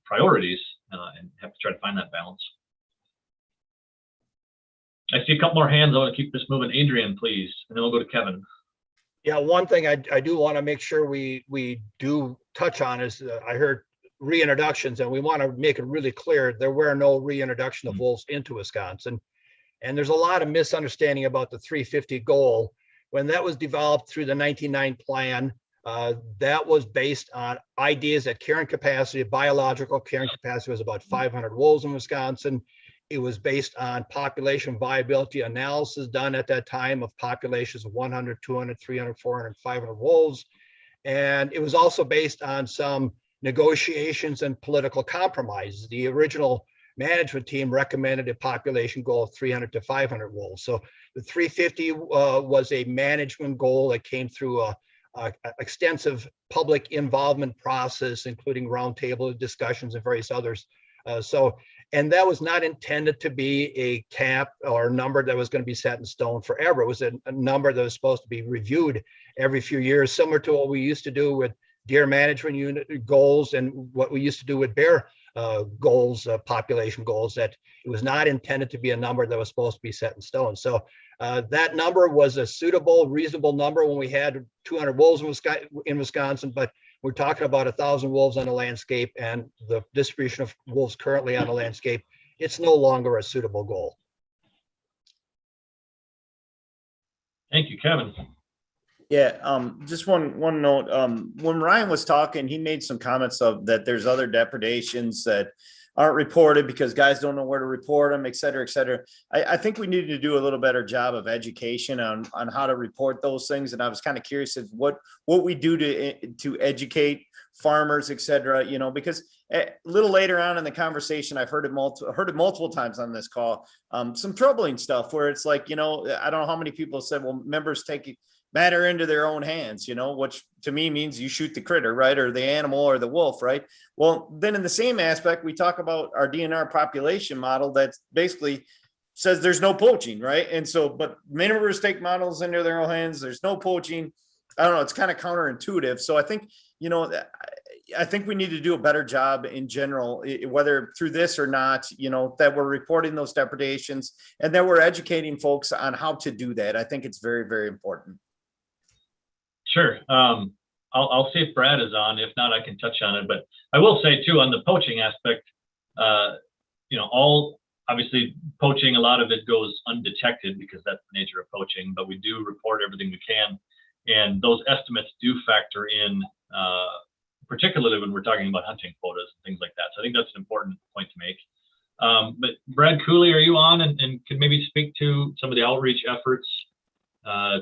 priorities, and have to try to find that balance. I see a couple more hands. I want to keep this moving. Adrian, please, and then we'll go to Kevin. Yeah, one thing I do want to make sure we do touch on is I heard reintroductions, and we want to make it really clear there were no reintroduction of wolves into Wisconsin. And there's a lot of misunderstanding about the 350 goal. When that was developed through the 1999 plan, that was based on ideas that carrying capacity, biological carrying capacity was about 500 wolves in Wisconsin. It was based on population viability analysis done at that time of populations of 100, 200, 300, 400, 500 wolves. And it was also based on some negotiations and political compromises. The original management team recommended a population goal of 300 to 500 wolves. So the 350 was a management goal that came through a extensive public involvement process, including roundtable discussions and various others. And that was not intended to be a cap or a number that was going to be set in stone forever. It was a number that was supposed to be reviewed every few years, similar to what we used to do with deer management unit goals and what we used to do with bear goals, population goals, that it was not intended to be a number that was supposed to be set in stone. So that number was a suitable, reasonable number when we had 200 wolves in Wisconsin, but we're talking about 1,000 wolves on the landscape, and the distribution of wolves currently on the landscape, it's no longer a suitable goal. Thank you, Kevin. Yeah, just one note. When Ryan was talking, he made some comments of that there's other depredations that aren't reported because guys don't know where to report them, et cetera, et cetera. I think we need to do a little better job of education on how to report those things. And I was kind of curious of what we do to educate farmers, et cetera, you know, because a little later on in the conversation, I've heard it multiple times on this call, some troubling stuff where it's like, you know, I don't know how many people said, well, members take matter into their own hands, you know, which to me means you shoot the critter, right? Or the animal or the wolf, right? Well, then in the same aspect, we talk about our DNR population model that basically says there's no poaching, right? And so, but members take models into their own hands. There's no poaching. I don't know. It's kind of counterintuitive. So I think, you know, I think we need to do a better job in general, whether through this or not, you know, that we're reporting those depredations and that we're educating folks on how to do that. I think it's very, very important. Sure. I'll see if Brad is on. If not, I can touch on it. But I will say too, on the poaching aspect, you know, obviously poaching, a lot of it goes undetected because that's the nature of poaching, but we do report everything we can. And those estimates do factor in, particularly when we're talking about hunting quotas and things like that. So I think that's an important point to make. But Brad Cooley, are you on and could maybe speak to some of the outreach efforts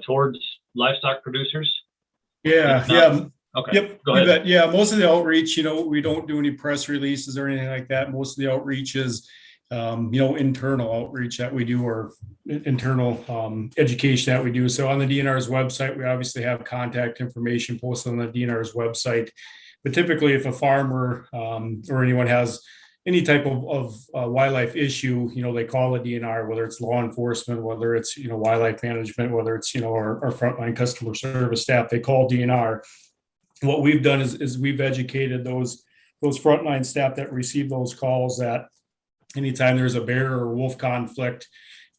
towards livestock producers? Yeah. Okay. Yep. Go ahead. Yeah. Most of the outreach, you know, we don't do any press releases or anything like that. Most of the outreach is, you know, internal outreach that we do, or internal education that we do. So on the DNR's website, we obviously have contact information posted on the DNR's website. But typically, if a farmer or anyone has any type of wildlife issue, you know, they call the DNR, whether it's law enforcement, whether it's, you know, wildlife management, whether it's, you know, our frontline customer service staff, they call DNR. What we've done is we've educated those frontline staff that receive those calls that anytime there's a bear or wolf conflict,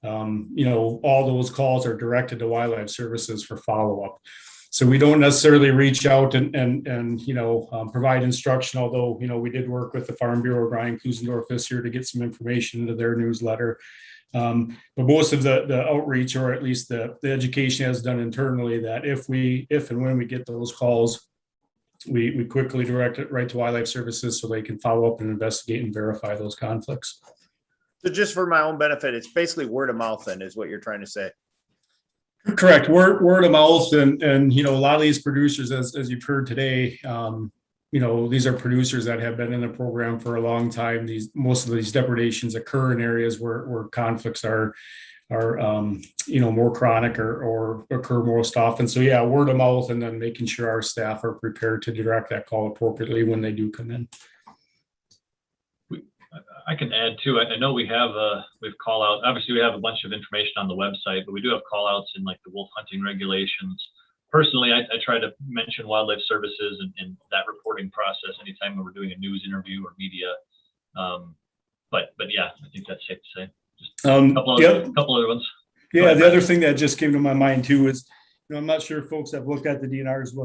all those calls are directed to Wildlife Services for follow-up. So we don't necessarily reach out and provide instruction, although, we did work with the Farm Bureau, Brian Klusendorf this year to get some information into their newsletter. But most of the outreach, or at least the education, has done internally, that if and when we get those calls, we quickly direct it right to Wildlife Services so they can follow up and investigate and verify those conflicts. So just for my own benefit, it's basically word of mouth then, is what you're trying to say. Correct. Word of mouth. And a lot of these producers, as you've heard today, these are producers that have been in the program for a long time. Most of these depredations occur in areas where conflicts are more chronic or occur most often. So yeah, word of mouth, and then making sure our staff are prepared to direct that call appropriately when they do come in. I can add too. I know we've call out. Obviously, we have a bunch of information on the website, but we do have call outs in like the wolf hunting regulations. Personally, I try to mention Wildlife Services in that reporting process anytime we're doing a news interview or media. But yeah, I think that's safe to say. Just a couple other ones. Yeah, the other thing that just came to my mind too is, I'm not sure if folks have looked at the DNR's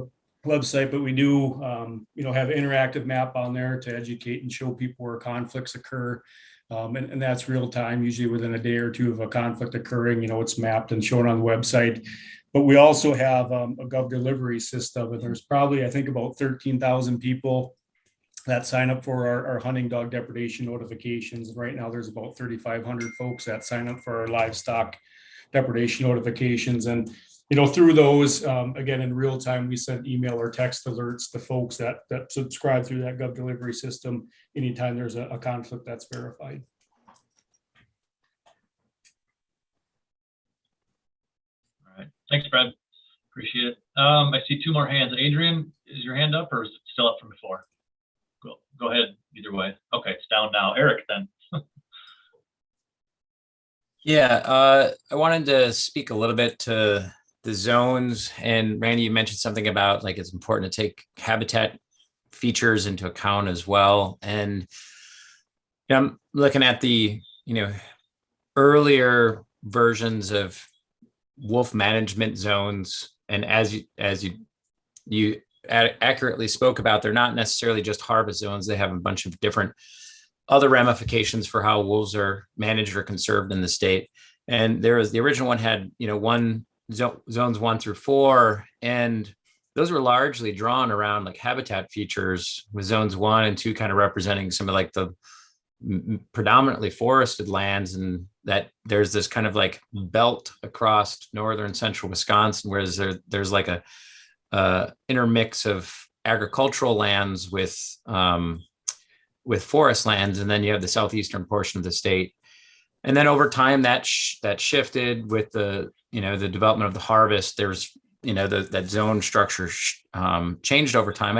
website, but we do, have an interactive map on there to educate and show people where conflicts occur. And that's real time, usually within a day or two of a conflict occurring, it's mapped and shown on the website. But we also have a Gov delivery system, and there's probably, I think, about 13,000 people that sign up for our hunting dog depredation notifications. And right now there's about 3,500 folks that sign up for our livestock depredation notifications. And through those, again, in real time, we send email or text alerts to folks that subscribe through that Gov delivery system anytime there's a conflict that's verified. All right. Thanks, Brad. Appreciate it. I see two more hands. Adrian, is your hand up or is it still up from before? Go ahead, either way. Okay, it's down now. Eric, then. Yeah, I wanted to speak a little bit to the zones, and Randy, you mentioned something about like it's important to take habitat features into account as well. And I'm looking at the earlier versions of wolf management zones, and as you accurately spoke about, they're not necessarily just harvest zones. They have a bunch of different other ramifications for how wolves are managed or conserved in the state. And there was the original one had zones 1 through 4, and those were largely drawn around like habitat features, with zones 1 and 2 kind of representing some of like the predominantly forested lands, and that there's this kind of like belt across northern central Wisconsin, whereas there's like a intermix of agricultural lands with forest lands, and then you have the southeastern portion of the state. And then over time that shifted with the the development of the harvest. There's that zone structure changed over time.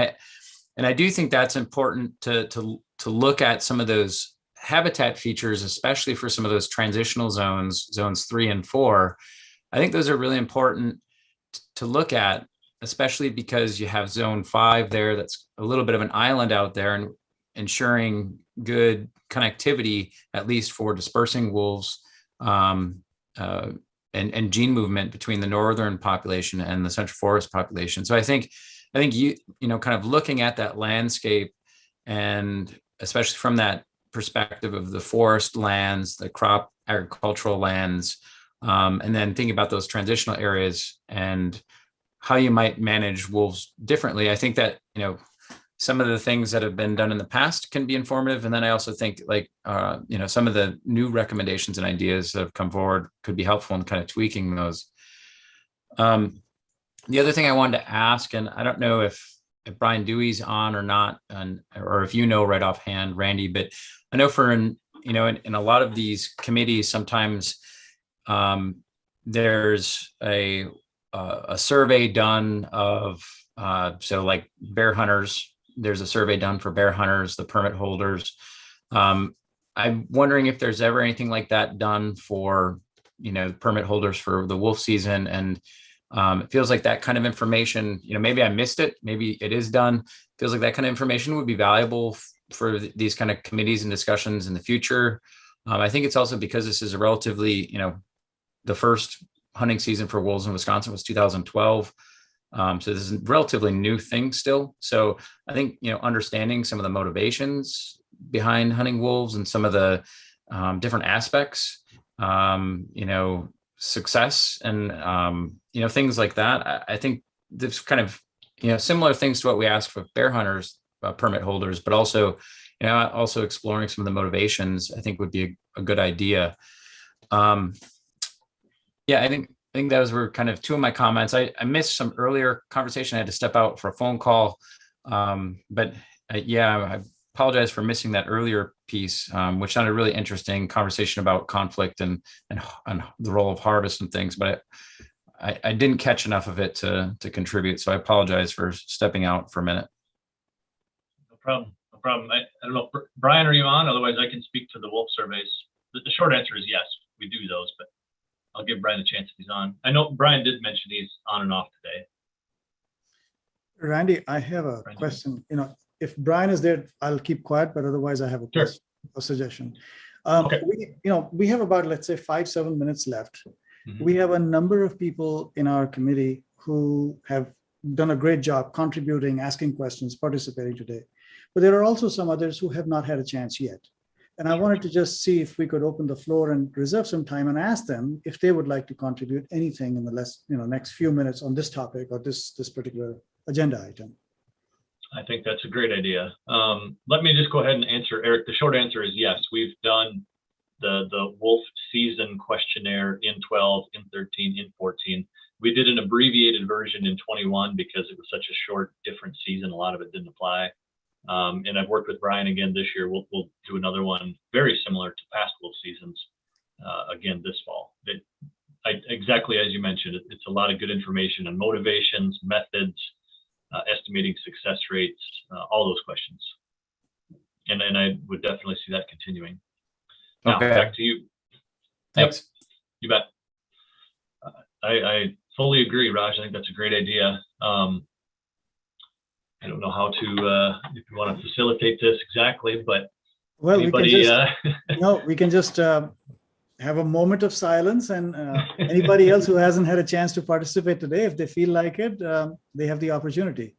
And I do think that's important to look at some of those habitat features, especially for some of those transitional zones 3 and 4. I think those are really important to look at, especially because you have zone 5 there. That's a little bit of an island out there, and ensuring good connectivity, at least for dispersing wolves, and gene movement between the northern population and the central forest population. So I think you kind of looking at that landscape, and especially from that perspective of the forest lands, the crop agricultural lands, and then thinking about those transitional areas and how you might manage wolves differently. I think that some of the things that have been done in the past can be informative. And then I also think some of the new recommendations and ideas that have come forward could be helpful in kind of tweaking those. The other thing I wanted to ask, and I don't know if Brian Dewey's on or not, or if right offhand, Randy, but I know in a lot of these committees, sometimes there's a survey done of, so like bear hunters. There's a survey done for bear hunters, the permit holders. I'm wondering if there's ever anything like that done for, permit holders for the wolf season. And it feels like that kind of information, maybe I missed it, maybe it is done. Feels like that kind of information would be valuable for these kind of committees and discussions in the future. I think it's also because this is a relatively, the first hunting season for wolves in Wisconsin was 2012. So this is a relatively new thing still. So I think, understanding some of the motivations behind hunting wolves and some of the different aspects, success and, things like that. I think this kind of, similar things to what we ask for bear hunters, permit holders, but also, also exploring some of the motivations, I think would be a good idea. I think those were kind of two of my comments. I missed some earlier conversation. I had to step out for a phone call. But I apologize for missing that earlier piece, which sounded really interesting conversation about conflict and the role of harvest and things, but I didn't catch enough of it to contribute. So I apologize for stepping out for a minute. No problem. No problem. I don't know, Brian, are you on? Otherwise I can speak to the wolf surveys. The short answer is yes, we do those, but I'll give Brian a chance if he's on. I know Brian did mention he's on and off today. Randy, I have a question. If Brian is there, I'll keep quiet, but otherwise I have a question, a suggestion. Okay. We have about, let's say, 5-7 minutes left. Mm-hmm. We have a number of people in our committee who have done a great job contributing, asking questions, participating today. But there are also some others who have not had a chance yet. And I wanted to just see if we could open the floor and reserve some time and ask them if they would like to contribute anything in the next few minutes on this topic or this particular agenda item. I think that's a great idea. Let me just go ahead and answer, Eric. The short answer is yes. We've done the wolf season questionnaire in 12, in 13, in 14. We did an abbreviated version in 21 because it was such a short, different season. A lot of it didn't apply. And I've worked with Brian again this year. We'll do another one very similar to past wolf seasons again this fall. Exactly as you mentioned, it's a lot of good information on motivations, methods, estimating success rates, all those questions. And I would definitely see that continuing. Now, back to you. Thanks. Yep, you bet. I fully agree, Raj. I think that's a great idea. I don't know how to, if you want to facilitate this exactly, but well, anybody, we can just have a moment of silence, and anybody else who hasn't had a chance to participate today, if they feel like it, they have the opportunity.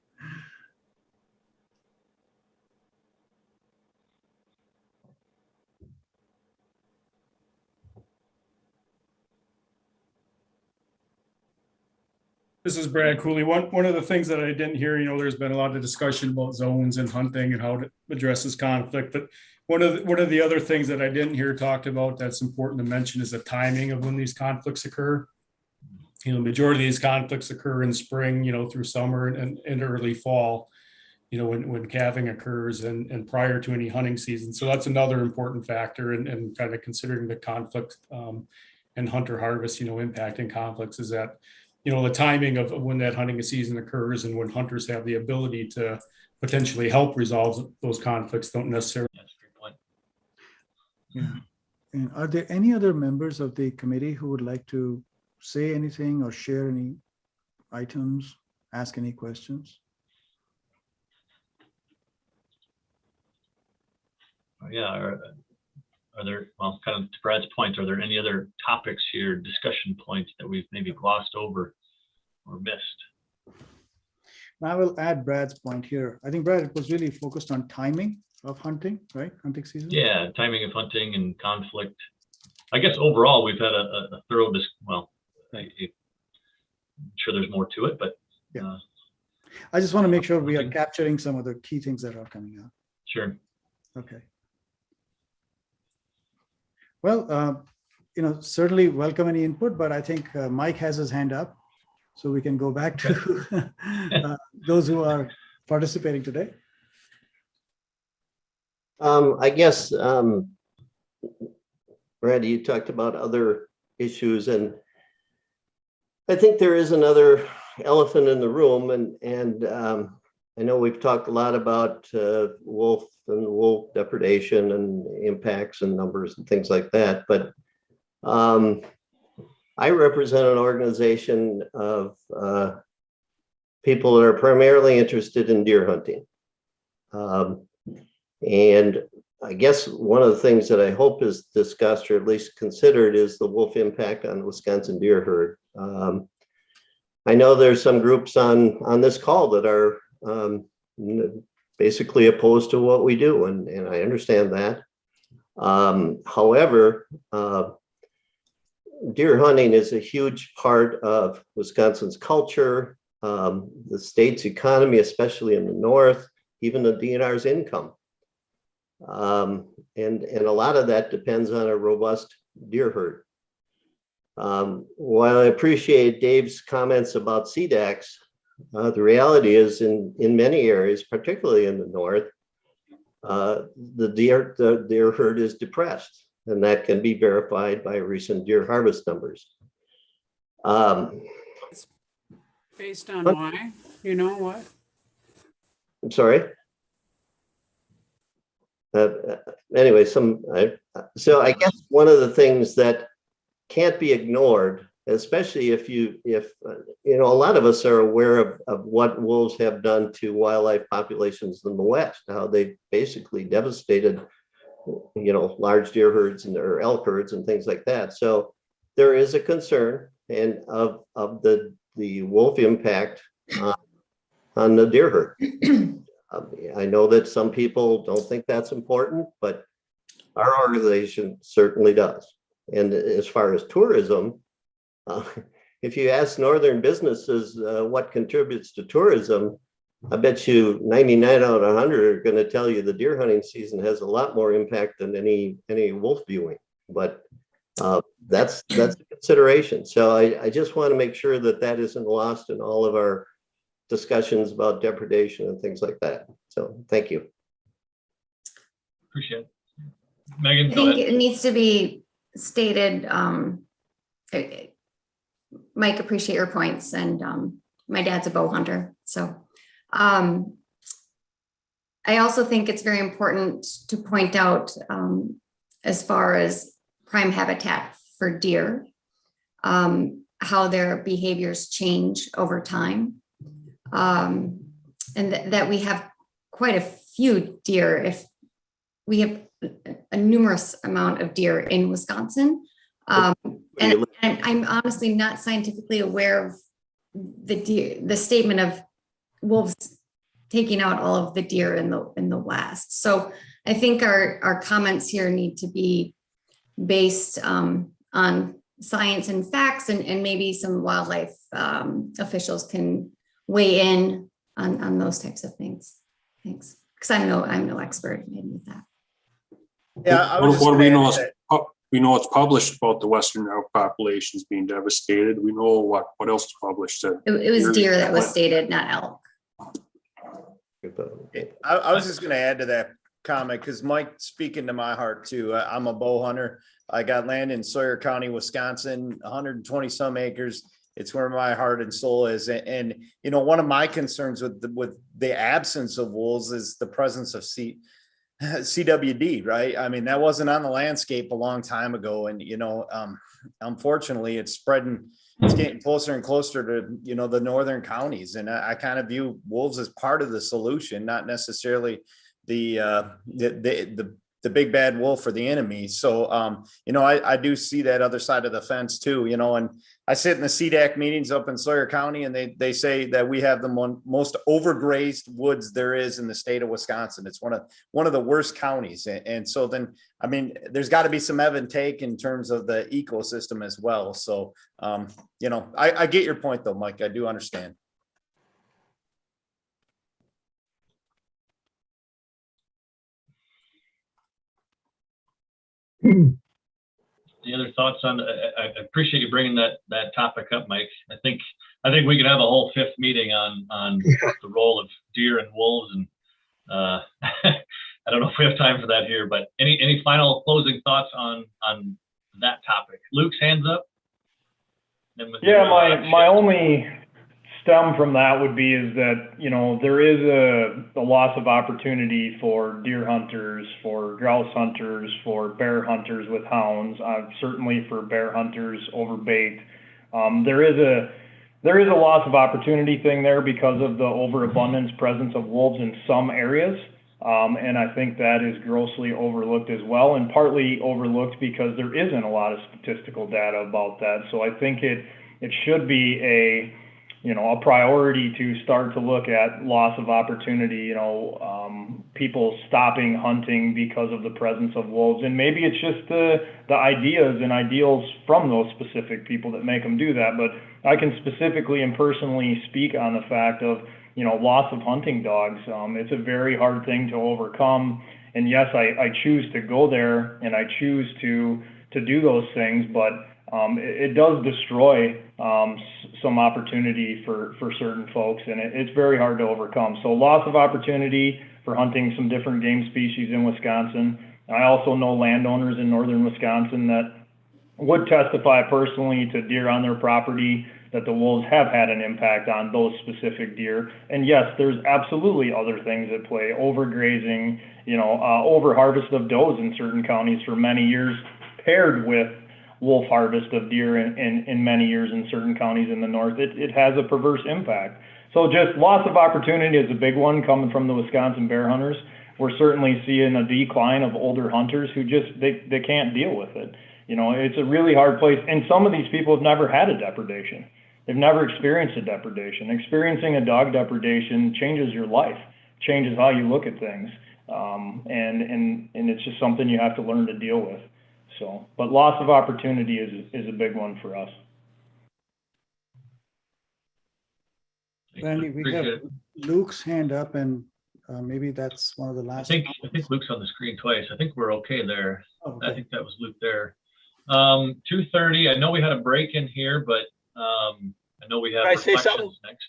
This is Brad Cooley. One of the things that I didn't hear, there's been a lot of discussion about zones and hunting and how it addresses conflict. But one of the other things that I didn't hear talked about that's important to mention is the timing of when these conflicts occur. The majority of these conflicts occur in spring, through summer and early fall, when calving occurs and prior to any hunting season. So that's another important factor and kind of considering the conflict and hunter harvest, impacting conflicts is that the timing of when that hunting season occurs and when hunters have the ability to potentially help resolve those conflicts don't necessarily. That's a great point. Yeah. And are there any other members of the committee who would like to say anything or share any items, ask any questions? Yeah. Are there, well, kind of to Brad's point, are there any other topics here, discussion points that we've maybe glossed over or missed? I will add Brad's point here. I think, Brad, it was really focused on timing of hunting, right? Hunting season? Yeah, timing of hunting and conflict. I guess overall, we've had a thorough, I'm sure there's more to it, but. Yeah. I just want to make sure we are capturing some of the key things that are coming out. Sure. Okay. Well, certainly welcome any input, but I think Mike has his hand up, so we can go back to those who are participating today. I guess, Randy, you talked about other issues, and I think there is another elephant in the room, and I know we've talked a lot about wolf and wolf depredation and impacts and numbers and things like that, but I represent an organization of people that are primarily interested in deer hunting. And I guess one of the things that I hope is discussed or at least considered is the wolf impact on the Wisconsin deer herd. I know there's some groups on this call that are basically opposed to what we do, and I understand that. However, deer hunting is a huge part of Wisconsin's culture, the state's economy, especially in the north, even the DNR's income. And a lot of that depends on a robust deer herd. While I appreciate Dave's comments about CDACs, the reality is in many areas, particularly in the north, the deer herd is depressed, and that can be verified by recent deer harvest numbers. Based on why? You know what? I'm sorry. Anyway, so I guess one of the things that can't be ignored, especially if you know, a lot of us are aware of what wolves have done to wildlife populations in the West, how they basically devastated, you know, large deer herds or elk herds and things like that. So there is a concern and of the wolf impact on the deer herd. I know that some people don't think that's important, but our organization certainly does. And as far as tourism, if you ask northern businesses what contributes to tourism, I bet you 99 out of 100 are going to tell you the deer hunting season has a lot more impact than any wolf viewing. But that's a consideration. So I just want to make sure that that isn't lost in all of our discussions about depredation and things like that. So thank you. Appreciate it. Megan, I think it needs to be stated, Mike, appreciate your points, and my dad's a bow hunter. So I also think it's very important to point out as far as prime habitat for deer, how their behaviors change over time. And that we have quite a few deer. If we have a numerous amount of deer in Wisconsin, and I'm honestly not scientifically aware of the statement of wolves taking out all of the deer in the West. So I think our comments here need to be based on science and facts, and maybe some wildlife officials can weigh in on those types of things. Thanks. Because I'm no expert in that. Yeah, what we know is we know it's published about the western elk populations being devastated. We know what else is published. It was deer that was stated, not elk. I was just going to add to that comment because Mike, speaking to my heart too. I'm a bow hunter. I got land in Sawyer County, Wisconsin, 120 some acres. It's where my heart and soul is. And you know, one of my concerns with the absence of wolves is the presence of CWD, right? I mean, that wasn't on the landscape a long time ago. And, you know, unfortunately it's spreading, it's getting closer and closer to, you know, the northern counties. And I kind of view wolves as part of the solution, not necessarily the big bad wolf or the enemy. So, you know, I do see that other side of the fence too, you know, and I sit in the CDAC meetings up in Sawyer County, and they say that we have the most overgrazed woods there is in the state of Wisconsin. It's one of the worst counties. And so then, I mean, there's got to be some give and take in terms of the ecosystem as well. So, you know, I get your point though, Mike. I do understand. Any other thoughts on? I appreciate you bringing that topic up, Mike. I think we could have a whole fifth meeting on the role of deer and wolves, and I don't know if we have time for that here. But any final closing thoughts on that topic? Luke's hands up. Yeah, my only stem from that would be is that, you know, there is a loss of opportunity for deer hunters, for grouse hunters, for bear hunters with hounds, certainly for bear hunters over bait. There is a loss of opportunity thing there because of the overabundance presence of wolves in some areas. And I think that is grossly overlooked as well, and partly overlooked because there isn't a lot of statistical data about that. So I think it should be a priority to start to look at loss of opportunity, people stopping hunting because of the presence of wolves. And maybe it's just the ideas and ideals from those specific people that make them do that. But I can specifically and personally speak on the fact of, loss of hunting dogs. It's a very hard thing to overcome. And yes, I choose to go there and I choose to do those things, but it does destroy some opportunity for certain folks, and it's very hard to overcome. So loss of opportunity for hunting some different game species in Wisconsin. I also know landowners in northern Wisconsin that would testify personally to deer on their property that the wolves have had an impact on those specific deer. And yes, there's absolutely other things at play: overgrazing, over harvest of does in certain counties for many years, paired with wolf harvest of deer in many years in certain counties in the north. It has a perverse impact. So just loss of opportunity is a big one coming from the Wisconsin bear hunters. We're certainly seeing a decline of older hunters who just, they can't deal with it. It's a really hard place. And some of these people have never had a depredation. They've never experienced a depredation. Experiencing a dog depredation changes your life, changes how you look at things. And it's just something you have to learn to deal with. So, but loss of opportunity is a big one for us. Randy, we have Luke's hand up, and maybe that's one of the last. I think Luke's on the screen twice. I think we're okay there. Oh, okay. I think that was Luke there. 2:30. I know we had a break in here, but I know we have Can I say something? reflections next.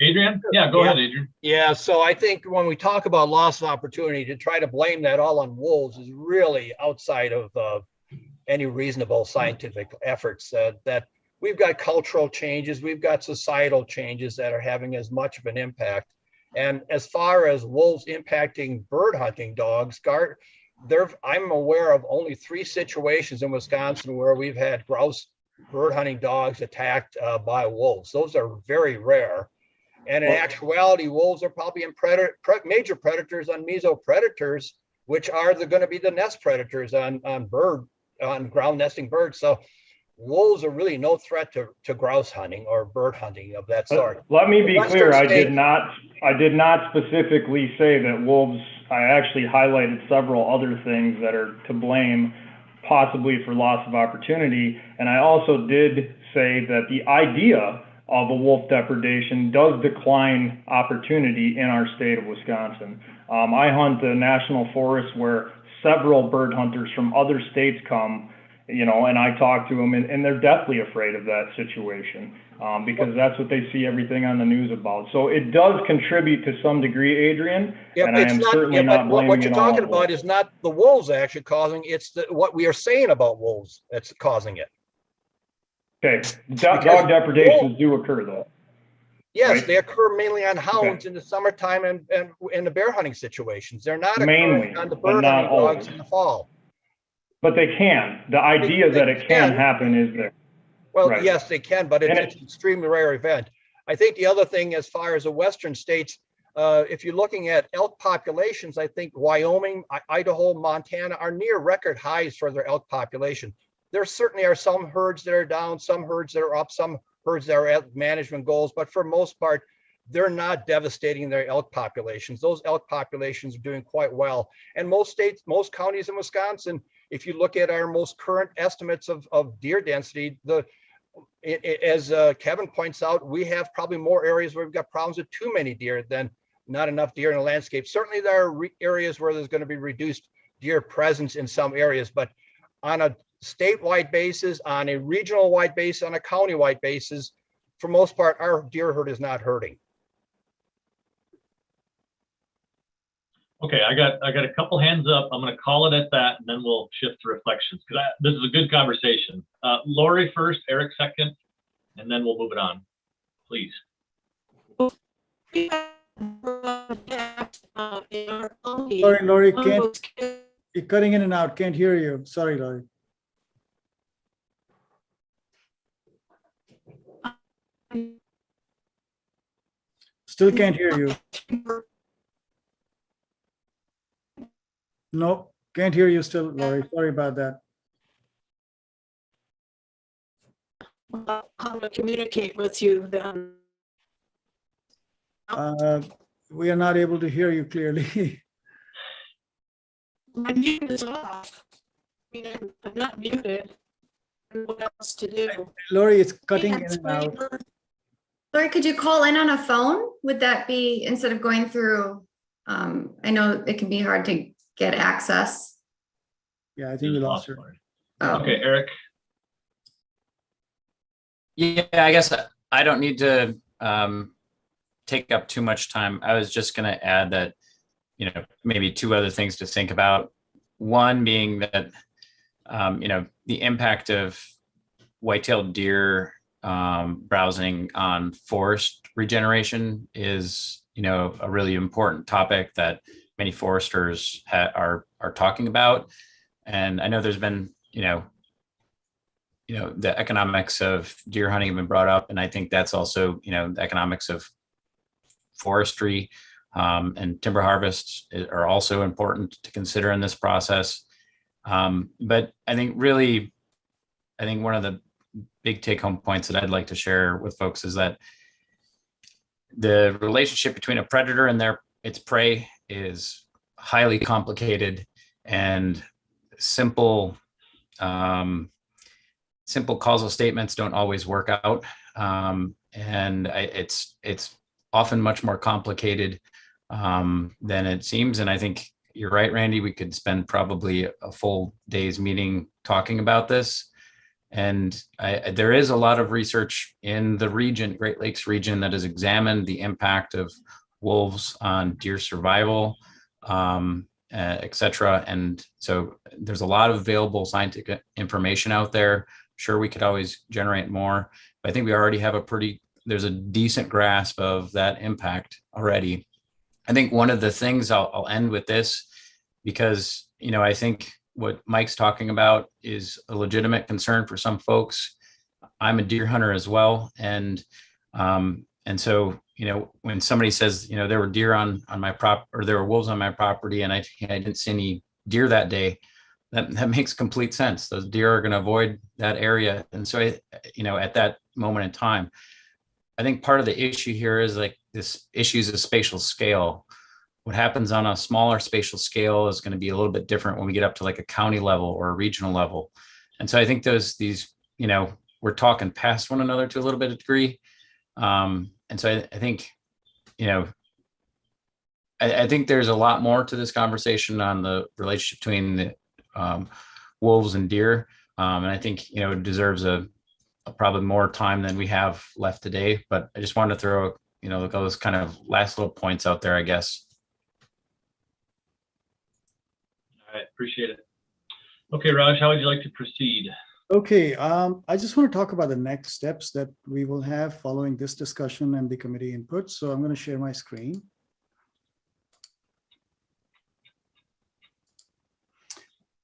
Adrian? Yeah, go ahead, Adrian. Yeah, so I think when we talk about loss of opportunity, to try to blame that all on wolves is really outside of any reasonable scientific efforts. That we've got cultural changes, we've got societal changes that are having as much of an impact. And as far as wolves impacting bird hunting dogs, I'm aware of only 3 situations in Wisconsin where we've had grouse bird hunting dogs attacked by wolves. Those are very rare. And in actuality, wolves are probably major predators on mesopredators, which are going to be the nest predators on ground nesting birds. So wolves are really no threat to grouse hunting or bird hunting of that sort. Let me be clear. I did not specifically say that wolves. I actually highlighted several other things that are to blame, possibly for loss of opportunity. And I also did say that the idea of a wolf depredation does decline opportunity in our state of Wisconsin. I hunt a national forest where several bird hunters from other states come, and I talk to them, and they're deathly afraid of that situation because that's what they see everything on the news about. So it does contribute to some degree, Adrian, and I am certainly not blaming what you're it all talking on about wolves. is not the wolves actually causing, it's what we are saying about wolves that's causing it. Okay, dog depredations do occur though. Yes, right? they occur mainly on hounds in the summertime and in the bear hunting situations. They're not Mainly, occurring on the but bird not hunting dogs always. in the fall. But they can. The idea that it can happen is there. Well, Right. yes, they can, but it's an extremely rare event. I think the other thing, as far as the western states, if you're looking at elk populations, I think Wyoming, Idaho, Montana are near record highs for their elk population. There certainly are some herds that are down, some herds that are up, some herds that are at management goals, but for most part, they're not devastating their elk populations. Those elk populations are doing quite well. And most states, most counties in Wisconsin, if you look at our most current estimates of deer density, as Kevin points out, we have probably more areas where we've got problems with too many deer than not enough deer in the landscape. Certainly there are areas where there's going to be reduced deer presence in some areas, but on a statewide basis, on a regional wide basis, on a county wide basis, for most part, our deer herd is not hurting. Okay, I got a couple hands up. I'm going to call it at that, and then we'll shift to reflections because this is a good conversation. Lori first, Eric second, and then we'll move it on. Please. Sorry, Lori, you're cutting in and out. Can't hear you. Sorry, Lori. Still can't hear you. No, can't hear you still, Lori. Sorry about that. How to communicate with you then? We are not able to hear you clearly. My mute is off. I mean, I'm not muted. What else to do? Lori, it's cutting in and out. Lori, could you call in on a phone? Would that be, instead of going through, I know it can be hard to get access. Yeah, I think we lost her. Okay, Eric. Yeah, I guess I don't need to take up too much time. I was just going to add that, maybe two other things to think about. One being that, the impact of white-tailed deer browsing on forest regeneration is, a really important topic that many foresters are talking about. And I know there's been, the economics of deer hunting have been brought up. And I think that's also, the economics of forestry and timber harvest are also important to consider in this process. But I think one of the big take home points that I'd like to share with folks is that the relationship between a predator and its prey is highly complicated, and simple causal statements don't always work out. It's often much more complicated than it seems. And I think you're right, Randy, we could spend probably a full day's meeting talking about this. And there is a lot of research in the region, Great Lakes region, that has examined the impact of wolves on deer survival, et cetera. And so there's a lot of available scientific information out there. Sure, we could always generate more, but I think we already have there's a decent grasp of that impact already. I think one of the things I'll end with this, because, I think what Mike's talking about is a legitimate concern for some folks. I'm a deer hunter as well. And so, when somebody says, there were deer on my or there were wolves on my property and I didn't see any deer that day, that makes complete sense. Those deer are going to avoid that area. And so, at that moment in time, I think part of the issue here is like this issues of spatial scale. What happens on a smaller spatial scale is going to be a little bit different when we get up to like a county level or a regional level. And so I think we're talking past one another to a little bit of degree. And so I think, I think there's a lot more to this conversation on the relationship between the wolves and deer. And I think, it deserves a probably more time than we have left today, but I just wanted to throw, those kind of last little points out there, I guess. All right, appreciate it. Okay, Raj, how would you like to proceed? Okay, I just want to talk about the next steps that we will have following this discussion and the committee input. So I'm going to share my screen.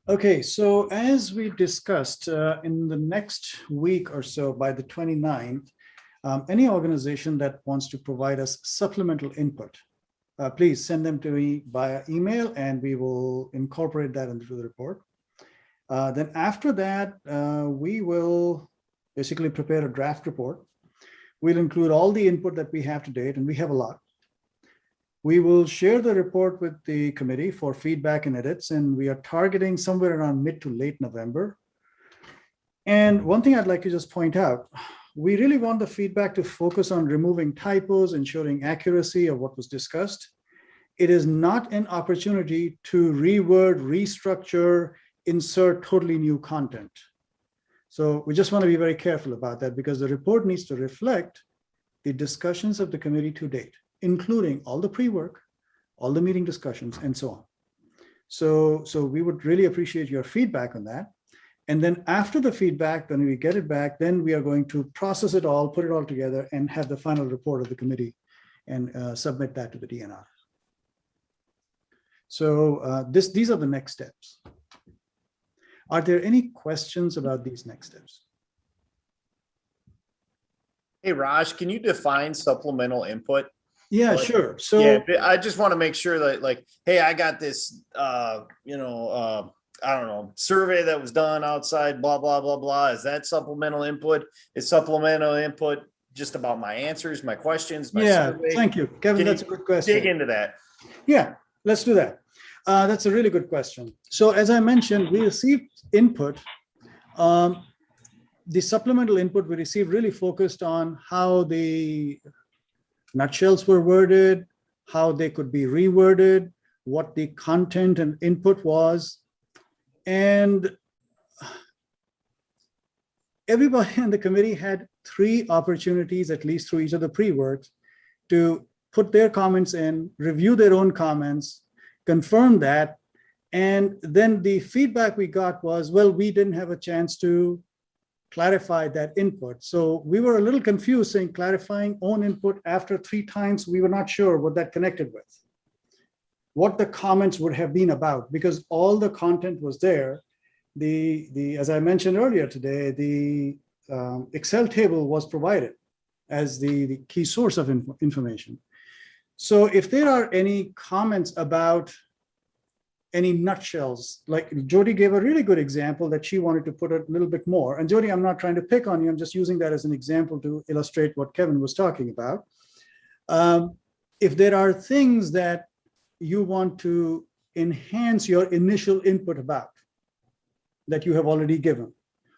Okay, so as we discussed, in the next week or so, by the 29th, any organization that wants to provide us supplemental input, please send them to me via email and we will incorporate that into the report. Then after that, we will basically prepare a draft report. We'll include all the input that we have to date, and we have a lot. We will share the report with the committee for feedback and edits, and we are targeting somewhere around mid to late November. And one thing I'd like to just point out, we really want the feedback to focus on removing typos, ensuring accuracy of what was discussed. It is not an opportunity to reword, restructure, insert totally new content. So we just want to be very careful about that, because the report needs to reflect the discussions of the committee to date, including all the pre-work, all the meeting discussions, and so on. So we would really appreciate your feedback on that. And then after the feedback, when we get it back, then we are going to process it all, put it all together, and have the final report of the committee and submit that to the DNR. So these are the next steps. Are there any questions about these next steps? Hey, Raj, can you define supplemental input? Yeah, Like, sure. So yeah, but I just want to make sure that like, hey, I got this, I don't know, survey that was done outside, blah, blah, blah, blah. Is that supplemental input? Is supplemental input just about my answers, my questions, my yeah, survey? thank you, Kevin. Can That's a you good question. dig into that? Yeah, let's do that. That's a really good question. So as I mentioned, we received input. The supplemental input we received really focused on how the nutshells were worded, how they could be reworded, what the content and input was. And everybody in the committee had 3 opportunities, at least through each of the pre-works, to put their comments in, review their own comments, confirm that. And then the feedback we got was, well, we didn't have a chance to clarify that input. So we were a little confused saying clarifying own input after 3 times. We were not sure what that connected with, what the comments would have been about, because all the content was there. As I mentioned earlier today, the Excel table was provided as the key source of information. So if there are any comments about any nutshells, like Jody gave a really good example that she wanted to put a little bit more. And Jody, I'm not trying to pick on you. I'm just using that as an example to illustrate what Kevin was talking about. If there are things that you want to enhance your initial input about that you have already given,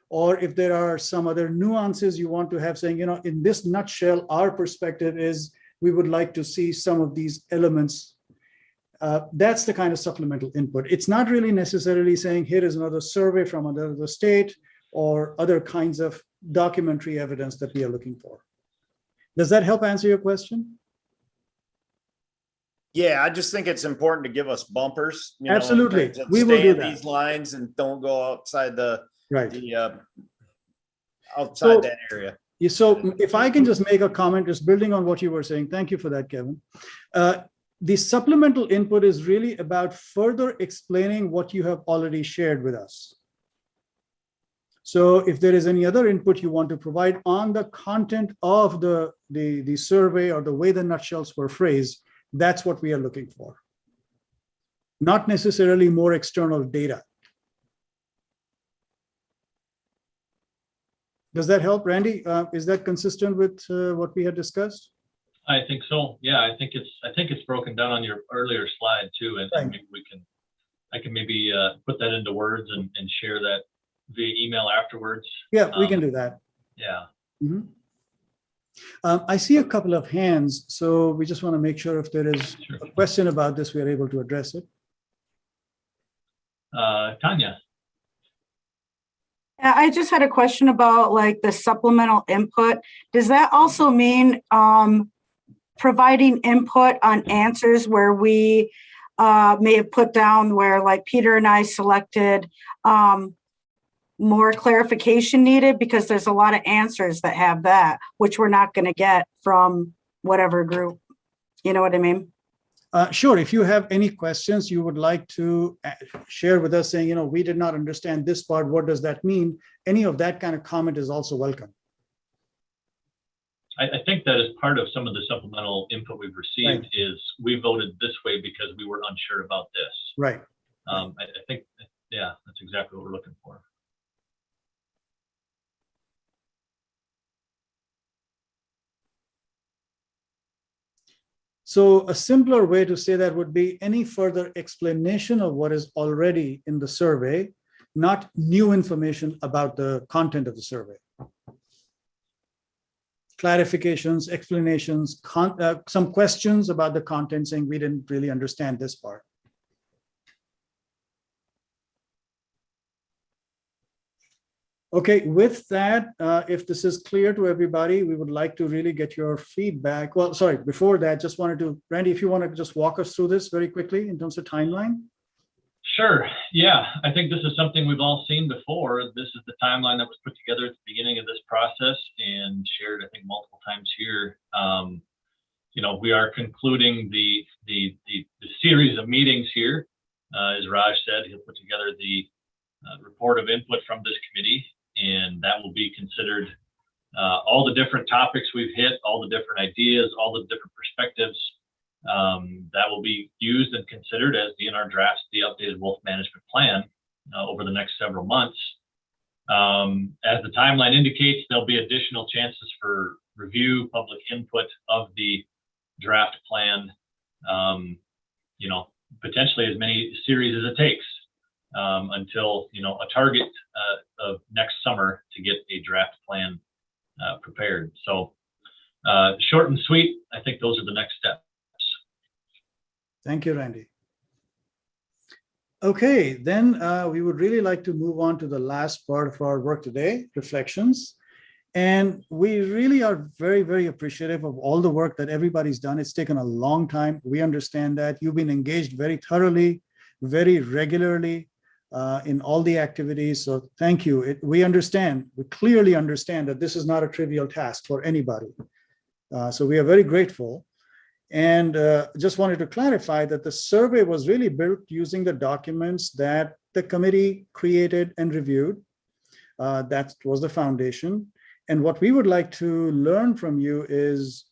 or if there are some other nuances you want to have saying, in this nutshell, our perspective is we would like to see some of these elements. That's the kind of supplemental input. It's not really necessarily saying here is another survey from another state or other kinds of documentary evidence that we are looking for. Does that help answer your question? Yeah, I just think it's important to give us bumpers. Absolutely. We will do that. These lines and don't go outside the right. Outside that area. So if I can just make a comment, just building on what you were saying, thank you for that, Kevin. The supplemental input is really about further explaining what you have already shared with us. So if there is any other input you want to provide on the content of the survey or the way the nutshells were phrased, that's what we are looking for. Not necessarily more external data. Does that help, Randy? Is that consistent with what we had discussed? I think so. Yeah, I think it's broken down on your earlier slide too, and maybe I can maybe put that into words and share that via email afterwards. Yeah, we can do that. Yeah. Mm-hmm. I see a couple of hands, so we just want to make sure if there is a question about this, we are able to address it. Tanya. I just had a question about like the supplemental input. Does that also mean providing input on answers where we may have put down where like Peter and I selected more clarification needed, because there's a lot of answers that have that, which we're not going to get from whatever group. You know what I mean? Sure. If you have any questions you would like to share with us saying, we did not understand this part, what does that mean? Any of that kind of comment is also welcome. I think that is part of some of the supplemental input we've received is we voted this way because we were unsure about this. Right. I think, yeah, that's exactly what we're looking for. So a simpler way to say that would be any further explanation of what is already in the survey, not new information about the content of the survey. Clarifications, explanations, some questions about the content saying we didn't really understand this part. Okay, with that, if this is clear to everybody, we would like to really get your feedback. Well, sorry, before that, just wanted to, Randy, if you want to just walk us through this very quickly in terms of timeline. Sure. Yeah, I think this is something we've all seen before. This is the timeline that was put together at the beginning of this process and shared, I think, multiple times here. We are concluding the series of meetings here. As Raj said, he'll put together the report of input from this committee, and that will be considered all the different topics we've hit, all the different ideas, all the different perspectives perspectives. That will be used and considered as DNR drafts the updated wolf management plan over the next several months. As the timeline indicates, there'll be additional chances for review, public input of the draft plan, potentially as many series as it takes until, a target of next summer to get a draft plan prepared. So short and sweet, I think those are the next steps. Thank you, Randy. Okay, then we would really like to move on to the last part of our work today, reflections. And we really are very, very appreciative of all the work that everybody's done. It's taken a long time. We understand that. You've been engaged very thoroughly, very regularly in all the activities. So thank you. We understand, we clearly understand that this is not a trivial task for anybody. So we are very grateful. And just wanted to clarify that the survey was really built using the documents that the committee created and reviewed. That was the foundation. And what we would like to learn from you is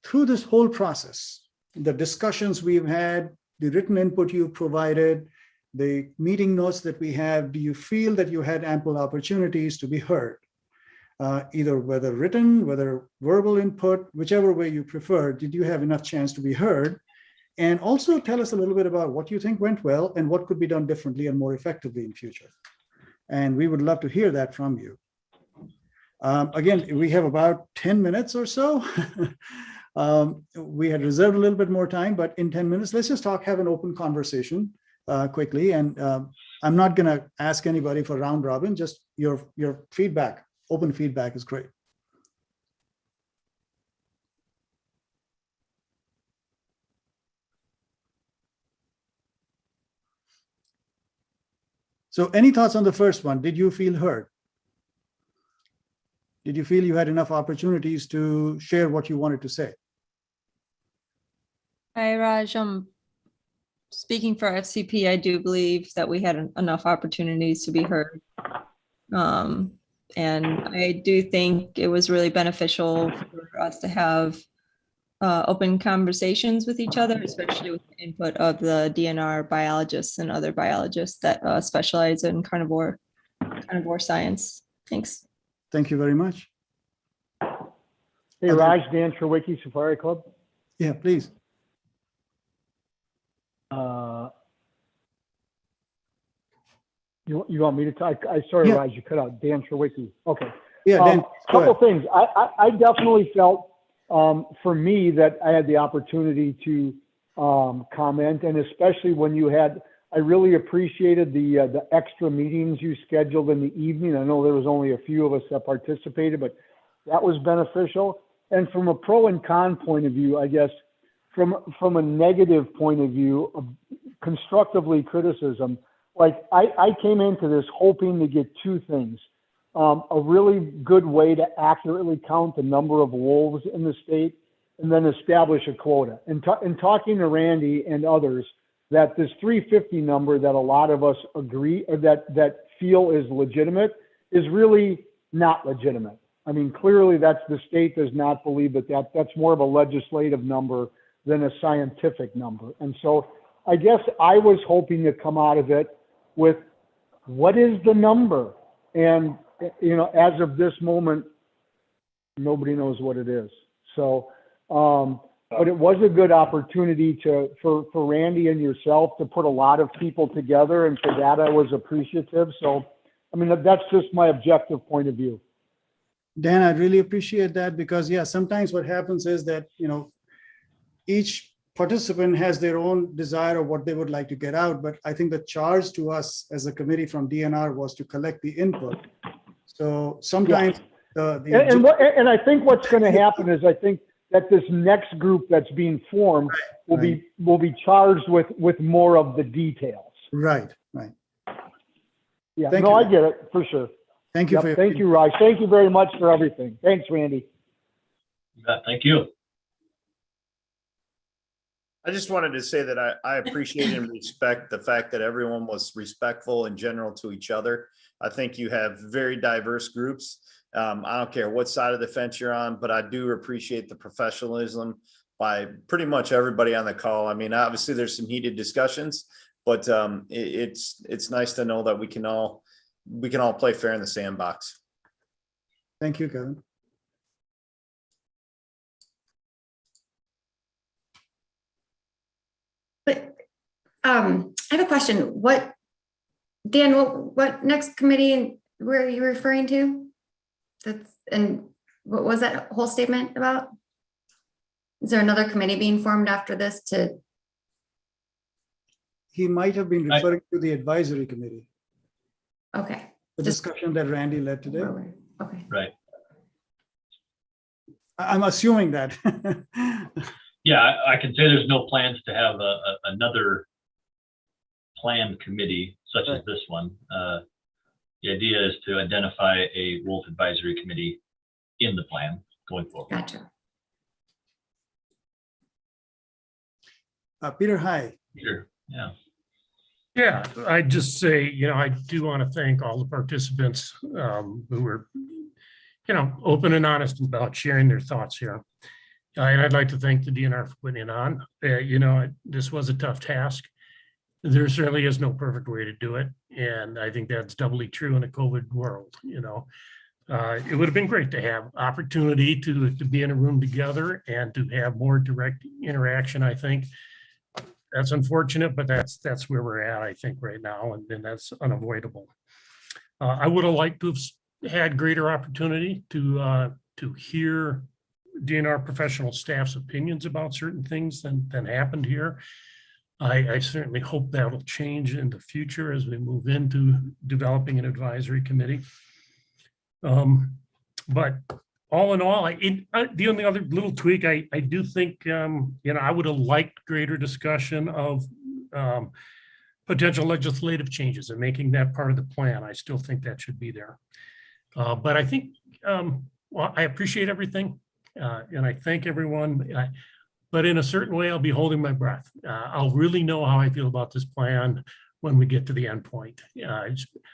through this whole process, the discussions we've had, the written input you provided, the meeting notes that we have, do you feel that you had ample opportunities to be heard? Either whether written, whether verbal input, whichever way you prefer, did you have enough chance to be heard? And also tell us a little bit about what you think went well and what could be done differently and more effectively in future. And we would love to hear that from you. Again, we have about 10 minutes or so. We had reserved a little bit more time, but in 10 minutes, let's just have an open conversation quickly. And I'm not gonna ask anybody for round robin, just your feedback. Open feedback is great. So any thoughts on the first one? Did you feel heard? Did you feel you had enough opportunities to share what you wanted to say? Hi, Raj. Speaking for FCP, I do believe that we had enough opportunities to be heard. And I do think it was really beneficial for us to have open conversations with each other, especially with the input of the DNR biologists and other biologists that specialize in carnivore science. Thanks. Thank you very much. Hey, Raj, Dan Cherwicki, Safari Club. Yeah, please. You want me to talk? Sorry, Yeah. Raj, you cut out. Dan Cherwicki. Okay. Yeah, Dan, couple things. I definitely felt for me that I had the opportunity to comment, and especially when you had, I really appreciated the extra meetings you scheduled in the evening. I know there was only a few of us that participated, but that was beneficial. And from a pro and con point of view, I guess from a negative point of view, of constructively criticism, like I came into this hoping to get two things. A really good way to accurately count the number of wolves in the state, and then establish a quota. And talking to Randy and others, that this 350 number that a lot of us agree, or that feel is legitimate, is really not legitimate. I mean, clearly the state does not believe that's more of a legislative number than a scientific number. And so I guess I was hoping to come out of it with, what is the number? And, as of this moment, nobody knows what it is. So, but it was a good opportunity for Randy and yourself to put a lot of people together. And for that, I was appreciative. So, I mean, that's just my objective point of view. Dan, I really appreciate that, because yeah, sometimes what happens is that, each participant has their own desire of what they would like to get out. But I think the charge to us as a committee from DNR was to collect the input. So sometimes and I think what's going to happen is, I think that this next group that's being formed will be charged with more of the details. Right. Yeah, Thank no, you. I get it for sure. Thank you. Yep, thank you, Raj. Thank you very much for everything. Thanks, Randy. Thank you. I just wanted to say that I appreciate and respect the fact that everyone was respectful in general to each other. I think you have very diverse groups. I don't care what side of the fence you're on, but I do appreciate the professionalism by pretty much everybody on the call. I mean, obviously there's some heated discussions, but it's nice to know that we can all play fair in the sandbox. Thank you, Kevin. But I have a question. Dan, what next committee were you referring to? And what was that whole statement about? Is there another committee being formed after this to? He might have been referring to the advisory committee. Okay. The discussion that Randy led today. Okay. Right. I'm assuming that. Yeah, I can say there's no plans to have another planned committee such as this one. The idea is to identify a Wolf Advisory Committee in the plan going forward. Gotcha. Peter, hi. Peter, yeah. Yeah, I'd just say, I do want to thank all the participants who were, open and honest about sharing their thoughts here. And I'd like to thank the DNR for putting it on. This was a tough task. There certainly is no perfect way to do it. And I think that's doubly true in a COVID world, It would have been great to have opportunity to be in a room together and to have more direct interaction, I think. That's unfortunate, but that's where we're at, I think, right now, and that's unavoidable. I would have liked to have had greater opportunity to hear DNR professional staff's opinions about certain things than happened here. I certainly hope that will change in the future as we move into developing an advisory committee. But all in all, the only other little tweak, I do think, I would have liked greater discussion of potential legislative changes and making that part of the plan. I still think that should be there. But I think, I appreciate everything and I thank everyone. But in a certain way, I'll be holding my breath. I'll really know how I feel about this plan when we get to the end point.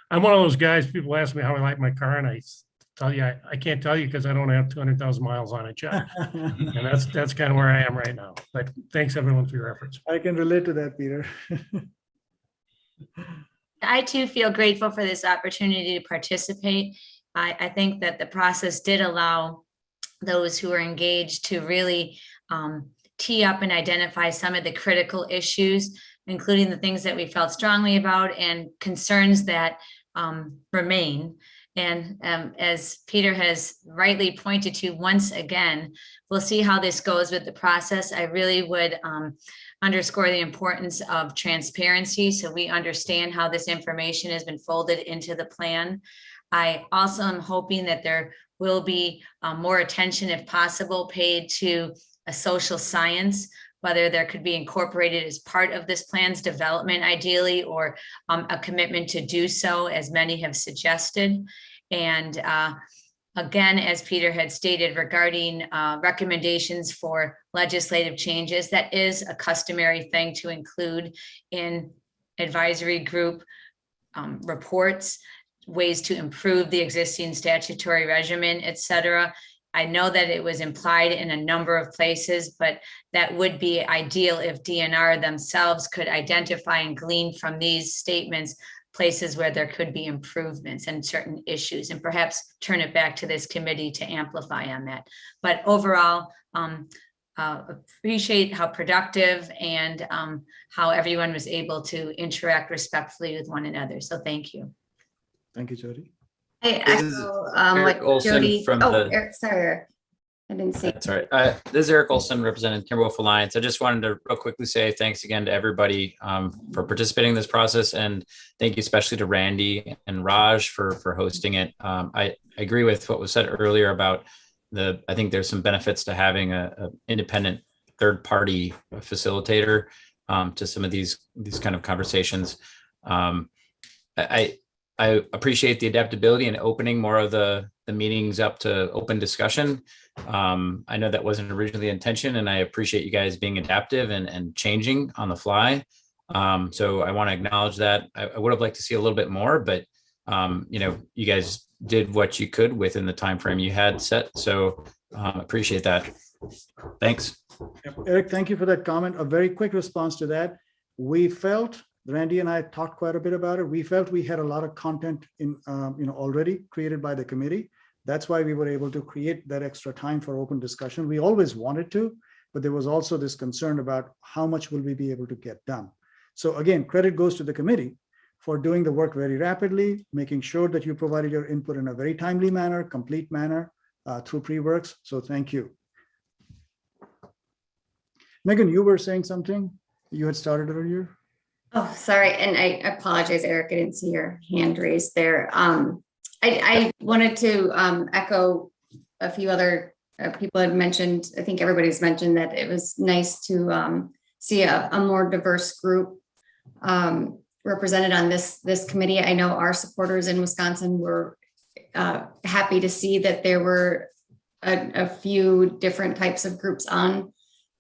I'm one of those guys, people ask me how I like my car, and I tell you, I can't tell you because I don't have 200,000 miles on it yet. And that's kind of where I am right now. But thanks everyone for your efforts. I can relate to that, Peter. I too feel grateful for this opportunity to participate. I think that the process did allow those who are engaged to really tee up and identify some of the critical issues, including the things that we felt strongly about and concerns that remain. And as Peter has rightly pointed to once again, we'll see how this goes with the process. I really would underscore the importance of transparency so we understand how this information has been folded into the plan. I also am hoping that there will be more attention, if possible, paid to a social science, whether there could be incorporated as part of this plan's development ideally, or a commitment to do so, as many have suggested. And again, as Peter had stated regarding recommendations for legislative changes, that is a customary thing to include in advisory group reports, ways to improve the existing statutory regimen, et cetera. I know that it was implied in a number of places, but that would be ideal if DNR themselves could identify and glean from these statements places where there could be improvements and certain issues, and perhaps turn it back to this committee to amplify on that. But overall, appreciate how productive and how everyone was able to interact respectfully with one another. So thank you. Thank you, Jody. I This is Eric Olson Jody. from Oh, the- Eric, sorry, Eric. I didn't see. That's all right. This is Eric Olson representing Timberwolf Alliance. I just wanted to real quickly say thanks again to everybody for participating in this process, and thank you especially to Randy and Raj for hosting it. I agree with what was said earlier about I think there's some benefits to having a independent third party facilitator to some of these kind of conversations. I appreciate the adaptability and opening more of the meetings up to open discussion. I know that wasn't originally the intention, and I appreciate you guys being adaptive and changing on the fly. So I want to acknowledge that. I would have liked to see a little bit more, but you guys did what you could within the time frame you had set. So appreciate that. Thanks. Eric, thank you for that comment. A very quick response to that. We felt, Randy and I talked quite a bit about it. We felt we had a lot of content in, already created by the committee. That's why we were able to create that extra time for open discussion. We always wanted to, but there was also this concern about how much will we be able to get done. So again, credit goes to the committee for doing the work very rapidly, making sure that you provided your input in a very timely manner, complete manner through pre-works. So thank you. Megan, you were saying something you had started earlier. Oh, sorry. And I apologize, Eric. I didn't see your hand raised there. I wanted to echo a few other people had mentioned. I think everybody's mentioned that it was nice to see a more diverse group represented on this committee. I know our supporters in Wisconsin were happy to see that there were a few different types of groups on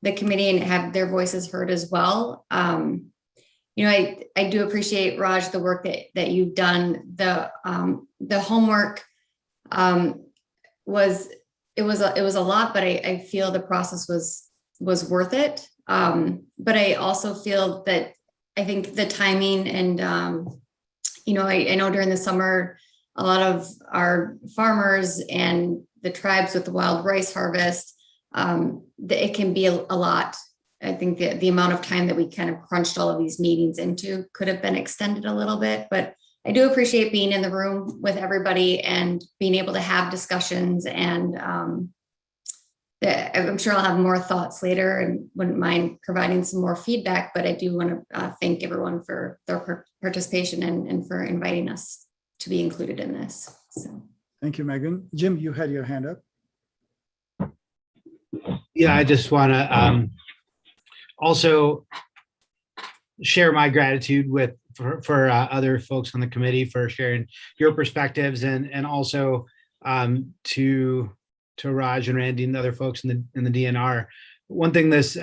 the committee and have their voices heard as well. I do appreciate, Raj, the work that you've done. The homework was a lot, but I feel the process was worth it. But I also feel that I think the timing and I know during the summer a lot of our farmers and the tribes with the wild rice harvest, it can be a lot. I think the amount of time that we kind of crunched all of these meetings into could have been extended a little bit, but I do appreciate being in the room with everybody and being able to have discussions. And I'm sure I'll have more thoughts later and wouldn't mind providing some more feedback, but I do want to thank everyone for their participation and for inviting us to be included in this. So. Thank you, Megan. Jim, you had your hand up. Yeah, I just want to also share my gratitude for other folks on the committee for sharing your perspectives, and also to Raj and Randy and other folks in the DNR. One thing this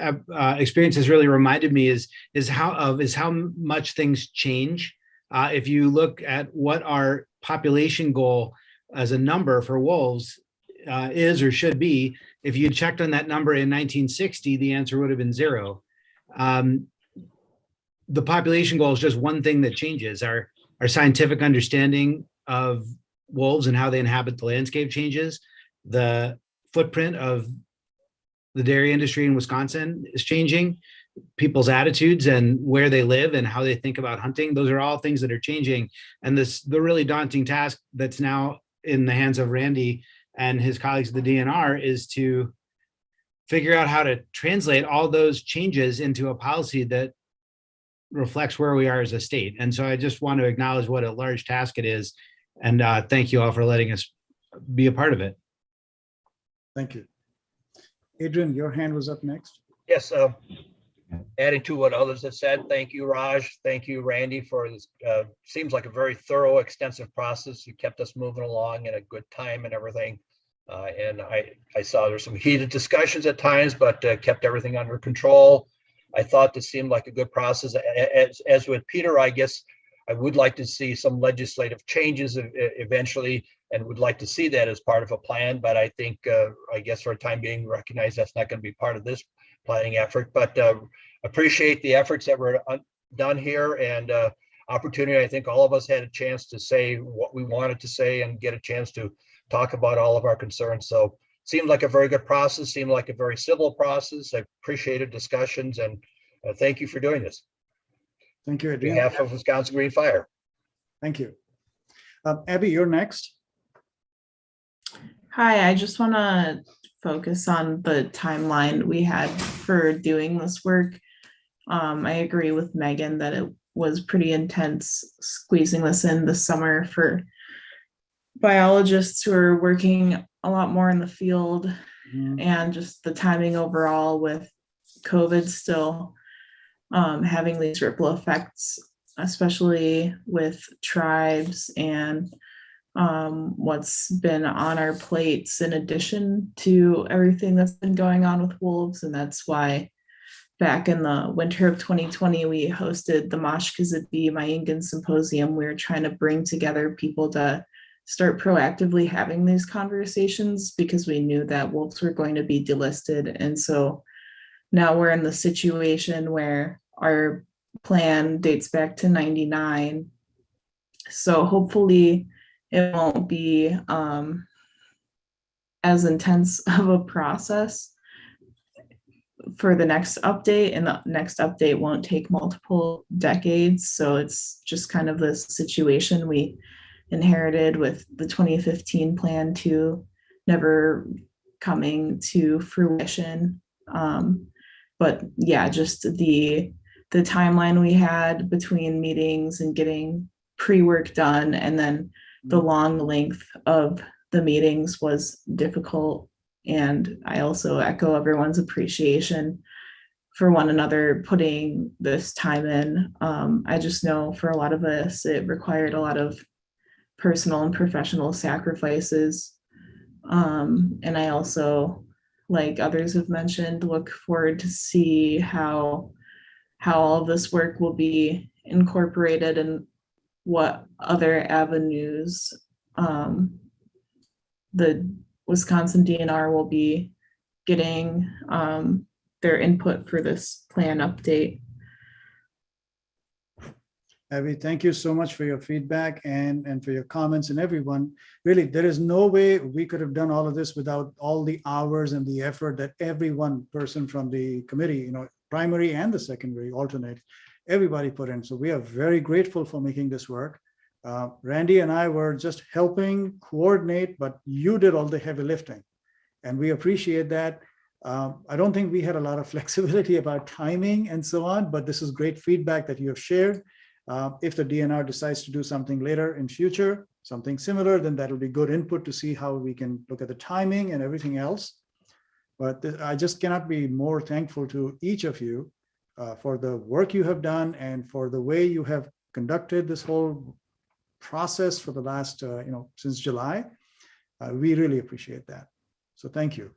experience has really reminded me is how much things change. If you look at what our population goal as a number for wolves is or should be, if you checked on that number in 1960, the answer would have been 0. The population goal is just one thing that changes. Our scientific understanding of wolves and how they inhabit the landscape changes. The footprint of the dairy industry in Wisconsin is changing. People's attitudes and where they live and how they think about hunting, those are all things that are changing. And the really daunting task that's now in the hands of Randy and his colleagues at the DNR is to figure out how to translate all those changes into a policy that reflects where we are as a state. And so I just want to acknowledge what a large task it is. And thank you all for letting us be a part of it. Thank you. Adrian, your hand was up next. Yes, adding to what others have said, thank you, Raj. Thank you, Randy, for this. Seems like a very thorough, extensive process. You kept us moving along in a good time and everything. And I saw there's some heated discussions at times, but kept everything under control. I thought this seemed like a good process. As with Peter, I guess I would like to see some legislative changes eventually, and would like to see that as part of a plan. But I think, I guess for a time being, recognize that's not going to be part of this planning effort. But appreciate the efforts that were done here and opportunity. I think all of us had a chance to say what we wanted to say and get a chance to talk about all of our concerns. So seemed like a very good process, seemed like a very civil process. I appreciated discussions, and thank you for doing this. Thank you, On Adrian. behalf of Wisconsin Green Fire. Thank you. Abby, you're next. Hi, I just want to focus on the timeline we had for doing this work. I agree with Megan that it was pretty intense squeezing this in this summer for biologists who are working a lot more in the field, and just the timing overall with COVID still having these ripple effects, especially with tribes and what's been on our plates in addition to everything that's been going on with wolves. And that's why back in the winter of 2020, we hosted the Mashkazadbi Mayingan Symposium. We were trying to bring together people to start proactively having these conversations because we knew that wolves were going to be delisted. And so now we're in the situation where our plan dates back to 99. So hopefully it won't be as intense of a process for the next update, and the next update won't take multiple decades. So it's just kind of the situation we inherited with the 2015 plan to never coming to fruition. But yeah, just the timeline we had between meetings and getting pre-work done, and then the long length of the meetings was difficult. And I also echo everyone's appreciation for one another putting this time in. I just know for a lot of us, it required a lot of personal and professional sacrifices. And I also, like others have mentioned, look forward to see how all of this work will be incorporated and what other avenues the Wisconsin DNR will be getting their input for this plan update. Abby, thank you so much for your feedback and for your comments, and everyone. Really, there is no way we could have done all of this without all the hours and the effort that every one person from the committee, primary and the secondary alternate, everybody put in. So we are very grateful for making this work. Randy and I were just helping coordinate, but you did all the heavy lifting, and we appreciate that. I don't think we had a lot of flexibility about timing and so on, but this is great feedback that you have shared. If the DNR decides to do something later in future, something similar, then that'll be good input to see how we can look at the timing and everything else. But I just cannot be more thankful to each of you for the work you have done and for the way you have conducted this whole process for the last, since July. We really appreciate that. So thank you.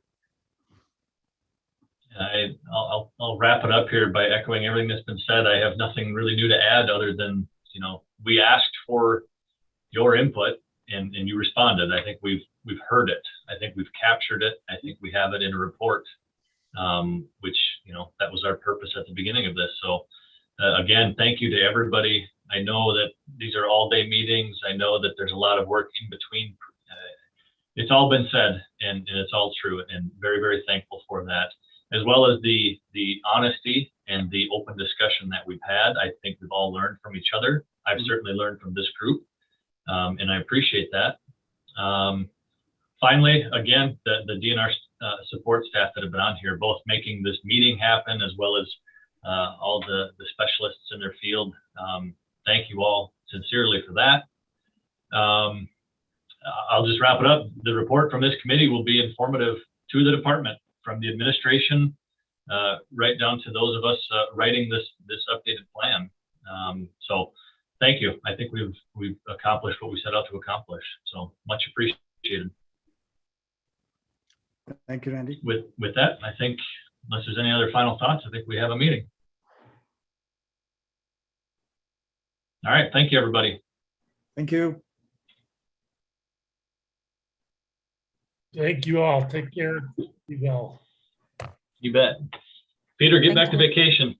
I'll wrap it up here by echoing everything that's been said. I have nothing really new to add other than, we asked for your input and you responded. I think we've heard it. I think we've captured it. I think we have it in a report, which, that was our purpose at the beginning of this. So again, thank you to everybody. I know that these are all day meetings. I know that there's a lot of work in between. It's all been said and it's all true, and very, very thankful for that, as well as the honesty and the open discussion that we've had. I think we've all learned from each other. I've certainly learned from this group, and I appreciate that. Finally, again, the DNR support staff that have been on here, both making this meeting happen as well as all the specialists in their field. Thank you all sincerely for that. I'll just wrap it up. The report from this committee will be informative to the department, from the administration right down to those of us writing this updated plan. So thank you. I think we've accomplished what we set out to accomplish. So much appreciated. Thank you, Randy. With that, I think, unless there's any other final thoughts, I think we have a meeting. All right. Thank you, everybody. Thank you. Thank you all. Take care. Be well. You bet. Peter, get back to vacation.